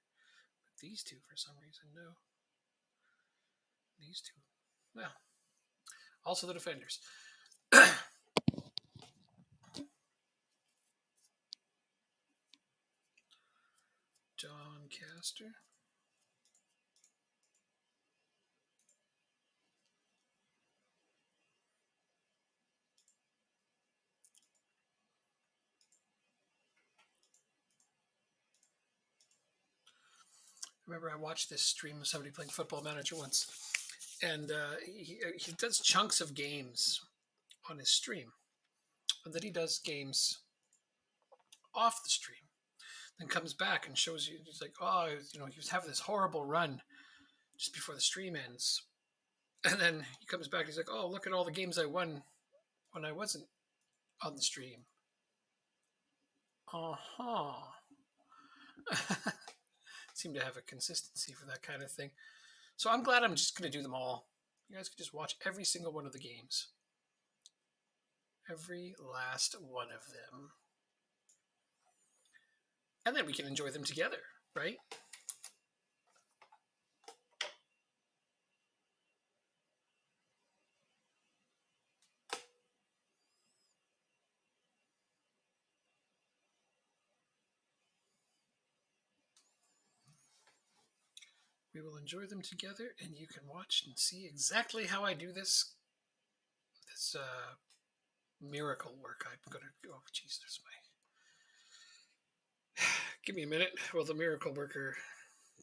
But these two, for some reason, no. These two. Well, also the defenders. John Caster. I remember I watched this stream of somebody playing Football Manager once, and he does chunks of games on his stream, and then he does games off the stream. Then comes back and shows you. He's like, oh, he was having this horrible run just before the stream ends, and then he comes back. And he's like, oh, look at all the games I won when I wasn't on the stream. Seem to have a consistency for that kind of thing. So I'm glad I'm just going to do them all. You guys can just watch every single one of the games. Every last one of them. And then we can enjoy them together, right? We will enjoy them together, and you can watch and see exactly how I do this miracle work. I'm going to go, oh, geez, there's my... Give me a minute while the miracle worker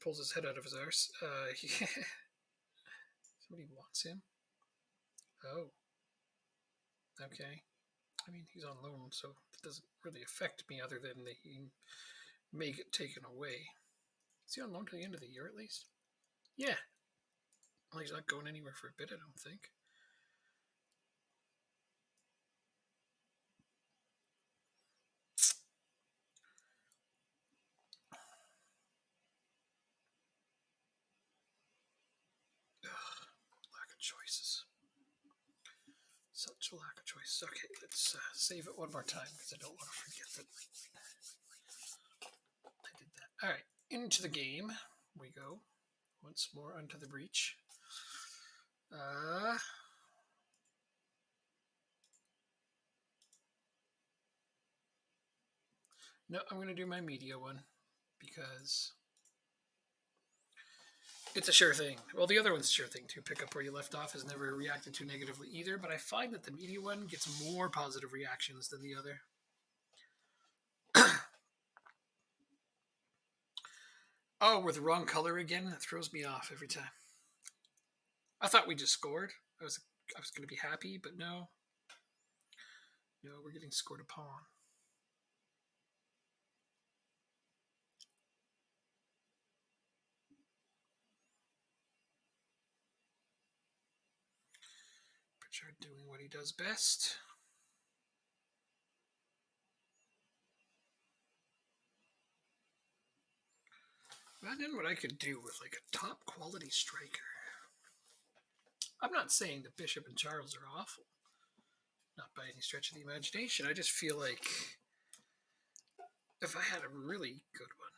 pulls his head out of his arse. Somebody wants him. Oh. Okay. I mean, he's on loan, so it doesn't really affect me other than that he may get taken away. Is he on loan to the end of the year at least? Yeah. Well, he's not going anywhere for a bit, I don't think. Ugh, lack of choices. Such a lack of choices. Okay, let's save it one more time because I don't want to forget that I did that. All right, into the game we go. Once more onto the breach. No, I'm going to do my media one because it's a sure thing. Well, the other one's a sure thing too. Pick up where you left off has never reacted too negatively either, but I find that the media one gets more positive reactions than the other. Oh, we're the wrong color again? That throws me off every time. I thought we just scored. I was going to be happy, but no. No, we're getting scored upon. Pritchard doing what he does best. Imagine what I could do with like a top quality striker. I'm not saying that Bishop and Charles are awful. Not by any stretch of the imagination. I just feel like if I had a really good one.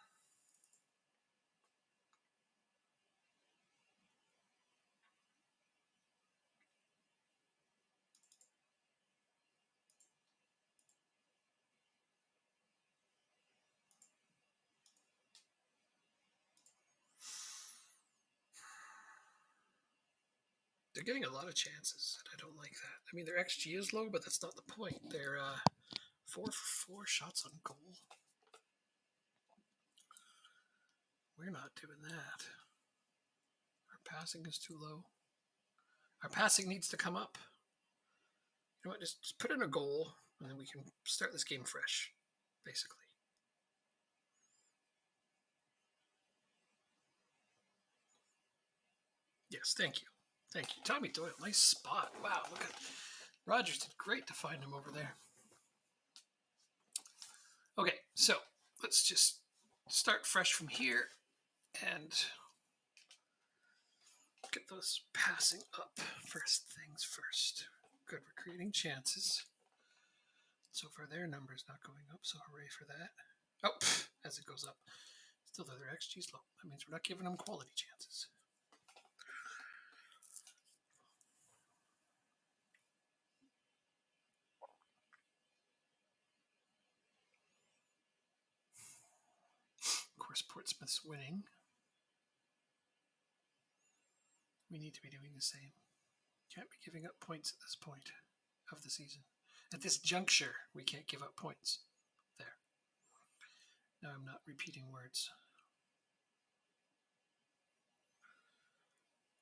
They're getting a lot of chances, and I don't like that. I mean, their XG is low, but that's not the point. They're 4 for 4 shots on goal. We're not doing that. Our passing is too low. Our passing needs to come up. You know what? Just put in a goal, and then we can start this game fresh, basically. Yes, thank you. Thank you. Tommy Doyle, nice spot. Wow, look at Rogers did great to find him over there. Okay, so let's just start fresh from here and get those passing up. First things first. Good, we're creating chances. So far, their number's not going up, so hooray for that. Oh, as it goes up. Still, though, their XG's low. That means we're not giving them quality chances. Of course, Portsmouth's winning. We need to be doing the same. Can't be giving up points at this point of the season. At this juncture, we can't give up points. There. Now I'm not repeating words.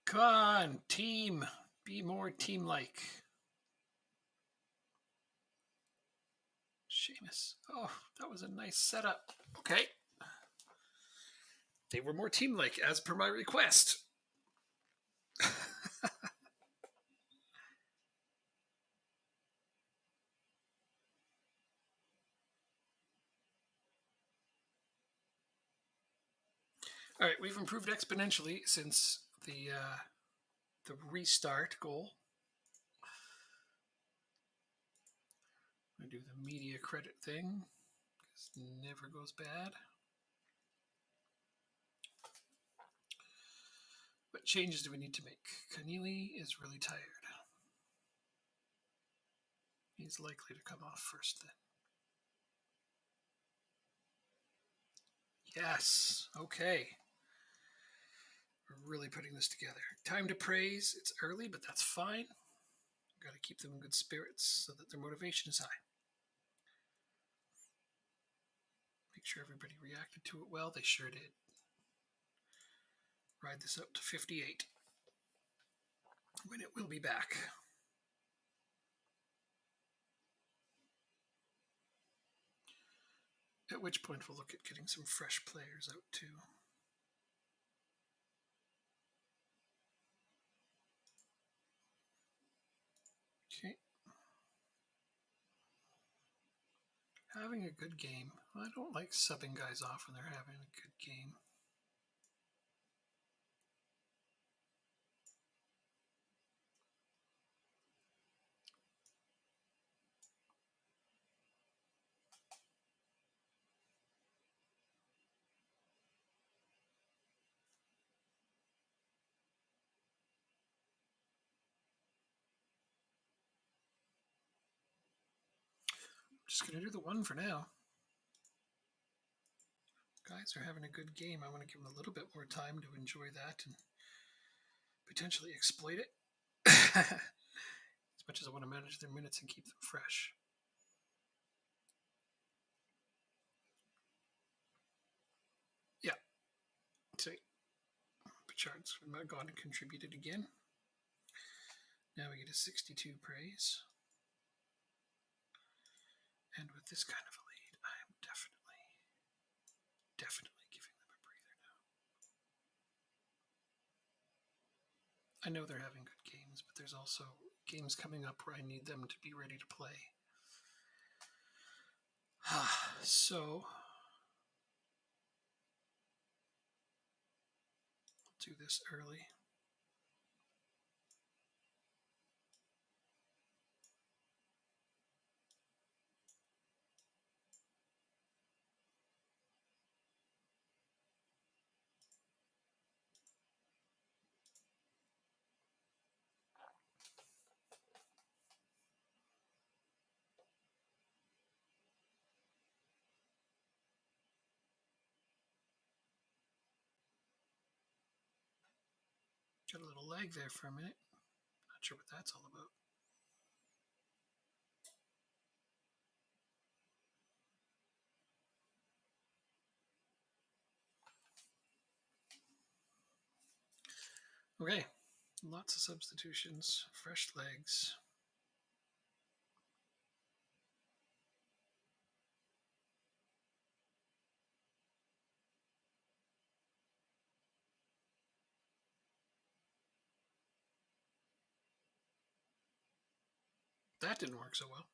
Come on, team. Be more team-like. Seamus. Oh, that was a nice setup. Okay. They were more team-like as per my request. All right, we've improved exponentially since the restart goal. I do the media credit thing because it never goes bad. What changes do we need to make? Keneally is really tired. He's likely to come off first then. Yes, okay. We're really putting this together. Time to praise. It's early, but that's fine. Got to keep them in good spirits so that their motivation is high. Make sure everybody reacted to it well. They sure did. Ride this up to 58 when it will be back. At which point we'll look at getting some fresh players out too. Okay. Having a good game. I don't like subbing guys off when they're having a good game. Just going to do the one for now. Guys are having a good game. I want to give them a little bit more time to enjoy that and potentially exploit it. As much as I want to manage their minutes and keep them fresh. Yeah. See, Pritchard's gone and contributed again. Now we get a 62 praise. And with this kind of a lead, I am definitely giving them a breather now. I know they're having good games, but there's also games coming up where I need them to be ready to play. So, I'll do this early. Got a little lag there for a minute. Not sure what that's all about. Okay, lots of substitutions, fresh legs. That didn't work so well.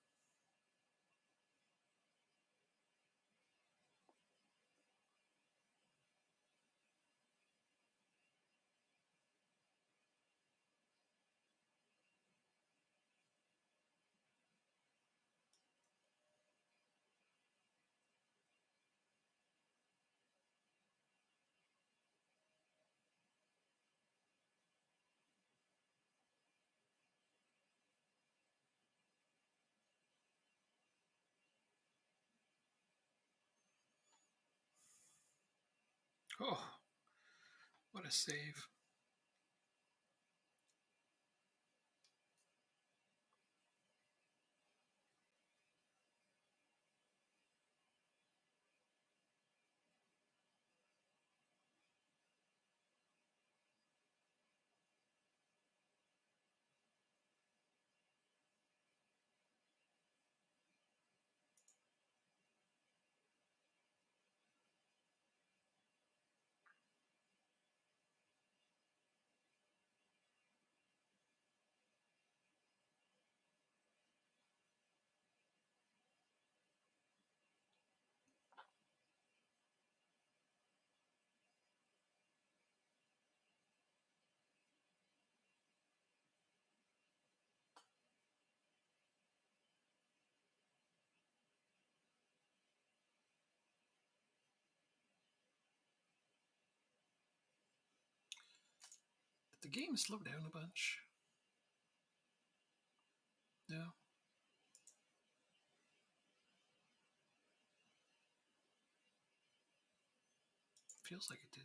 Oh, what a save. Did the game slow down a bunch? No. Feels like it did.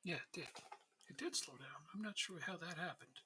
Yeah, it did. It did slow down. I'm not sure how that happened.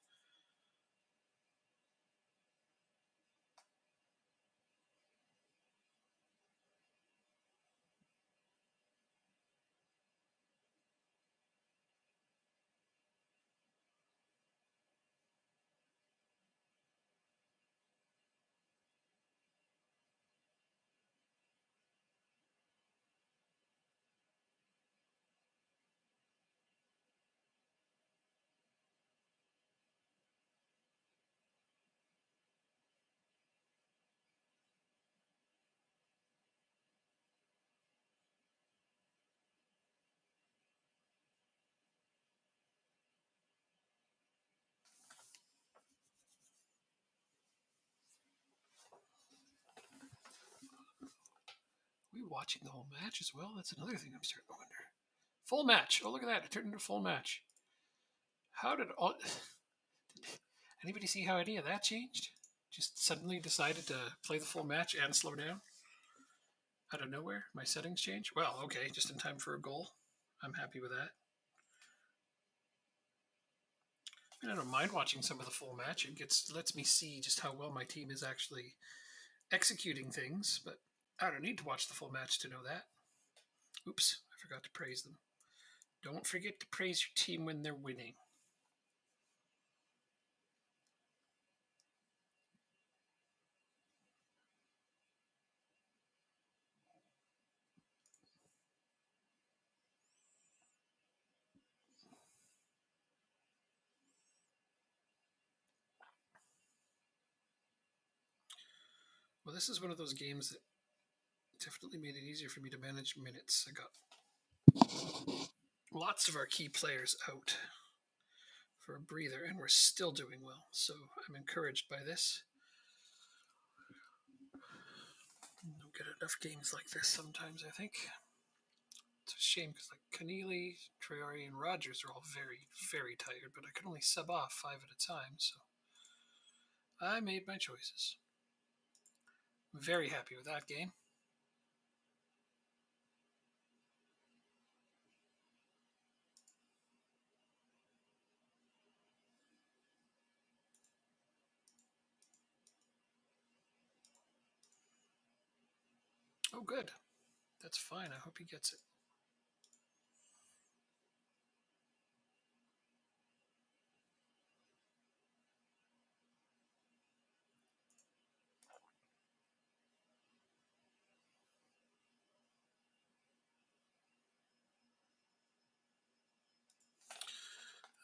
Are we watching the whole match as well? That's another thing I'm starting to wonder. Full match. Oh, look at that. It turned into a full match. How did all. Anybody see how any of that changed? Just suddenly decided to play the full match and slow down out of nowhere. My settings changed. Well, okay, just in time for a goal. I'm happy with that. I mean, I don't mind watching some of the full match. It lets me see just how well my team is actually executing things, but I don't need to watch the full match to know that. Oops, I forgot to praise them. Don't forget to praise your team when they're winning. Well, this is one of those games that definitely made it easier for me to manage minutes. I got lots of our key players out for a breather, and we're still doing well. So I'm encouraged by this. Don't get enough games like this sometimes, I think. It's a shame because like Keneally, Traore, and Rogers are all very, very tired, but I could only sub off 5 at a time, so I made my choices. Very happy with that game. Oh, good. That's fine. I hope he gets it.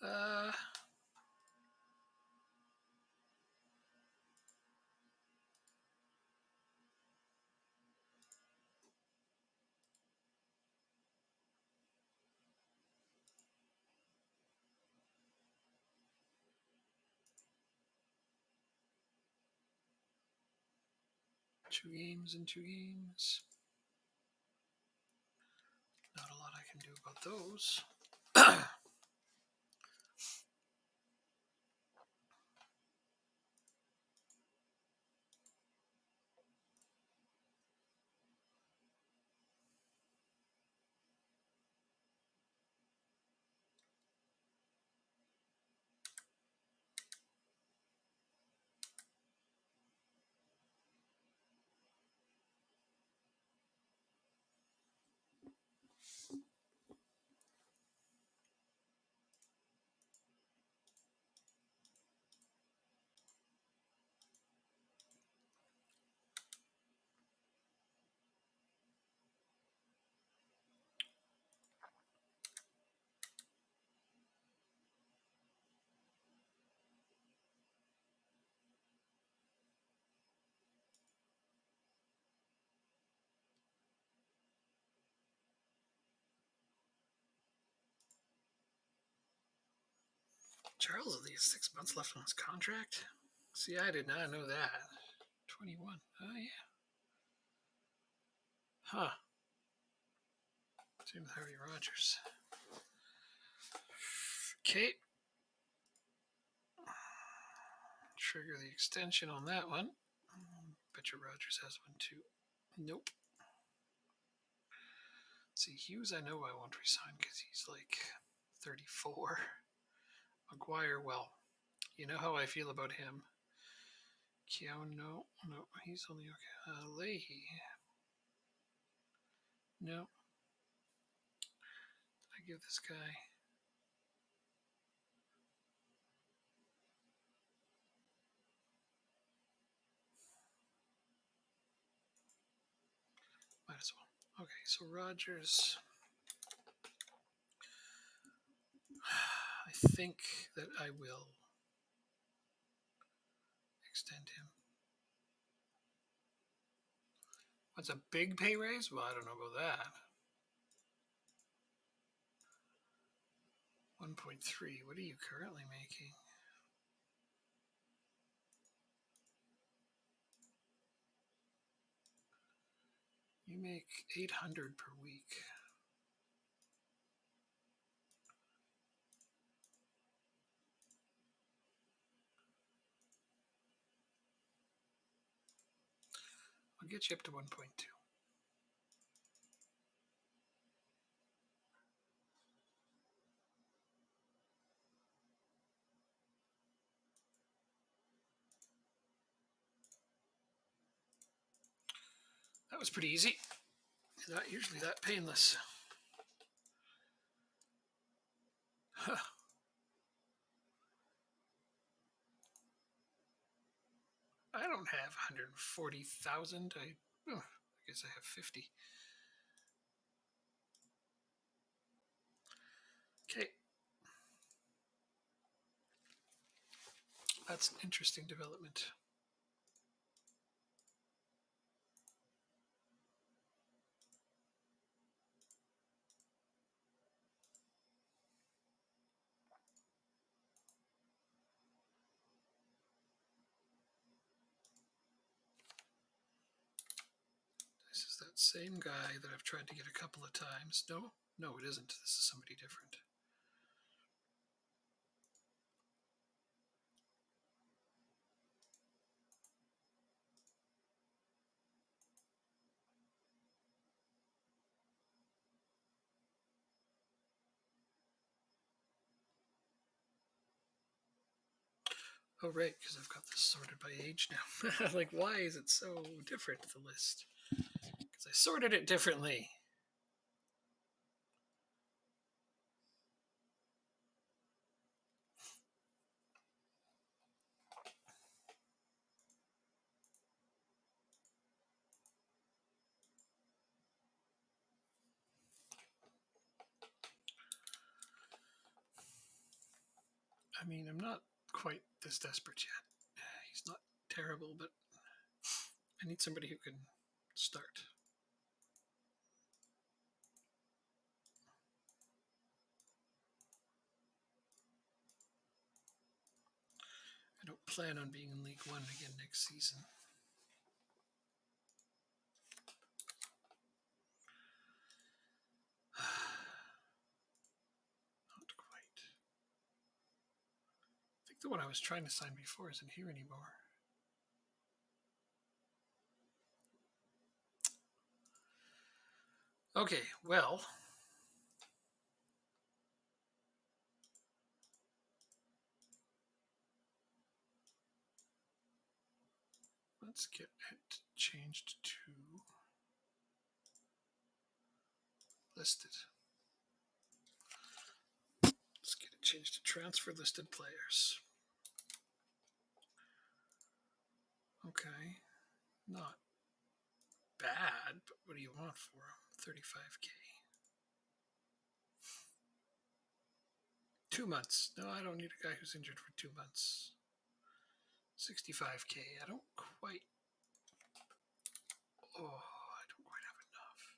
Uh, 2 games and 2 games. Not a lot I can do about those. Charles only has 6 months left on his contract. See, I did not know that. 21. Oh, yeah. Huh. Same with Harry Rogers. Okay. Trigger the extension on that one. Bet your Rogers has one too. Nope. See, Hughes, I know I won't resign because he's like 34. Maguire, well, you know how I feel about him. Keown, no, he's only okay. Leahy, no. I give this guy. Might as well. Okay, so Rogers. I think that I will extend him. What's a big pay raise? Well, I don't know about that. 1.3. What are you currently making? You make 800 per week. I'll get you up to 1.2. That was pretty easy. Not usually that painless. Huh. I don't have 140,000. I guess I have 50. Okay. That's an interesting development. This is that same guy that I've tried to get a couple of times. No, it isn't. This is somebody different. Oh, right, because I've got this sorted by age now. Like, why is it so different, the list? Because I sorted it differently. I mean, I'm not quite this desperate yet. He's not terrible, but I need somebody who can start. I don't plan on being in League One again next season. Not quite. I think the one I was trying to sign before isn't here anymore. Okay, well, let's get it changed to listed. Let's get it changed to transfer listed players. Okay, not bad, but what do you want for him? 35K. 2 months. No, I don't need a guy who's injured for 2 months. 65K. I don't quite. Oh, I don't quite have enough.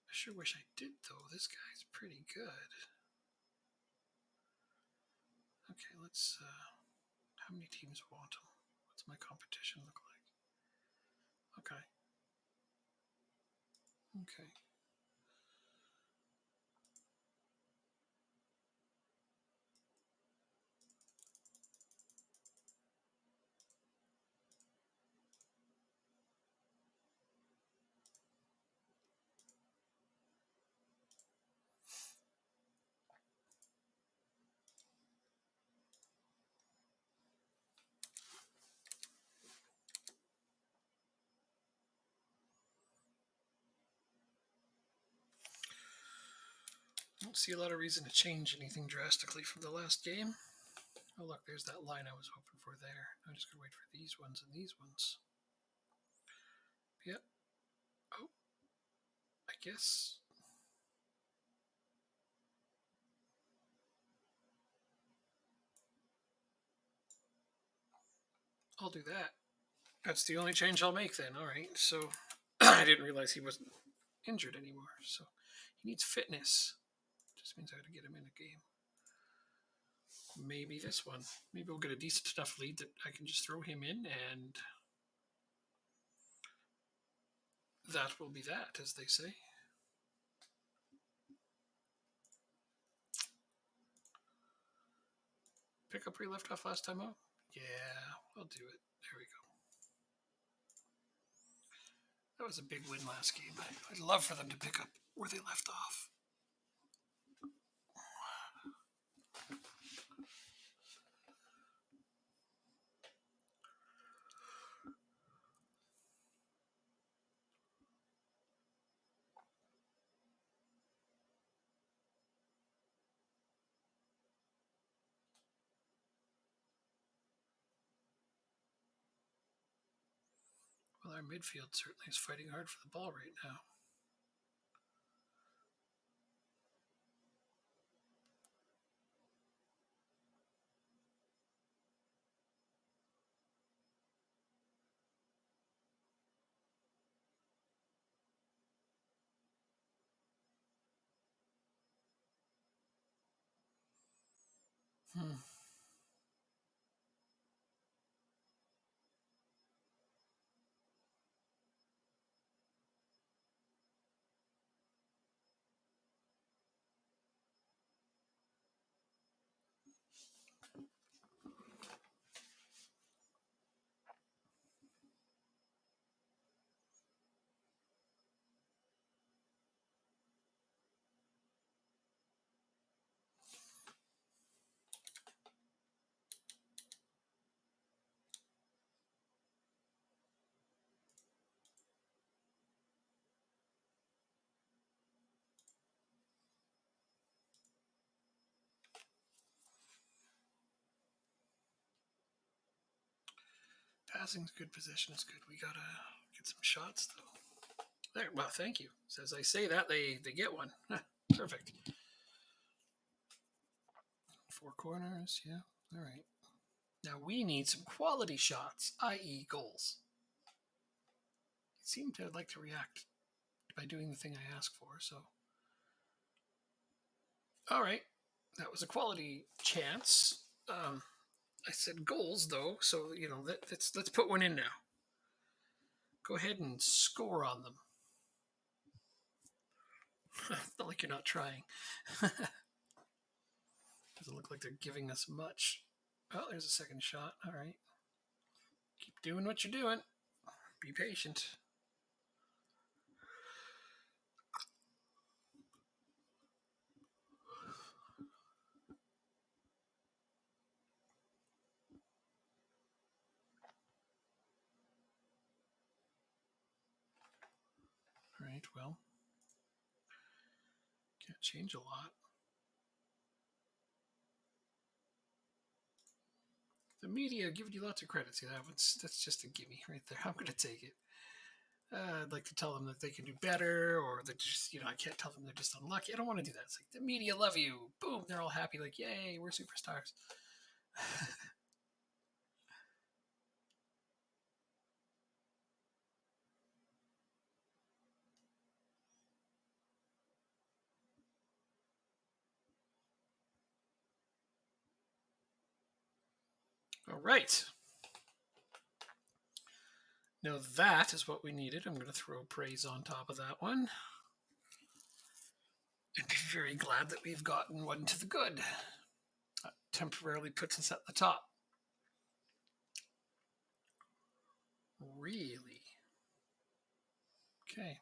I sure wish I did, though. This guy's pretty good. Okay, let's. How many teams want them? What's my competition look like? Okay. Okay. I don't see a lot of reason to change anything drastically from the last game. Oh, look, there's that line I was hoping for there. I'm just going to wait for these ones and these ones. Yep. Oh, I guess. I'll do that. That's the only change I'll make then. All right. So I didn't realize he wasn't injured anymore. So he needs fitness. Just means I got to get him in a game. Maybe this one. Maybe we'll get a decent enough lead that I can just throw him in, and that will be that, as they say. Pick up where you left off last time out? Yeah, I'll do it. There we go. That was a big win last game. I'd love for them to pick up where they left off. Well, our midfield certainly is fighting hard for the ball right now. Passing's good, possession is good. We gotta get some shots though. There, well, thank you. So as I say that, they get one. Perfect. 4 corners, yeah. All right. Now we need some quality shots, i.e., goals. It seemed to like to react by doing the thing I asked for. So, all right, that was a quality chance. I said goals though, so let's put one in now. Go ahead and score on them. Not like you're not trying. Doesn't look like they're giving us much. Oh, there's a second shot. All right. Keep doing what you're doing. Be patient. All right, well, can't change a lot. The media giving you lots of credit. See, that's just a gimme right there. I'm going to take it. I'd like to tell them that they can do better, or that just, I can't tell them they're just unlucky. I don't want to do that. It's like the media love you. Boom, they're all happy. Like, yay, we're superstars. All right. Now that is what we needed. I'm going to throw praise on top of that one. And be very glad that we've gotten one to the good. That temporarily puts us at the top. Really? Okay.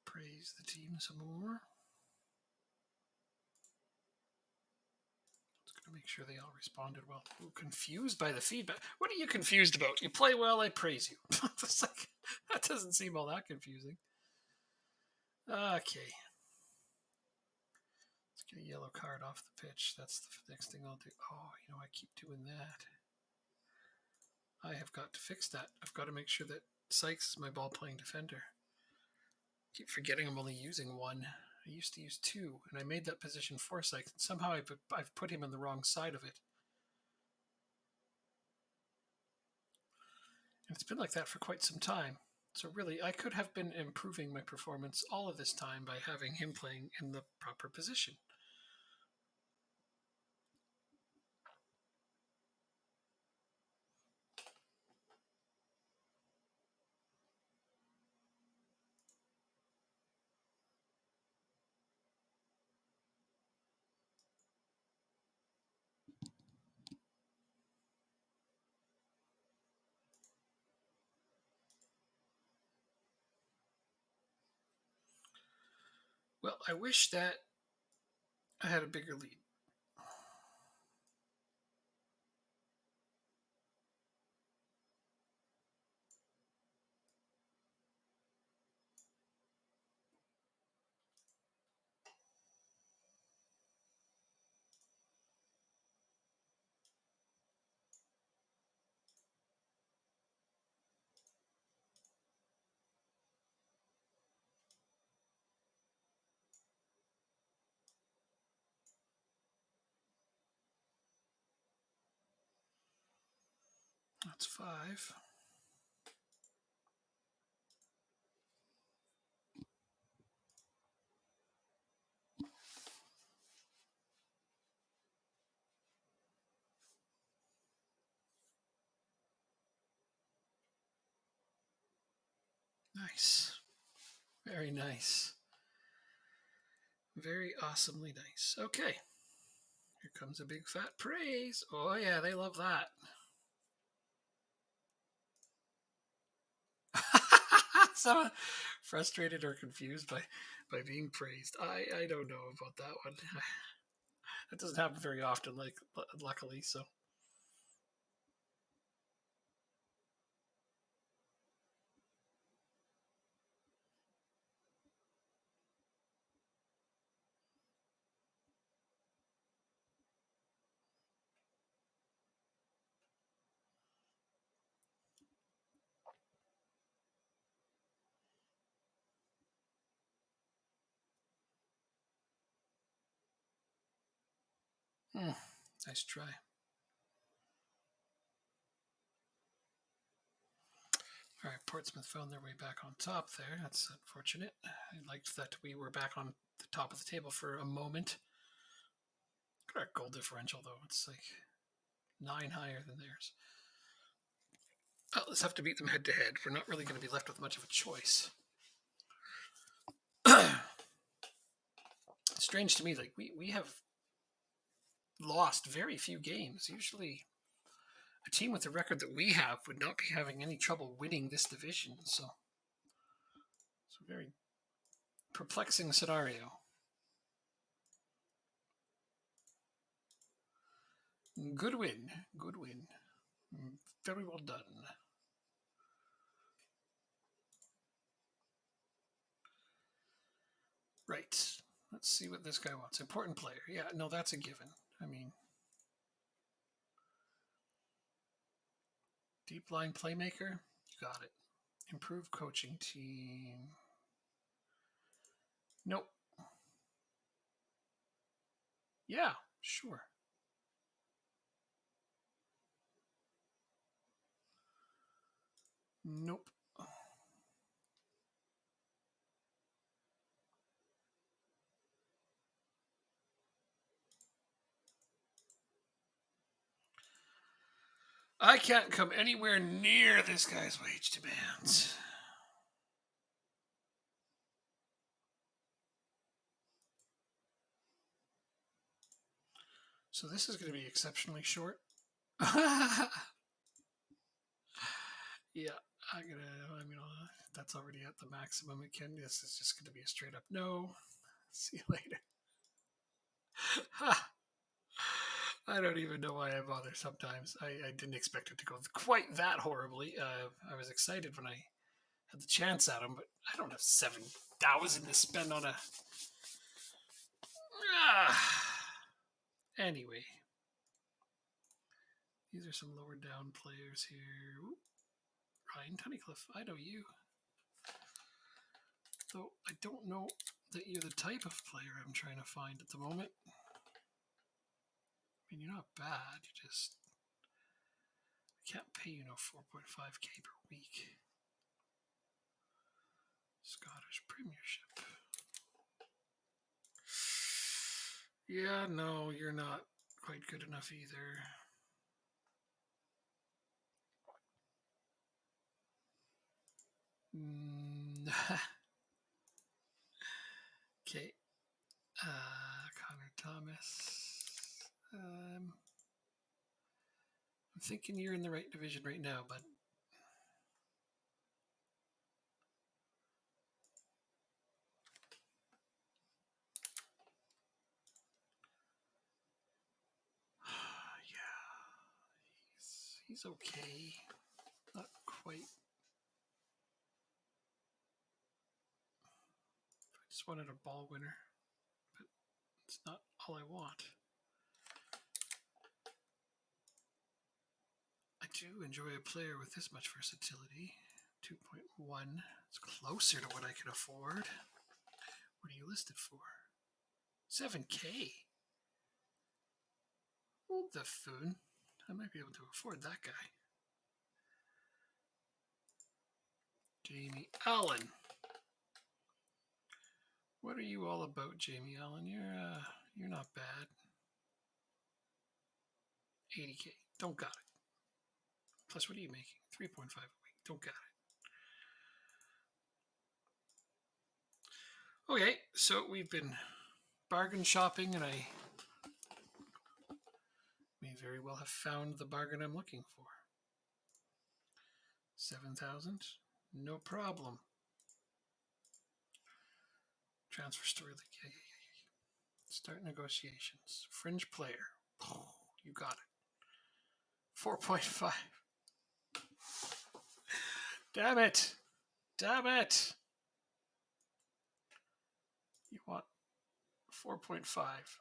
Praise the team some more. Just going to make sure they all responded well. Ooh, confused by the feedback. What are you confused about? You play well, I praise you. It's like, that doesn't seem all that confusing. Okay. Let's get a yellow card off the pitch. That's the next thing I'll do. Oh, I keep doing that. I have got to fix that. I've got to make sure that Sykes is my ball-playing defender. I keep forgetting I'm only using one. I used to use two, and I made that position for Sykes. And somehow I've put him on the wrong side of it. And it's been like that for quite some time. So really, I could have been improving my performance all of this time by having him playing in the proper position. Well, I wish that I had a bigger lead. That's 5. Nice. Very nice. Very awesomely nice. Okay. Here comes a big fat praise. Oh, yeah, they love that. So frustrated or confused by being praised. I don't know about that one. That doesn't happen very often, luckily, so. Nice try. All right, Portsmouth found their way back on top there. That's unfortunate. I liked that we were back on the top of the table for a moment. Look at our goal differential, though. It's like 9 higher than theirs. Oh, let's have to beat them head to head. We're not really going to be left with much of a choice. Strange to me, like we have lost very few games. Usually a team with the record that we have would not be having any trouble winning this division. So it's a very perplexing scenario. Good win. Good win. Very well done. Right. Let's see what this guy wants. Important player. Yeah, no, that's a given. I mean, deep line playmaker. You got it. Improved coaching team. Nope. Yeah, sure. Nope. I can't come anywhere near this guy's wage demands. So this is going to be exceptionally short. Yeah, that's already at the maximum it can. This is just going to be a straight up no. See you later. I don't even know why I bother sometimes. I didn't expect it to go quite that horribly. I was excited when I had the chance at him, but I don't have 7,000 to spend on a. Anyway, these are some lower down players here. Ooh, Ryan Tunnicliffe, I know you. Though I don't know that you're the type of player I'm trying to find at the moment. I mean, you're not bad. You just can't pay 4.5K per week. Scottish Premiership. Yeah, no, you're not quite good enough either. Okay. Connor Thomas. I'm thinking you're in the right division right now, but yeah, he's okay. Not quite. I just wanted a ball winner, but it's not all I want. I do enjoy a player with this much versatility. 2.1. It's closer to what I can afford. What are you listed for? 7K. Hold the phone. I might be able to afford that guy. Jamie Allen. What are you all about, Jamie Allen? You're not bad. 80K. Don't got it. Plus, what are you making? 3.5 a week. Don't got it. Okay, so we've been bargain shopping, and I may very well have found the bargain I'm looking for. 7,000. No problem. Transfer story league. Start negotiations. Fringe player. Oh, you got it. 4.5. Damn it. Damn it. You want 4.5.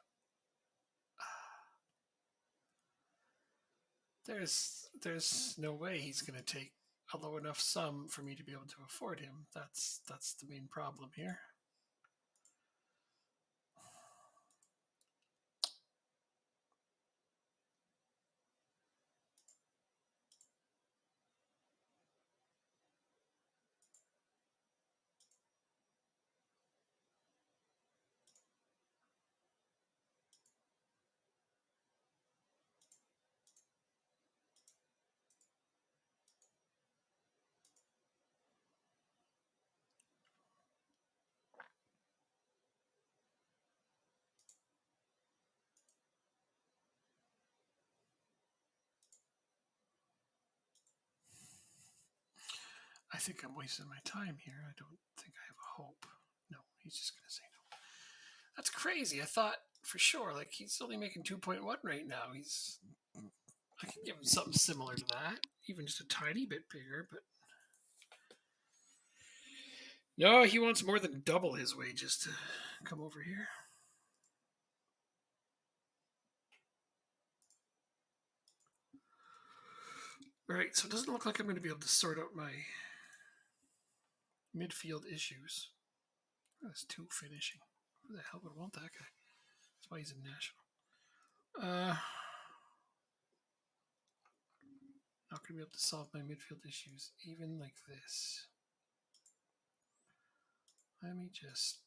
There's no way he's going to take a low enough sum for me to be able to afford him. That's the main problem here. I think I'm wasting my time here. I don't think I have a hope. No, he's just going to say no. That's crazy. I thought for sure, like, he's only making 2.1 right now. I can give him something similar to that, even just a tiny bit bigger, but no, he wants more than double his wages to come over here. All right, so it doesn't look like I'm going to be able to sort out my midfield issues. That's 2 finishing. Who the hell would want that guy? That's why he's in national. Not going to be able to solve my midfield issues, even like this. Let me just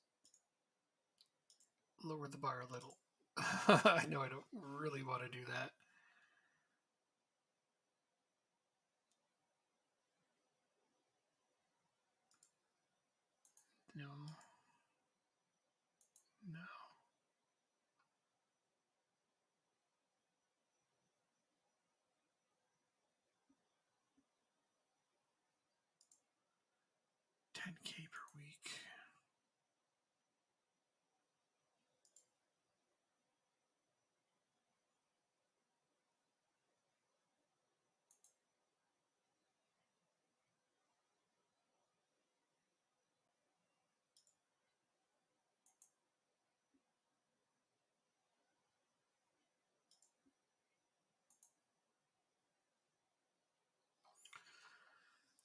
lower the bar a little. I know I don't really want to do that. No. No. $10K per week.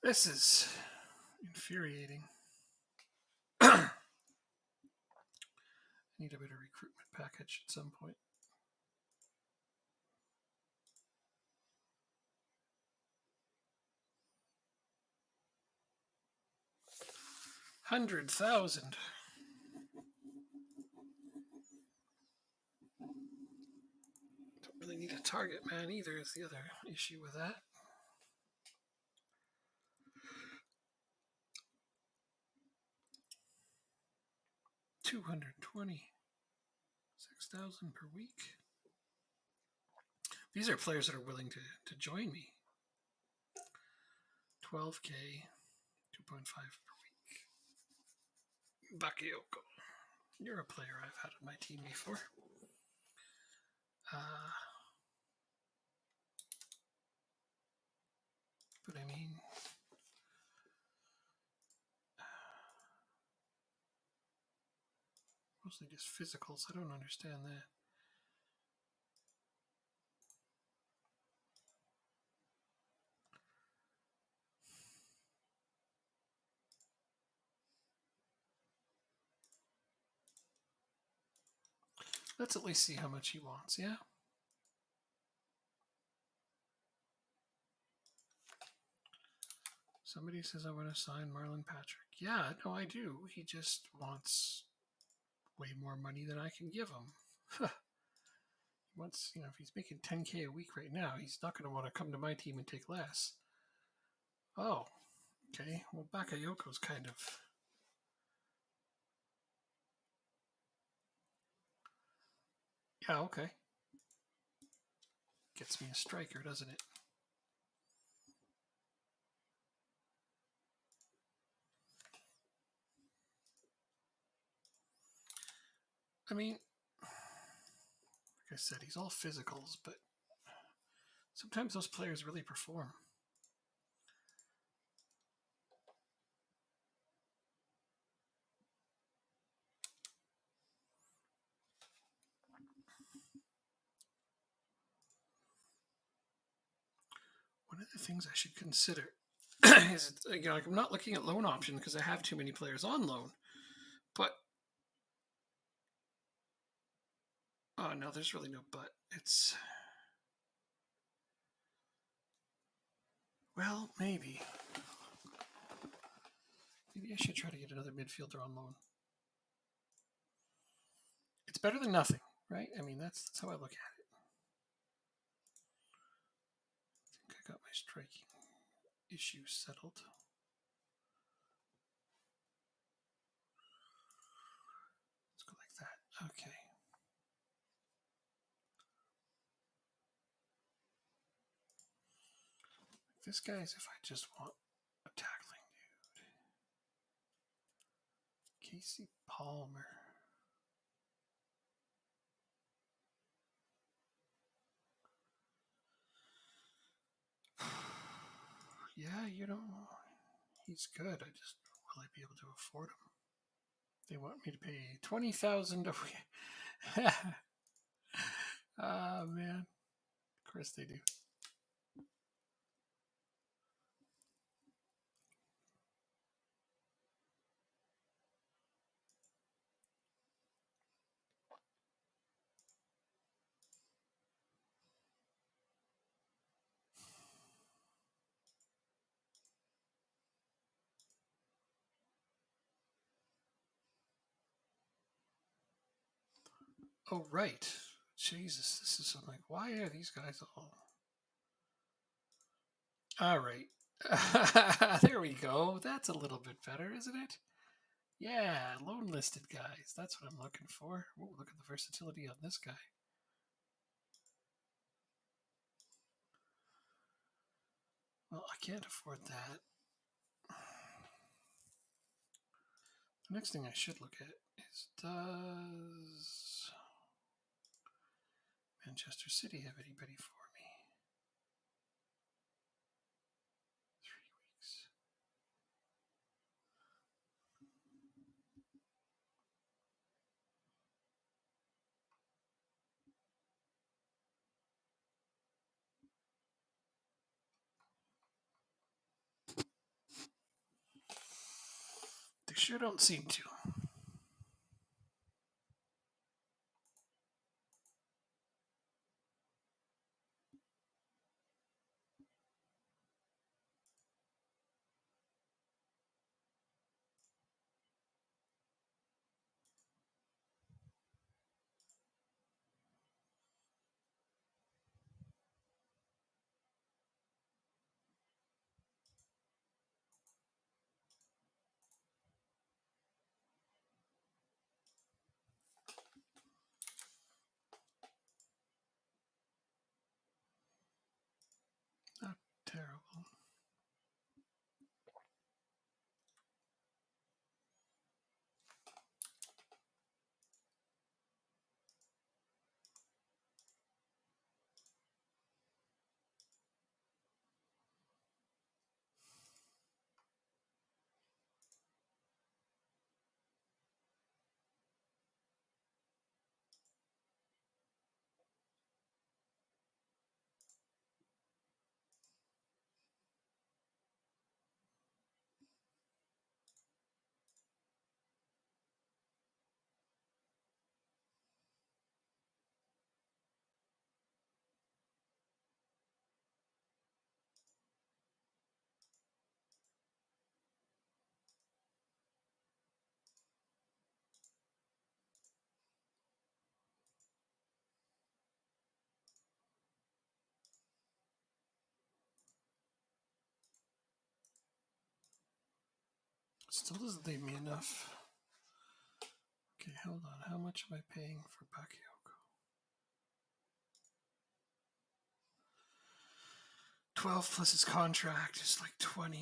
This is infuriating. I need a better recruitment package at some point. $100,000. Don't really need a target man either, is the other issue with that. $226,000 per week. These are players that are willing to join me. 12K, 2.5 per week. Bakayoko. You're a player I've had on my team before. But I mean, mostly just physicals. I don't understand that. Let's at least see how much he wants, yeah? Somebody says I want to sign Marlon Patrick. Yeah, no, I do. He just wants way more money than I can give him. He wants, if he's making 10K a week right now, he's not going to want to come to my team and take less. Oh, okay. Well, Bakayoko's kind of... Yeah, okay. Gets me a striker, doesn't it? I mean, like I said, he's all physicals, but sometimes those players really perform. One of the things I should consider is, like I'm not looking at loan options because I have too many players on loan. But oh no, there's really no but. It's well, maybe I should try to get another midfielder on loan. It's better than nothing, right? I mean, that's how I look at it. I think I got my striking issue settled. Let's go like that. Okay. This guy is if I just want a tackling dude. Casey Palmer. Yeah, he's good. I just will I be able to afford him? They want me to pay $20,000 a week. Ah, man. Of course they do. Oh, right. Jesus, this is, I'm like, why are these guys all... All right. There we go. That's a little bit better, isn't it? Yeah, lone listed guys. That's what I'm looking for. Ooh, look at the versatility on this guy. Well, I can't afford that. The next thing I should look at is, does Manchester City have anybody for me? 3 weeks. They sure don't seem to. Not terrible. Still doesn't leave me enough. Okay, hold on. How much am I paying for Bakayoko? 12 plus his contract is like 20.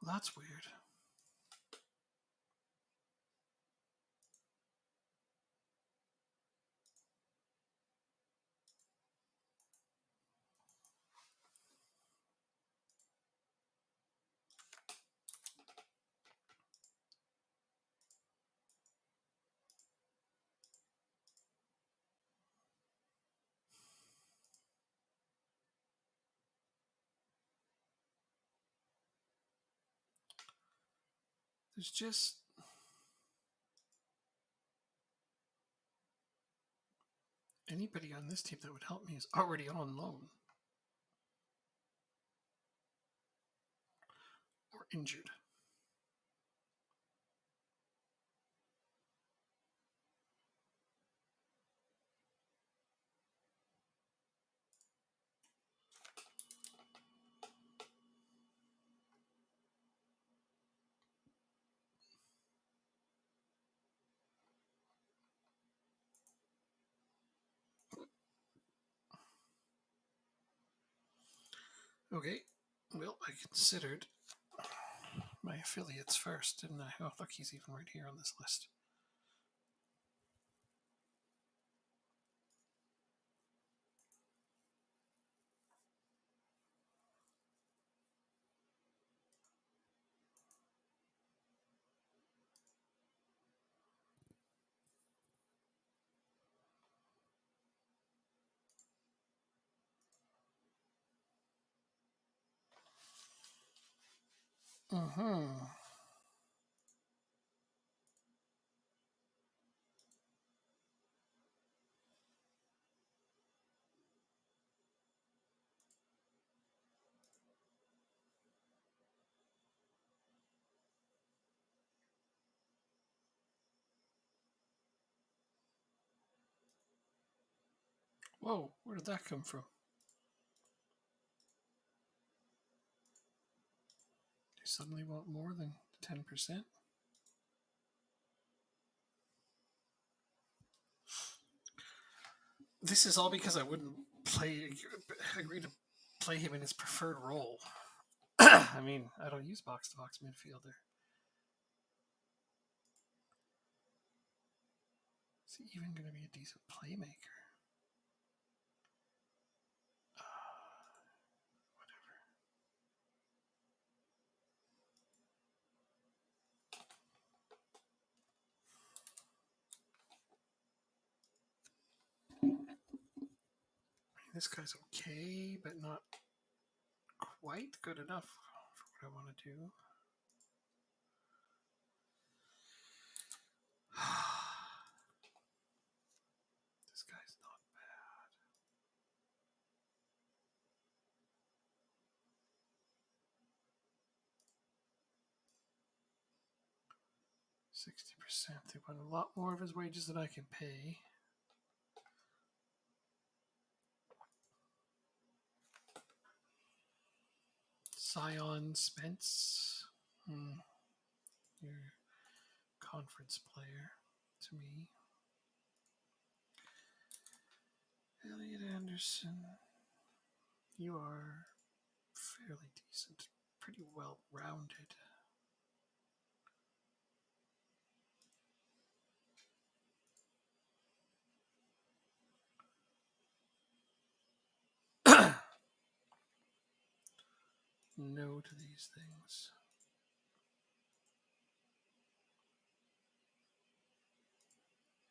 Well, that's weird. There's just anybody on this team that would help me is already on loan or injured. Okay, well, I considered my affiliates first, didn't I? Oh, look, he's even right here on this list. Mm-hmm. Whoa, where did that come from? They suddenly want more than 10%? This is all because I wouldn't agree to play him in his preferred role. I mean, I don't use box-to-box midfielder. Is he even going to be a decent playmaker? Whatever. This guy's okay, but not quite good enough for what I want to do. This guy's not bad. 60%. They want a lot more of his wages than I can pay. Sion Spence. You're a conference player to me. Elliot Anderson. You are fairly decent. Pretty well rounded. No to these things.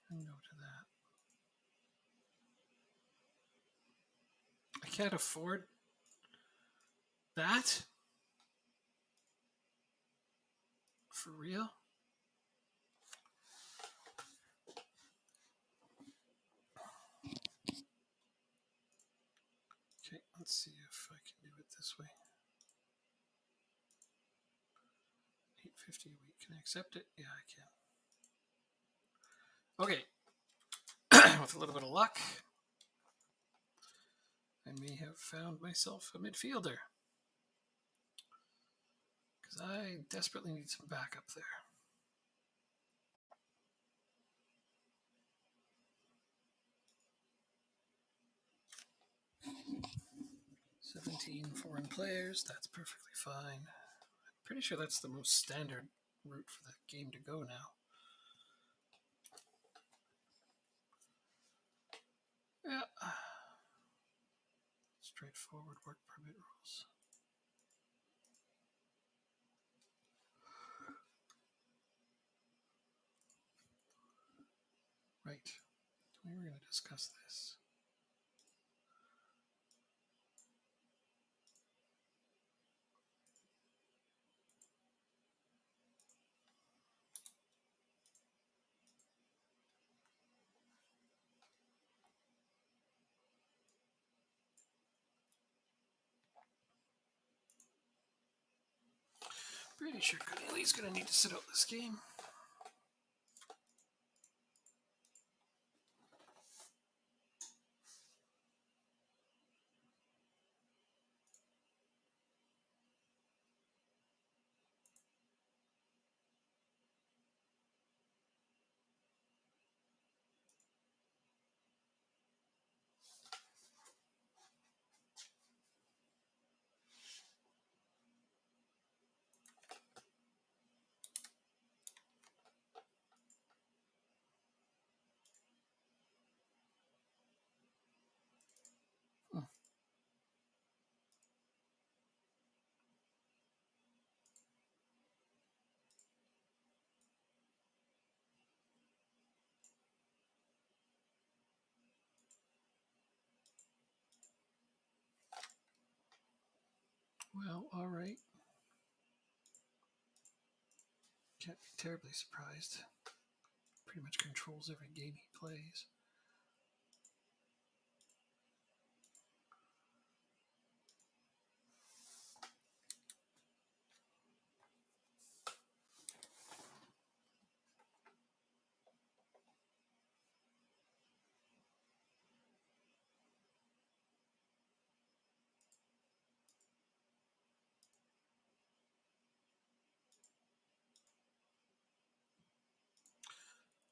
And no to that. I can't afford that? For real? Okay, let's see if I can do it this way. $8.50 a week. Can I accept it? Yeah, I can. Okay. With a little bit of luck, I may have found myself a midfielder. Because I desperately need some backup there. $17 foreign players. That's perfectly fine. I'm pretty sure that's the most standard route for the game to go now. Yeah. Straightforward work permit rules. Right. We were going to discuss this. Pretty sure Cornelius going to need to sit out this game. Well, all right. Can't be terribly surprised. Pretty much controls every game he plays.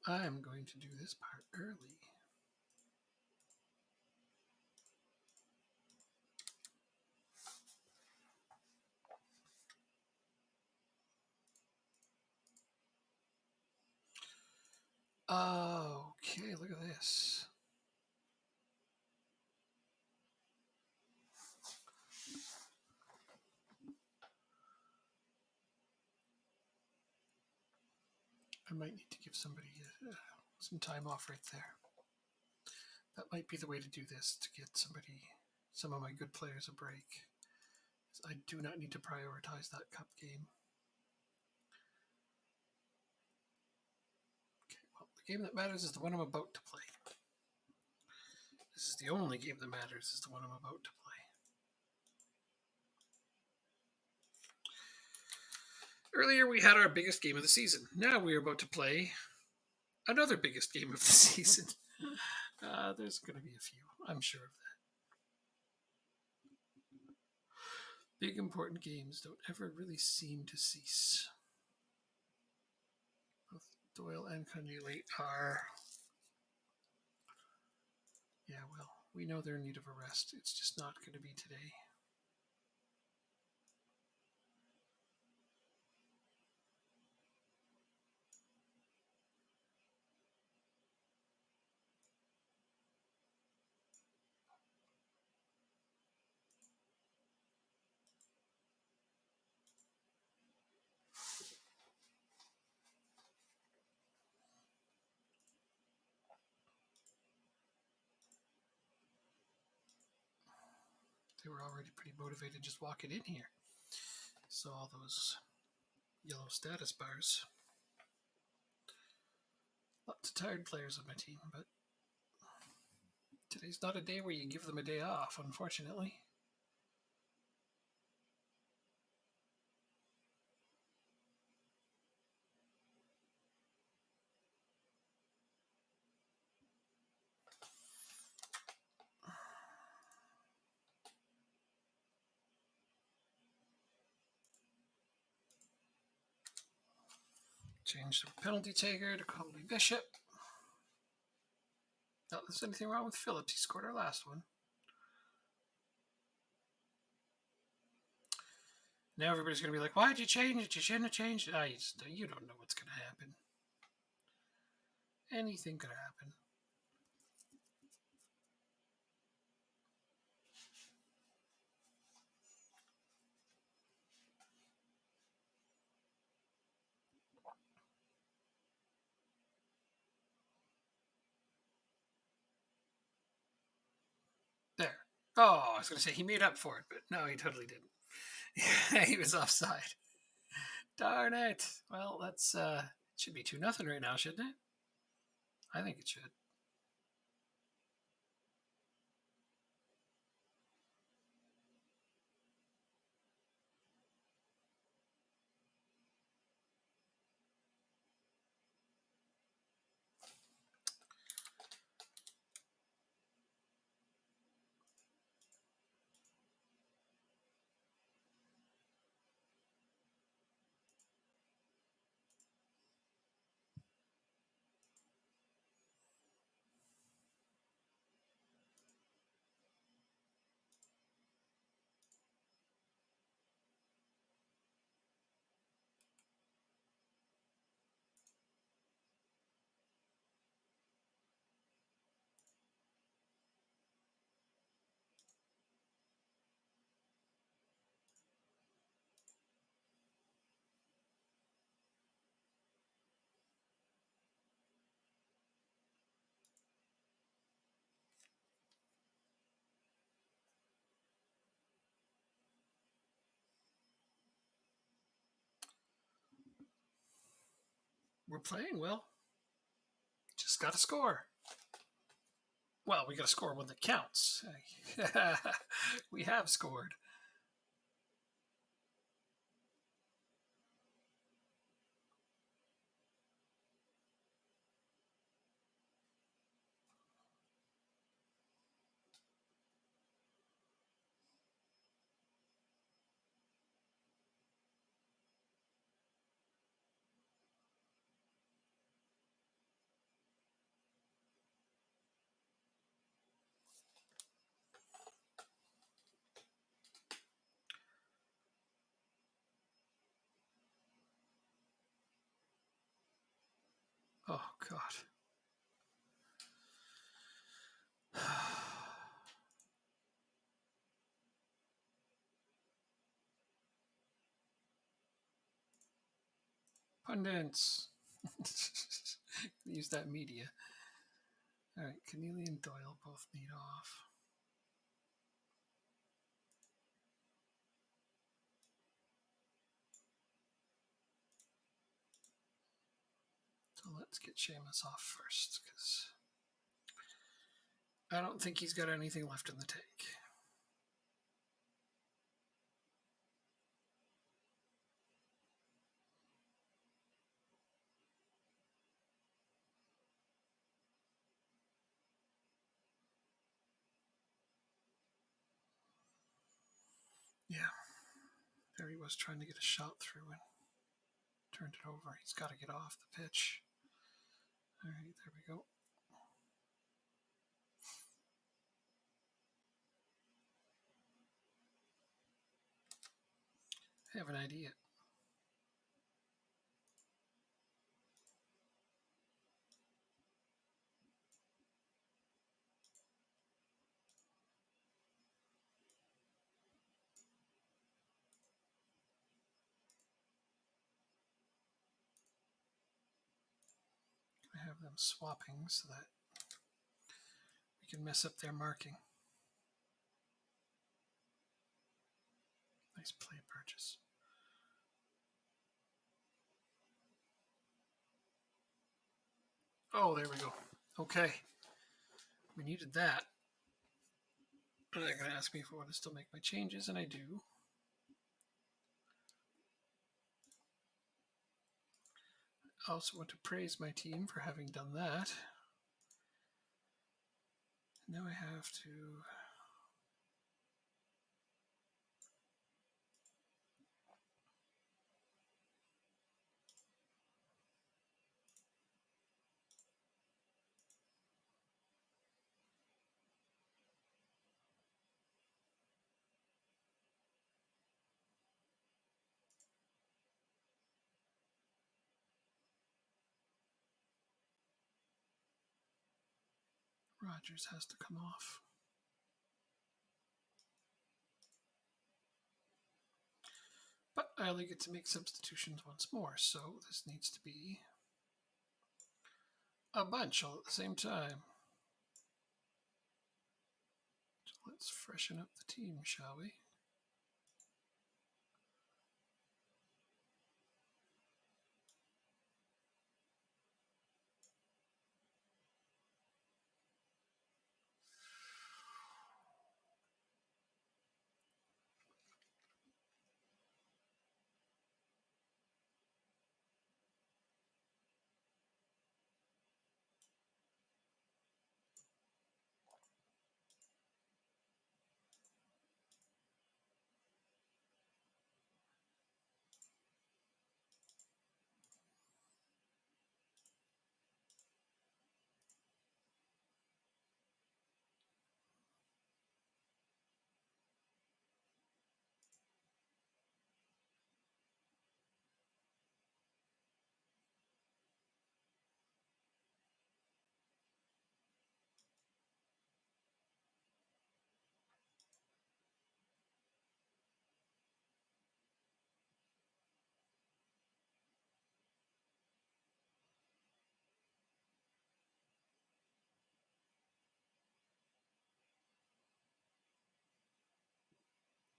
I'm going to do this part early. Okay, look at this. I might need to give somebody some time off right there. That might be the way to do this, to get some of my good players a break. I do not need to prioritize that cup game. Okay, well, the game that matters is the one I'm about to play. This is the only game that matters, is the one I'm about to play. Earlier we had our biggest game of the season. Now we are about to play another biggest game of the season. There's going to be a few, I'm sure of that. Big important games don't ever really seem to cease. Both Doyle and Conulate are... Yeah, well, we know they're in need of a rest. It's just not going to be today. They were already pretty motivated just walking in here. Saw all those yellow status bars. Lots of tired players on my team, but today's not a day where you give them a day off, unfortunately. Change the penalty taker to Colby Bishop. Not that there's anything wrong with Phillips. He scored our last one. Now everybody's going to be like, why'd you change it? You shouldn't have changed it. You don't know what's going to happen. Anything could happen. There. Oh, I was going to say he made up for it, but no, he totally didn't. He was offside. Darn it. Well, that's it should be 2-0 right now, shouldn't it? I think it should. We're playing well. Just got to score. Well, we got to score one that counts. We have scored. Oh, God. Pundits. Use that media. All right, Keneally and Doyle both need off. So let's get Seamus off first, because I don't think he's got anything left in the tank. Yeah. There he was trying to get a shot through and turned it over. He's got to get off the pitch. All right, there we go. I have an idea. I have them swapping so that we can mess up their marking. Nice play purchase. Oh, there we go. Okay. We needed that. And they're going to ask me if I want to still make my changes, and I do. I also want to praise my team for having done that. Now I have to... Rogers has to come off. But I only get to make substitutions once more, so this needs to be a bunch all at the same time. So let's freshen up the team, shall we?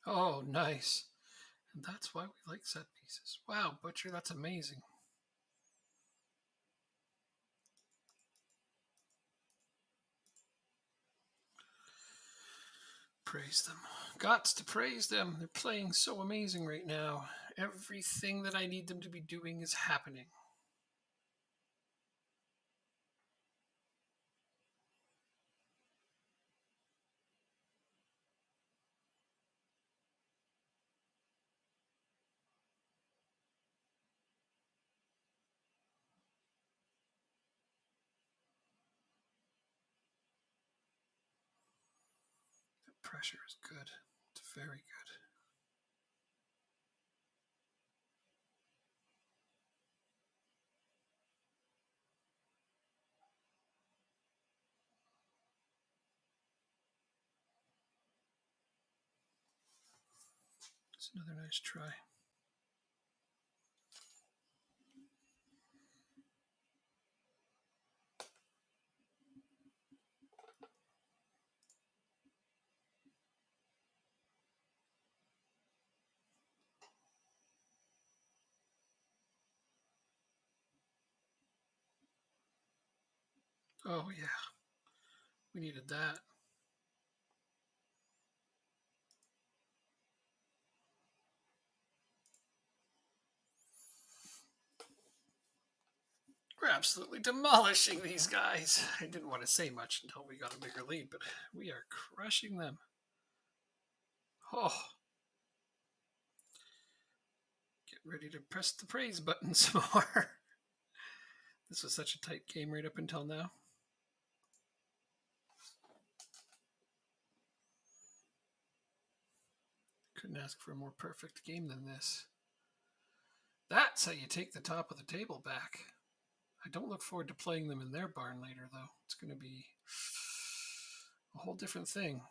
Oh, nice. And that's why we like set pieces. Wow, Butcher, that's amazing. Praise them. Gots to praise them. They're playing so amazing right now. Everything that I need them to be doing is happening. The pressure is good. It's very good. Another nice try. Oh, yeah. We needed that. We're absolutely demolishing these guys. I didn't want to say much until we got a bigger lead, but we are crushing them. Oh. Get ready to press the praise button some more. This was such a tight game right up until now. Couldn't ask for a more perfect game than this. That's how you take the top of the table back. I don't look forward to playing them in their barn later, though. It's going to be a whole different thing.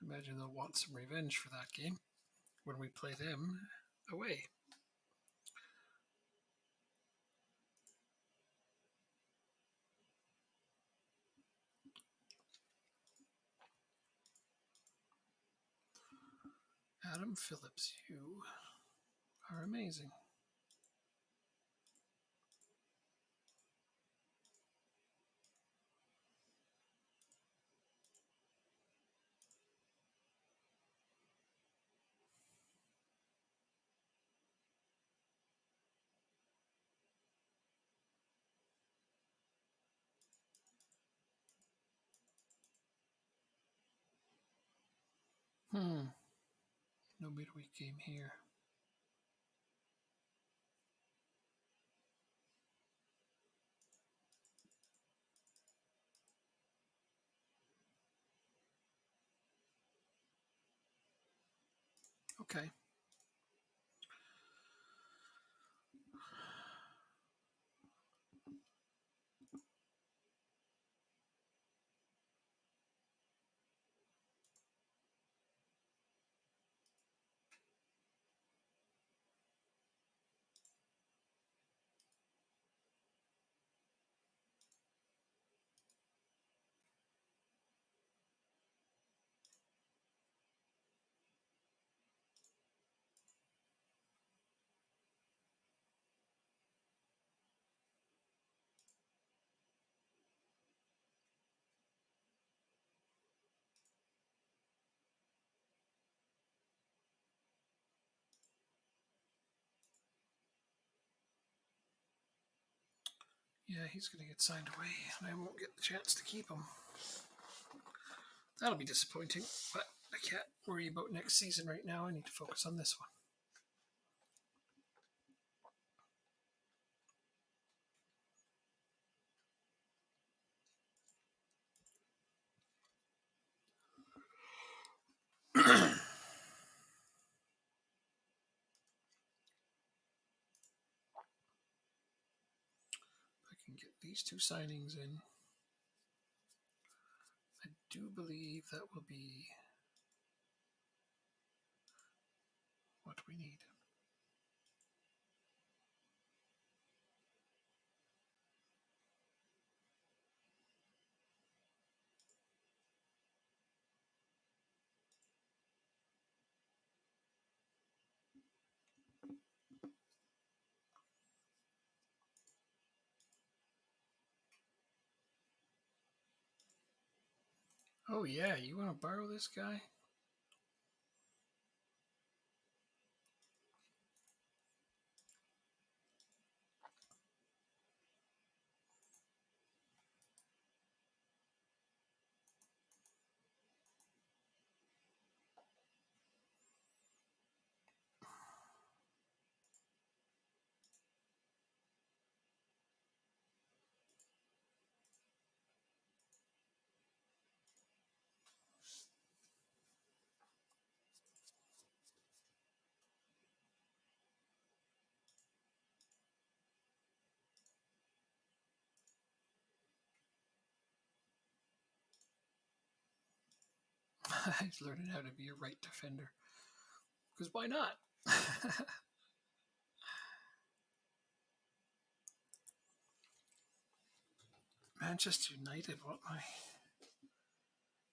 I imagine they'll want some revenge for that game when we play them away. Adam Phillips, you are amazing. No midweek game here. Okay. Yeah, he's going to get signed away, and I won't get the chance to keep him. That'll be disappointing, but I can't worry about next season right now. I need to focus on this one. Get these two signings in. I do believe that will be what we need. Oh yeah, you want to borrow this guy? He's learning how to be a right defender. Because why not? Manchester United want my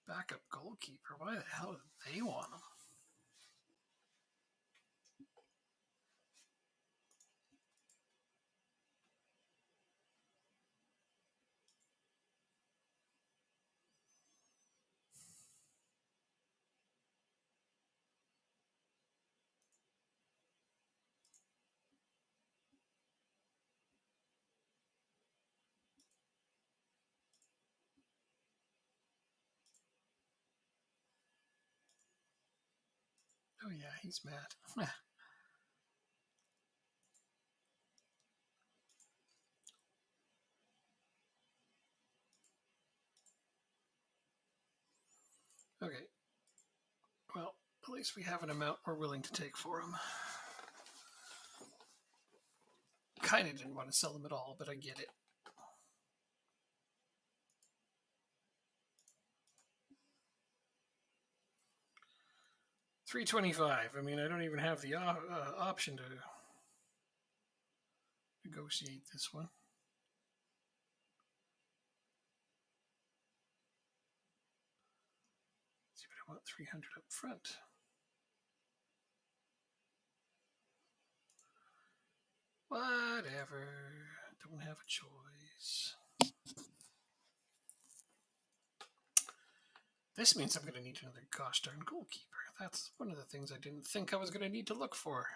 backup goalkeeper. Why the hell do they want him? Oh yeah, he's mad. Okay. Well, at least we have an amount we're willing to take for him. Kind of didn't want to sell him at all, but I get it. $325. I mean, I don't even have the option to negotiate this one. Let's see, but I want 300 up front. Whatever. Don't have a choice. This means I'm going to need another gosh darn goalkeeper. That's one of the things I didn't think I was going to need to look for.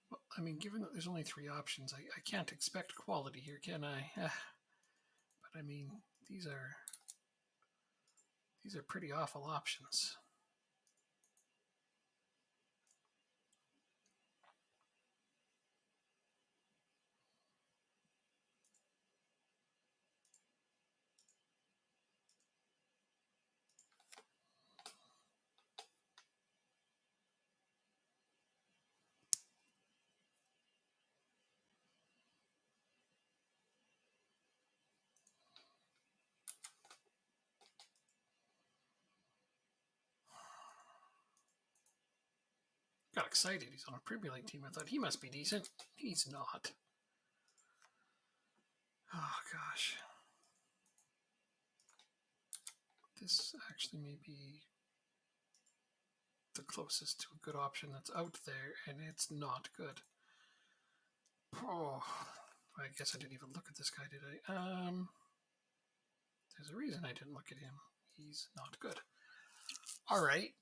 Well, I mean, given that there's only 3 options, I can't expect quality here, can I? But I mean, these are pretty awful options. Got excited. He's on a Premier League team. I thought he must be decent. He's not. Oh, gosh. This actually may be the closest to a good option that's out there, and it's not good. Oh, I guess I didn't even look at this guy, did I? There's a reason I didn't look at him. He's not good. All right.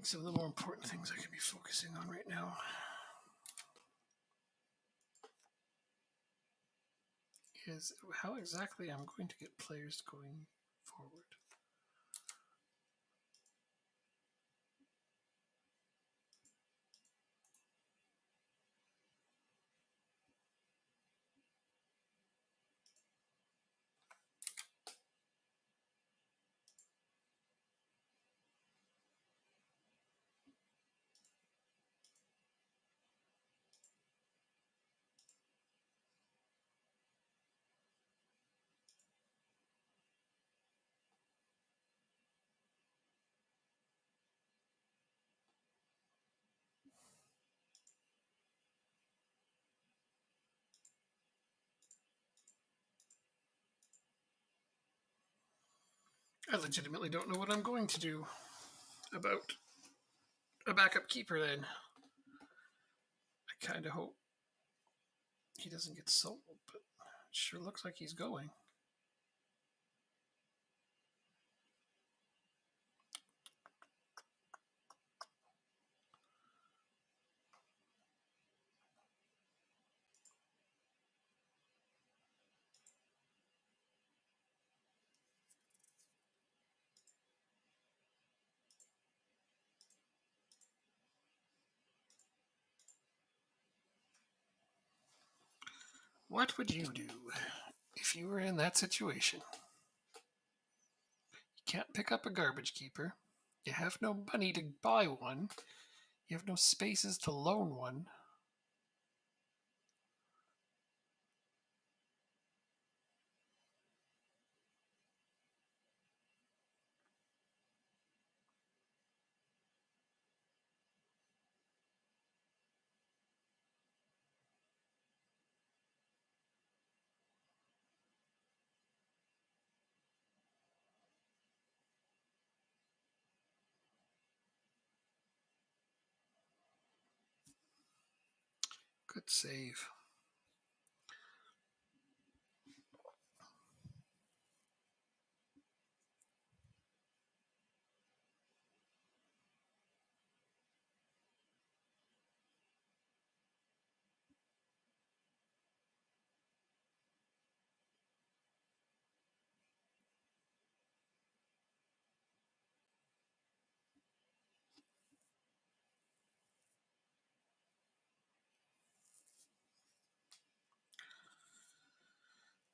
some of the more important things I can be focusing on right now is how exactly I'm going to get players going forward. I legitimately don't know what I'm going to do about a backup keeper then. I kind of hope he doesn't get sold, but it sure looks like he's going. What would you do if you were in that situation? You can't pick up a garbage keeper. You have no money to buy one. You have no spaces to loan one. Good save.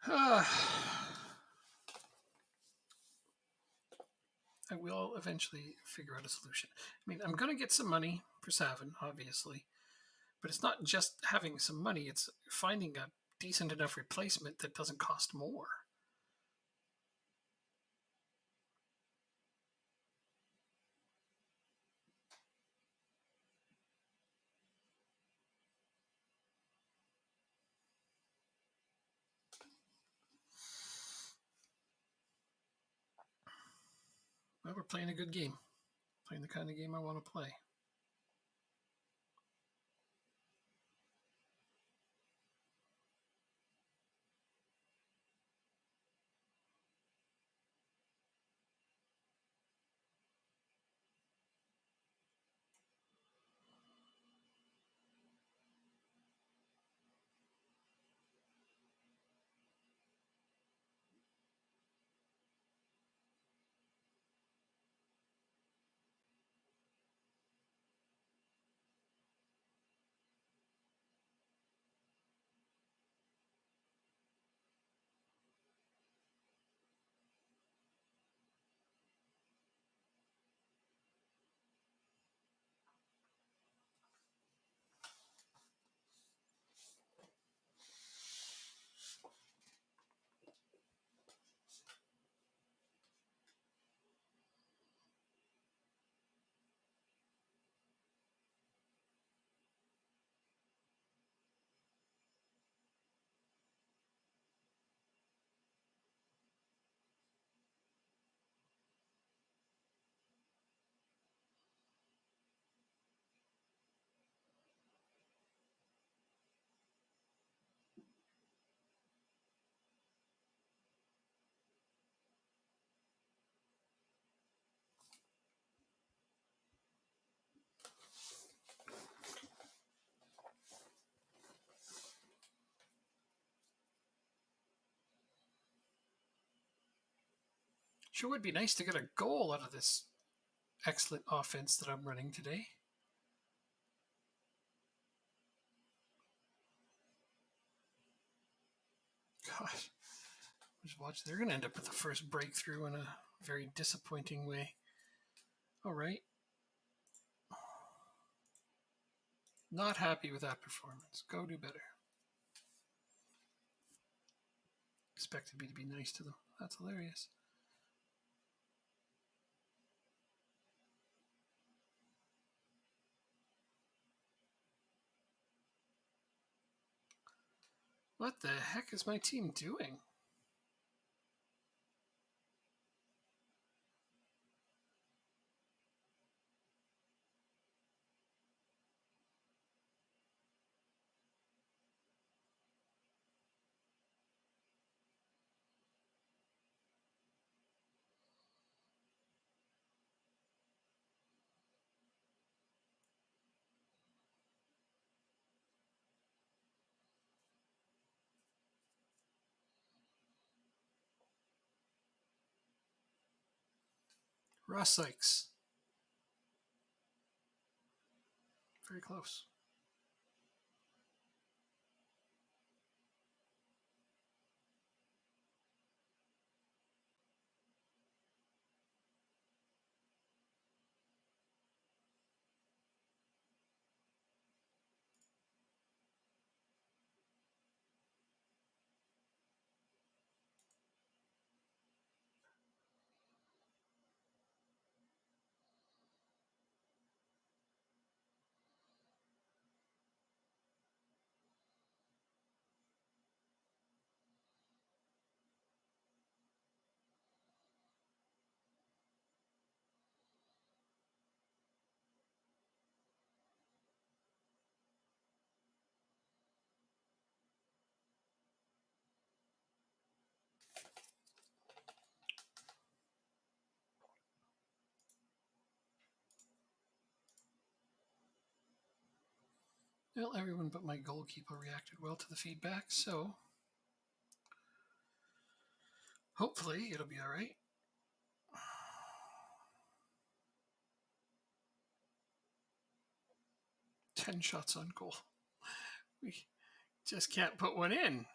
I will eventually figure out a solution. I mean, I'm going to get some money for Savin, obviously, but it's not just having some money, it's finding a decent enough replacement that doesn't cost more. Well, we're playing a good game. Playing the kind of game I want to play. Sure would be nice to get a goal out of this excellent offense that I'm running today. Gosh, just watch. They're going to end up with the first breakthrough in a very disappointing way. All right. Not happy with that performance. Go do better. Expected me to be nice to them. That's hilarious. What the heck is my team doing? Ross Sykes. Very close. Well, everyone but my goalkeeper reacted well to the feedback, so hopefully it'll be all right. Ten shots on goal. We just can't put one in.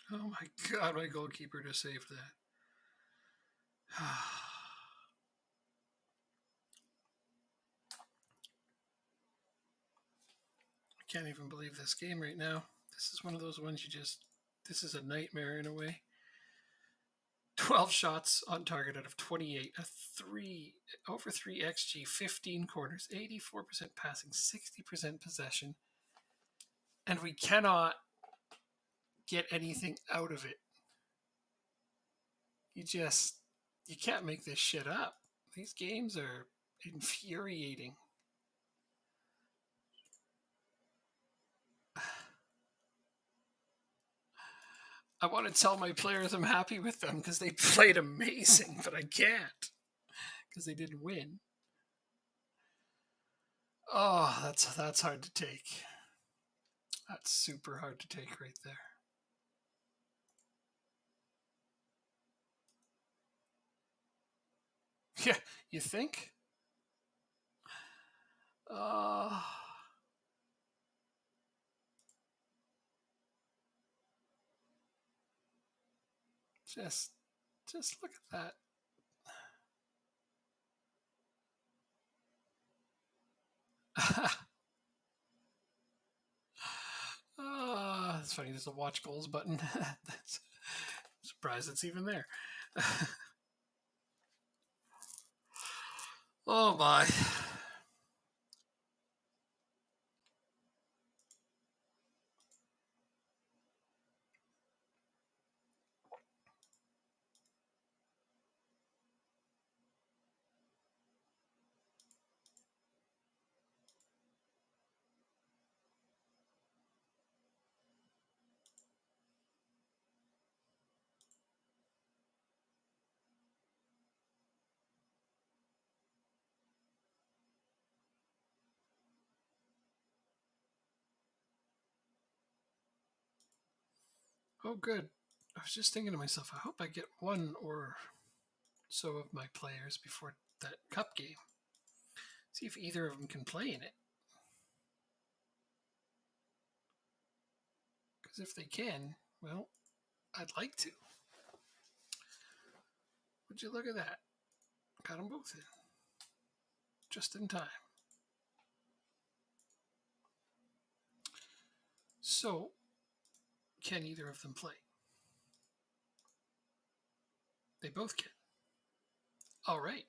Oh my god, my goalkeeper just saved that. I can't even believe this game right now. This is one of those ones you just. This is a nightmare in a way. 12 shots on target out of 28, a 3 over 3 xG, 15 corners, 84% passing, 60% possession, and we cannot get anything out of it. You can't make this shit up. These games are infuriating. I want to tell my players I'm happy with them because they played amazing, but I can't because they didn't win. Oh, that's hard to take. That's super hard to take right there. Yeah, you think? Uh, just look at that. It's funny. There's a watch goals button. I'm surprised it's even there. Oh my. Oh, good. I was just thinking to myself, I hope I get one or so of my players before that cup game. See if either of them can play in it. Because if they can, well, I'd like to. Would you look at that? Got them both in. Just in time. So, can either of them play? They both can. All right.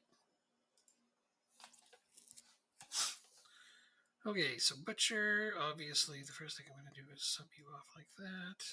Okay, so Butcher, obviously, the first thing I'm going to do is sub you off like that.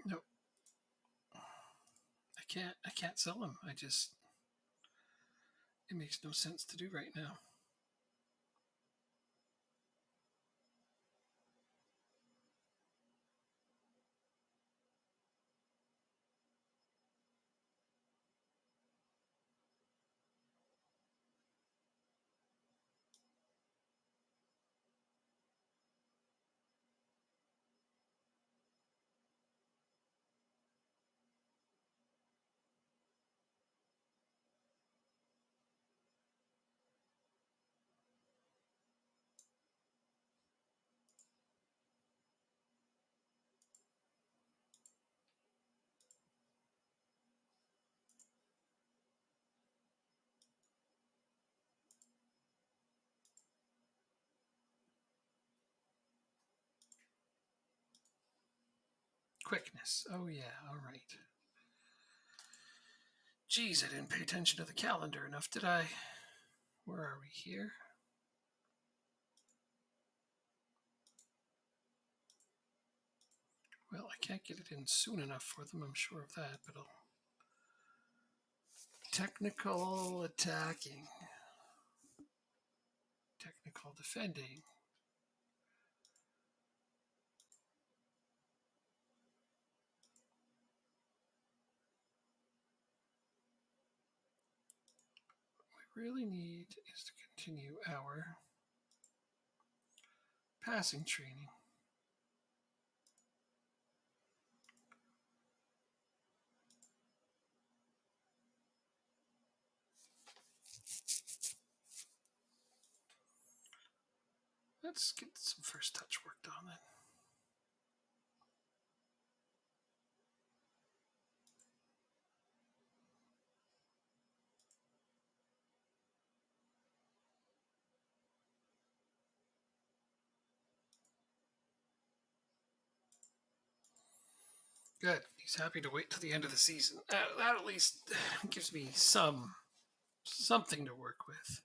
No, I can't sell them. It makes no sense to do right now. Quickness. Oh, yeah. All right. Geez, I didn't pay attention to the calendar enough, did I? Where are we here? Well, I can't get it in soon enough for them, I'm sure of that, but I'll... Technical attacking. Technical defending. What we really need is to continue our passing training. Let's get some first touch worked on then. Good. He's happy to wait till the end of the season. That at least gives me something to work with.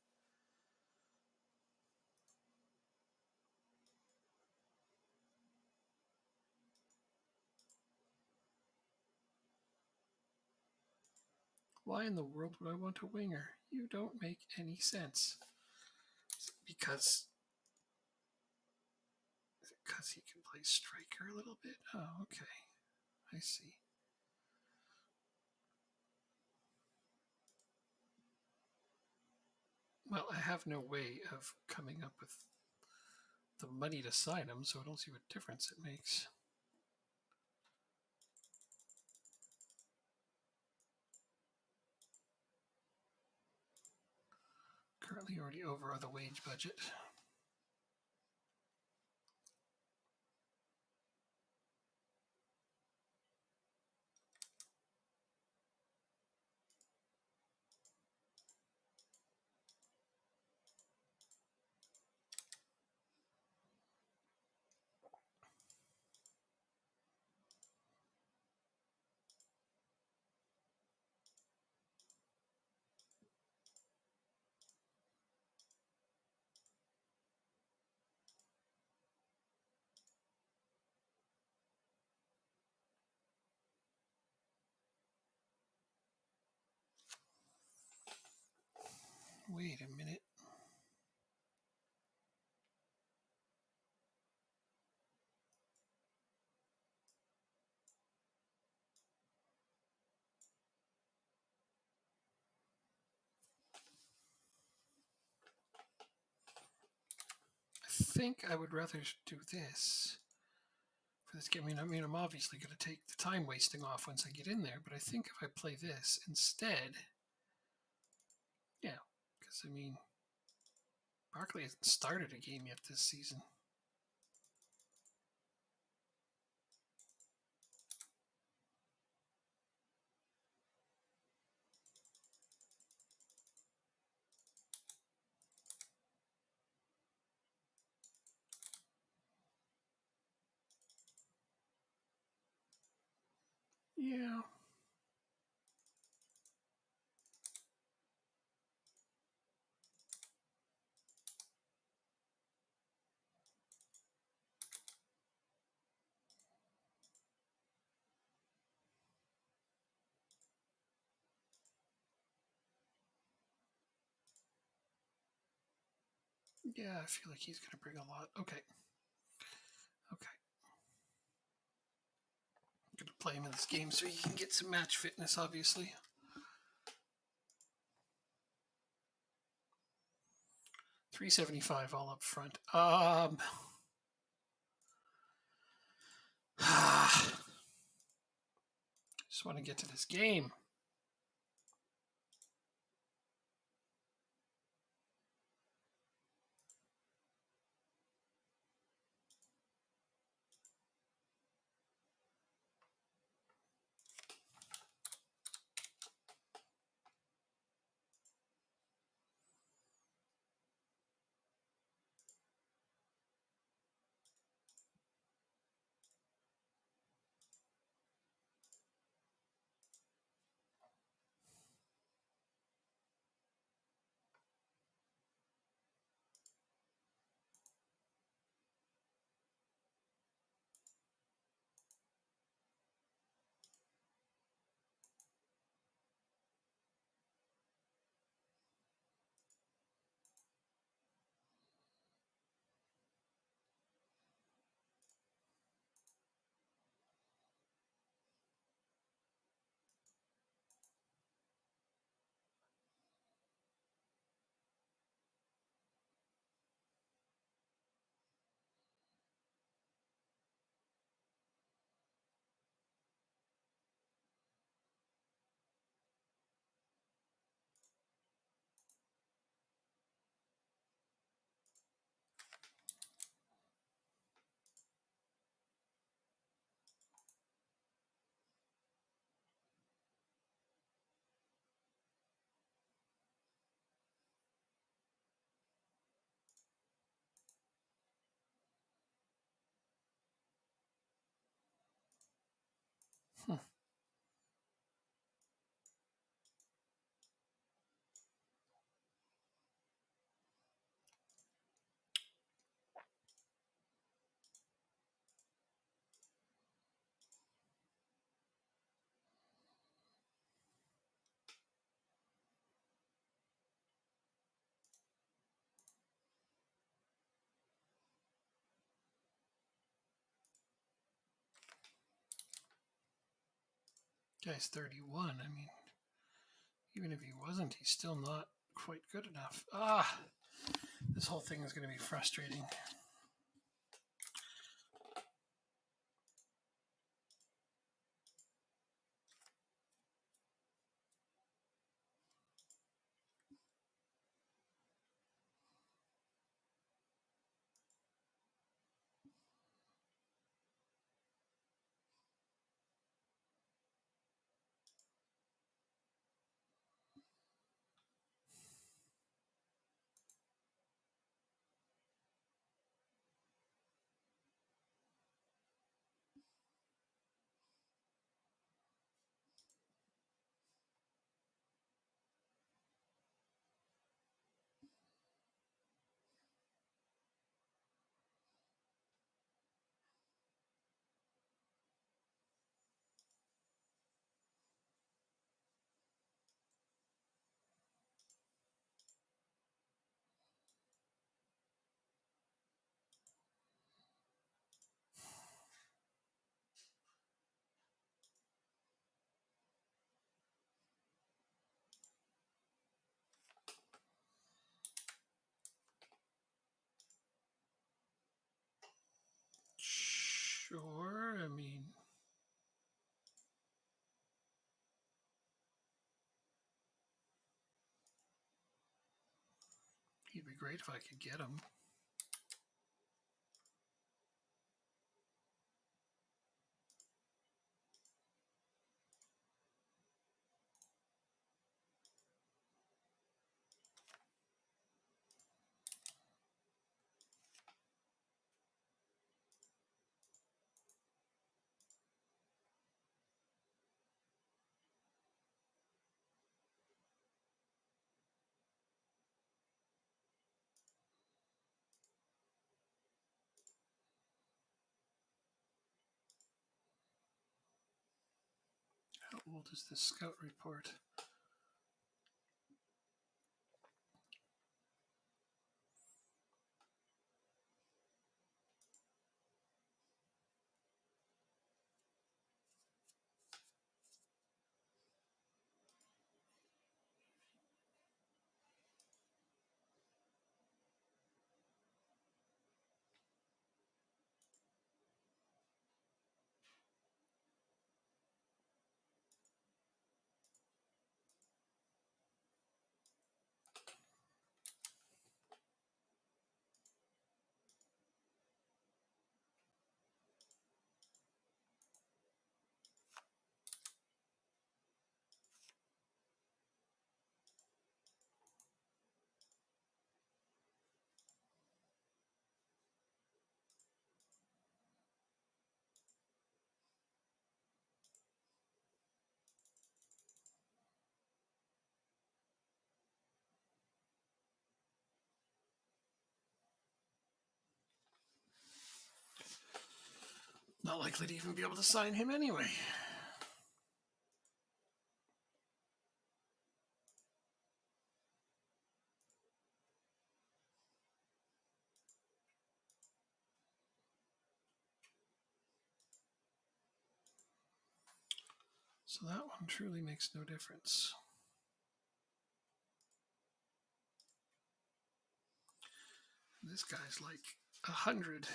Why in the world would I want a winger? You don't make any sense. Because he can play striker a little bit? Oh, okay. I see. Well, I have no way of coming up with the money to sign him, so I don't see what difference it makes. Currently already over the wage budget. Wait a minute. I think I would rather do this for this game. I mean, I'm obviously going to take the time wasting off once I get in there, but I think if I play this instead, yeah, because I mean, Barkley hasn't started a game yet this season. Yeah. Yeah, I feel like he's going to bring a lot. Okay. Okay. I'm going to play him in this game so he can get some match fitness, obviously. $375 all up front. Just want to get to this game. Guy's 31. I mean, even if he wasn't, he's still not quite good enough. This whole thing is going to be frustrating. Sure, I mean, he'd be great if I could get him. How old is this scout report? Not likely to even be able to sign him anyway. So that one truly makes no difference. This guy's like 100.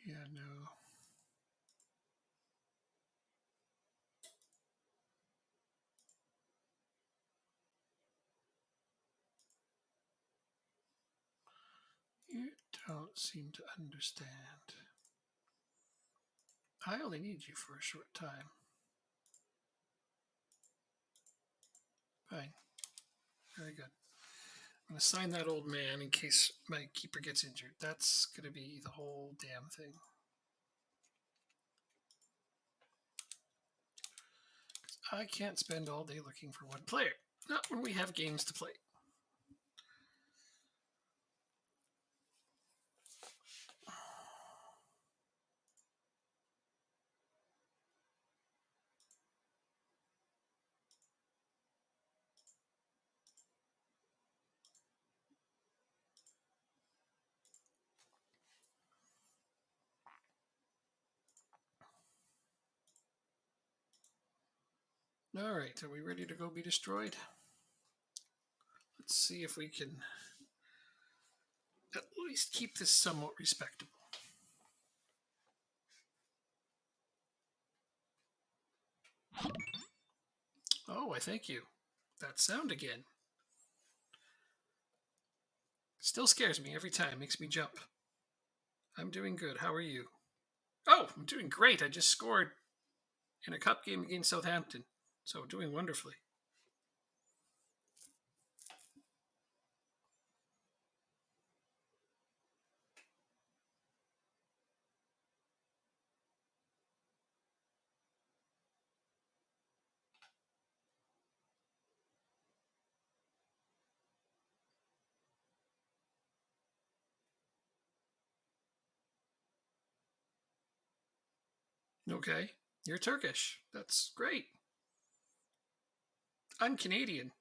Yeah, no. You don't seem to understand. I only need you for a short time. Fine. Very good. I'm going to sign that old man in case my keeper gets injured. That's going to be the whole damn thing. I can't spend all day looking for one player. Not when we have games to play. All right, are we ready to go be destroyed? Let's see if we can at least keep this somewhat respectable. Oh, I thank you. That sound again. Still scares me every time, makes me jump. I'm doing good. How are you? Oh, I'm doing great. I just scored in a cup game against Southampton, so doing wonderfully. Okay, you're Turkish. That's great. I'm Canadian.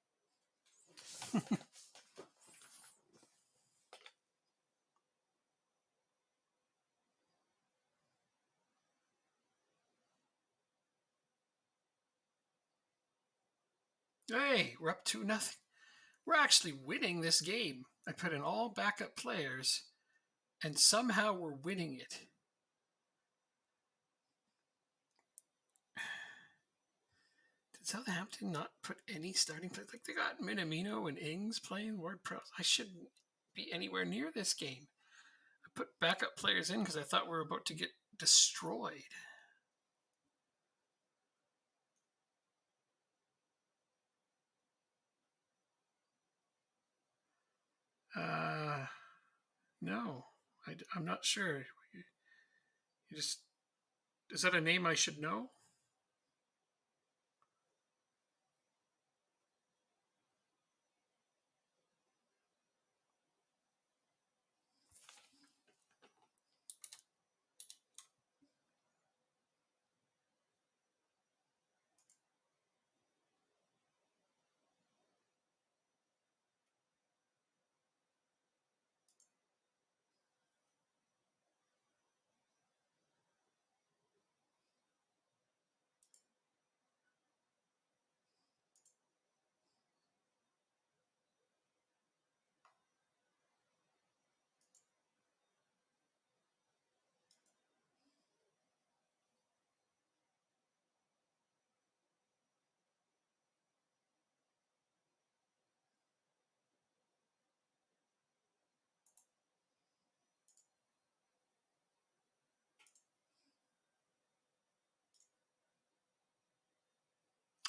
Hey, we're up 2-0. We're actually winning this game. I put in all backup players, and somehow we're winning it. Did Southampton not put any starting players? Like, they got Minamino and Ings playing Ward-Prowse. I shouldn't be anywhere near this game. I put backup players in because I thought we were about to get destroyed. No, I'm not sure. You just is that a name I should know?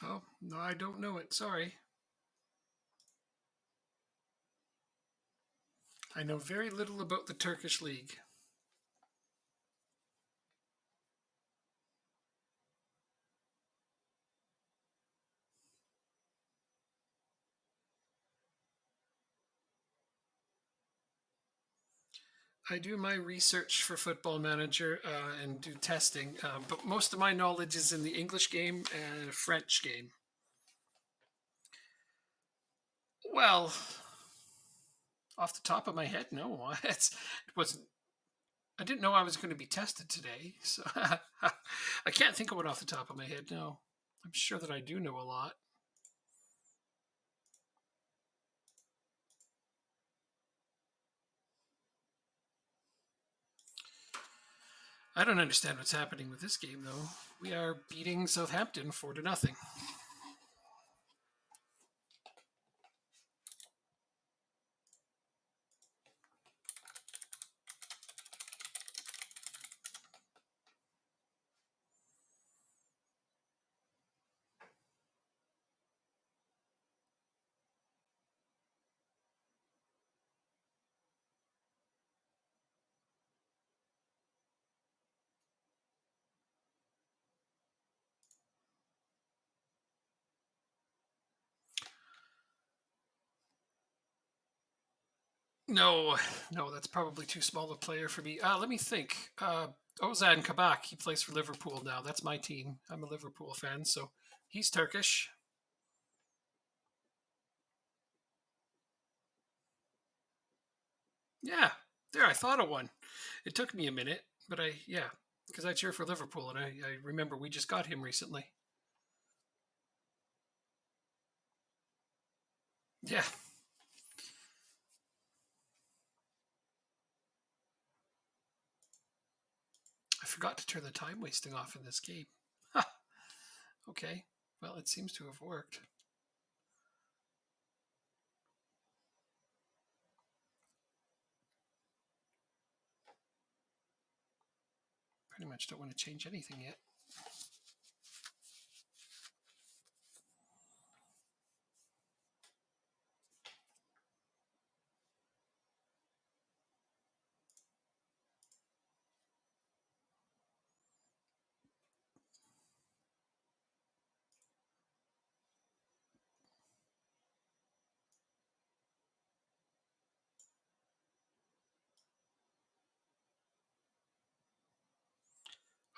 Oh, no, I don't know it. Sorry. I know very little about the Turkish league. I do my research for Football Manager and do testing, but most of my knowledge is in the English game and French game. Well, off the top of my head, no. It wasn't. I didn't know I was going to be tested today, so I can't think of one off the top of my head. No, I'm sure that I do know a lot. I don't understand what's happening with this game, though. We are beating Southampton 4-0. No, no, that's probably too small a player for me. Let me think. Ozan Kabak, he plays for Liverpool now. That's my team. I'm a Liverpool fan, so he's Turkish. Yeah, there, I thought of one. It took me a minute, but yeah, because I cheer for Liverpool, and I remember we just got him recently. Yeah. I forgot to turn the time wasting off in this game. Ha! Okay. Well, it seems to have worked. Pretty much don't want to change anything yet.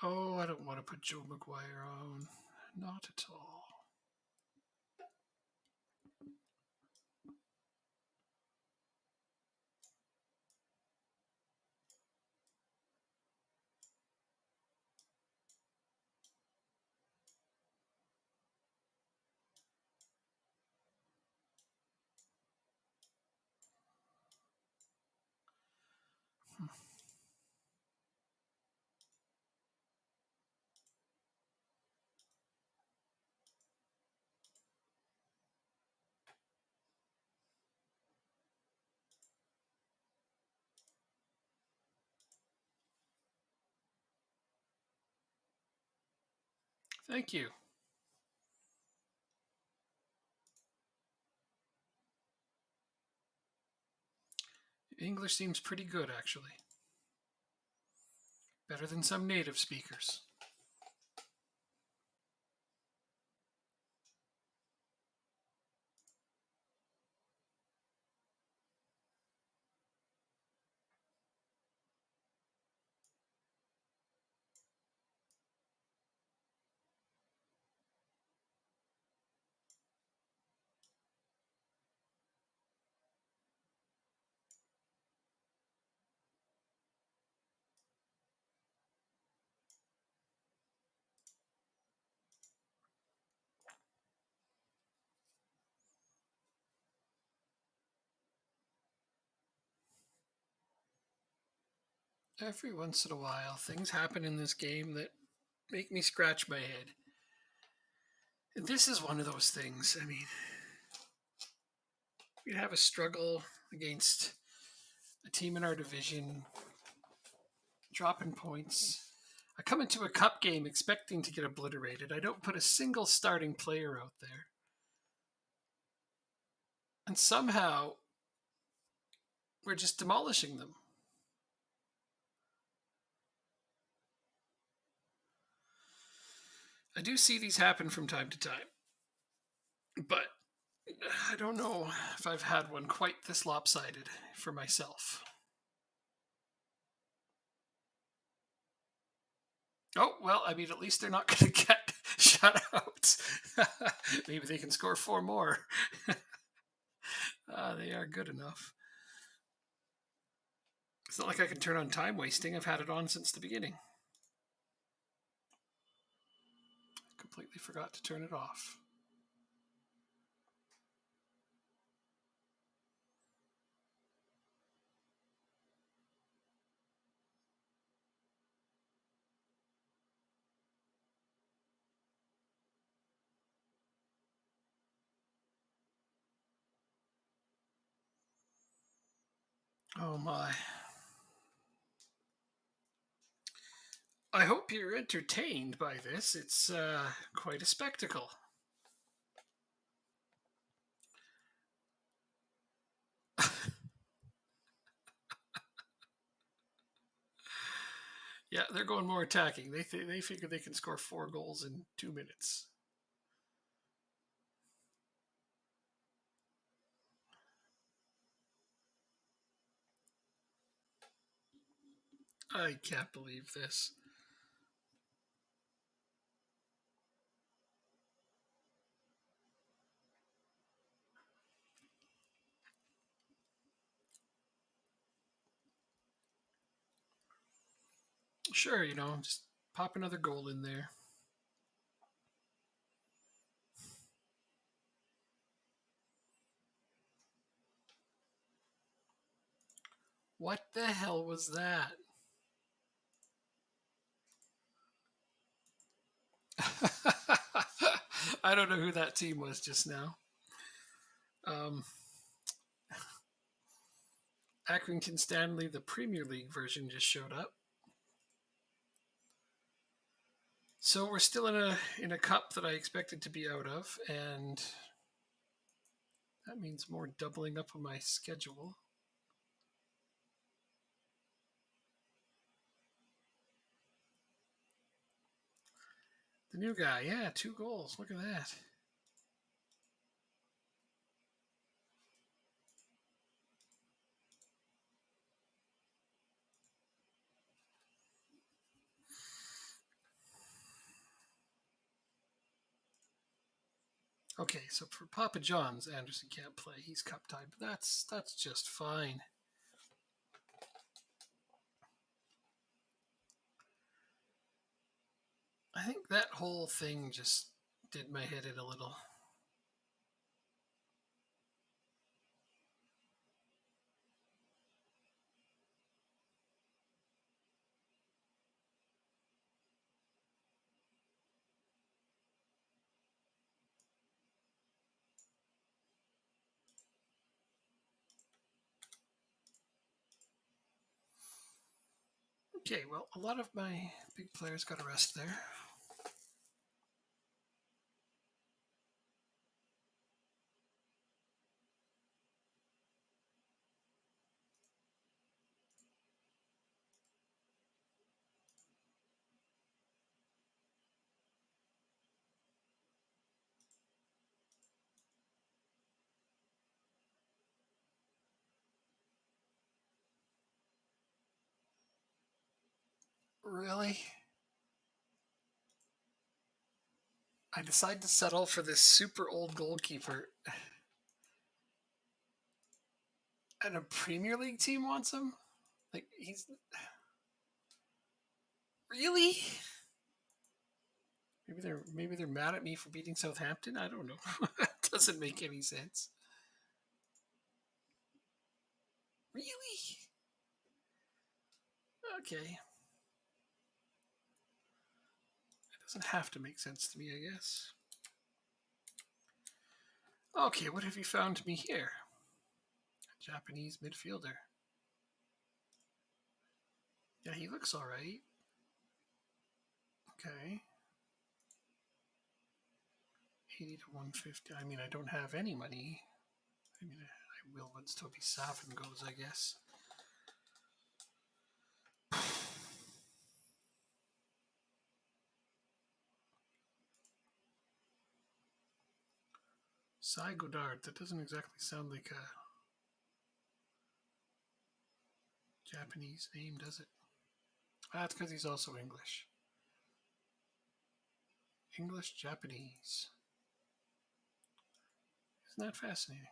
Oh, I don't want to put Joe McGuire on. Not at all. Thank you. English seems pretty good, actually. Better than some native speakers. Every once in a while, things happen in this game that make me scratch my head. And this is one of those things. I mean, we'd have a struggle against a team in our division, dropping points. I come into a cup game expecting to get obliterated. I don't put a single starting player out there. And somehow, we're just demolishing them. I do see these happen from time to time. But I don't know if I've had one quite this lopsided for myself. Oh, well, I mean, at least they're not going to get shut out. Maybe they can score four more. They are good enough. It's not like I can turn on time wasting. I've had it on since the beginning. Completely forgot to turn it off. Oh my. I hope you're entertained by this. It's quite a spectacle. Yeah, they're going more attacking. They figure they can score 4 goals in 2 minutes. I can't believe this. Sure, just pop another goal in there. What the hell was that? I don't know who that team was just now. Um, Accrington Stanley, the Premier League version, just showed up. So we're still in a cup that I expected to be out of, and that means more doubling up on my schedule. The new guy, yeah, 2 goals. Look at that. Okay, so for Papa John's, Anderson can't play. He's cup tied, but that's just fine. I think that whole thing just did my head in a little. Okay, well, a lot of my big players got a rest there. Really? I decided to settle for this super old goalkeeper, and a Premier League team wants him? Like, he's. Really? Maybe they're mad at me for beating Southampton. I don't know. It doesn't make any sense. Really? Okay. It doesn't have to make sense to me, I guess. Okay, what have you found me here? A Japanese midfielder. Yeah, he looks all right. Okay. 80 to 150. I mean, I don't have any money. I mean, I will once Toby Safin goes, I guess. Sai Godard. That doesn't exactly sound like a Japanese name, does it? That's because he's also English. English Japanese. Isn't that fascinating?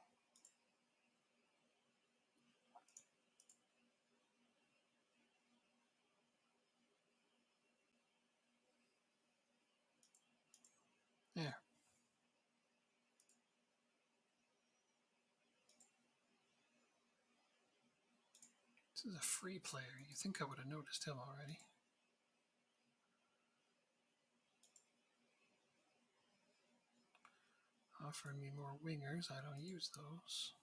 Yeah. This is a free player. You think I would have noticed him already. Offering me more wingers. I don't use those.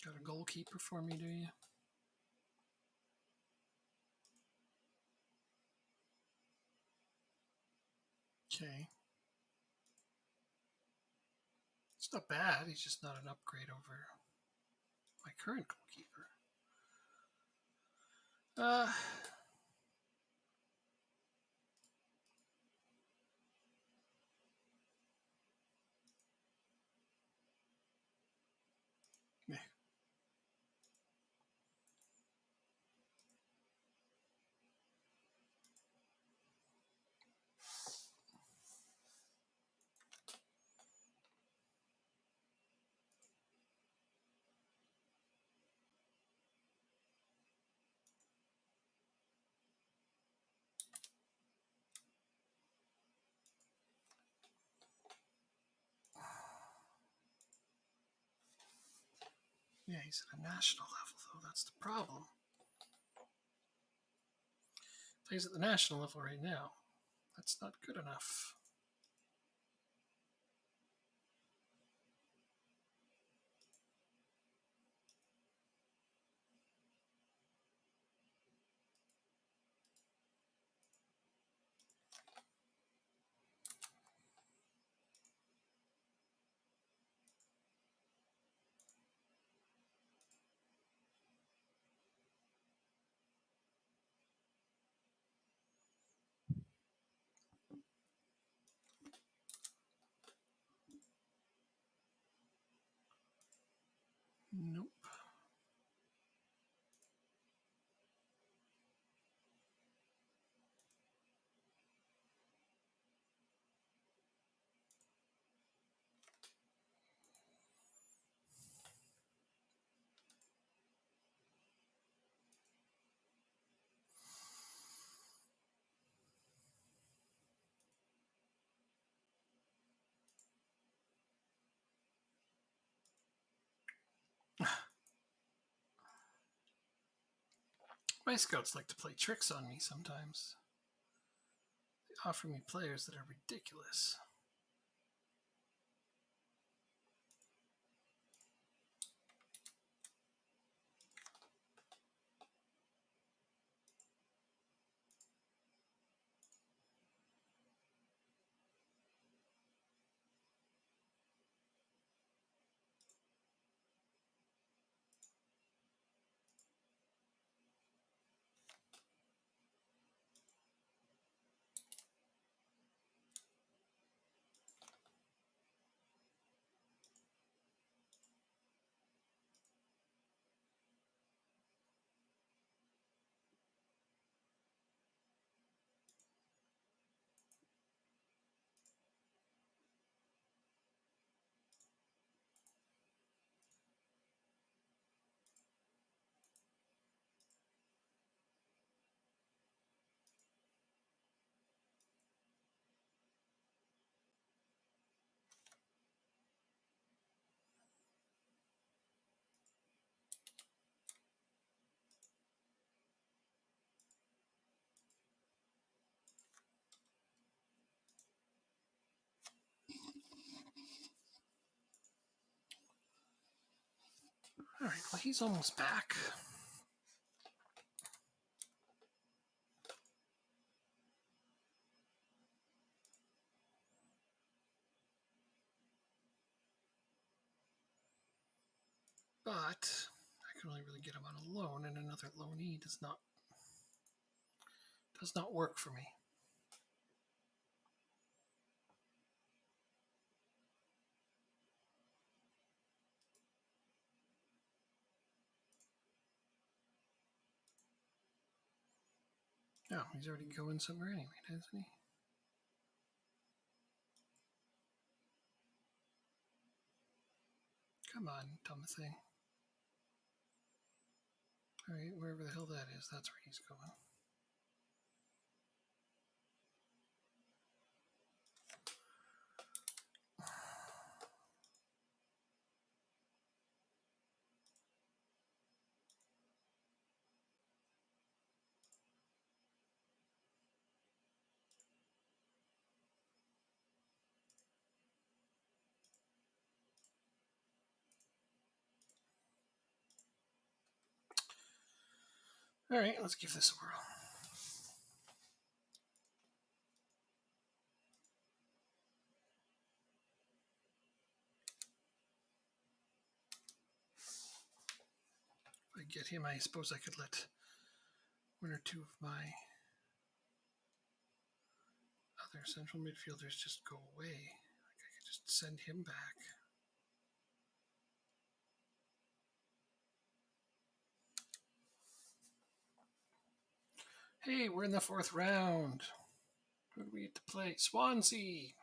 Got a goalkeeper for me, do you? Okay. It's not bad. He's just not an upgrade over my current goalkeeper. Uh, meh. Plays at a national level, though. That's the problem. Plays at the national level right now. That's not good enough. Nope. My scouts like to play tricks on me sometimes. They offer me players that are ridiculous. All right, well, he's almost back. But I can only really get him on a loan, and another loanee does not work for me. Oh, he's already going somewhere anyway, doesn't he? Come on, dumb thing. All right, wherever the hell that is, that's where he's going. All right, let's give this a whirl. If I get him, I suppose I could let one or two of my other central midfielders just go away. Like I could just send him back. Hey, we're in the 4th round. Who do we get to play? Swansea.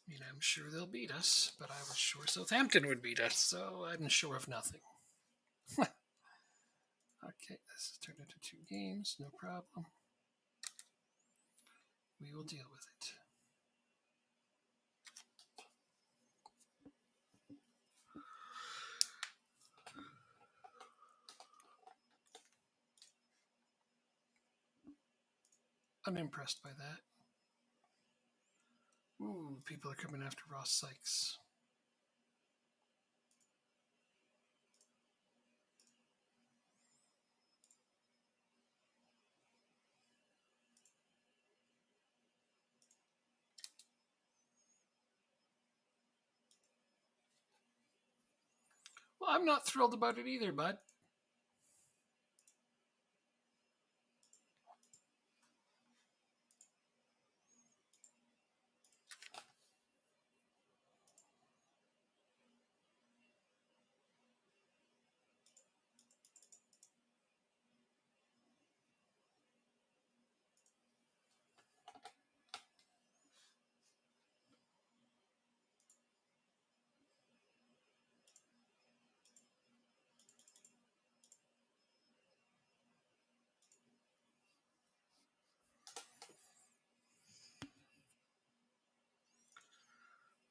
I mean, I'm sure they'll beat us, but I was sure Southampton would beat us, so I'm sure of nothing. Okay, this has turned into 2 games, no problem. We will deal with it. unimpressed by that. Ooh, people are coming after Ross Sykes. Well, I'm not thrilled about it either, bud.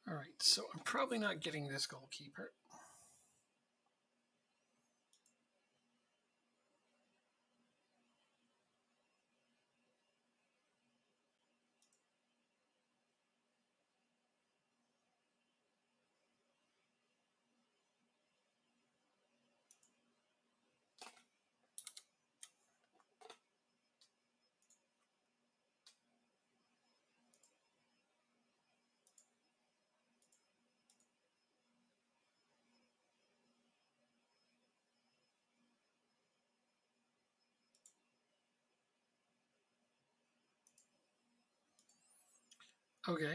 All right, so I'm probably not getting this goalkeeper. Okay. I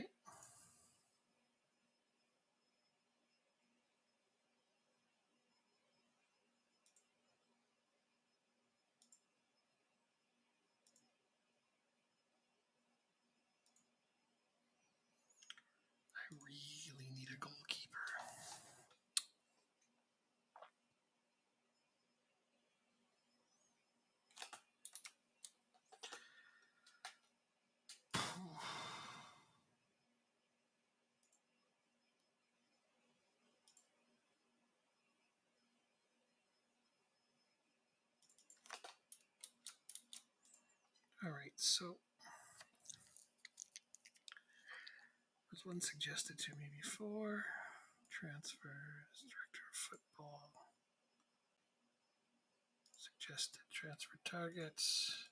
really need a goalkeeper. All right, so there's one suggested to me before. Transfers, director of football. Suggested transfer targets.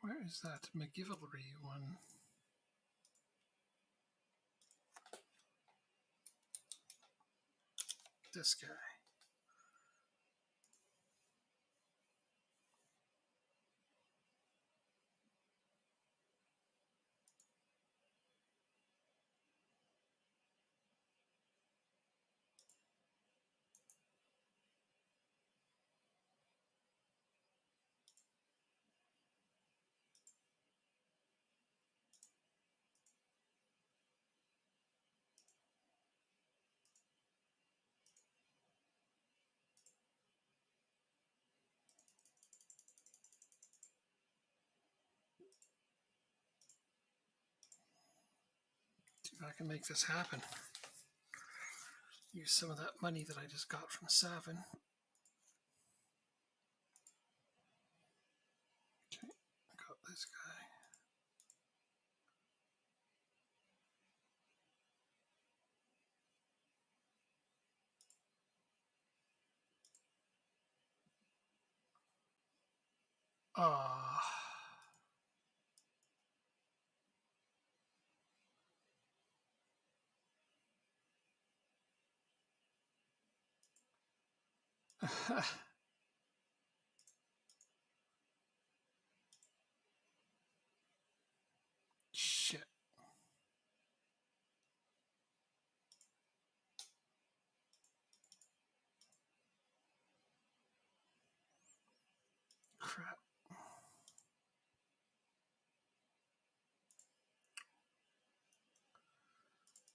Where is that McGivelry one? This guy. See if I can make this happen. use some of that money that I just got from Savin. Okay, I got this guy. Ah. Shit. Crap.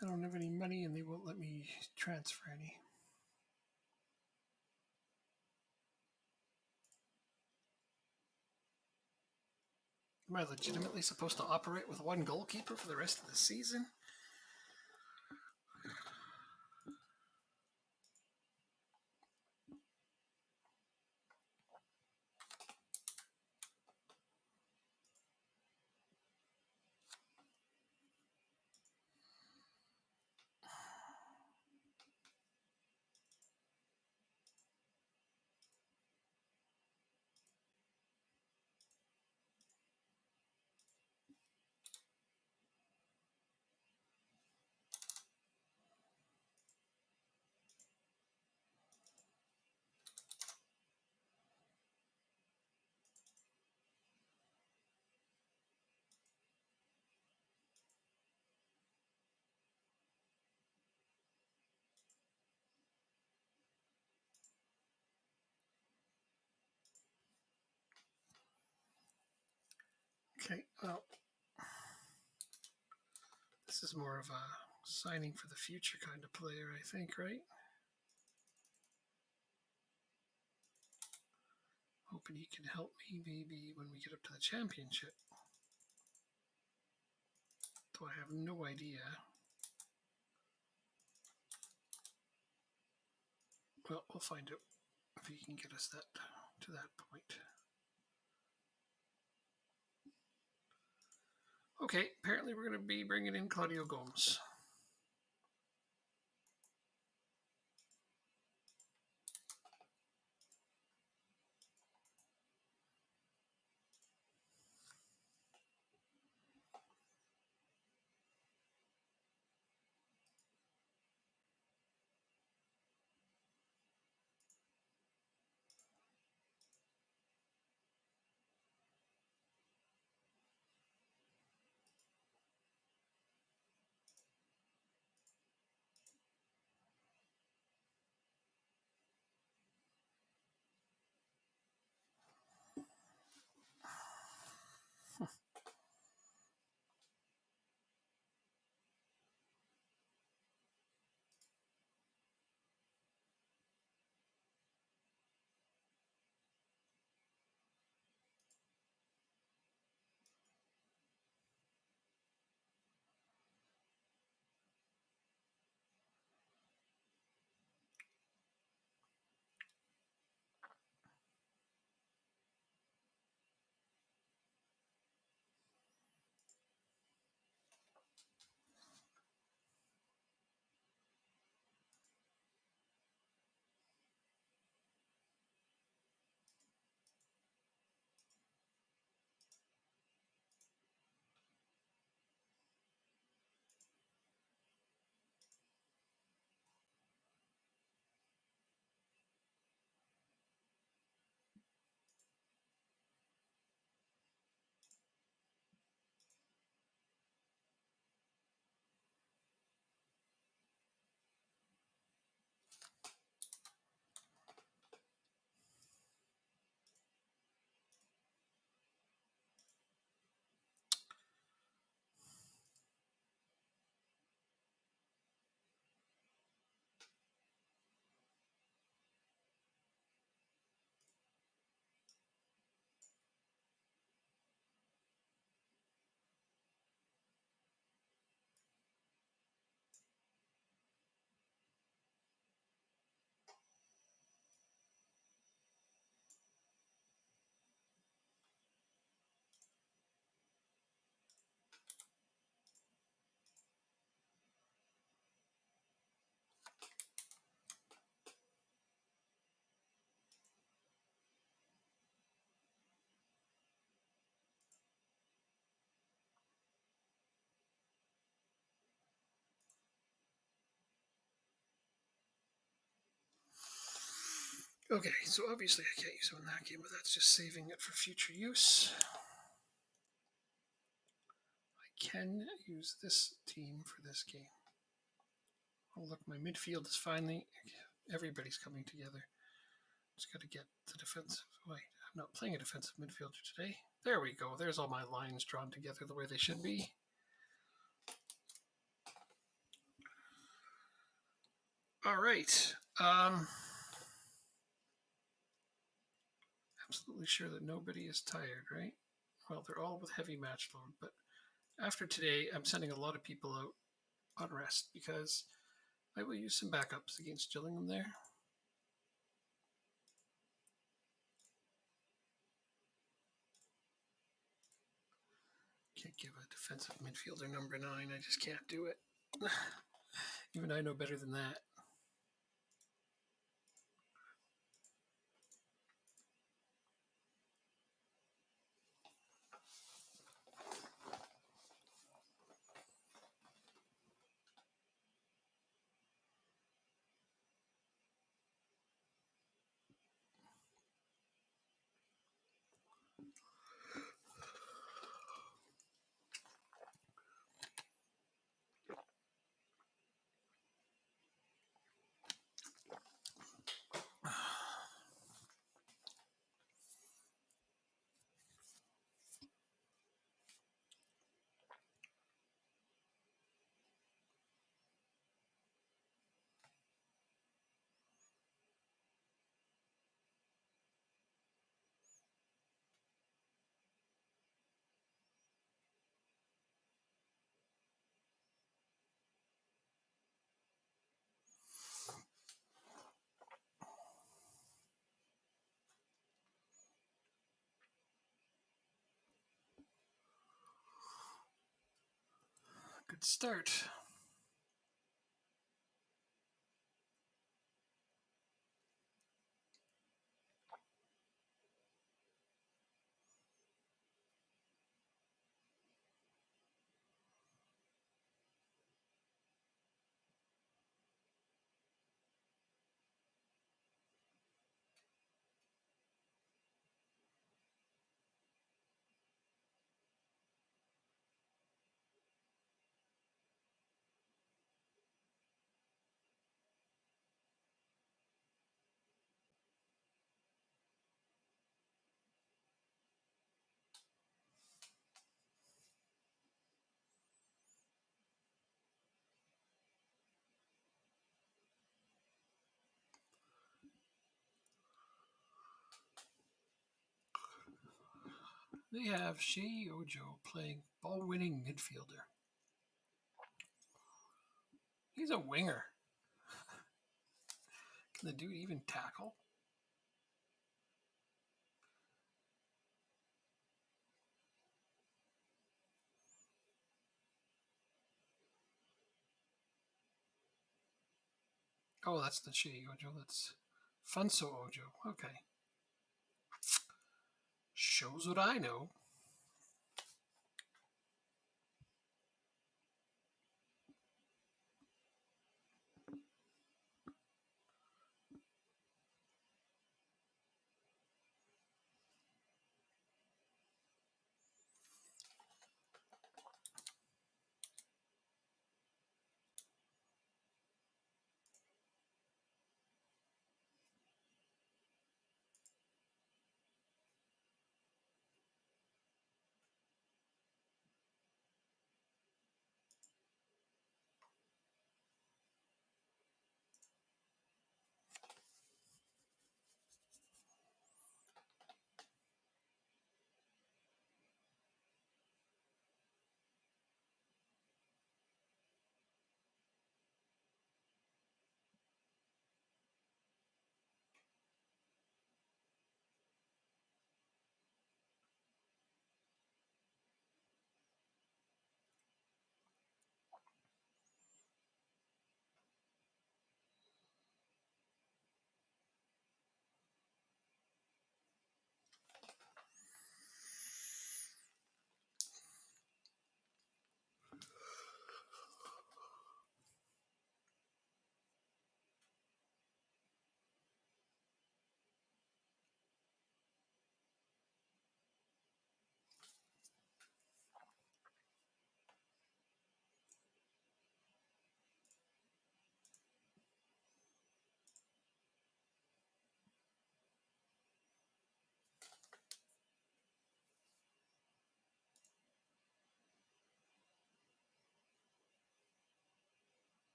I don't have any money and they won't let me transfer any. Am I legitimately supposed to operate with one goalkeeper for the rest of the season? Okay, well, this is more of a signing for the future kind of player, I think, right? Hoping he can help me maybe when we get up to the championship. Though I have no idea. Well, we'll find out if he can get us that to that point. Okay, apparently we're going to be bringing in Claudio Gomes. Okay, so obviously I can't use it in that game, but that's just saving it for future use. I can use this team for this game. Oh, look, my midfield is finally... Everybody's coming together. Just got to get the defensive... Wait, I'm not playing a defensive midfielder today. There we go. There's all my lines drawn together the way they should be. All right. Absolutely sure that nobody is tired, right? Well, they're all with heavy match load, but after today, I'm sending a lot of people out on rest because I will use some backups against Gillingham there. Can't give a defensive midfielder number 9. I just can't do it. Even I know better than that. Good start. They have Shea Ojo playing ball-winning midfielder. He's a winger. Can the dude even tackle? Oh, that's the Shea Ojo. That's Funso Ojo. Okay. Shows what I know.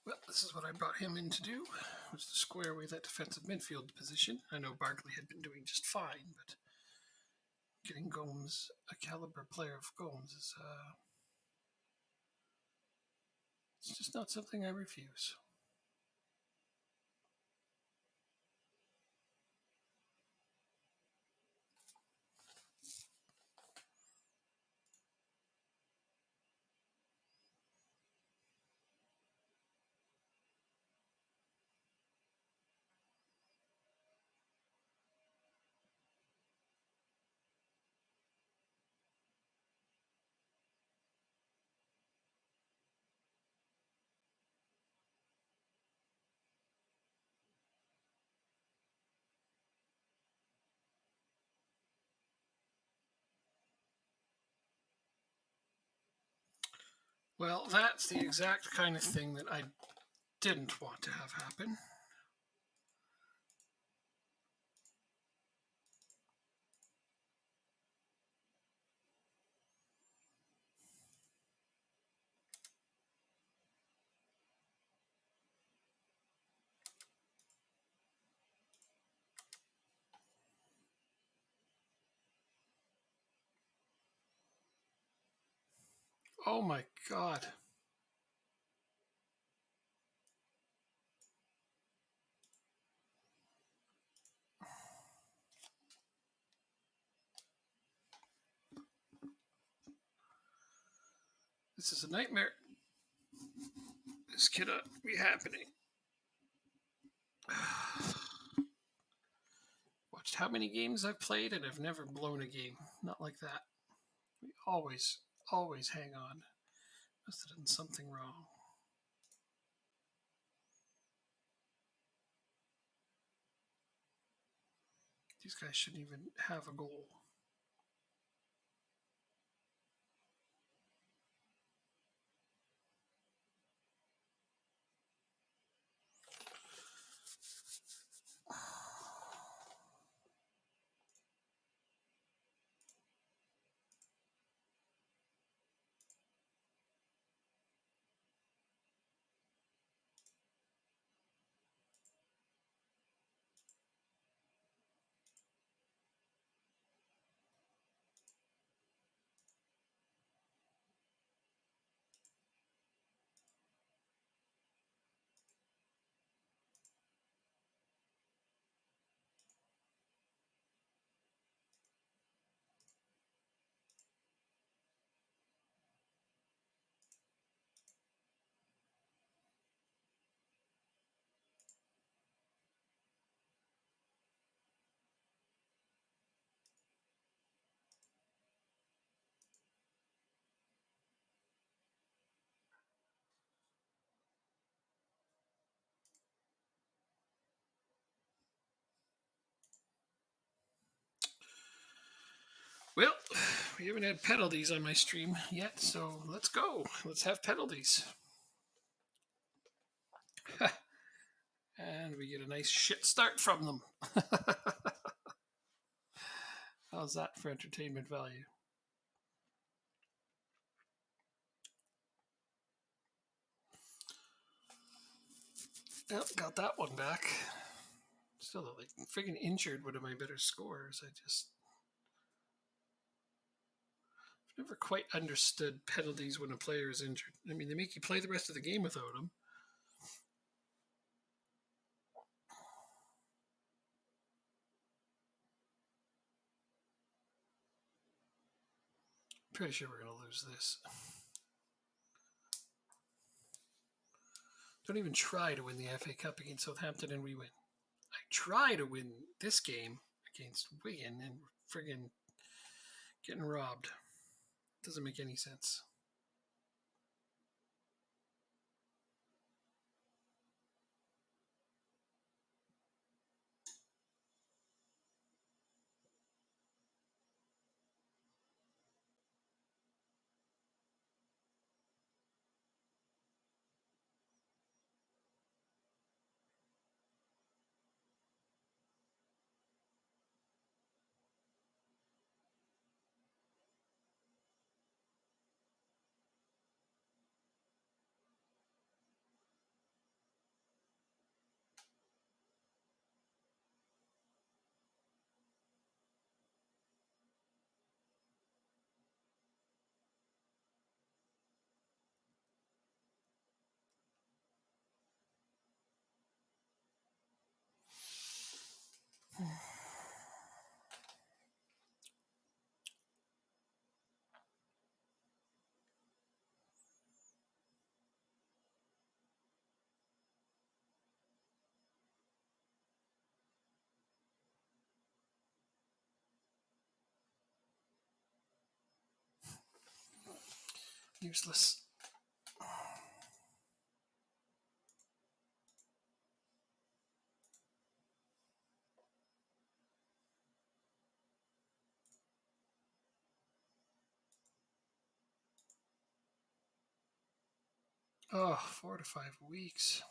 Well, this is what I brought him in to do, was to square away that defensive midfield position. I know Barkley had been doing just fine, but getting Gomes, a caliber player of Gomes, is it's just not something I refuse. Well, that's the exact kind of thing that I didn't want to have happen. Oh my god. This is a nightmare. This cannot be happening. Watched how many games I've played, and I've never blown a game. Not like that. We always hang on. Must have done something wrong. These guys shouldn't even have a goal. Well, we haven't had penalties on my stream yet, so let's go. Let's have penalties. And we get a nice shit start from them. How's that for entertainment value? Yep, got that one back. Still, like, friggin' injured one of my better scores. I've never quite understood penalties when a player is injured. I mean, they make you play the rest of the game without them. Pretty sure we're going to lose this. Don't even try to win the FA Cup against Southampton and we win. I try to win this game against Wigan and we're friggin' getting robbed. Doesn't make any sense. Useless. Oh, 4 to 5 weeks.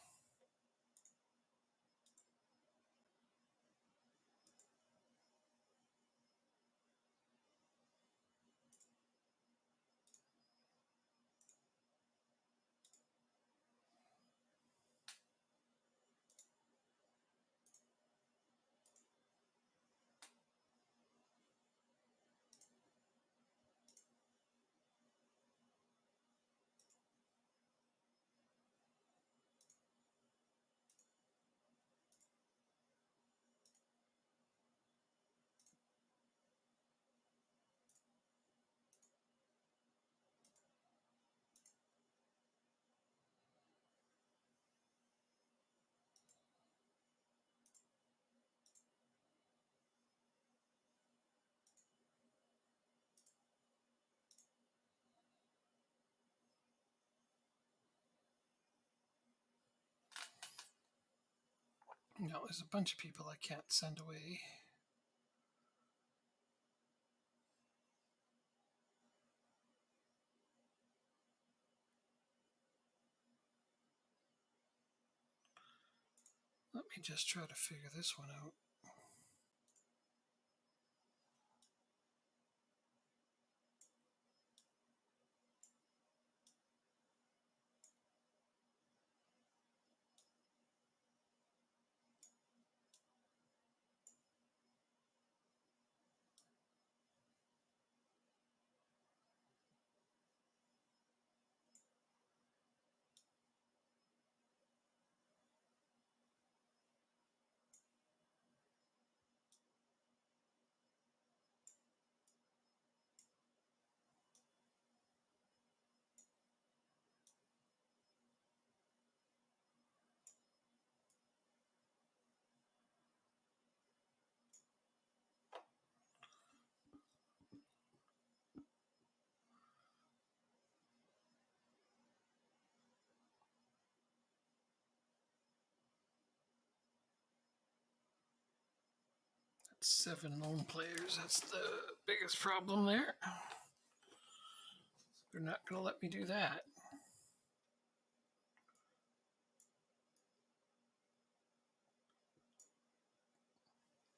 No, there's a bunch of people I can't send away. Let me just try to figure this one out. That's 7 lone players. That's the biggest problem there. They're not going to let me do that.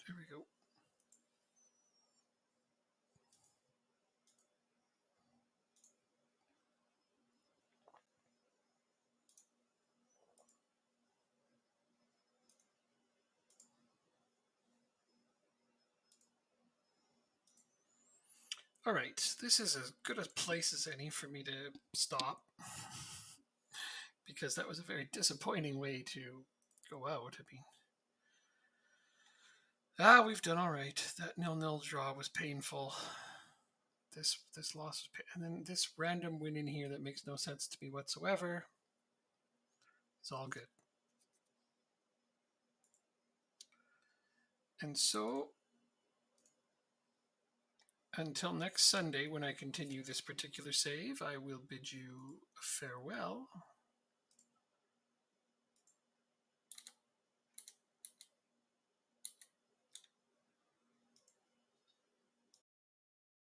There we go. All right, this is as good a place as any for me to stop because that was a very disappointing way to go out. I mean, we've done all right. That 0-0 draw was painful. This loss was and then this random win in here that makes no sense to me whatsoever. It's all good. And so, until next Sunday, when I continue this particular save, I will bid you farewell.